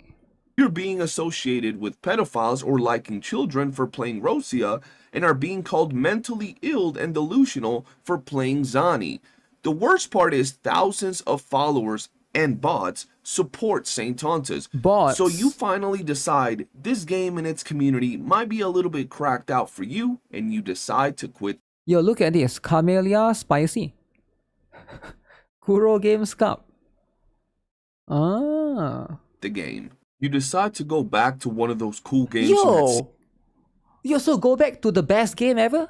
You're being associated with pedophiles or liking children for playing Rosia, and are being called mentally ill and delusional for playing Zani. The worst part is thousands of followers and bots support Saint Tontus. Bots. So you finally decide this game and its community might be a little bit cracked out for you, and you decide to quit. Yo, look at this. Camellia Spicy. Kuro Games Cup. The game. You decide to go back to one of those cool games. Yo, so go back to the best game ever?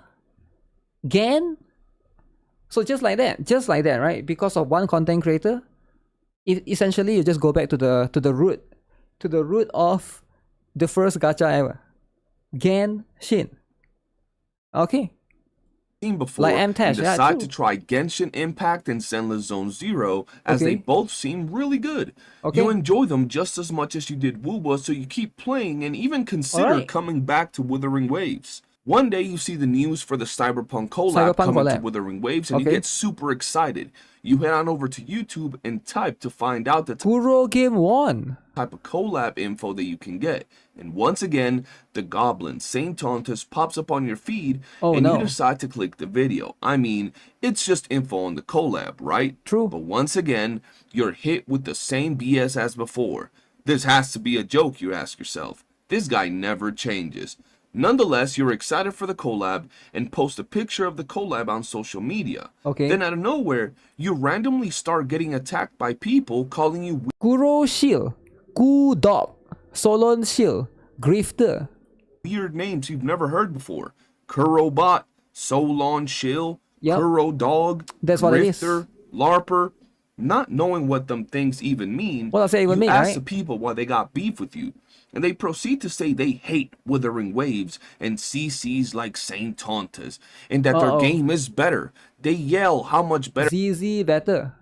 Gan? So just like that, right? Because of one content creator, essentially you just go back to the root of the first gacha ever. Gan Shin. Okay. Before like and decide to try Genshin Impact and Zenless Zone Zero, as they both seem really good. You enjoy them just as much as you did WoWa, so you keep playing and even consider coming back to Wuthering Waves. One day you see the news for the Cyberpunk collab coming to Wuthering Waves and you get super excited. You head on over to YouTube and type to find out the Kuro Game 1 type of collab info that you can get. And once again, the goblin Saint Tontus pops up on your feed and you decide to click the video. I mean, it's just info on the collab, right? True. But once again, you're hit with the same BS as before. This has to be a joke, you ask yourself. This guy never changes. Nonetheless, you're excited for the collab and post a picture of the collab on social media. Okay. Then out of nowhere, you randomly start getting attacked by people calling you Kuro Shield, Kudop, Solon Shield, Grifter. Weird names you've never heard before. Kurobot, Solon Shield, Kuro Dog, That's what it is. Grifter, Larper. Not knowing what them things even mean, what does that even mean, ask right? the people why they got beef with you. And they proceed to say they hate Wuthering Waves and CCs like Saint Tontus, and that their game is better. They yell how much better ZZ better,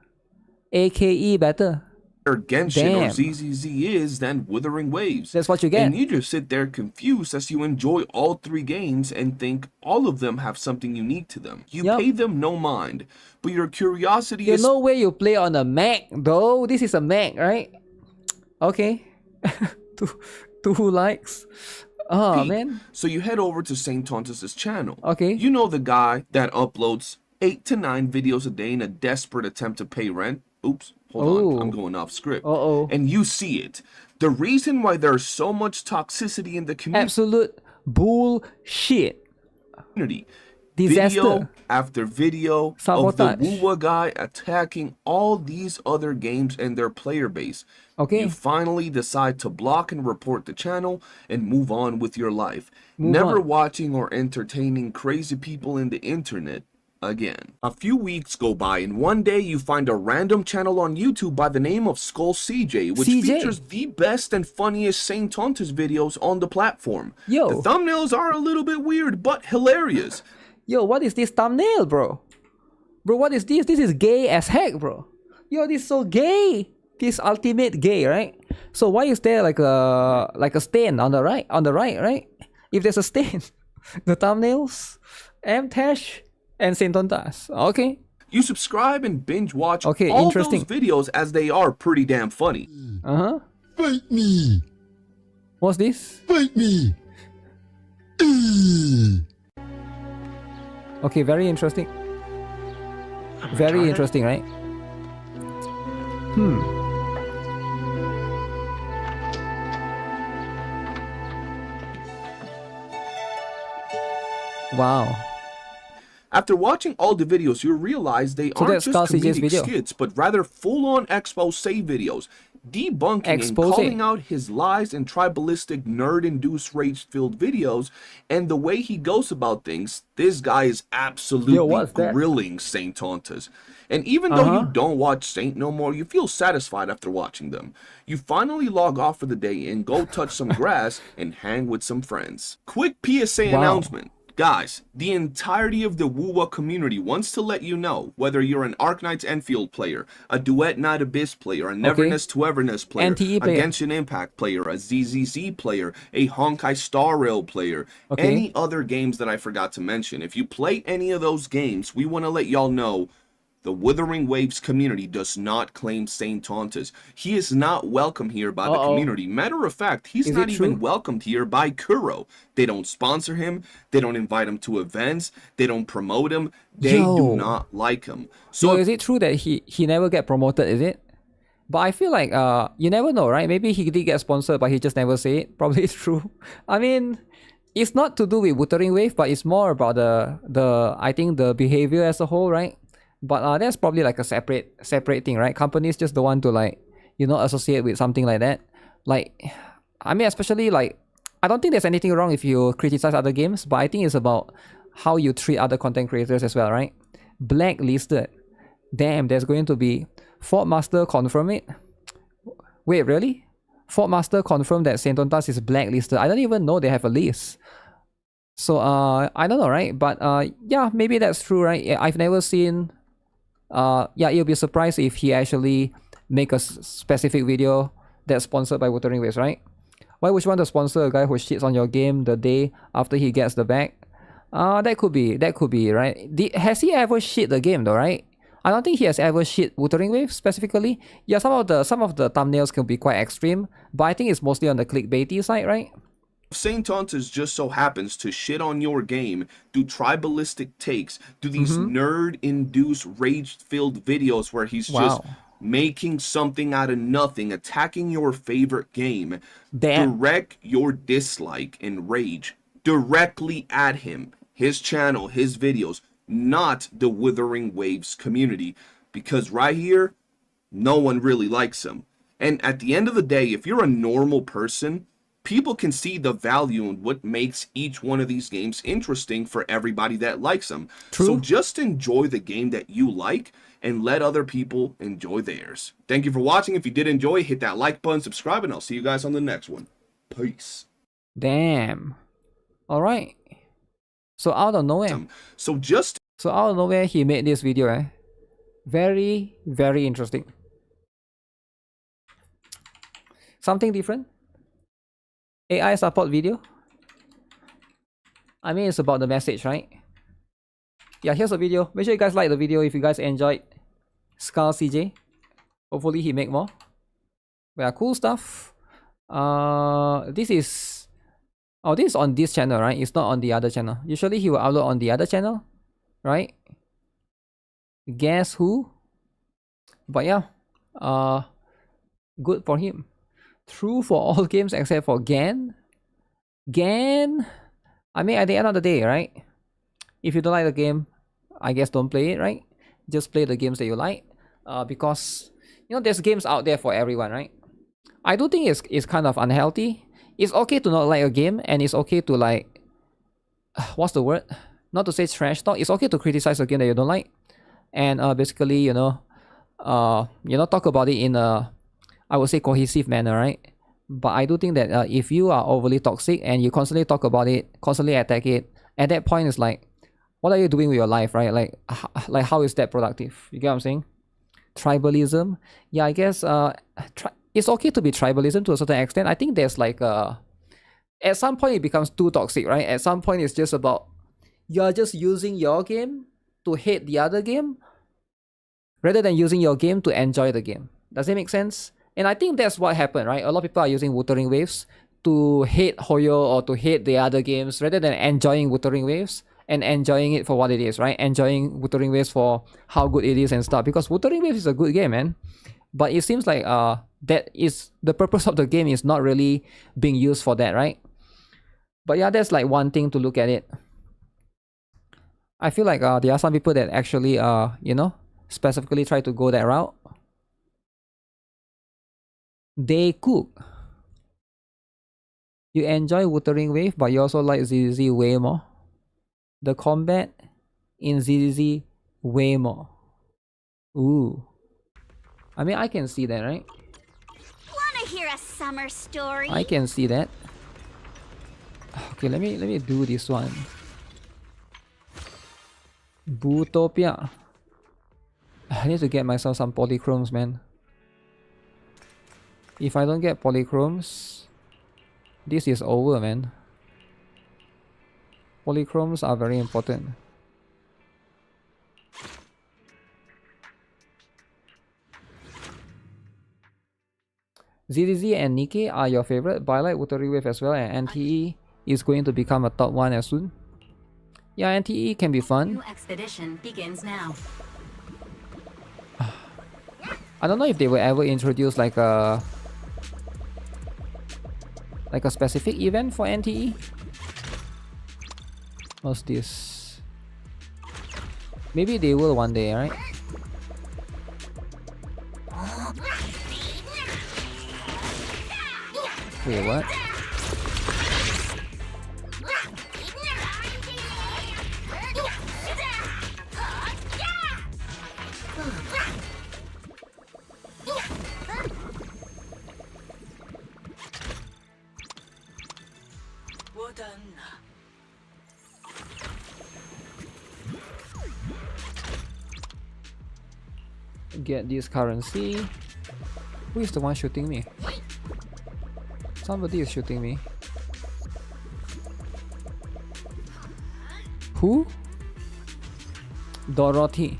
AKE better, Genshin or ZZZ is than Wuthering Waves. That's what you get. And you just sit there confused as you enjoy all three games and think all of them have something unique to them. You pay them no mind, but your curiosity is... There's no way you play on a Mac though. This is a Mac, right? Okay. two likes. Oh man. So you head over to Saint Tontus' channel. Okay. You know the guy that uploads 8 to 9 videos a day in a desperate attempt to pay rent? Oops, hold on, I'm going off script. And you see it. The reason why there's so much toxicity in the community. Absolute bullshit. Disaster. Video after video Sabotage. of the Wuwa guy attacking all these other games and their player base. Okay. You finally decide to block and report the channel and move on with your life. Never watching or entertaining crazy people in the internet again. A few weeks go by and one day you find a random channel on YouTube by the name of Skull CJ, which features the best and funniest Saint Tontus videos on the platform. Yo. The thumbnails are a little bit weird but hilarious. Yo, what is this thumbnail, bro? Bro, what is this? This is gay as heck, bro. Yo, this is so gay. This ultimate gay, right? So why is there like a stain on the right? On the right? If there's a stain, the thumbnails, Amtash, and Saint Tontus. Okay. You subscribe and binge watch all those videos as they are pretty damn funny. Fight me. What's this? Fight me. Okay, very interesting. Very interesting, right? Wow. After watching all the videos, you realize they aren't just comedic skits, but rather full-on expose videos, debunking and calling out his lies and tribalistic nerd-induced rage-filled videos, and the way he goes about things, this guy is absolutely grilling Saint Tontus. And even though you don't watch Saint no more, you feel satisfied after watching them. You finally log off for the day and go touch some grass and hang with some friends. Quick PSA announcement. Guys, the entirety of the Wuwa community wants to let you know, whether you're an Arknights Enfield player, a Duet Night Abyss player, a Neverness to Everness player, a Genshin Impact player, a ZZZ player, a Honkai Star Rail player, any other games that I forgot to mention. If you play any of those games, we want to let y'all know the Wuthering Waves community does not claim Saint Tontus. He is not welcome here by the community. Matter of fact, he's not even welcomed here by Kuro. They don't sponsor him. They don't invite him to events. They don't promote him. They do not like him. So is it true that he never get promoted, is it? But I feel like you never know, right? Maybe he did get sponsored, but he just never say it. Probably it's true. I mean, it's not to do with Wuthering Wave, but it's more about the I think the behavior as a whole, right? But that's probably like a separate thing, right? Companies just don't want to associate with something like that. Like, I mean, especially like, I don't think there's anything wrong if you criticize other games, but I think it's about how you treat other content creators as well, right? Blacklisted. Damn, there's going to be Fortmaster confirm it. Wait, really? Fortmaster confirmed that Saint Tontus is blacklisted. I don't even know they have a list. So I don't know, right? But yeah, maybe that's true, right? I've never seen. Yeah, you'll be surprised if he actually make a specific video that's sponsored by Wuthering Waves, right? Why would you want to sponsor a guy who shits on your game the day after he gets the bag? That could be, right? Has he ever shit the game though, right? I don't think he has ever shit Wuthering Waves specifically. Yeah, some of the thumbnails can be quite extreme, but I think it's mostly on the clickbaity side, right? Saint Hunters just so happens to shit on your game, do tribalistic takes, do these nerd-induced, rage-filled videos where he's just making something out of nothing, attacking your favorite game, direct your dislike and rage directly at him, his channel, his videos, not the Wuthering Waves community, because right here, no one really likes him. And at the end of the day, if you're a normal person, people can see the value in what makes each one of these games interesting for everybody that likes them. True. So just enjoy the game that you like and let other people enjoy theirs. Thank you for watching. If you did enjoy, hit that like button, subscribe, and I'll see you guys on the next one. Peace. Damn. All right. So out of nowhere. So out of nowhere, he made this video. Eh? Very, very interesting. Something different. AI support video. I mean, it's about the message, right? Yeah, here's the video. Make sure you guys like the video if you guys enjoyed Skull CJ. Hopefully he make more. Yeah, cool stuff. This is on this channel, right? It's not on the other channel. Usually he will upload on the other channel, right? Guess who? But yeah, good for him. True for all games except for Gan. I mean, at the end of the day, right? If you don't like the game, I guess don't play it, right? Just play the games that you like. Because, you know, there's games out there for everyone, right? I do think it's kind of unhealthy. It's okay to not like a game, and it's okay to like... what's the word? Not to say trash talk. It's okay to criticize a game that you don't like. And basically, you know, talk about it in a... I would say cohesive manner, right? But I do think that if you are overly toxic and you constantly talk about it, constantly attack it, at that point it's like, what are you doing with your life, right? Like how is that productive? You get what I'm saying? Tribalism. Yeah, I guess it's okay to be tribalism to a certain extent. I think there's like at some point it becomes too toxic, right? At some point it's just about you're just using your game to hate the other game rather than using your game to enjoy the game. Does it make sense? And I think that's what happened, right? A lot of people are using Wuthering Waves to hate Hoyo or to hate the other games rather than enjoying Wuthering Waves and enjoying it for what it is, right? Enjoying Wuthering Waves for how good it is and stuff. Because Wuthering Waves is a good game, man. But it seems like that is the purpose of the game is not really being used for that, right? But yeah, that's like one thing to look at it. I feel like there are some people that actually, you know, specifically try to go that route. They cook. You enjoy Wuthering Wave, but you also like ZZZ way more. The combat in ZZZ way more. Ooh. I mean, I can see that, right? Wanna hear a summer story? I can see that. Okay, let me do this one. Bootopia. I need to get myself some polychromes, man. If I don't get polychromes, this is over, man. Polychromes are very important. ZZZ and NIKKE are your favorite, but I like Wuthering Wave as well, and NTE is going to become a top one as soon. Yeah, NTE can be fun. New expedition begins now. I don't know if they will ever introduce like a specific event for NTE. What's this? Maybe they will one day, right? Wait, what? Get this currency. Who is the one shooting me? Somebody is shooting me. Who? Dorothy.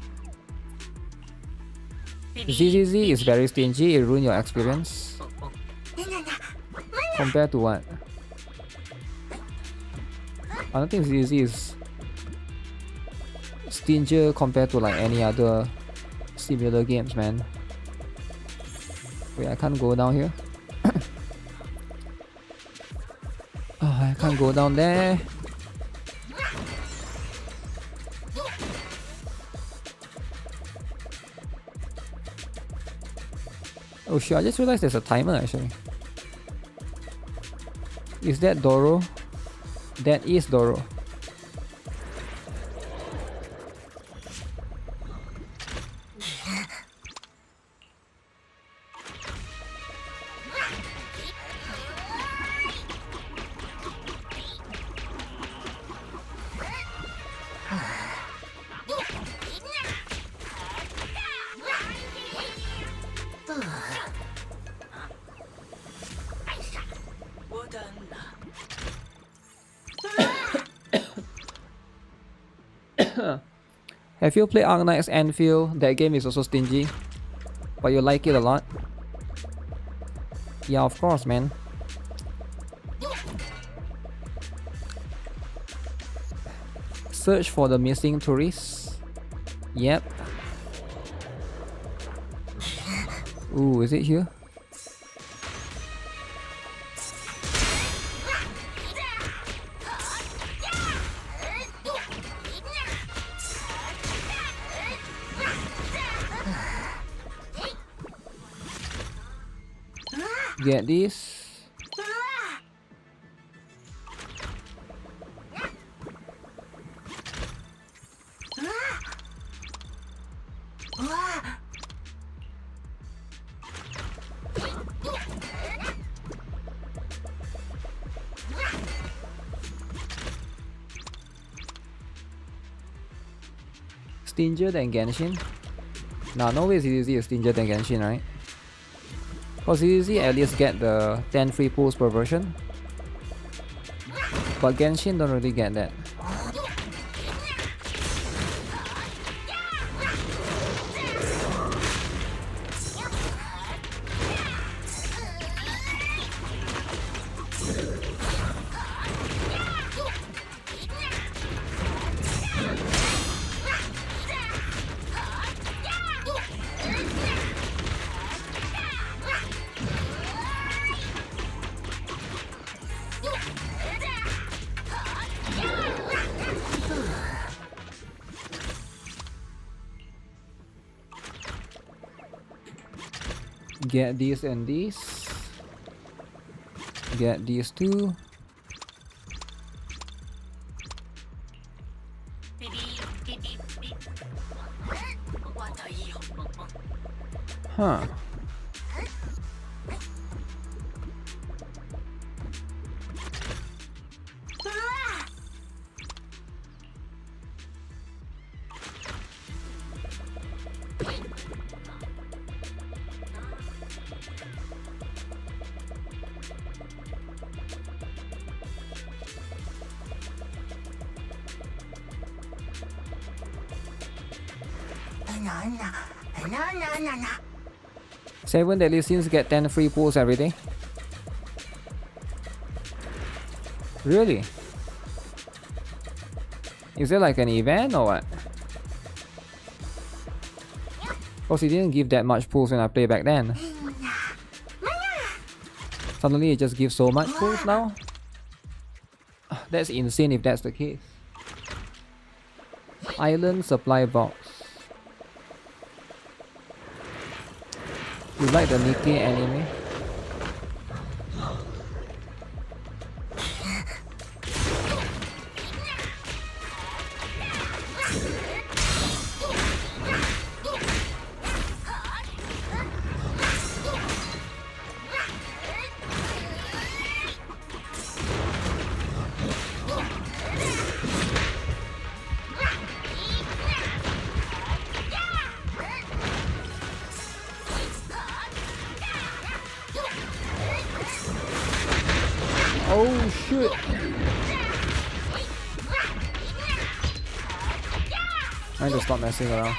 ZZZ is very stingy, it ruins your experience. Compared to what? I don't think ZZZ is stingier compared to like any other similar games, man. Wait, I can't go down here. Oh, I can't go down there. Oh shit, I just realized there's a timer actually. Is that Doro? That is Doro. Have you played Arknight's Anfield? That game is also stingy, but you like it a lot? Yeah, of course, man. Search for the missing tourists. Yep. Ooh, is it here? Get this. Stingier than Genshin? Nah, no way ZZZ is stingier than Genshin, right? Cause ZZZ at least get the 10 free pulls per version, but Genshin don't really get that. Get these and these. Get these too. Huh. Seven daily scenes get 10 free pulls every day. Really? Is it like an event or what? Cause he didn't give that much pulls when I played back then. Suddenly it just gives so much pulls now? That's insane if that's the case. Island supply box. You like the NIKKE anime? Oh shit! I need to stop messing around.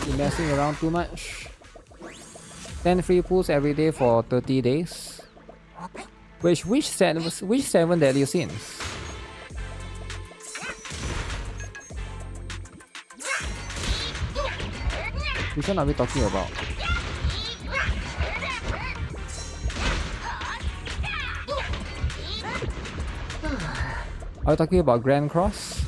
You're messing around too much. 10 free pulls every day for 30 days. Which 7 deadly sins? Which one are we talking about? Are we talking about Grand Cross?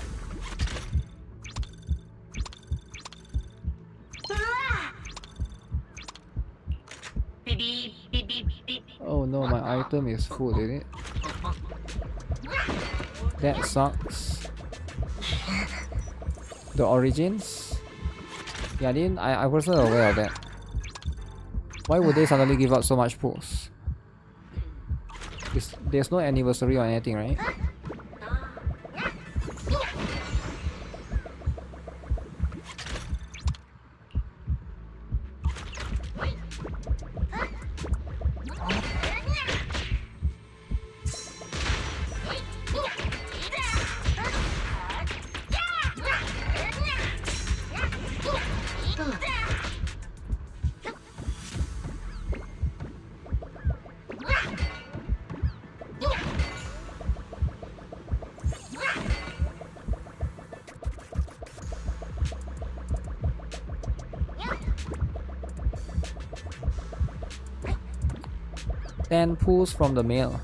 Oh no, my item is full, is it? That sucks. The origins? Yeah, I wasn't aware of that. Why would they suddenly give out so much pulls? There's no anniversary or anything, right? And pulls from the mail.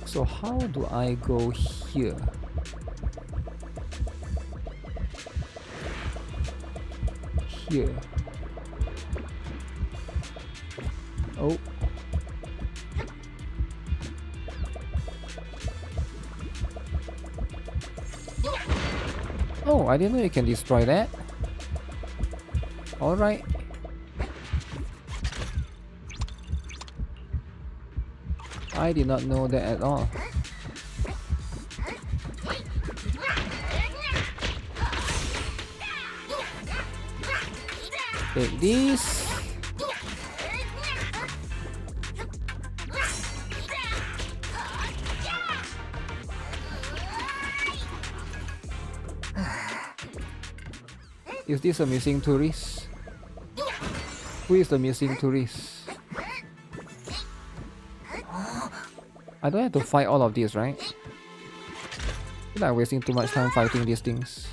So how do I go here? Here. Oh. Oh, I didn't know you can destroy that. Alright. I did not know that at all. Take this. Is this a missing tourist? Who is the missing tourist? I don't have to fight all of these, right? I feel like I'm wasting too much time fighting these things.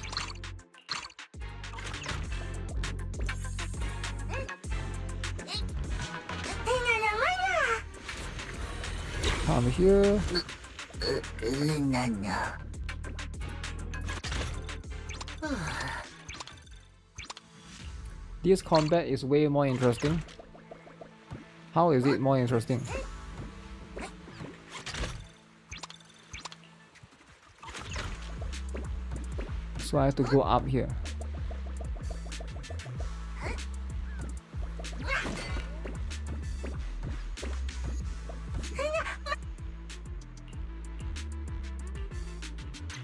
Come here. This combat is way more interesting. How is it more interesting? So I have to go up here.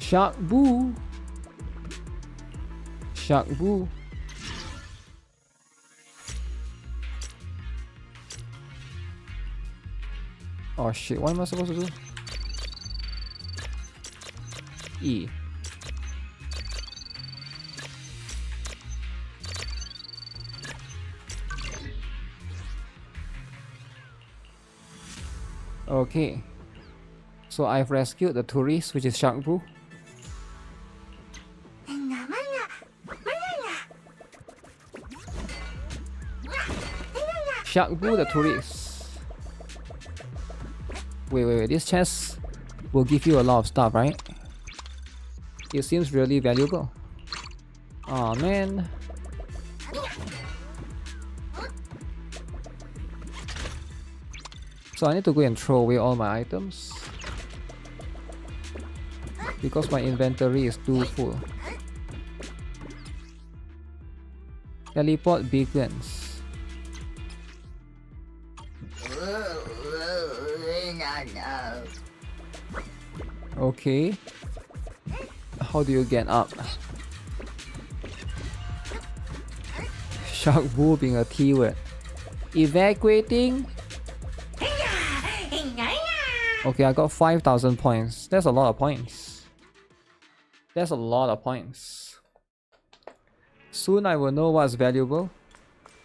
Shark Boo! Shark Boo! Oh shit, what am I supposed to do? E. Okay. So I've rescued the tourist, which is Shark Boo. Shark Boo the tourist. Wait, this chest will give you a lot of stuff, right? It seems really valuable. Oh man. So I need to go and throw away all my items because my inventory is too full. Teleport beacons. Okay. How do you get up? Shark Boo being a T word. Evacuating? Okay, I got 5,000 points. That's a lot of points. That's a lot of points. Soon I will know what's valuable.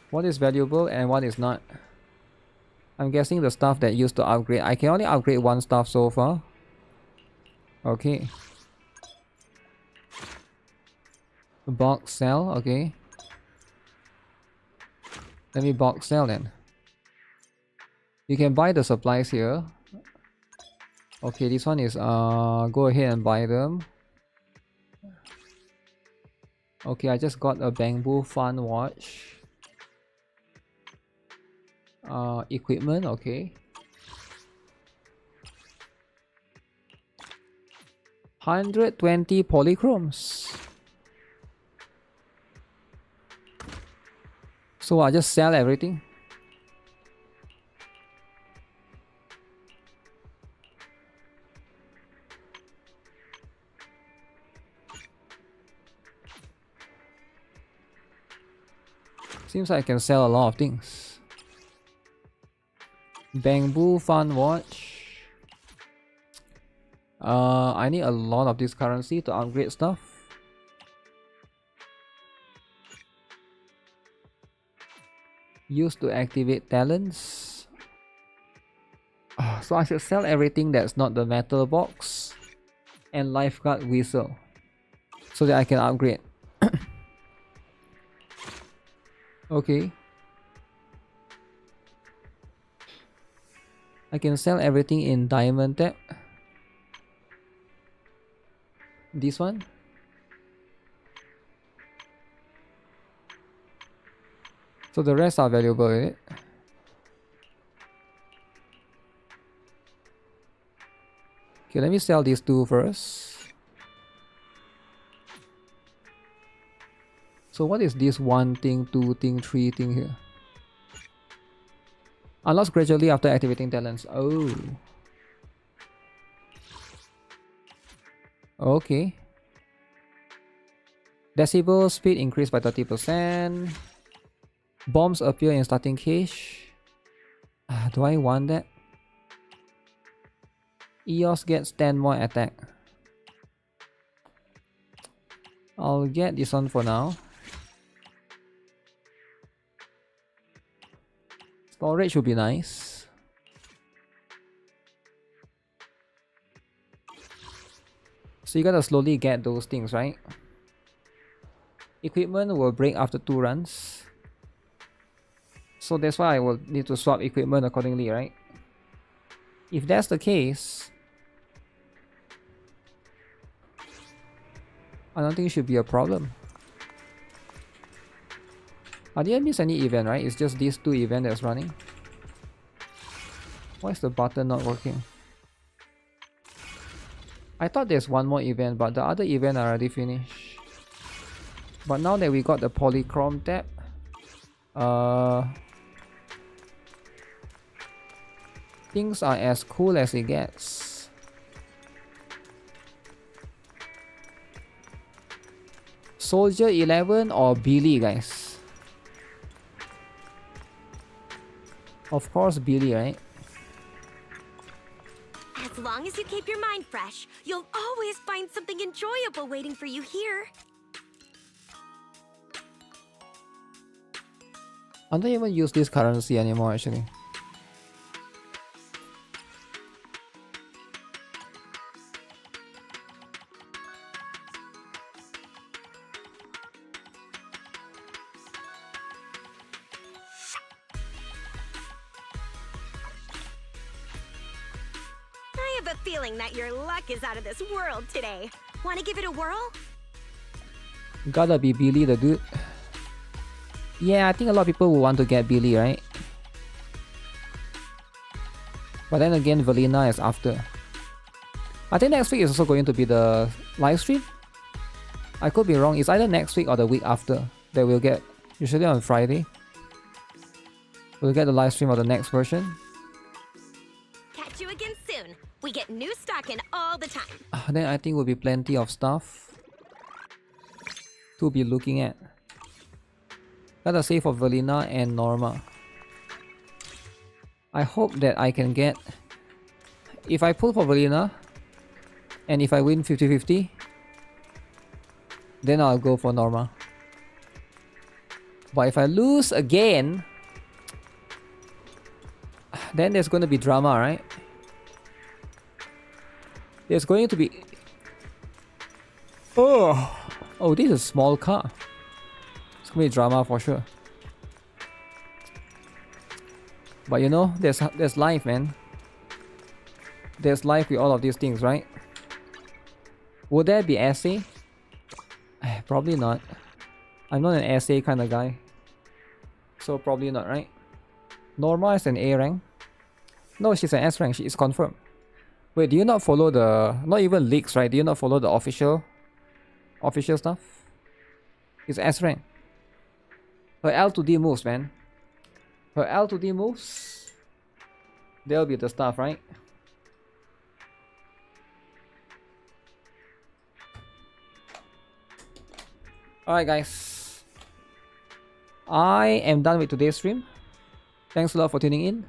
What is valuable and what is not. I'm guessing the stuff that used to upgrade. I can only upgrade one stuff so far. Okay. Box sell, okay. Let me box sell then. You can buy the supplies here. Okay, this one is go ahead and buy them. Okay, I just got a bamboo fun watch. Equipment, okay. 120 polychromes. So I just sell everything. Seems like I can sell a lot of things. Bamboo fun watch. I need a lot of this currency to upgrade stuff. Used to activate talents. So I should sell everything that's not the metal box and lifeguard whistle so that I can upgrade. Okay. I can sell everything in diamond tab. This one. So the rest are valuable, is it? Okay, let me sell these two first. So what is this 1 thing, 2 thing, 3 thing here? Unlocks gradually after activating talents. Oh. Okay. Decibel speed increased by 30%. Bombs appear in starting cache. Do I want that? EOS gets 10 more attack. I'll get this one for now. Storage would be nice. So you gotta slowly get those things, right? Equipment will break after 2 runs. So that's why I will need to swap equipment accordingly, right? If that's the case, I don't think it should be a problem. I didn't miss any event, right? It's just these 2 events that's running. Why is the button not working? I thought there's one more event, but the other event already finished. But now that we got the polychrome tab, things are as cool as it gets. Soldier 11 or Billy, guys? Of course Billy, right? As long as you keep your mind fresh, you'll always find something enjoyable waiting for you here. I don't even use this currency anymore, actually. I have a feeling that your luck is out of this world today. Want to give it a whirl? Gotta be Billy the dude. Yeah, I think a lot of people will want to get Billy, right? But then again, Valina is after. I think next week is also going to be the live stream. I could be wrong. It's either next week or the week after that we'll get. Usually on Friday. We'll get the live stream of the next version. Catch you again soon. We get new stock in all the time. Then I think will be plenty of stuff to be looking at. Gotta save for Valina and Norma. I hope that I can get if I pull for Valina, and if I win 50-50, then I'll go for Norma. But if I lose again, then there's going to be drama, right? There's going to be... Oh, this is a small car. It's going to be drama for sure. But you know, there's life, man. There's life with all of these things, right? Would there be essay? Probably not. I'm not an essay kind of guy. So probably not, right? Norma is an A rank. No, she's an S rank. She is confirmed. Wait, do you not follow the... Not even leaks, right? Do you not follow the official stuff? It's S rank. Her L to D moves, man. Her L to D moves. There'll be the stuff, right? Alright guys, I am done with today's stream. Thanks a lot for tuning in.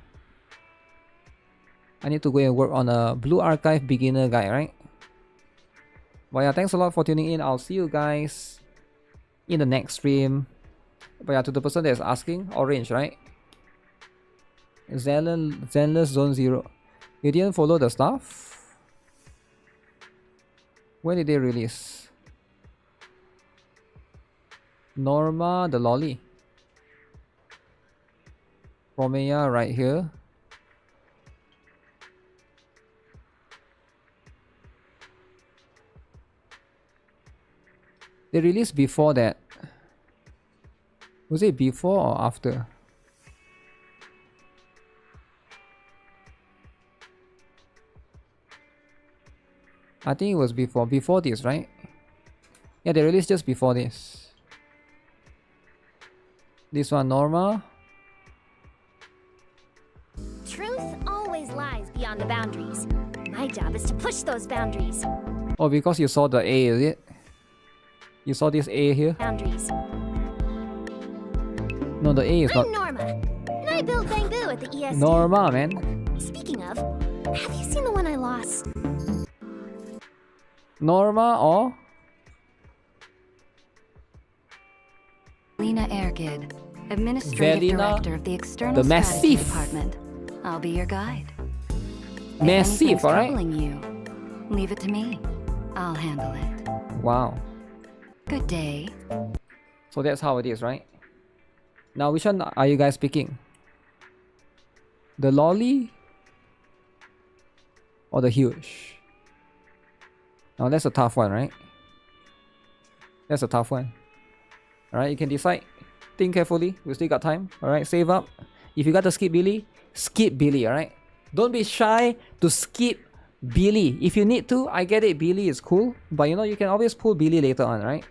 I need to go and work on a Blue Archive beginner guide, right? But yeah, thanks a lot for tuning in. I'll see you guys in the next stream. But yeah, to the person that's asking, orange, right? Zenless Zone 0. You didn't follow the stuff? When did they release? Norma the lolly. Romea right here. They released before that. Was it before or after? I think it was before this, right? Yeah, they released just before this. This one, Norma. Truth always lies beyond the boundaries. My job is to push those boundaries. Oh, because you saw the A, is it? You saw this A here? Boundaries. No, the A is I'm not. Norma, and I build Bamboo at the ESD. Norma, man. Speaking of, have you seen the one I lost? Norma or? Lena Ergid, Administrative Velina, Director of the External the Strategy Massive. Department. I'll be your guide. Massive, alright? You, leave it to me. I'll handle it. Wow. Good day. So that's how it is, right? Now, which one are you guys picking? The lolly or the huge? Now that's a tough one, right? That's a tough one. Alright, you can decide. Think carefully. We still got time. Alright, save up. If you got to skip Billy, alright? Don't be shy to skip Billy. If you need to, I get it, Billy is cool. But you know, you can always pull Billy later on, right?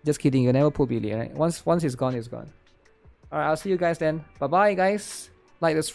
Just kidding, you never pull Billy, right? Once it's gone, it's gone. Alright, I'll see you guys then. Bye-bye, guys. Like the stream.